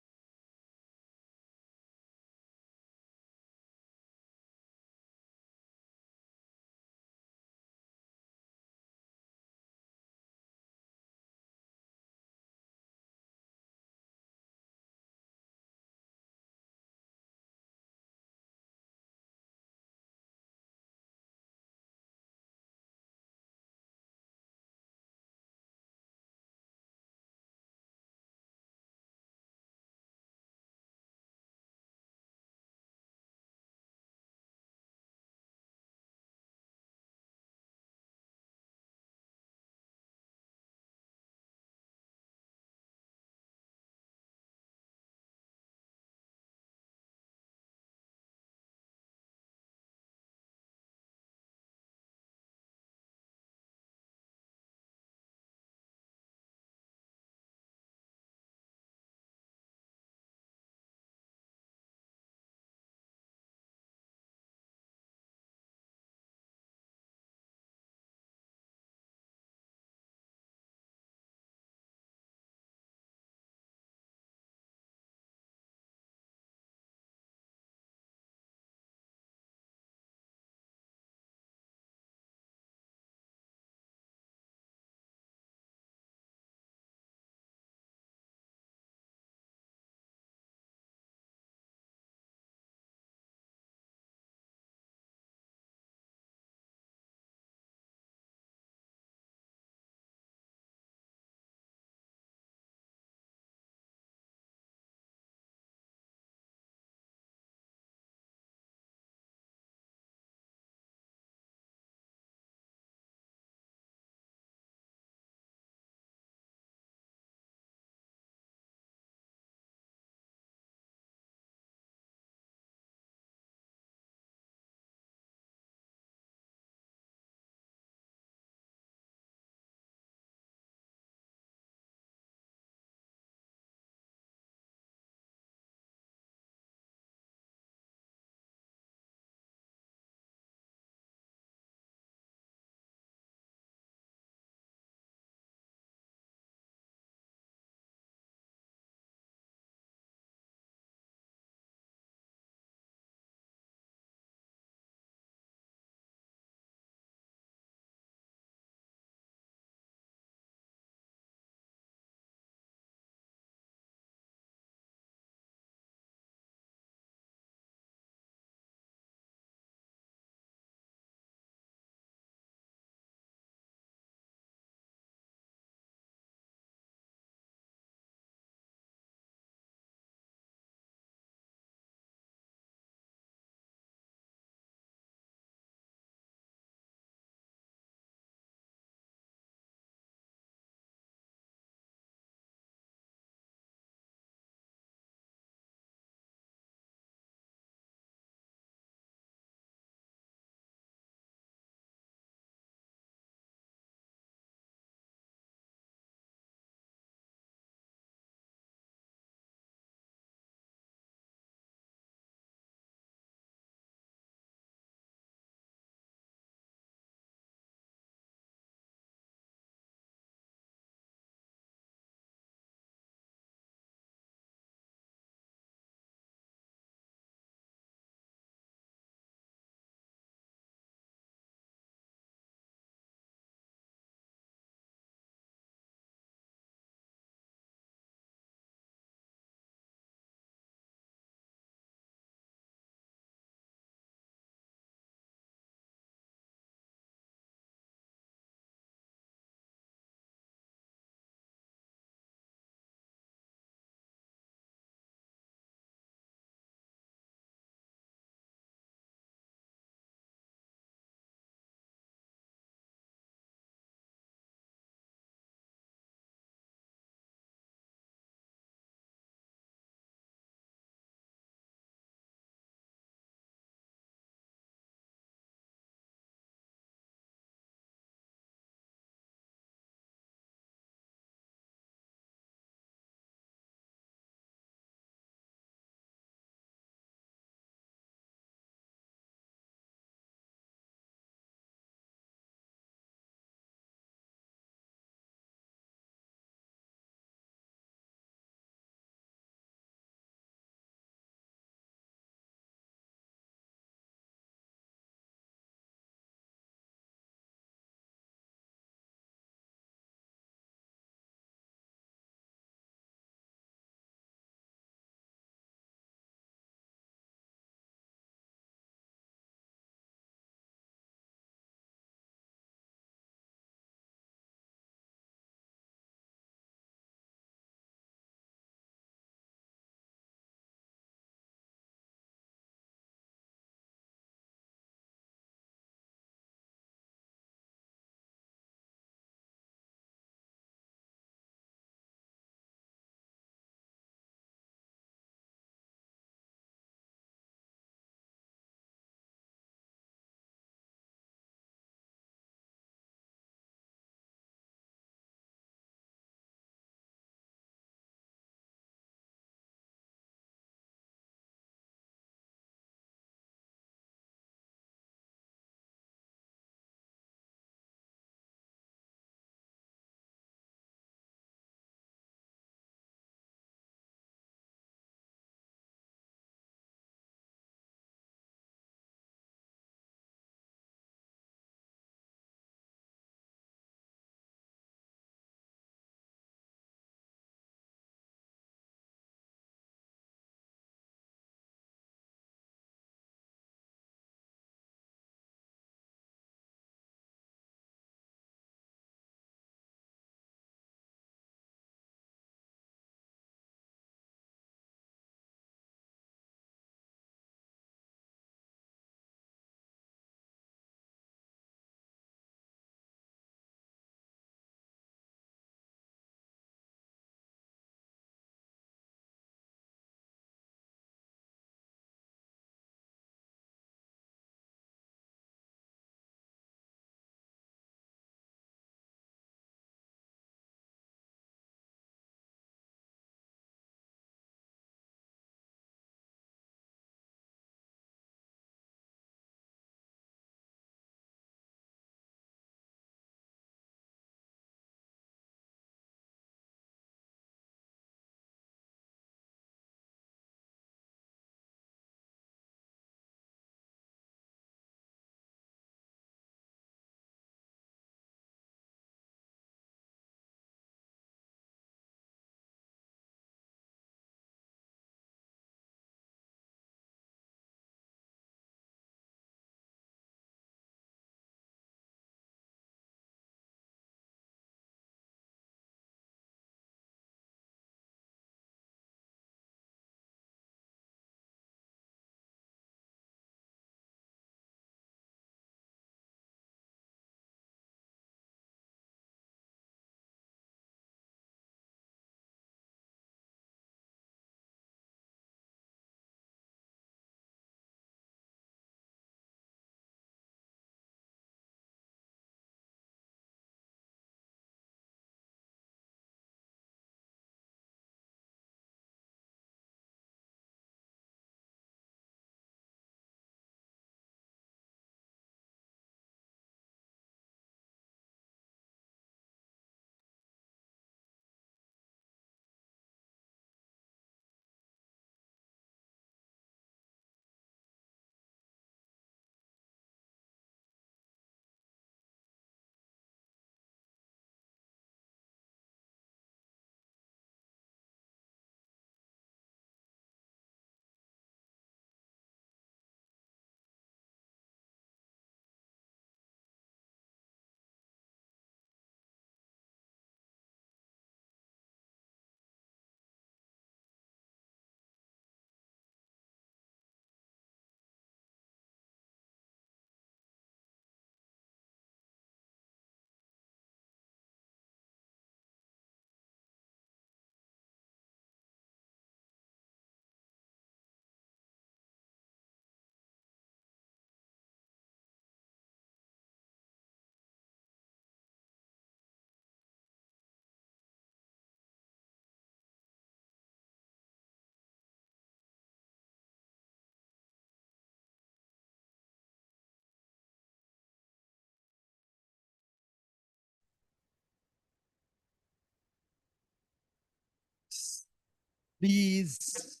Please.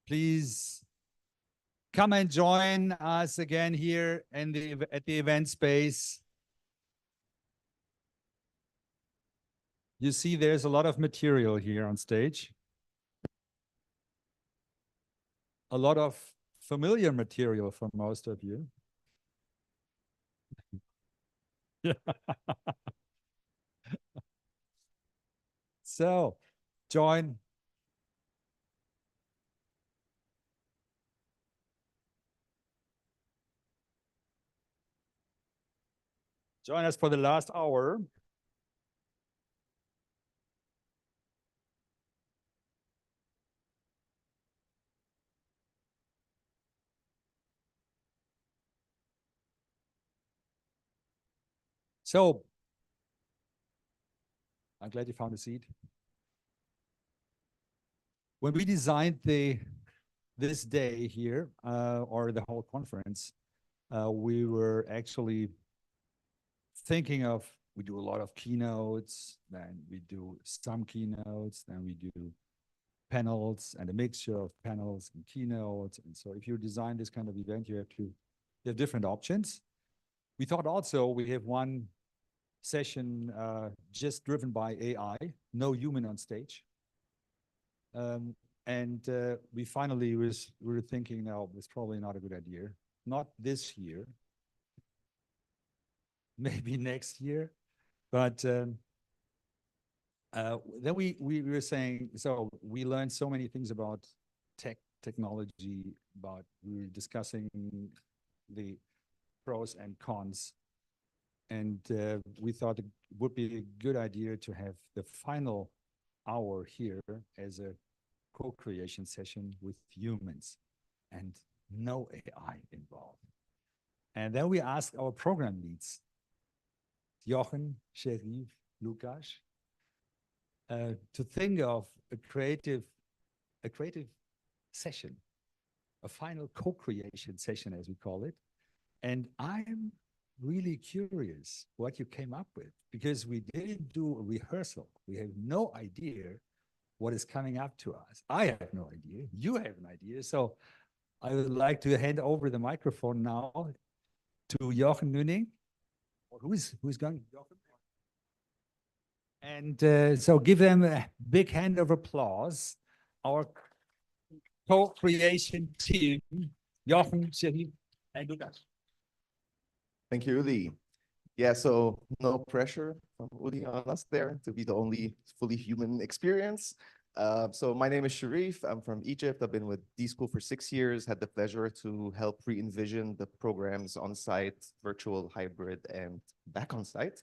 Please come and join us again here in at the event space. You see, there's a lot of material here on stage. A lot of familiar material for most of you. So, join. Join us for the last hour. So, I'm glad you found a seat. When we designed this day here, or the whole conference, we were actually thinking of, we do a lot of keynotes, then we do some keynotes, then we do panels and a mixture of panels and keynotes. And so if you design this kind of event, you have different options. We thought also we have one session just driven by AI, no human on stage. We finally we were thinking, no, it's probably not a good idea. Not this year, maybe next year. But then we were saying, so we learned so many things about technology, we were discussing the pros and cons. And we thought it would be a good idea to have the final hour here as a co-creation session with humans and no AI involved. And then we asked our program leads, Jochen, Sherif, Lukas, to think of a creative session, a final co-creation session, as we call it. And I'm really curious what you came up with, because we didn't do a rehearsal. We have no idea what is coming up to us. I have no idea. You have an idea. So I would like to hand over the microphone now to Jochen Nünning. Who's going? Jochen? And so give them a big hand of applause. Our co-creation team, Jochen, Sherif, and Lukas. Thank you, Uli. Yeah, so no pressure from Uli on us there to be the only fully human experience. So my name is Sherif. I'm from Egypt. I've been with D-School for 6 years, had the pleasure to help re-envision the programs on site, virtual, hybrid, and back on site.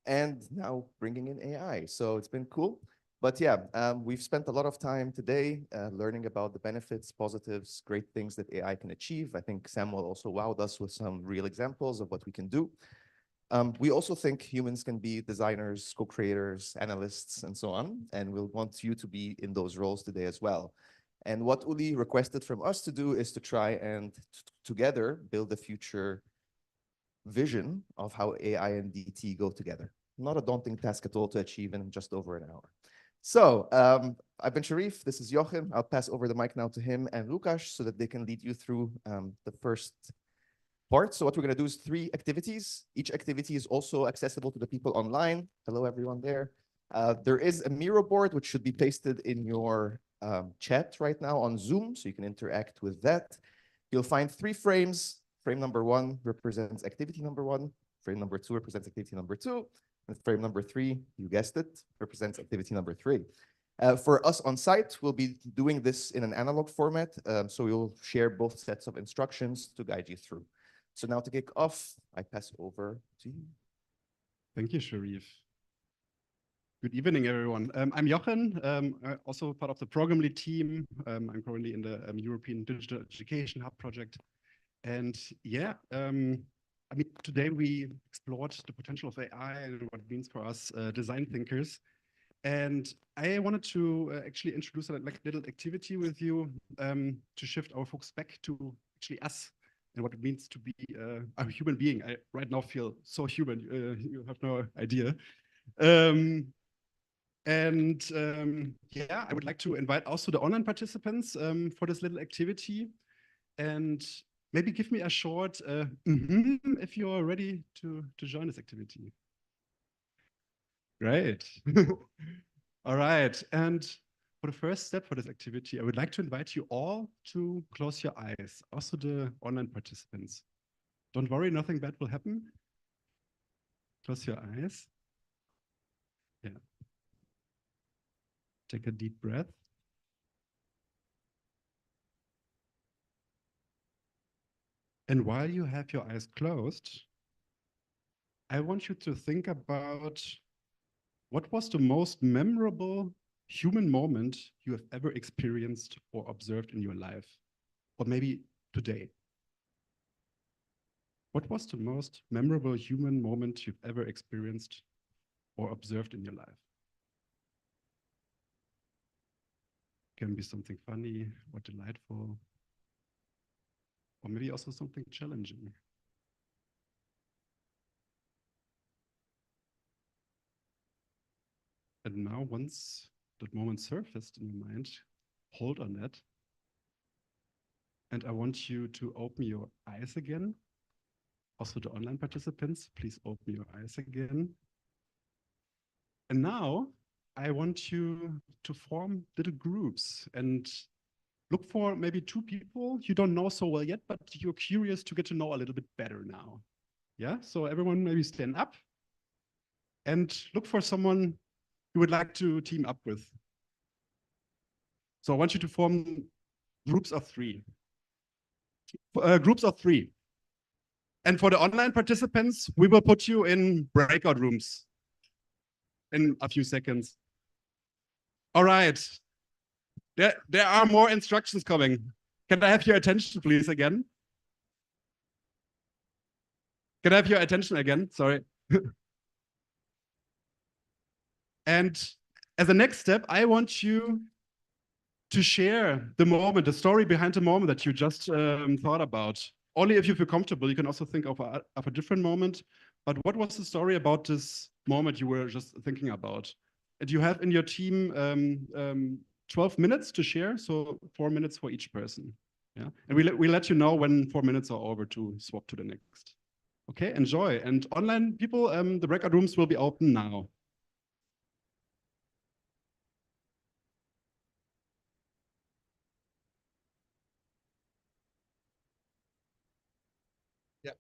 And now bringing in AI. So it's been cool. But yeah, we've spent a lot of time today learning about the benefits, positives, great things that AI can achieve. I think Samuel also wowed us with some real examples of what we can do. We also think humans can be designers, co-creators, analysts, and so on. And we'll want you to be in those roles today as well. And what Uli requested from us to do is to try and together build a future vision of how AI and DT go together. Not a daunting task at all to achieve in just over an hour. So I've been Sherif, this is Jochen. I'll pass over the mic now to him and Lukas so that they can lead you through the first part. So what we're gonna do is 3 activities. Each activity is also accessible to the people online. Hello, everyone there. There is a Miro board, which should be pasted in your chat right now on Zoom, so you can interact with that. You'll find 3 frames. Frame number 1 represents activity number 1. Frame number 2 represents activity number 2. And frame number 3, you guessed it, represents activity number 3. For us on site, we'll be doing this in an analog format. So we'll share both sets of instructions to guide you through. So now to kick off, I pass over to you. Thank you, Sherif. Good evening, everyone. I'm Jochen, also part of the program lead team. I'm currently in the European Digital Education Hub project. And yeah, I mean, today we explored the potential of AI and what it means for us design thinkers. And I wanted to actually introduce a little activity with you to shift our focus back to actually us and what it means to be a human being. I right now feel so human, you have no idea. Yeah, I would like to invite also the online participants for this little activity. And maybe give me a short if you're ready to join this activity. Great. All right. And for the first step for this activity, I would like to invite you all to close your eyes, also the online participants. Don't worry, nothing bad will happen. Close your eyes. Yeah. Take a deep breath. And while you have your eyes closed, I want you to think about what was the most memorable human moment you have ever experienced or observed in your life, or maybe today? What was the most memorable human moment you've ever experienced or observed in your life? Can be something funny or delightful, or maybe also something challenging. And now, once that moment surfaced in your mind, hold on that. And I want you to open your eyes again. Also, the online participants, please open your eyes again. And now I want you to form little groups and look for maybe 2 people you don't know so well yet, but you're curious to get to know a little bit better now. Yeah, so everyone maybe stand up and look for someone you would like to team up with. So I want you to form groups of 3. Groups of 3. And for the online participants, we will put you in breakout rooms in a few seconds. All right. There are more instructions coming. Can I have your attention, please, again? Can I have your attention again? Sorry. And as a next step, I want you to share the moment, the story behind the moment that you just thought about. Only if you feel comfortable. You can also think of a different moment. But what was the story about this moment you were just thinking about? And you have in your team 12 minutes to share, so 4 minutes for each person. Yeah, and we let you know when 4 minutes are over to swap to the next. Okay, enjoy. And online people, the breakout rooms will be open now. Yeah.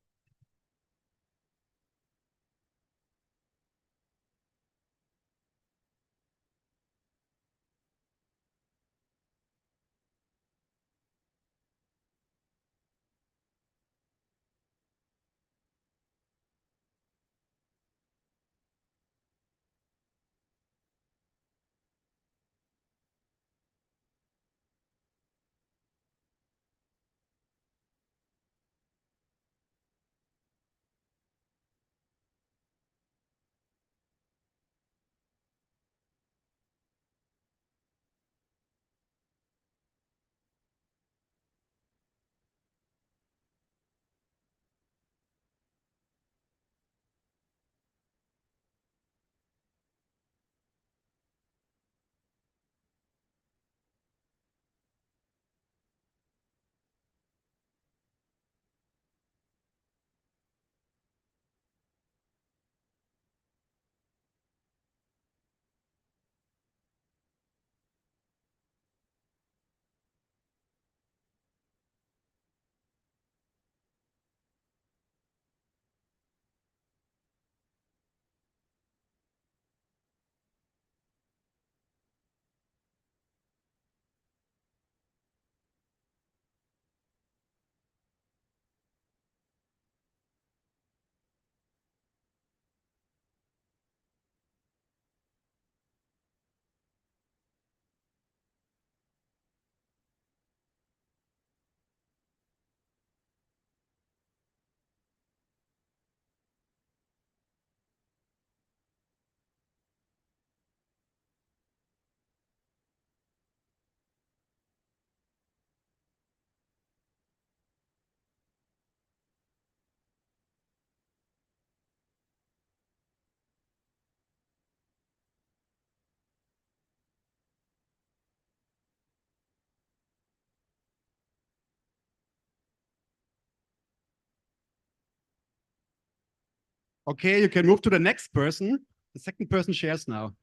Okay, you can move to the next person. The second person shares now.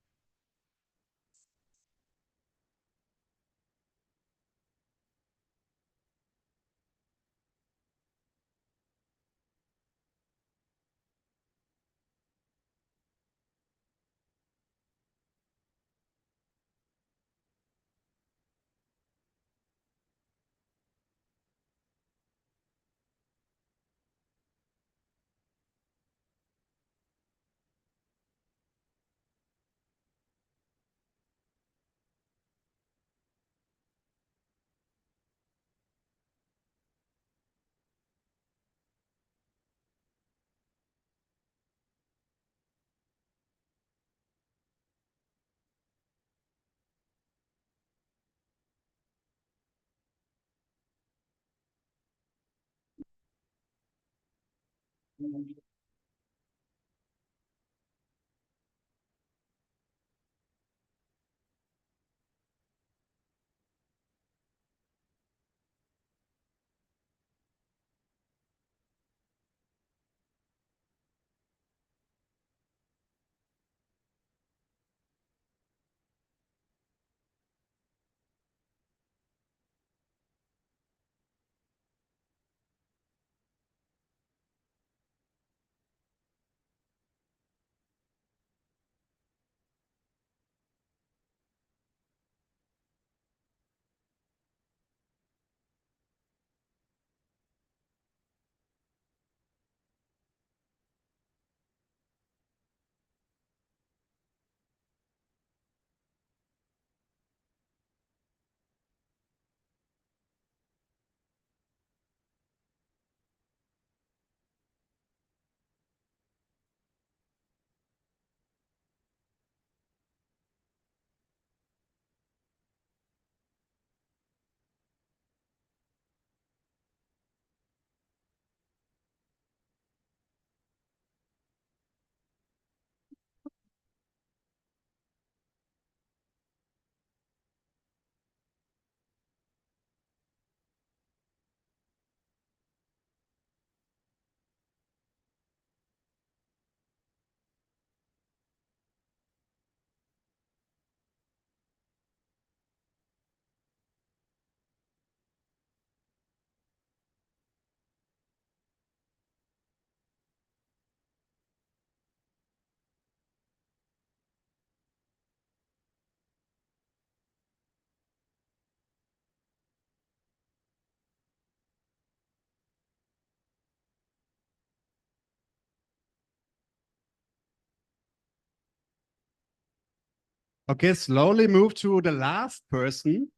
Okay, slowly move to the last person.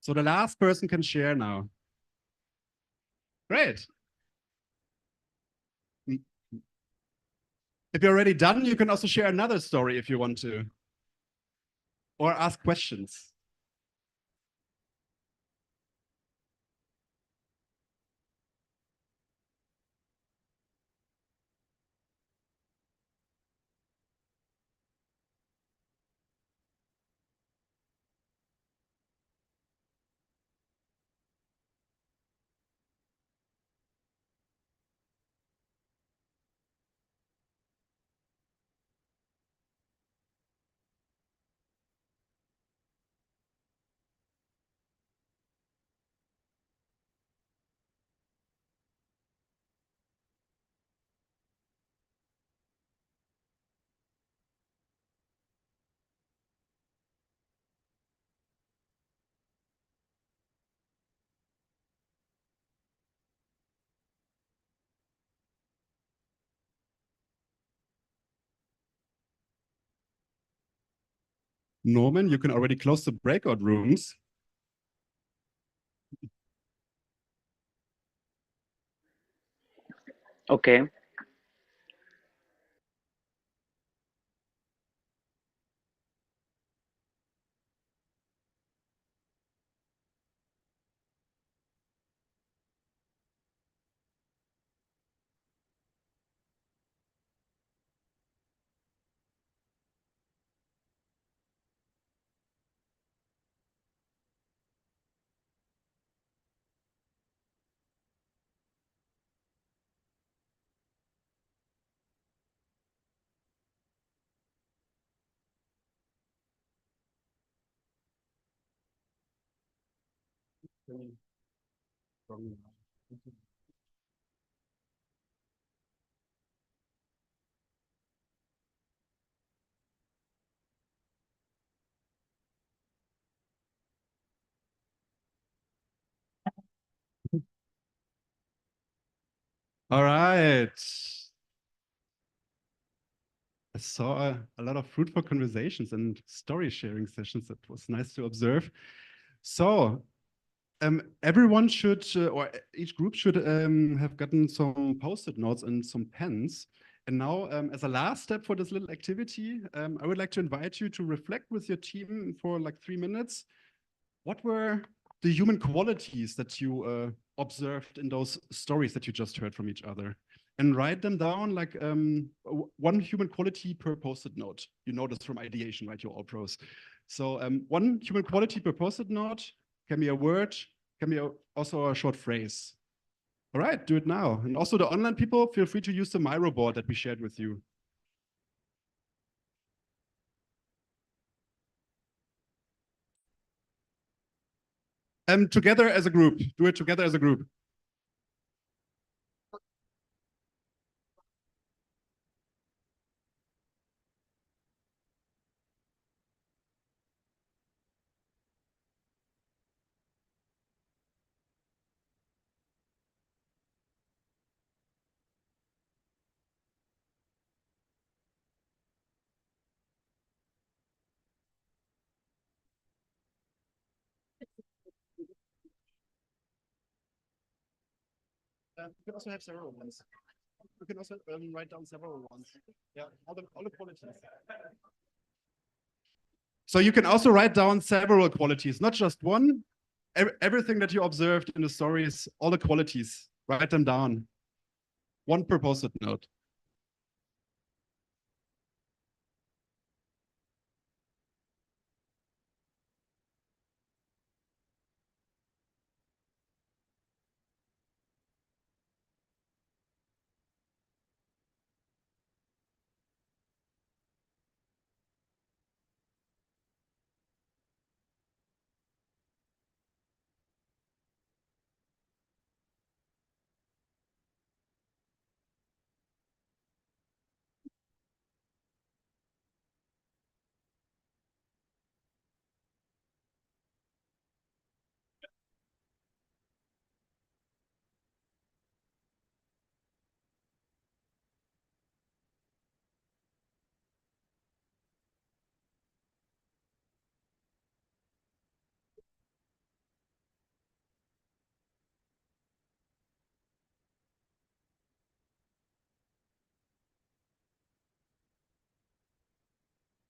So the last person can share now. Great. If you're already done, you can also share another story if you want to, or ask questions. Norman, you can already close the breakout rooms. Okay. All right. I saw a lot of fruitful conversations and story sharing sessions. That was nice to observe. So everyone should, or each group should have gotten some post-it notes and some pens. And now, as a last step for this little activity, I would like to invite you to reflect with your team for like 3 minutes. What were the human qualities that you observed in those stories that you just heard from each other? And write them down like one human quality per post-it note. You know this from ideation, right? You're all pros. So one human quality per post-it note can be a word, can be also a short phrase. All right, do it now. And also the online people, feel free to use the Miro board that we shared with you. Together as a group, do it together as a group. You can also have several ones. You can also write down several ones. Yeah, all the qualities. So you can also write down several qualities, not just one. Everything that you observed in the stories, all the qualities, write them down. One per post-it note.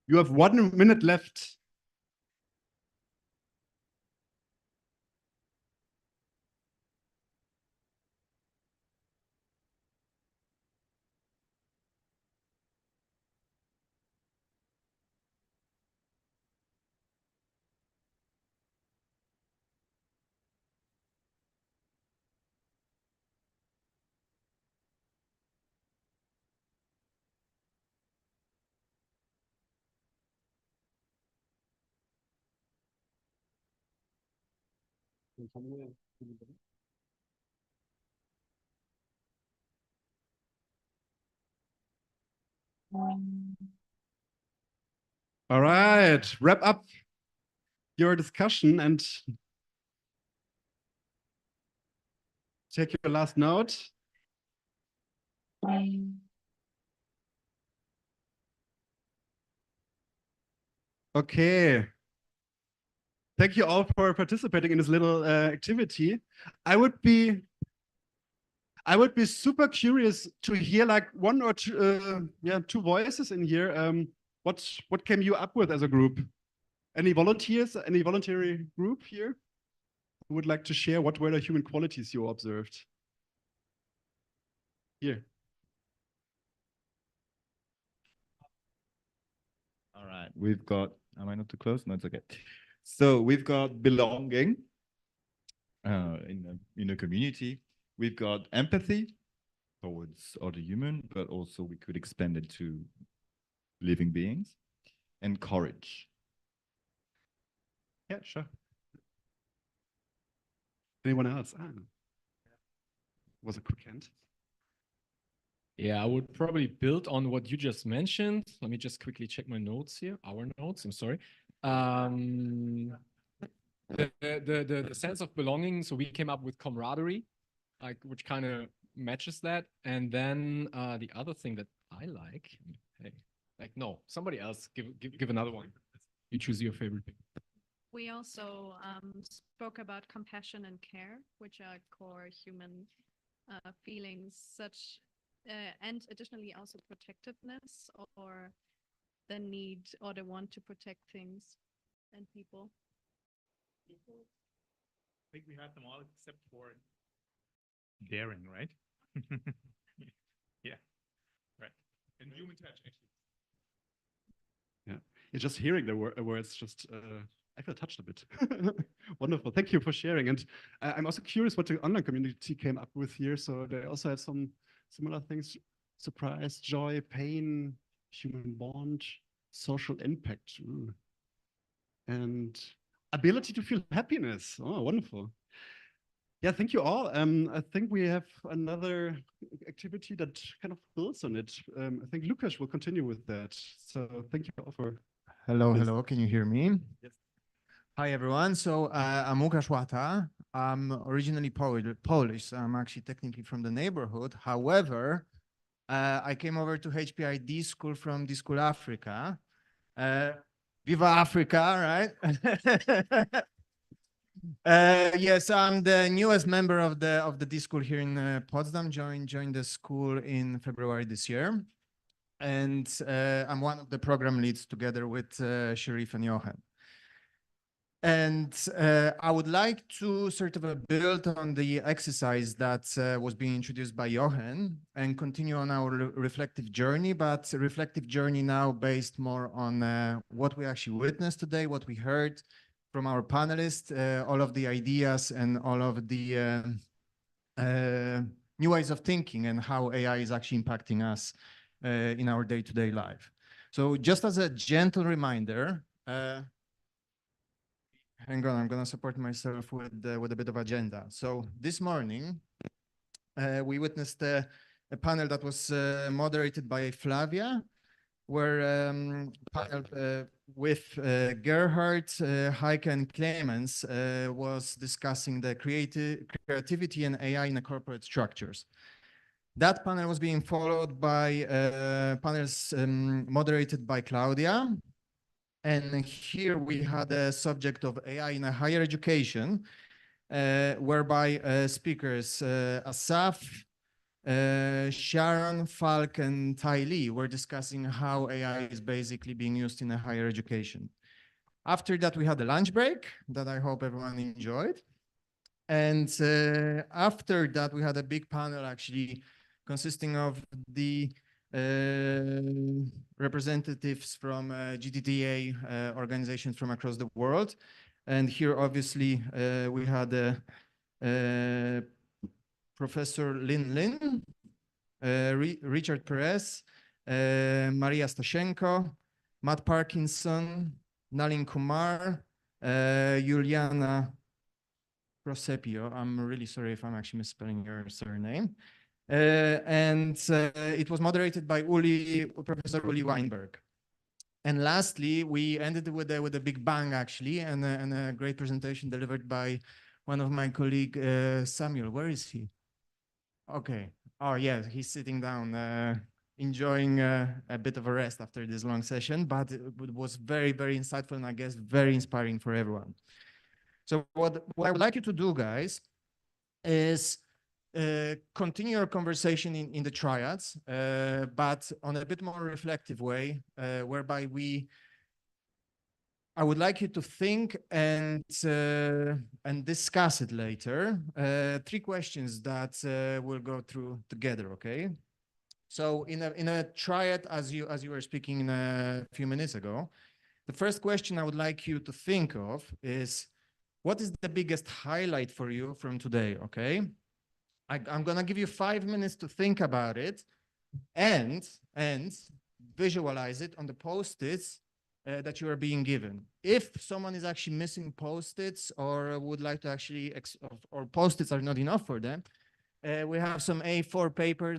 You have 1 minute left. All right, wrap up your discussion and take your last note. Okay. Thank you all for participating in this little activity. I would be super curious to hear like one or two, two voices in here. What came you up with as a group? Any volunteers? Any voluntary group here who would like to share what were the human qualities you observed? Here. All right, we've got, am I not too close? No, it's okay. So we've got belonging in a community. We've got empathy towards other human, but also we could expand it to living beings, and courage. Yeah, sure. Anyone else? Ah. Was a quick hand. Yeah, I would probably build on what you just mentioned. Let me just quickly check my notes here, our notes, I'm sorry. The sense of belonging, so we came up with camaraderie, like, which kind of matches that. And then the other thing that I like, hey, like, no, somebody else, give another one. You choose your favorite thing. We also spoke about compassion and care, which are core human feelings, such and additionally also protectiveness, or the need or the want to protect things and people. I think we had them all except for daring, right? Yeah, right. And human touch, actually. Yeah, it's just hearing the words just I feel touched a bit. Wonderful, thank you for sharing. And I'm also curious what the online community came up with here. So they also had some similar things: surprise, joy, pain, human bond, social impact, and ability to feel happiness. Oh, wonderful. Yeah, thank you all. I think we have another activity that kind of builds on it. I think Lukas will continue with that. So thank you all for. Hello, this. hello. Can you hear me? Yes. Hi, everyone. So I'm Łukasz Łata. I'm originally Polish, so I'm actually technically from the neighborhood. However, I came over to HPID school from the School Africa. Viva Africa, right? Yes, I'm the newest member of the D school here in Potsdam. Joined the school in February this year, and I'm one of the program leads together with Sharif and Johan. And I would like to sort of build on the exercise that was being introduced by Johan and continue on our reflective journey, but reflective journey now based more on what we actually witnessed today, what we heard from our panelists, all of the ideas and all of the new ways of thinking and how AI is actually impacting us in our day-to-day life. So just as a gentle reminder, hang on, I'm going to support myself with a bit of agenda. So this morning, we witnessed a panel that was moderated by Flavia, where panel with Gerhard, Heike, and Clemens was discussing the creativity and AI in the corporate structures. That panel was being followed by panels moderated by Claudia. And here we had a subject of AI in a higher education, whereby speakers Asaf, Sharon, Falk, and Tai Li were discussing how AI is basically being used in a higher education. After that, we had a lunch break that I hope everyone enjoyed. And after that, we had a big panel actually consisting of the representatives from GDTA organizations from across the world. And here, obviously, we had Professor Lin, Richard Perez, Maria Stashenko, Matt Parkinson, Nalin Kumar, Juliana Prosepio. I'm really sorry if I'm actually misspelling your surname. And it was moderated by Professor Uli Weinberg. And lastly, we ended with a big bang, actually, and a great presentation delivered by one of my colleagues, Samuel. Where is he? Okay. Oh, yeah, he's sitting down, enjoying a bit of a rest after this long session, but it was very, very insightful and I guess very inspiring for everyone. So what I would like you to do, guys, is continue your conversation in the triads, but on a bit more reflective way, whereby I would like you to think and discuss it later. 3 questions that we'll go through together, okay? So in a triad, as you were speaking a few minutes ago, the first question I would like you to think of is, what is the biggest highlight for you from today, okay? I'm gonna give you 5 minutes to think about it and visualize it on the post-its that you are being given. If someone is actually missing post-its or would like to actually, or post-its are not enough for them, we have some A4 paper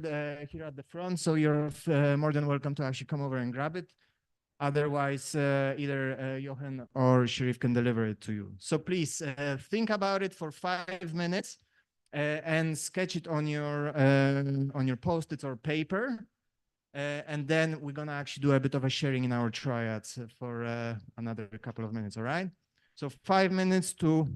here at the front, so you're more than welcome to actually come over and grab it. Otherwise, either Jochen or Sharif can deliver it to you. So please think about it for 5 minutes and sketch it on your post-its or paper. And then we're gonna actually do a bit of a sharing in our triads for another couple of minutes, all right? So 5 minutes to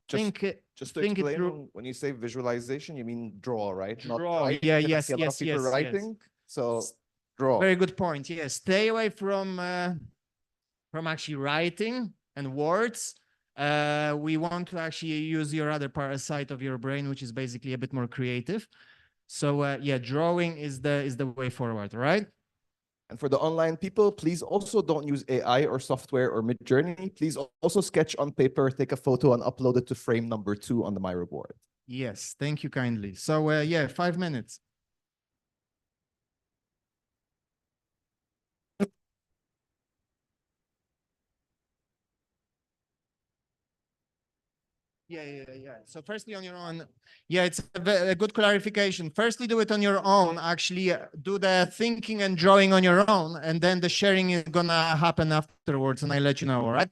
think it explain, through. when you say visualization, you mean draw, right? Not Draw, write, yeah, because I yes, see a lot of people writing. So draw. Very good point, yes. Stay away from actually writing and words. We want to actually use your other side of your brain, which is basically a bit more creative. So yeah, drawing is the way forward, right? And for the online people, please also don't use AI or software or Midjourney. Please also sketch on paper, take a photo and upload it to frame number 2 on the Miro board. Yes, thank you kindly. So yeah, 5 minutes. Yeah. So firstly on your own, yeah, it's a good clarification. Firstly, do it on your own. Actually, do the thinking and drawing on your own, and then the sharing is gonna happen afterwards, and I'll let you know, all right?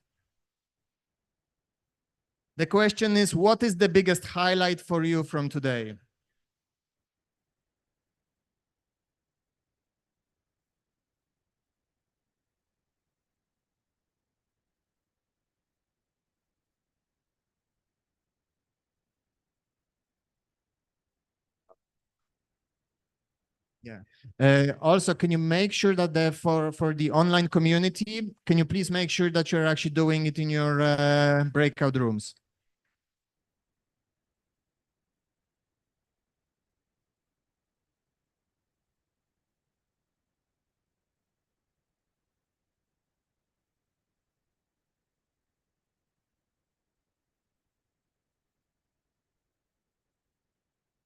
The question is, what is the biggest highlight for you from today? Yeah. Also, can you make sure that for the online community, can you please make sure that you're actually doing it in your breakout rooms?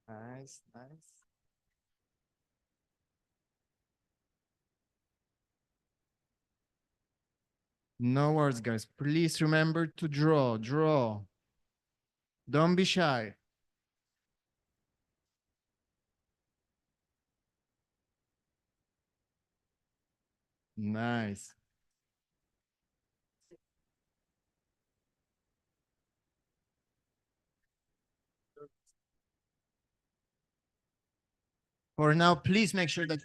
Nice. No worries, guys. Please remember to draw. Don't be shy. Nice. For now, please make sure that,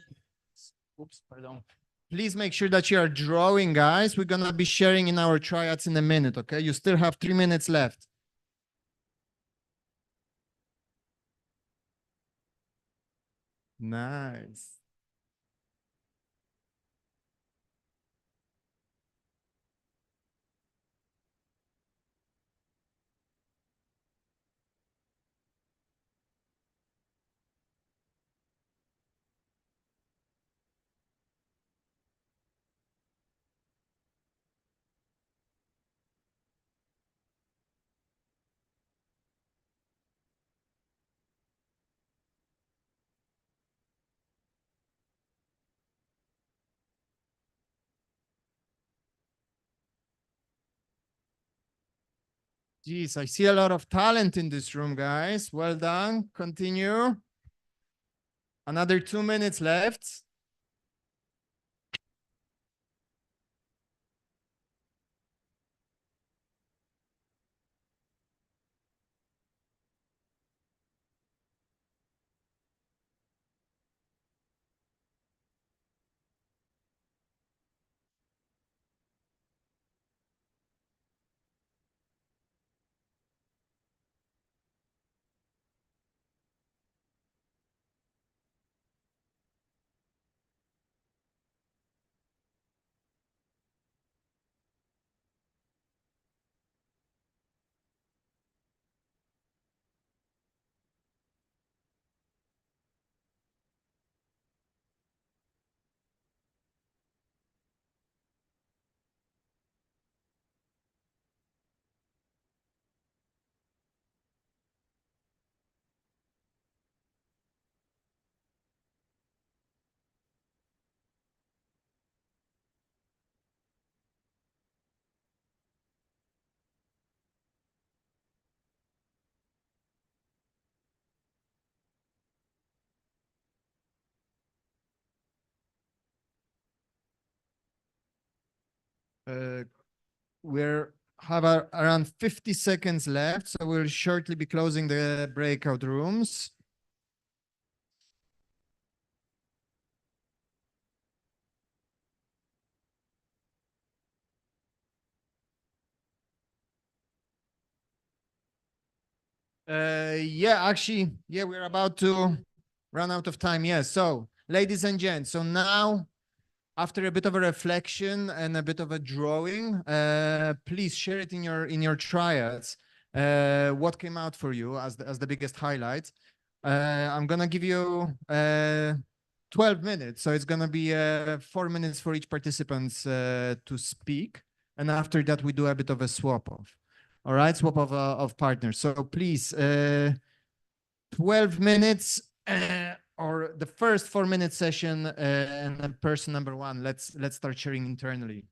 oops, pardon. Please make sure that you are drawing, guys. We're gonna be sharing in our triads in a minute, okay? You still have 3 minutes left. Nice. Geez, I see a lot of talent in this room, guys. Well done. Continue. Another 2 minutes left. we're have around 50 seconds left, so we'll shortly be closing the breakout rooms. Yeah, actually, yeah, we're about to run out of time. Yeah, so ladies and gents, so now after a bit of a reflection and a bit of a drawing, please share it in your triads. What came out for you as the biggest highlight? I'm gonna give you 12 minutes, so it's gonna be 4 minutes for each participant to speak, and after that we do a bit of a swap off. All right, swap of partners. So please, 12 minutes. Or the first 4 minute session, and then person number one, let's start sharing internally.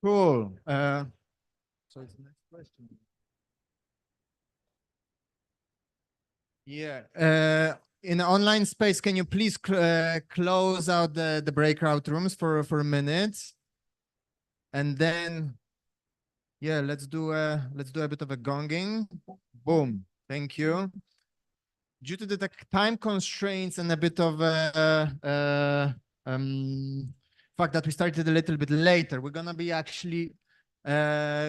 Cool. So it's the next question. Yeah. In the online space, can you please close out the breakout rooms for a minute? And then, yeah, let's do a bit of a gonging. Boom. Thank you. Due to the time constraints and a bit of fact that we started a little bit later. We're gonna be actually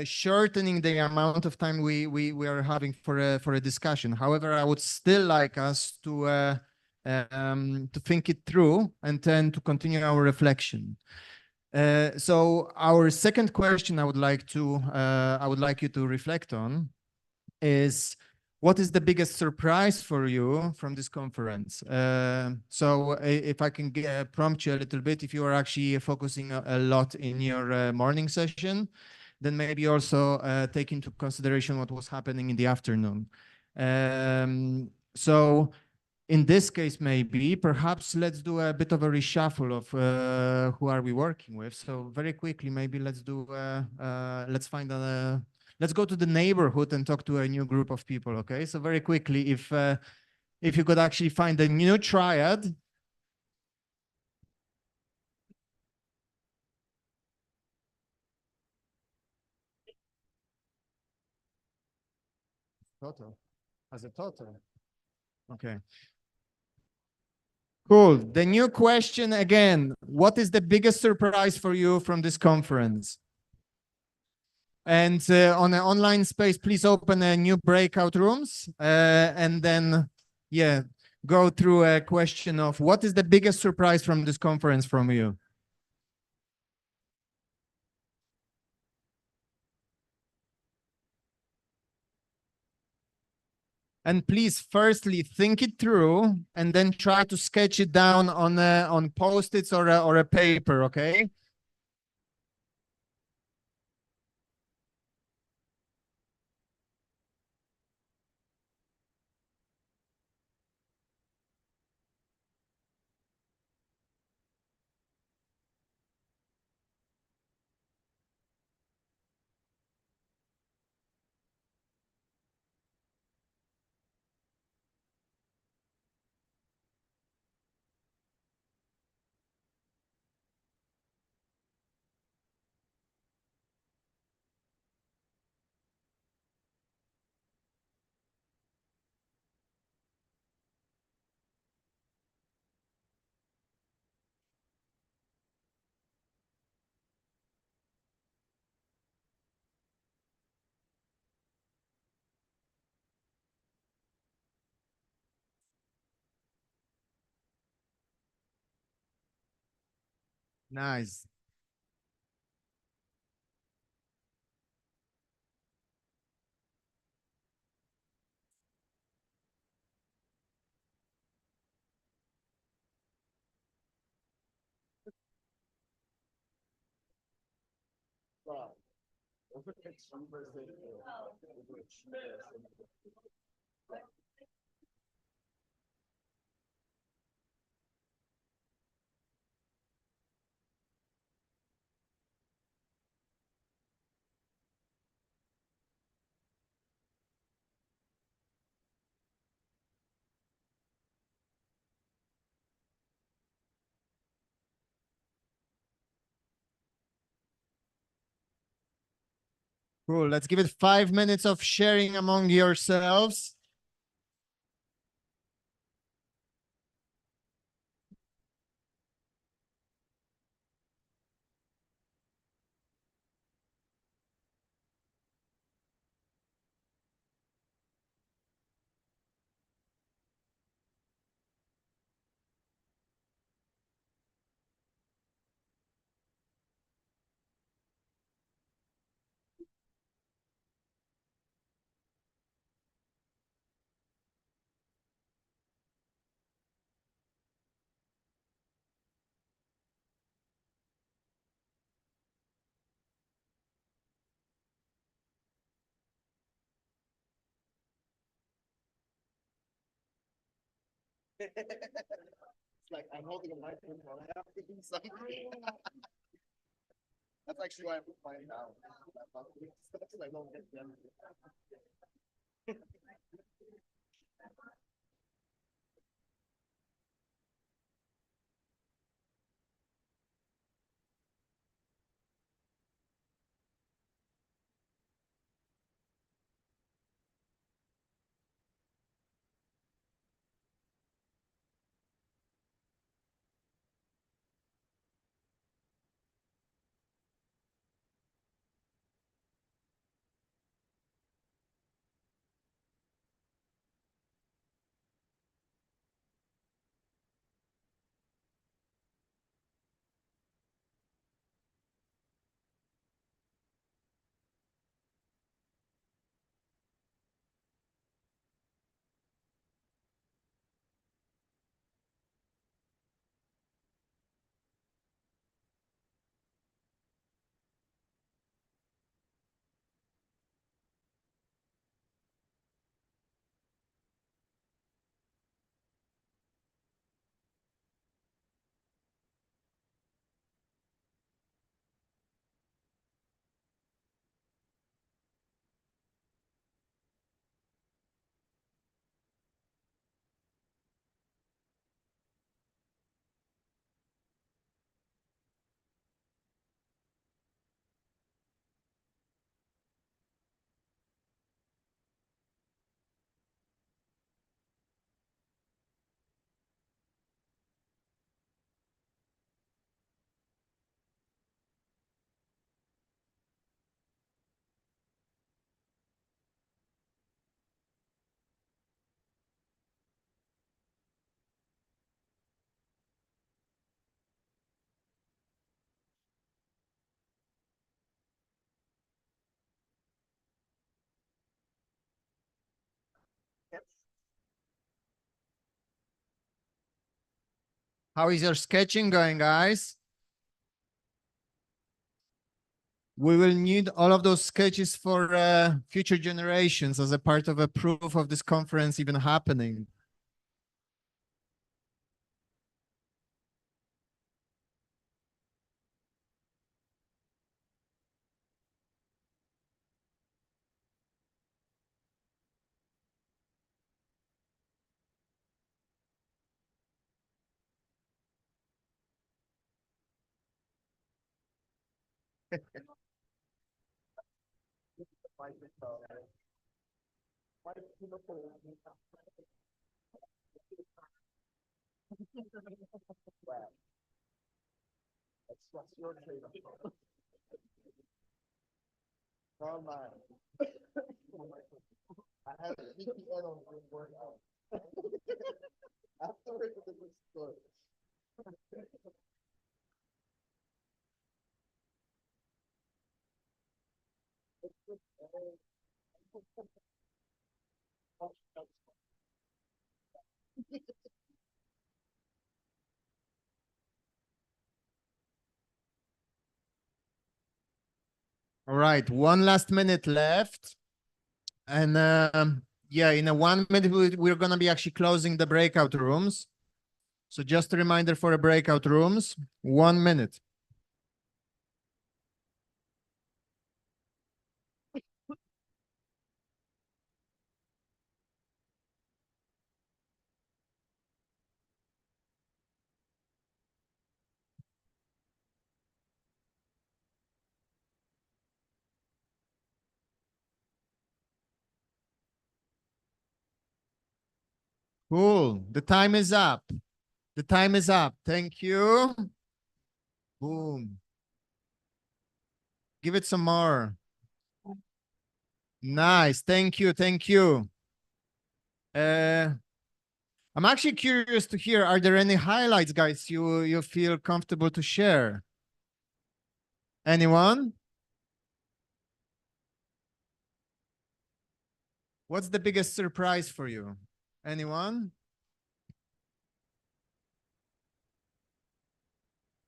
shortening the amount of time we are having for a discussion. However, I would still like us to think it through and then to continue our reflection. So our second question I would like you to reflect on is, what is the biggest surprise for you from this conference? So if I can prompt you a little bit, if you are actually focusing a lot in your morning session, then maybe also take into consideration what was happening in the afternoon. So in this case, maybe perhaps let's do a bit of a reshuffle of who are we working with. So very quickly, maybe let's do let's go to the neighborhood and talk to a new group of people. Okay, so very quickly, if you could actually find a new triad. Total, as a total. Okay. Cool. The new question again, what is the biggest surprise for you from this conference? And on an online space, please open a new breakout rooms and then, yeah, go through a question of what is the biggest surprise from this conference from you? And please, firstly, think it through and then try to sketch it down on Post-its or a paper, okay? Nice. Cool. Let's give it 5 minutes of sharing among yourselves. It's like I'm holding a microphone. I have to do something. That's actually why I put mine down. So I don't get them. How is your sketching going, guys? We will need all of those sketches for future generations as a part of a proof of this conference even happening. What's your trade-off? From I have a VPN on the workout. Afterwards, it was good. All right, one last minute left. And yeah, in a 1 minute, we're going to be actually closing the breakout rooms. So just a reminder for the breakout rooms, 1 minute. Cool. The time is up. The time is up. Thank you. Boom. Give it some more. Nice. Thank you. Thank you. I'm actually curious to hear, are there any highlights, guys, you feel comfortable to share? Anyone? What's the biggest surprise for you? Anyone?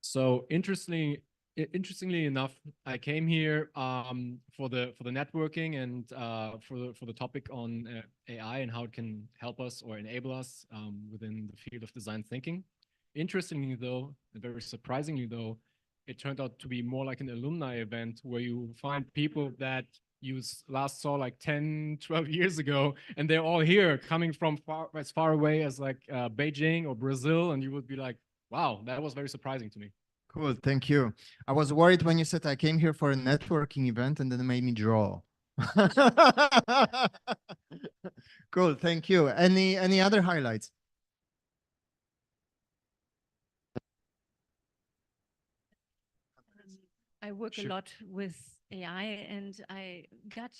So interestingly enough, I came here for the networking and for the topic on AI and how it can help us or enable us within the field of design thinking. Interestingly though, and very surprisingly though, it turned out to be more like an alumni event where you find people that you last saw like 10, 12 years ago, and they're all here coming from as far away as like Beijing or Brazil, and you would be like, wow, that was very surprising to me. Cool, thank you. I was worried when you said I came here for a networking event and then it made me draw. Cool, thank you. Any other highlights? I work a lot with AI, and I got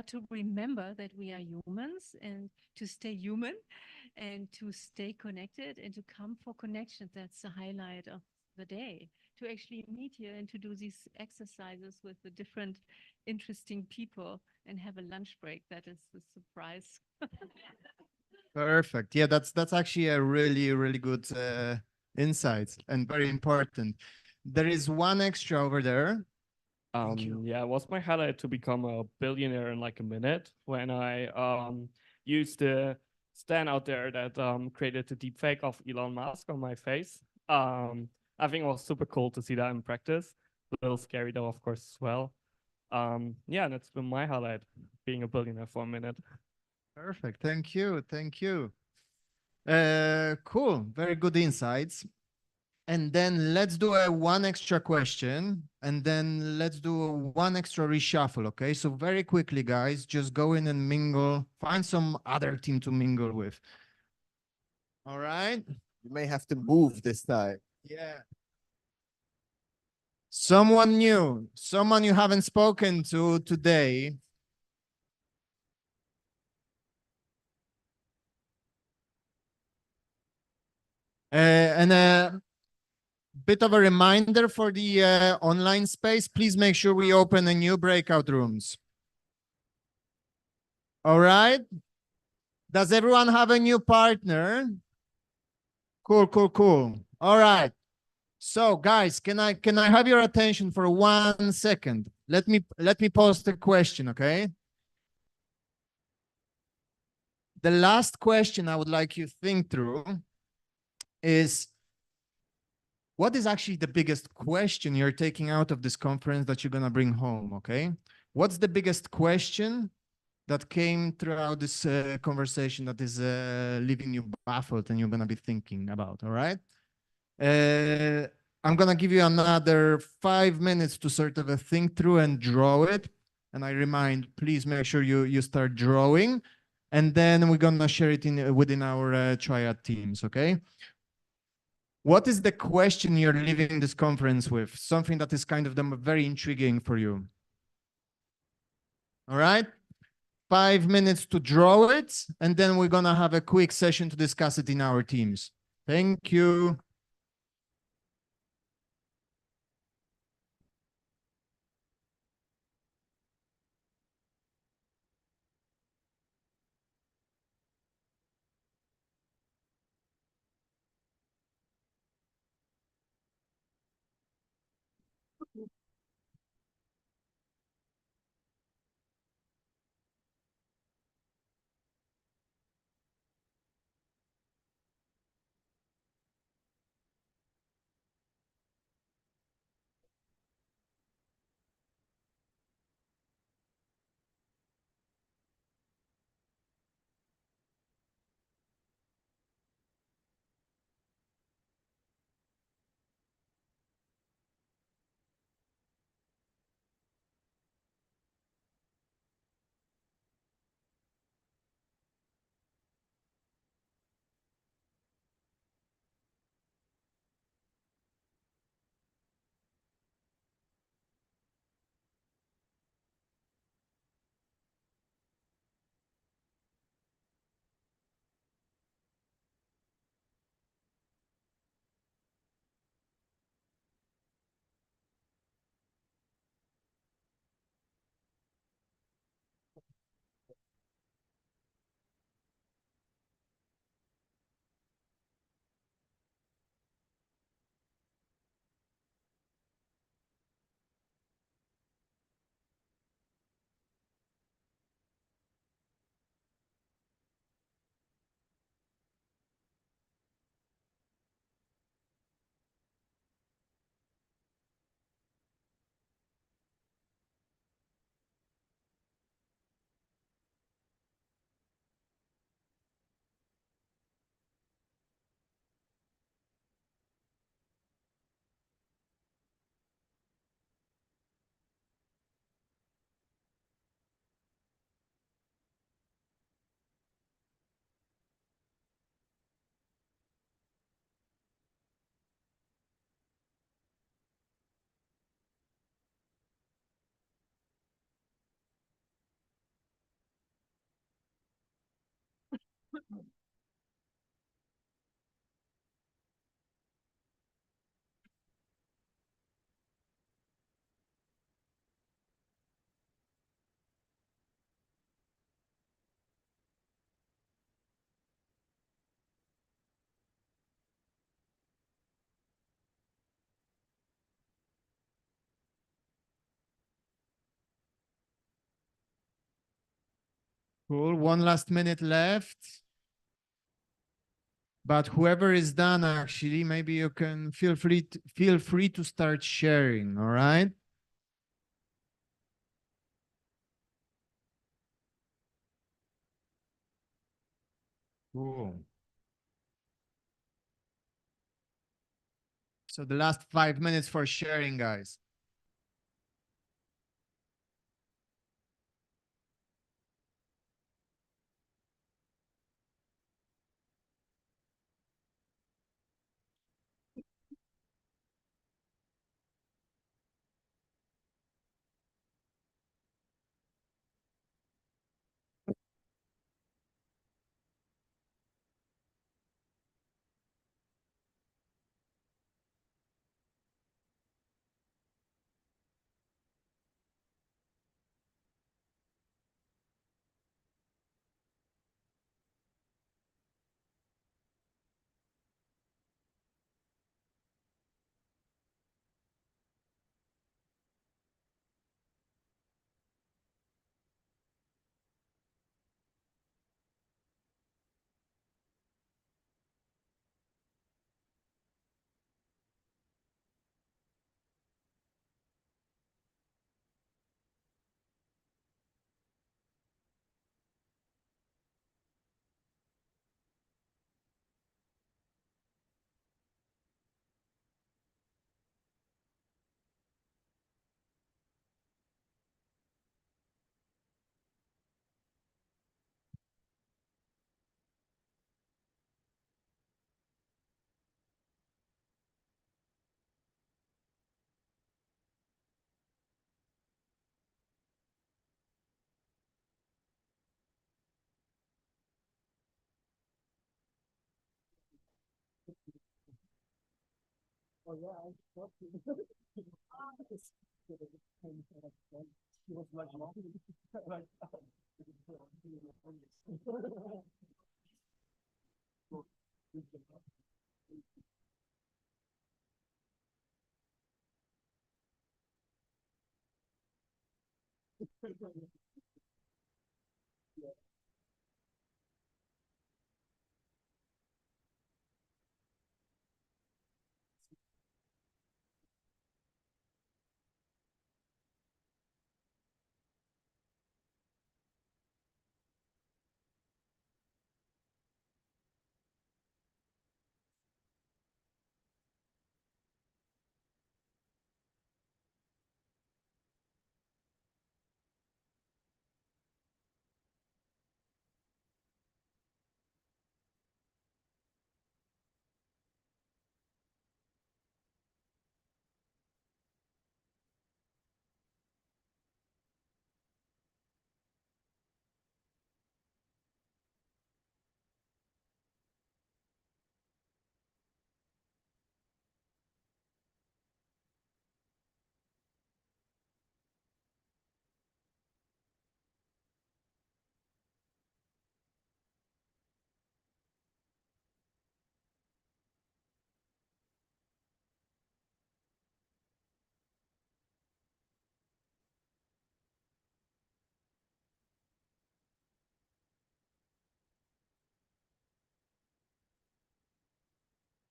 to remember that we are humans and to stay human and to stay connected and to come for connections. That's the highlight of the day, to actually meet here and to do these exercises with the different interesting people and have a lunch break. That is the surprise. Perfect. Yeah, that's actually a really good insight and very important. There is one extra over there. Yeah, it was my highlight to become a billionaire in like a minute when I used the stand out there that created the deepfake of Elon Musk on my face. I think it was super cool to see that in practice. A little scary though, of course, as well. Yeah, that's been my highlight, being a billionaire for a minute. Perfect. Thank you. Thank you. Cool. Very good insights. And then let's do one extra question, and then let's do one extra reshuffle, okay? So very quickly, guys, just go in and mingle. Find some other team to mingle with. All right? You may have to move this time. Yeah. Someone new, someone you haven't spoken to today. And a bit of a reminder for the online space, please make sure we open a new breakout rooms. All right. Does everyone have a new partner? Cool, cool, cool. All right. So guys, can I have your attention for 1 second? Let me pose the question, okay? The last question I would like you to think through is, what is actually the biggest question you're taking out of this conference that you're gonna bring home, okay? What's the biggest question that came throughout this conversation that is leaving you baffled and you're gonna be thinking about, all right? I'm gonna give you another 5 minutes to sort of think through and draw it. And I remind, please make sure you start drawing, and then we're gonna share it within our triad teams, okay? What is the question you're leaving this conference with? Something that is kind of very intriguing for you. All right? 5 minutes to draw it, and then we're gonna have a quick session to discuss it in our teams. Thank you. Cool. 1 last minute left. But whoever is done, actually, maybe you can feel free to start sharing. All right. Cool. So the last 5 minutes for sharing, guys. Oh, yeah, I got you. He was like,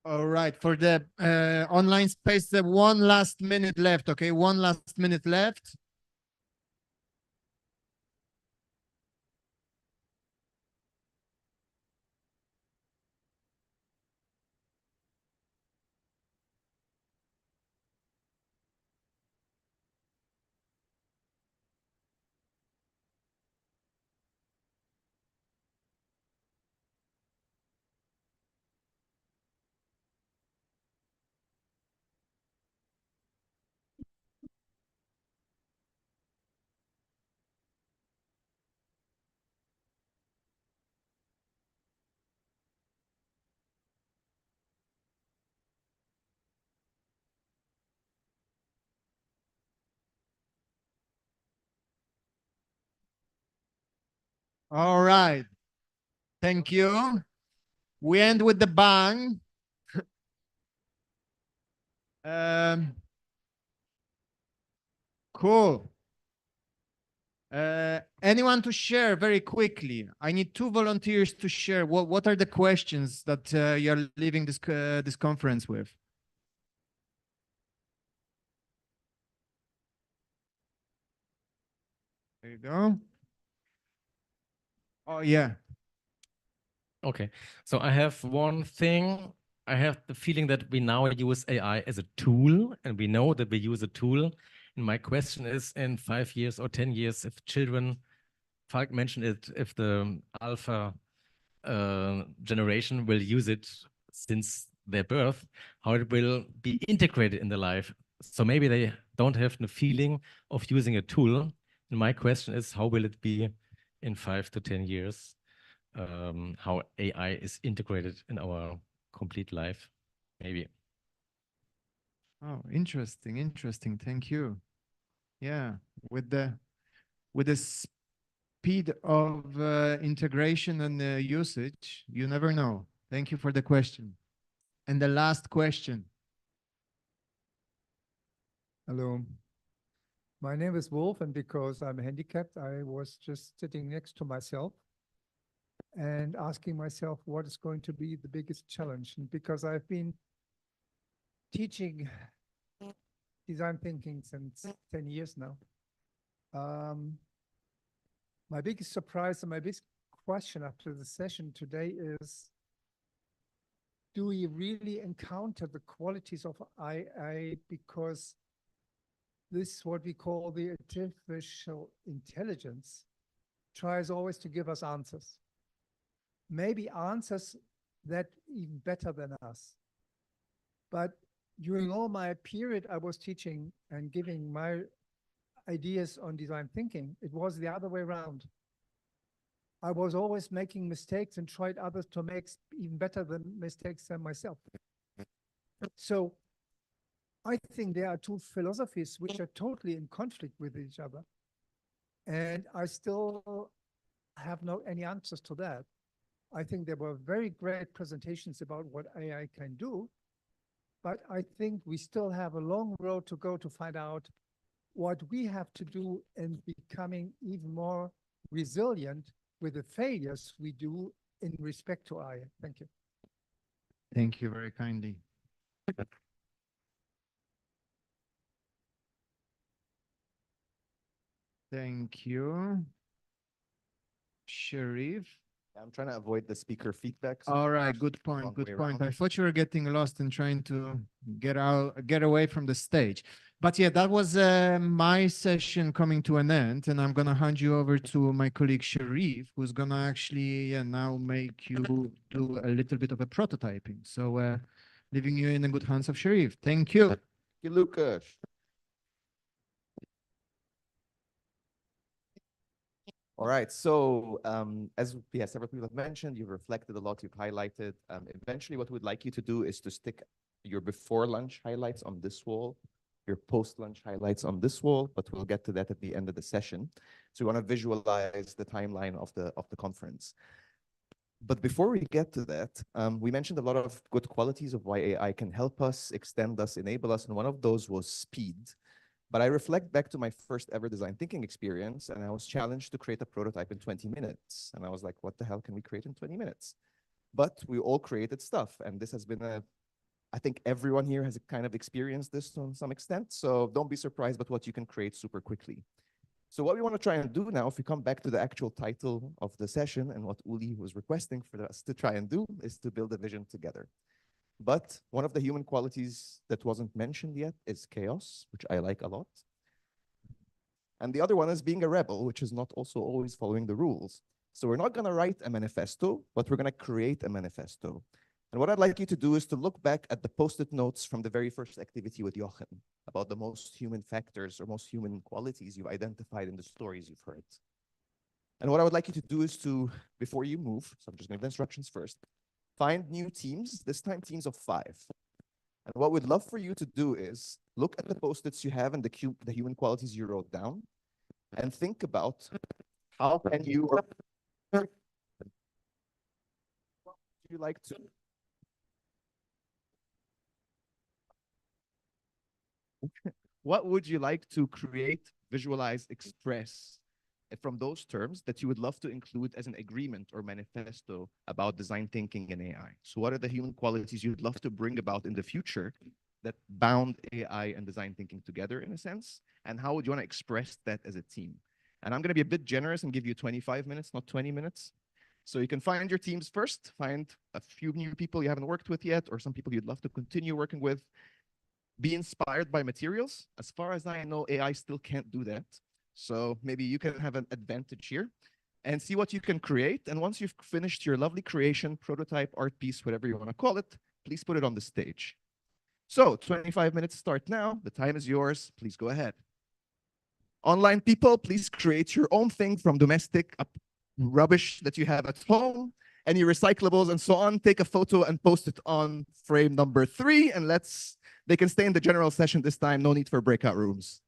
All right, for the online space, the one last minute left. Okay, one last minute left. All right. Thank you. We end with the bang. um, cool. Anyone to share very quickly? I need 2 volunteers to share. What are the questions that you're leaving this conference with? There you go. Oh, yeah. Okay, so I have one thing. I have the feeling that we now use AI as a tool, and we know that we use a tool. And my question is, in 5 years or 10 years, if children, Falk mentioned it, if the alpha generation will use it since their birth, how it will be integrated in their life. So maybe they don't have the feeling of using a tool. And my question is, how will it be in 5 to 10 years? How AI is integrated in our complete life, maybe. Oh, interesting, interesting. Thank you. Yeah, with the speed of integration and usage, you never know. Thank you for the question. And the last question. Hello. My name is Wolf, and because I'm handicapped, I was just sitting next to myself and asking myself what is going to be the biggest challenge. And because I've been teaching design thinking since 10 years now, my biggest surprise and my biggest question after the session today is, do we really encounter the qualities of AI? Because this is what we call the artificial intelligence tries always to give us answers. Maybe answers that even better than us. But during all my period, I was teaching and giving my ideas on design thinking. It was the other way around. I was always making mistakes and tried others to make even better than mistakes than myself. So I think there are two philosophies which are totally in conflict with each other. And I still have no any answers to that. I think there were very great presentations about what AI can do, but I think we still have a long road to go to find out what we have to do in becoming even more resilient with the failures we do in respect to AI. Thank you. Thank you very kindly. Thank you. Sharif. I'm trying to avoid the speaker feedback. So All right, good point, good point. I thought you were getting lost and trying to get away from the stage. But yeah, that was my session coming to an end, and I'm gonna hand you over to my colleague Sharif, who's gonna actually now make you do a little bit of a prototyping. So leaving you in the good hands of Sharif. Thank you. Thank you, Lucas. All right, so as several people have mentioned, you've reflected a lot, you've highlighted. Eventually, what we'd like you to do is to stick your before lunch highlights on this wall, your post-lunch highlights on this wall, but we'll get to that at the end of the session. So we want to visualize the timeline of the conference. But before we get to that, we mentioned a lot of good qualities of why AI can help us, extend us, enable us, and one of those was speed. But I reflect back to my first ever design thinking experience, and I was challenged to create a prototype in 20 minutes. And I was like, what the hell can we create in 20 minutes? But we all created stuff, and this has been I think everyone here has kind of experienced this to some extent, so don't be surprised by what you can create super quickly. So what we want to try and do now, if we come back to the actual title of the session and what Uli was requesting for us to try and do, is to build a vision together. But one of the human qualities that wasn't mentioned yet is chaos, which I like a lot. And the other one is being a rebel, which is not also always following the rules. So we're not going to write a manifesto, but we're going to create a manifesto. And what I'd like you to do is to look back at the post-it notes from the very first activity with Jochen about the most human factors or most human qualities you've identified in the stories you've heard. And what I would like you to do is to, before you move, so I'm just going to give the instructions first, find new teams, this time teams of 5. And what we'd love for you to do is look at the post-its you have and the human qualities you wrote down and think about how can you like to what would you like to create, visualize, express from those terms that you would love to include as an agreement or manifesto about design thinking and AI? So what are the human qualities you'd love to bring about in the future that bound AI and design thinking together in a sense? And how would you want to express that as a team? And I'm going to be a bit generous and give you 25 minutes, not 20 minutes. So you can find your teams first, find a few new people you haven't worked with yet, or some people you'd love to continue working with. Be inspired by materials. As far as I know, AI still can't do that. So maybe you can have an advantage here and see what you can create. And once you've finished your lovely creation, prototype, art piece, whatever you want to call it, please put it on the stage. So 25 minutes start now. The time is yours. Please go ahead. Online people, please create your own thing from domestic rubbish that you have at home, any recyclables and so on. Take a photo and post it on frame number 3, and they can stay in the general session this time. No need for breakout rooms.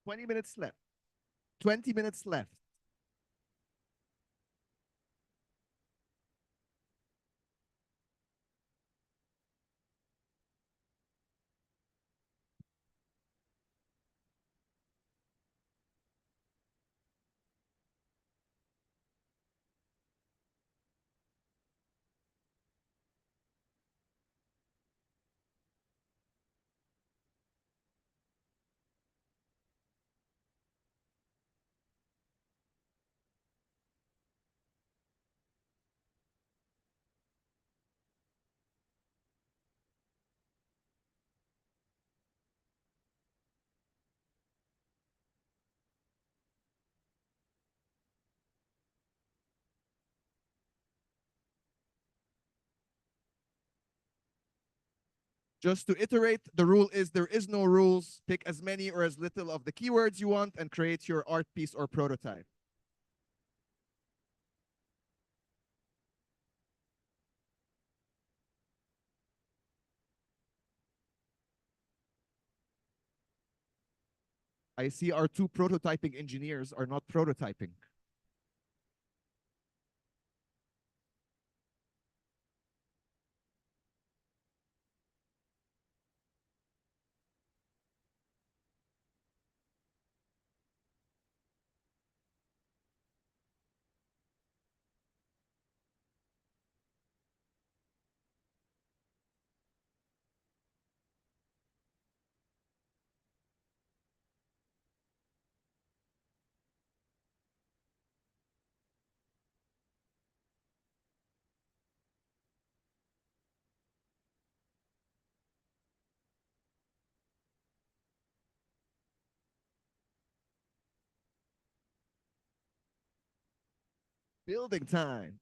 20 minutes left. 20 minutes left. Just to iterate, the rule is there is no rules. Pick as many or as little of the keywords you want and create your art piece or prototype. I see our two prototyping engineers are not prototyping. Building time.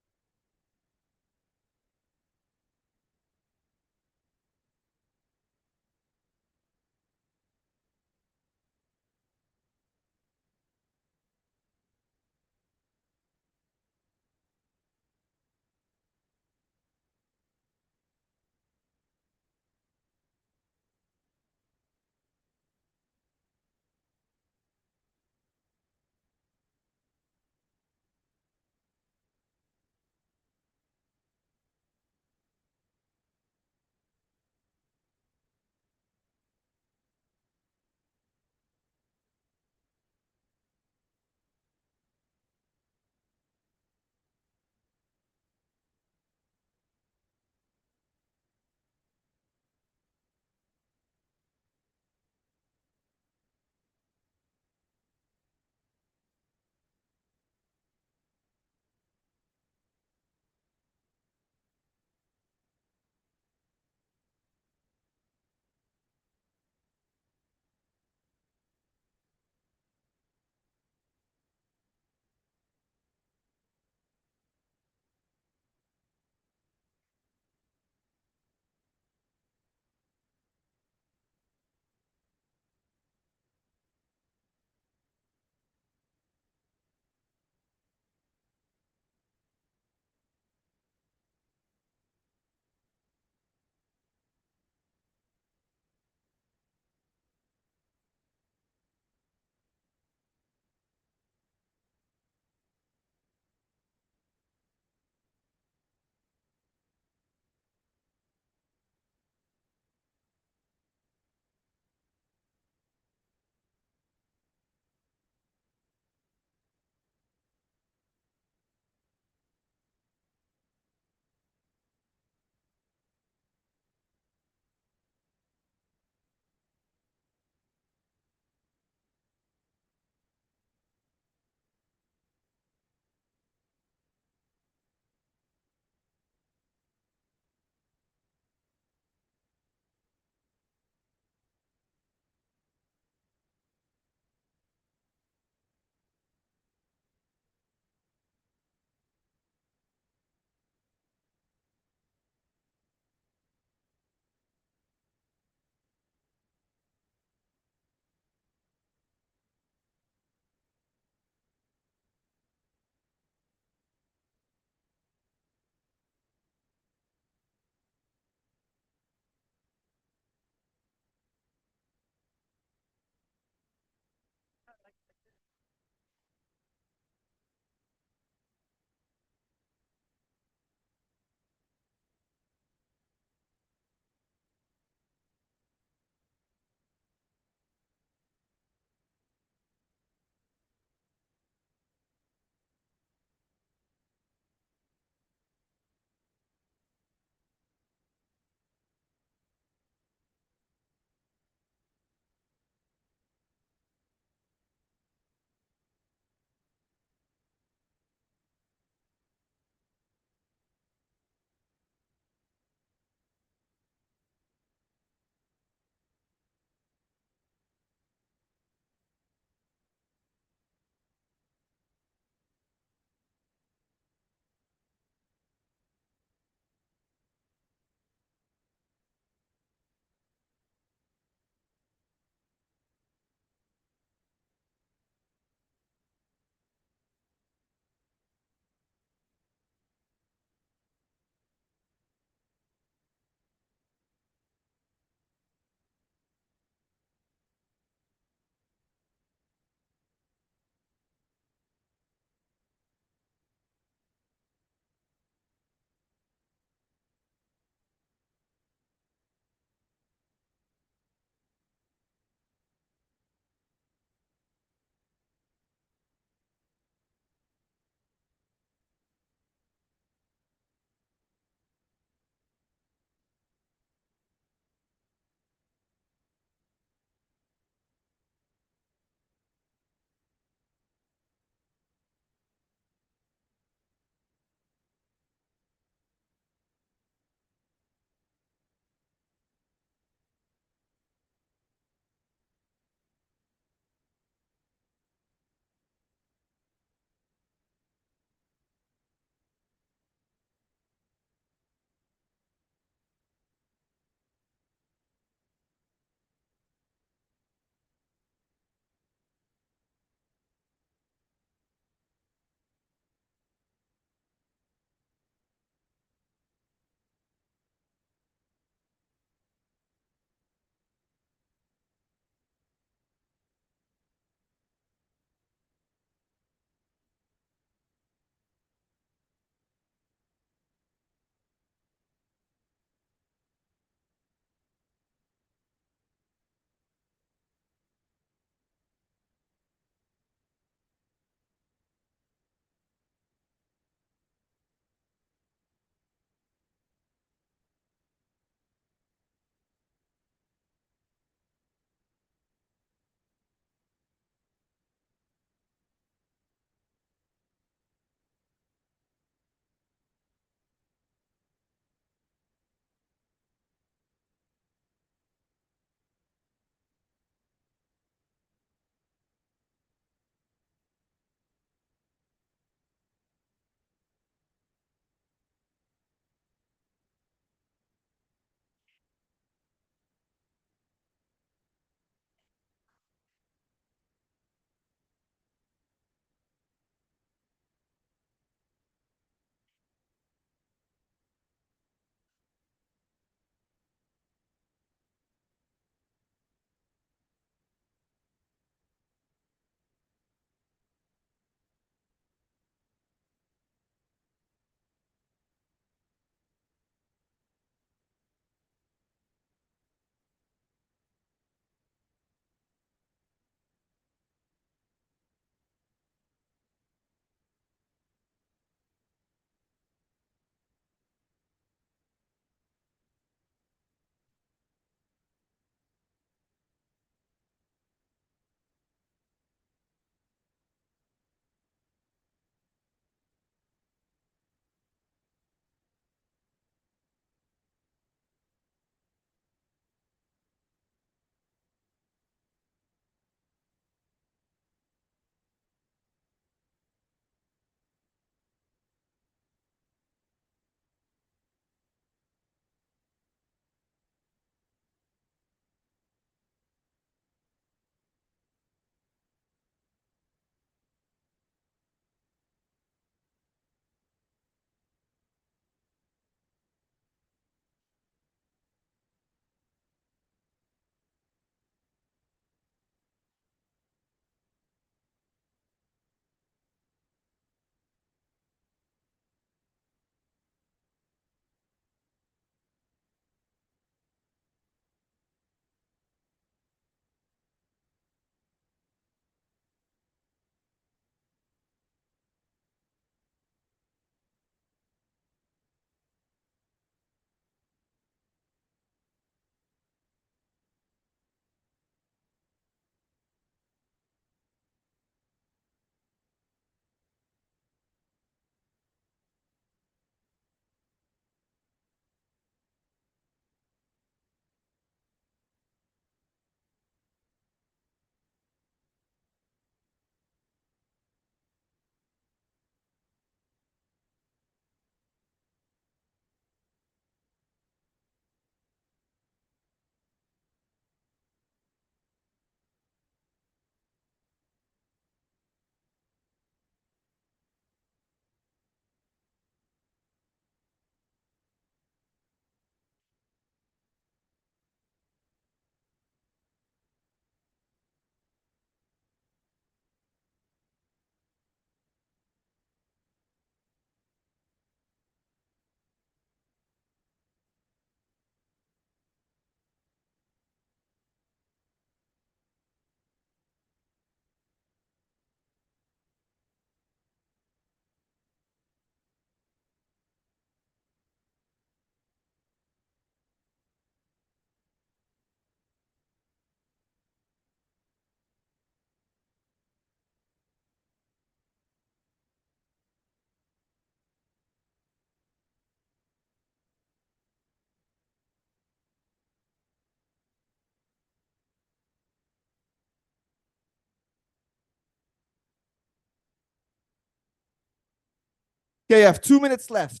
Okay, you have 2 minutes left.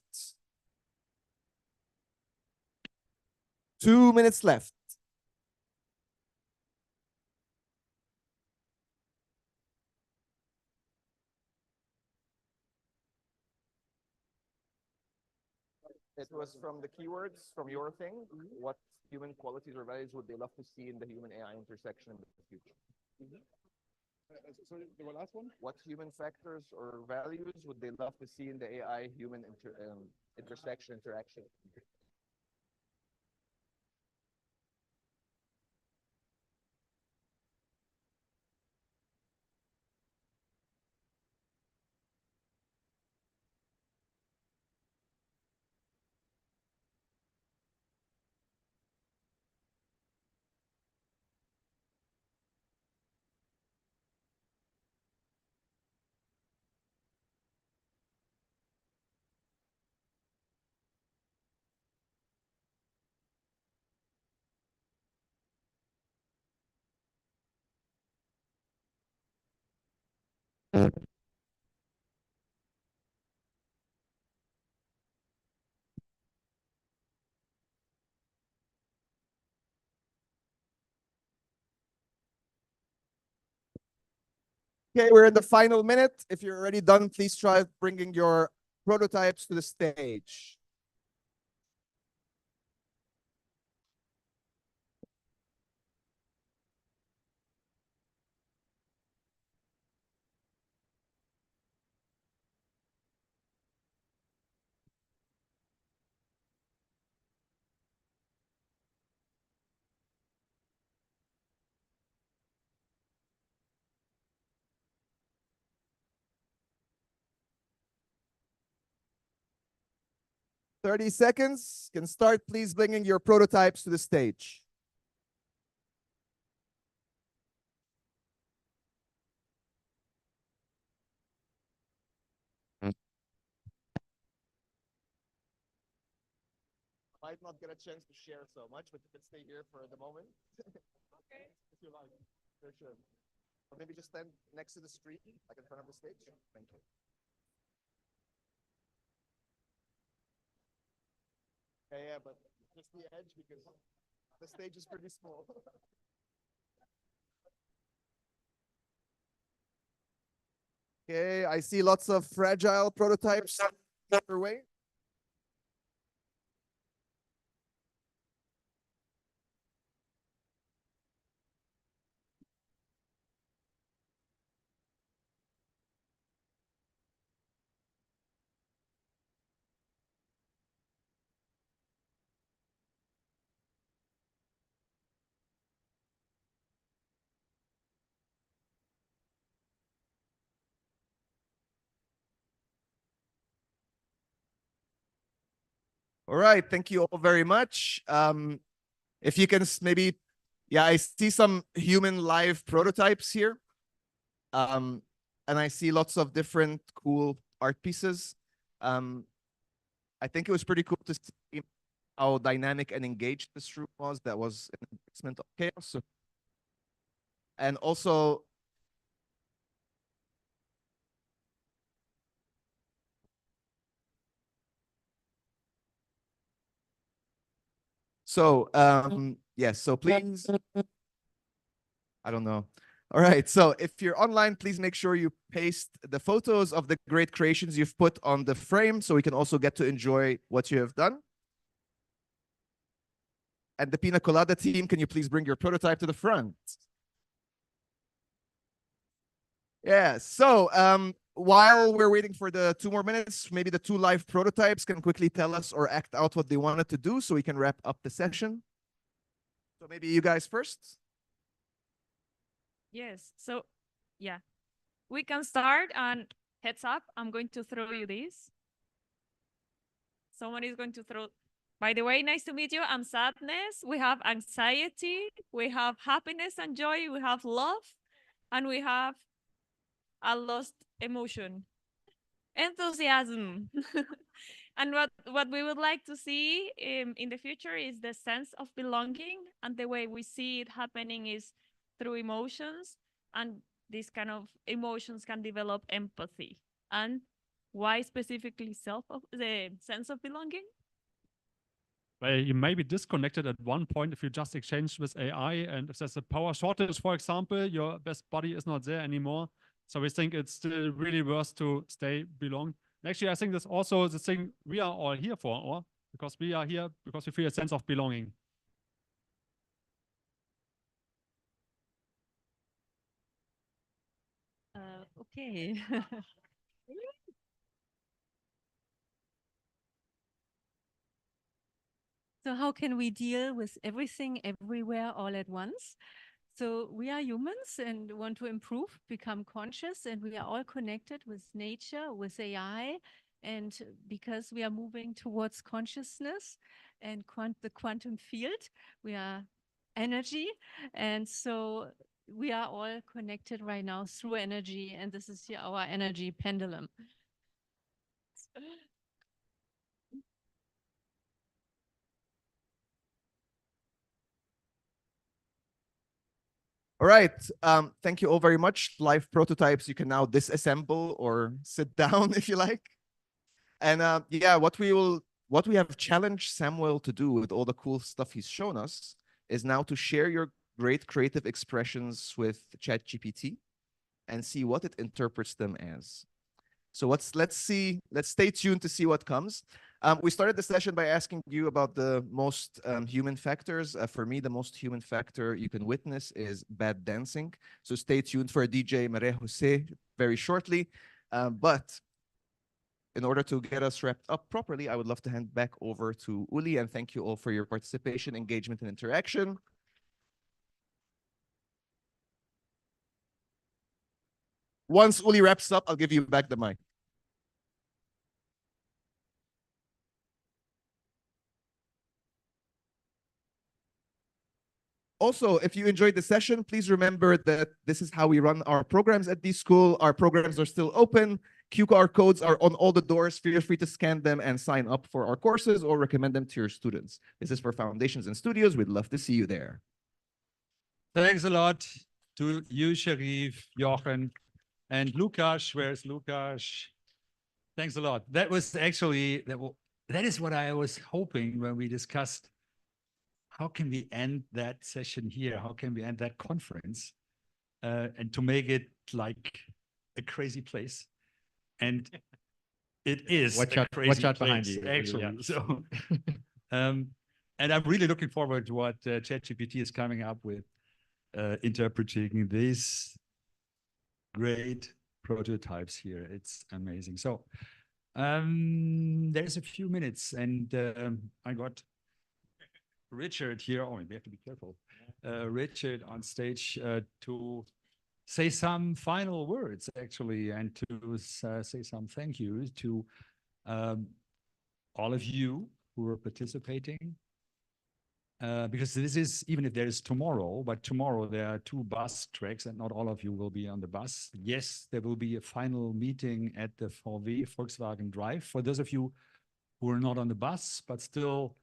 2 minutes left. It was from the keywords from your thing. What human qualities or values would they love to see in the human AI intersection in the future? Sorry, the last one? What human factors or values would they love to see in the AI human intersection interaction? Okay, we're in the final minute. If you're already done, please try bringing your prototypes to the stage. Thirty seconds. Can start, please, bringing your prototypes to the stage. Might not get a chance to share so much, but you can stay here for the moment. Okay. If you like. For sure. Or maybe just stand next to the street, like in front of the stage. Thank you. Yeah, but just the edge because the stage is pretty small. Okay, I see lots of fragile prototypes your way. All right, thank you all very much. If you can maybe, yeah, I see some human live prototypes here. And I see lots of different cool art pieces. I think it was pretty cool to see how dynamic and engaged this room was. That was an investment of chaos. And also, so yes, so please, I don't know. All right, so if you're online, please make sure you paste the photos of the great creations you've put on the frame so we can also get to enjoy what you have done. And the Pina Colada team, can you please bring your prototype to the front? Yeah, so while we're waiting for the 2 more minutes, maybe the 2 live prototypes can quickly tell us or act out what they wanted to do so we can wrap up the session. So maybe you guys first. Yes, so yeah, we can start, and heads up, I'm going to throw you this. Someone is going to throw, by the way, nice to meet you. I'm Sadness, we have anxiety, we have happiness and joy, we have love, and we have a lost emotion, enthusiasm. And what we would like to see in the future is the sense of belonging, and the way we see it happening is through emotions, and these kind of emotions can develop empathy. And Why specifically the sense of belonging? Well, you may be disconnected at one point if you just exchange with AI, and if there's a power shortage, for example, your best buddy is not there anymore. So we think it's still really worth to stay belong. Actually, I think that's also the thing we are all here for, or because we are here because we feel a sense of belonging. Okay. So how can we deal with everything everywhere all at once? So we are humans and want to improve, become conscious, and we are all connected with nature, with AI. And because we are moving towards consciousness and the quantum field, we are energy. And so we are all connected right now through energy. And this is here our energy pendulum. All right. Thank you all very much. Live prototypes, you can now disassemble or sit down if you like. And yeah, what we have challenged Samuel to do with all the cool stuff he's shown us is now to share your great creative expressions with ChatGPT and see what it interprets them as. So let's stay tuned to see what comes. We started the session by asking you about the most human factors. For me, the most human factor you can witness is bad dancing. So stay tuned for DJ Maria Jose very shortly. But in order to get us wrapped up properly, I would love to hand back over to Uli, and thank you all for your participation, engagement, and interaction. Once Uli wraps up, I'll give you back the mic. Also, if you enjoyed the session, please remember that this is how we run our programs at D-School. Our programs are still open. QR codes are on all the doors. Feel free to scan them and sign up for our courses or recommend them to your students. This is for foundations and studios. We'd love to see you there. Thanks a lot to you, Sharif, Jochen, and Lukas. Where's Lukas? Thanks a lot. That was actually, that is what I was hoping when we discussed how can we end that session here? How can we end that conference? And to make it like a crazy place. And it is Watch a out, crazy watch out place, behind you. actually. Yeah. So, and I'm really looking forward to what ChatGPT is coming up with, interpreting these great prototypes here. It's amazing. So there's a few minutes, and I got Richard here. Oh, we have to be careful. Richard on stage to say some final words, actually, and to say some thank yous to all of you who are participating. Because this is, even if there is tomorrow, but tomorrow there are 2 bus tracks and not all of you will be on the bus. Yes, there will be a final meeting at the Volkswagen Drive. For those of you who are not on the bus, but still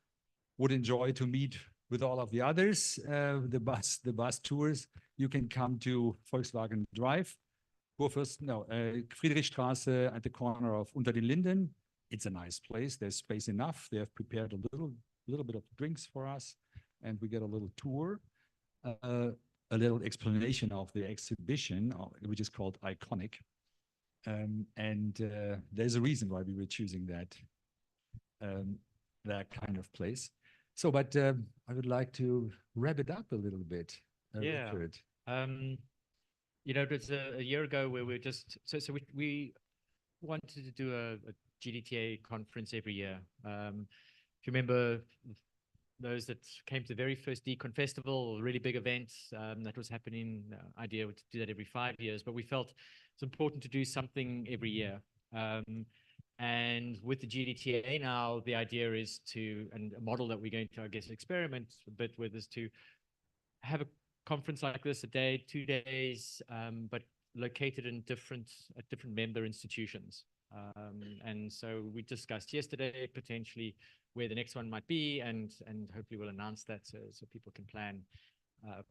would enjoy to meet with all of the others, the bus tours, you can come to Volkswagen Drive. Friedrichstraße at the corner of Unter den Linden. It's a nice place. There's space enough. They have prepared a little bit of drinks for us, and we get a little tour, a little explanation of the exhibition, which is called Iconic. There's a reason why we were choosing that kind of place. So, but I would like to wrap it up a little bit, Richard. You know, it was a year ago where we just we wanted to do a GDTA conference every year. If you remember those that came to the very first Decon Festival, a really big event that was happening, idea to do that every 5 years, but we felt it's important to do something every year. And with the GDTA now, the idea is to, and a model that we're going to, I guess, experiment a bit with, is to have a conference like this, a day, 2 days, but located in different member institutions. And so we discussed yesterday potentially where the next one might be, and hopefully we'll announce that so people can plan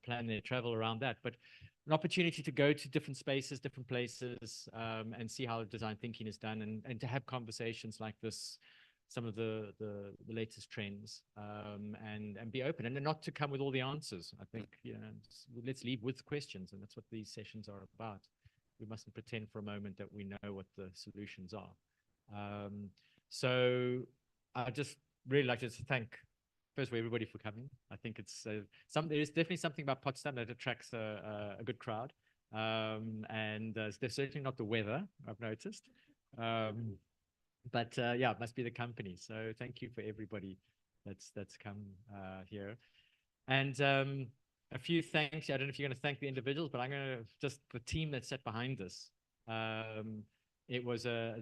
plan their travel around that. But an opportunity to go to different spaces, different places, and see how design thinking is done, and to have conversations like this, some of the latest trends, and be open, and not to come with all the answers. I think, you know, let's leave with questions, and that's what these sessions are about. We mustn't pretend for a moment that we know what the solutions are. So I just really like to thank, first of all, everybody for coming. I think it's there is definitely something about Potsdam that attracts a good crowd, and there's certainly not the weather, I've noticed, but yeah, it must be the company. So thank you for everybody that's come here, and a few thanks. I don't know if you're going to thank the individuals, but I'm going to just the team that sat behind this. It was a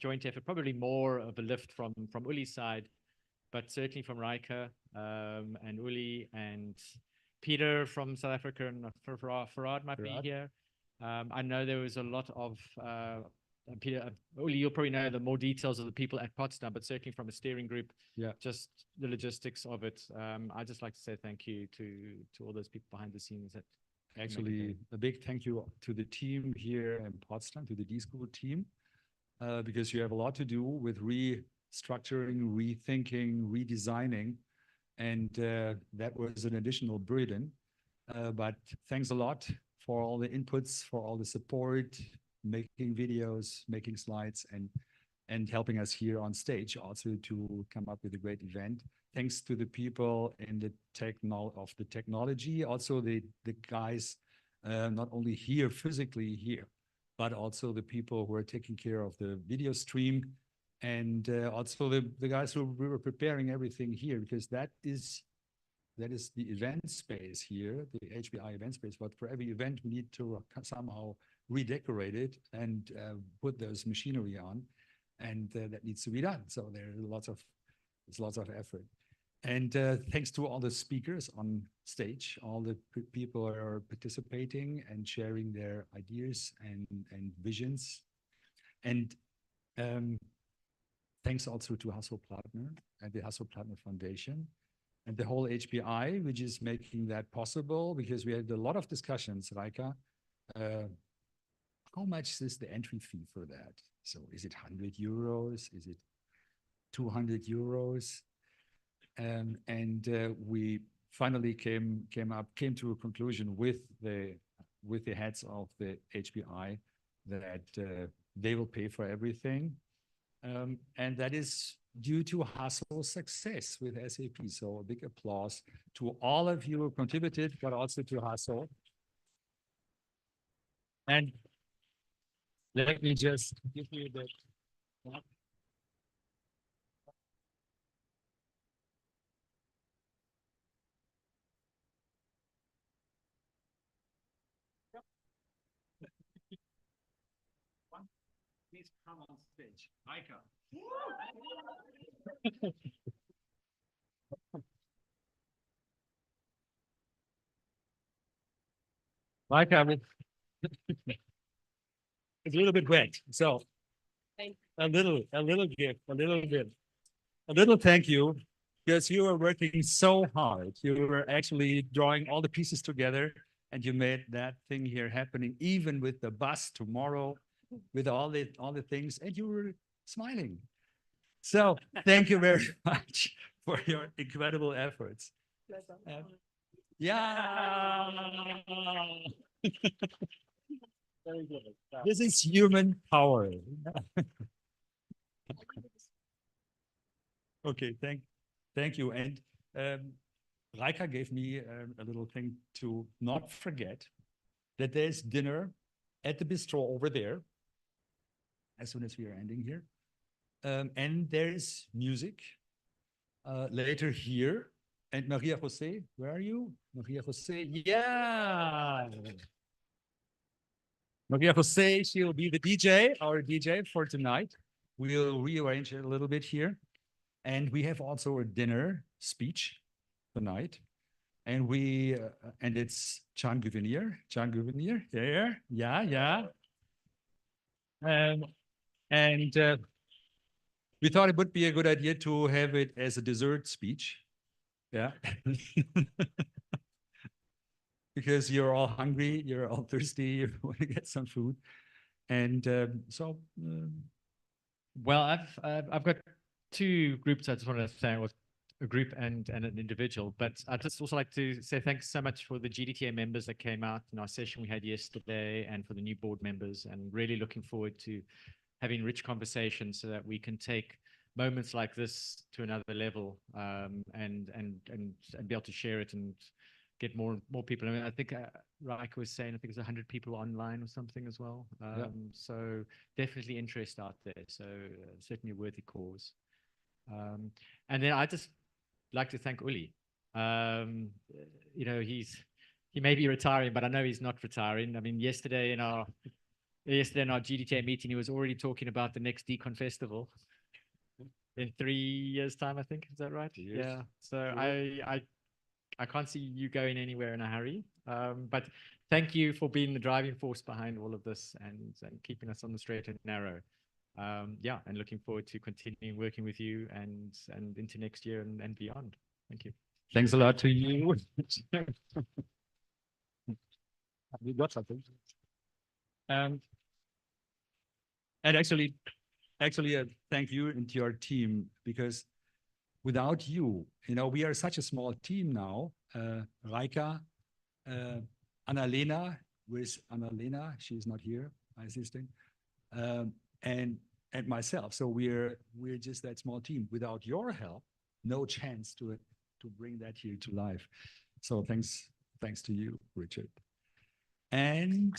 joint effort, probably more of a lift from Uli's side, but certainly from Reika and Uli and Peter from South Africa, and Farad might be here. I know there was a lot of Peter, Uli, you'll probably know the more details of the people at Potsdam, but certainly from a steering group, just the logistics of it. I'd just like to say thank you to all those people behind the scenes that actually a big thank you to the team here in Potsdam, to the D-School team, because you have a lot to do with restructuring, rethinking, redesigning, and that was an additional burden. But thanks a lot for all the inputs, for all the support, making videos, making slides, and helping us here on stage also to come up with a great event. Thanks to the people in the technology, also the guys, not only here, physically here, but also the people who are taking care of the video stream, and also the guys who were preparing everything here, because that is the event space here, the HPI event space. But for every event, we need to somehow redecorate it and put those machinery on, and that needs to be done. So there's lots of effort. And thanks to all the speakers on stage, all the people who are participating and sharing their ideas and visions. And thanks also to Hasso-Plattner and the Hasso-Plattner Foundation and the whole HPI, which is making that possible, because we had a lot of discussions, Reika. How much is the entry fee for that? So is it 100 euros? Is it 200 euros? And we finally came to a conclusion with the heads of the HPI that they will pay for everything, and that is due to Hasso's success with SAP. So a big applause to all of you who contributed, but also to Hasso. And let me just give you the. Please come on stage, Reika. Reika, I mean, it's a little bit wet, so a little gift, a little thank you, because you were working so hard. You were actually drawing all the pieces together, and you made that thing here happening, even with the bus tomorrow, with all the things, and you were smiling. So thank you very much for your incredible efforts. Yeah. Very good. This is human power. Okay, thank you. And Reika gave me a little thing to not forget, that there's dinner at the bistro over there as soon as we are ending here. And there's music later here. And Maria Jose, where are you? Maria Jose, yeah. Maria Jose, she'll be the DJ, our DJ for tonight. We'll rearrange it a little bit here. And we have also a dinner speech tonight. And and it's John Guvenier, there, yeah. And we thought it would be a good idea to have it as a dessert speech. Yeah. because you're all hungry, you're all thirsty, you want to get some food. And well, I've got two groups I just want to say, with a group and an individual, but I'd just also like to say thanks so much for the GDTA members that came out in our session we had yesterday, and for the new board members, and really looking forward to having rich conversations so that we can take moments like this to another level, and be able to share it and get more people. I mean, I think Raika was saying, I think it's 100 people online or something as well. So definitely interest out there. So certainly a worthy cause. And then I just like to thank Uli. You know, he may be retiring, but I know he's not retiring. I mean, yesterday in our GDTA meeting, he was already talking about the next Decon Festival in 3 years' time, I think. Is that right? Yeah. So I can't see you going anywhere in a hurry. But thank you for being the driving force behind all of this, and keeping us on the straight and narrow. Yeah, and looking forward to continuing working with you and into next year and beyond. Thank you. Thanks a lot to you. You got something. And actually, thank you and your team, because without you, you know, we are such a small team now. Raika, Annalena, with Annalena, she's not here, my assistant, and myself. So we're just that small team. Without your help, no chance to bring that here to life. So thanks to you, Richard. And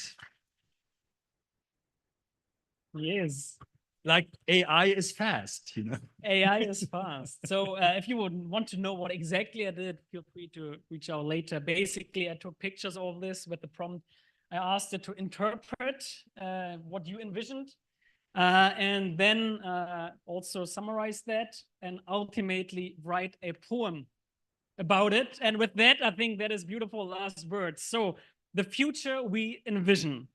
yes, like AI is fast, you know. AI is fast. So if you would want to know what exactly I did, feel free to reach out later. Basically, I took pictures of this with the prompt. I asked it to interpret what you envisioned, and then also summarize that, and ultimately write a poem about it. And with that, I think that is beautiful last words. So the future we envision.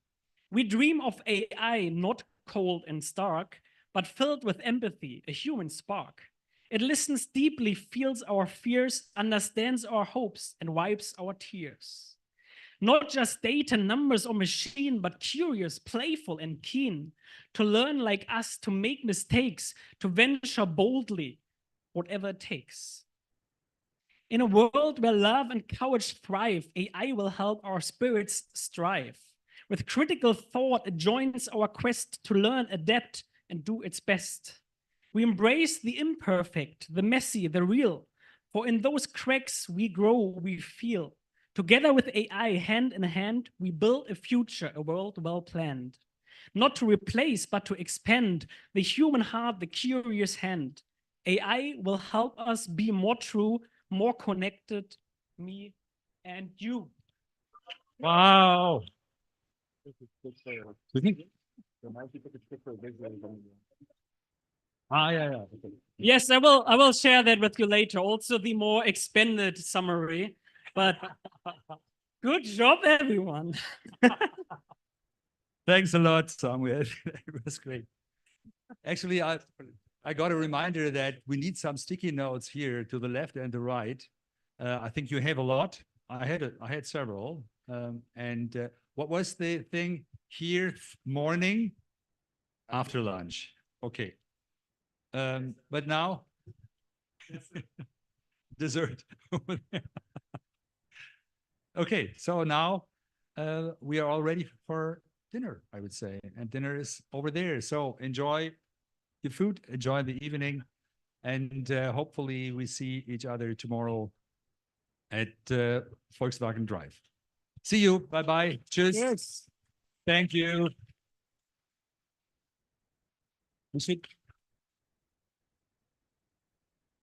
We dream of AI not cold and stark, but filled with empathy, a human spark. It listens deeply, feels our fears, understands our hopes, and wipes our tears. Not just data, numbers, or machine, but curious, playful, and keen. To learn like us, to make mistakes, to venture boldly, whatever it takes. In a world where love and courage thrive, AI will help our spirits strive. With critical thought, it joins our quest to learn, adapt, and do its best. We embrace the imperfect, the messy, the real, for in those cracks we grow, we feel. Together with AI, hand in hand, we build a future, a world well planned. Not to replace, but to expand the human heart, the curious hand. AI will help us be more true, more connected, me and you. Wow. Yeah. Yes, I will share that with you later. Also the more expanded summary, but good job, everyone. Thanks a lot, Samuel. It was great. Actually, I got a reminder that we need some sticky notes here to the left and the right. I think you have a lot. I had several. What was the thing here? Morning, after lunch. Okay. But now, dessert. Okay, so now we are all ready for dinner, I would say. And dinner is over there. So enjoy your food, enjoy the evening, and hopefully we see each other tomorrow at Volkswagen Drive. See you. Bye-bye. Cheers. Yes. Thank you. We should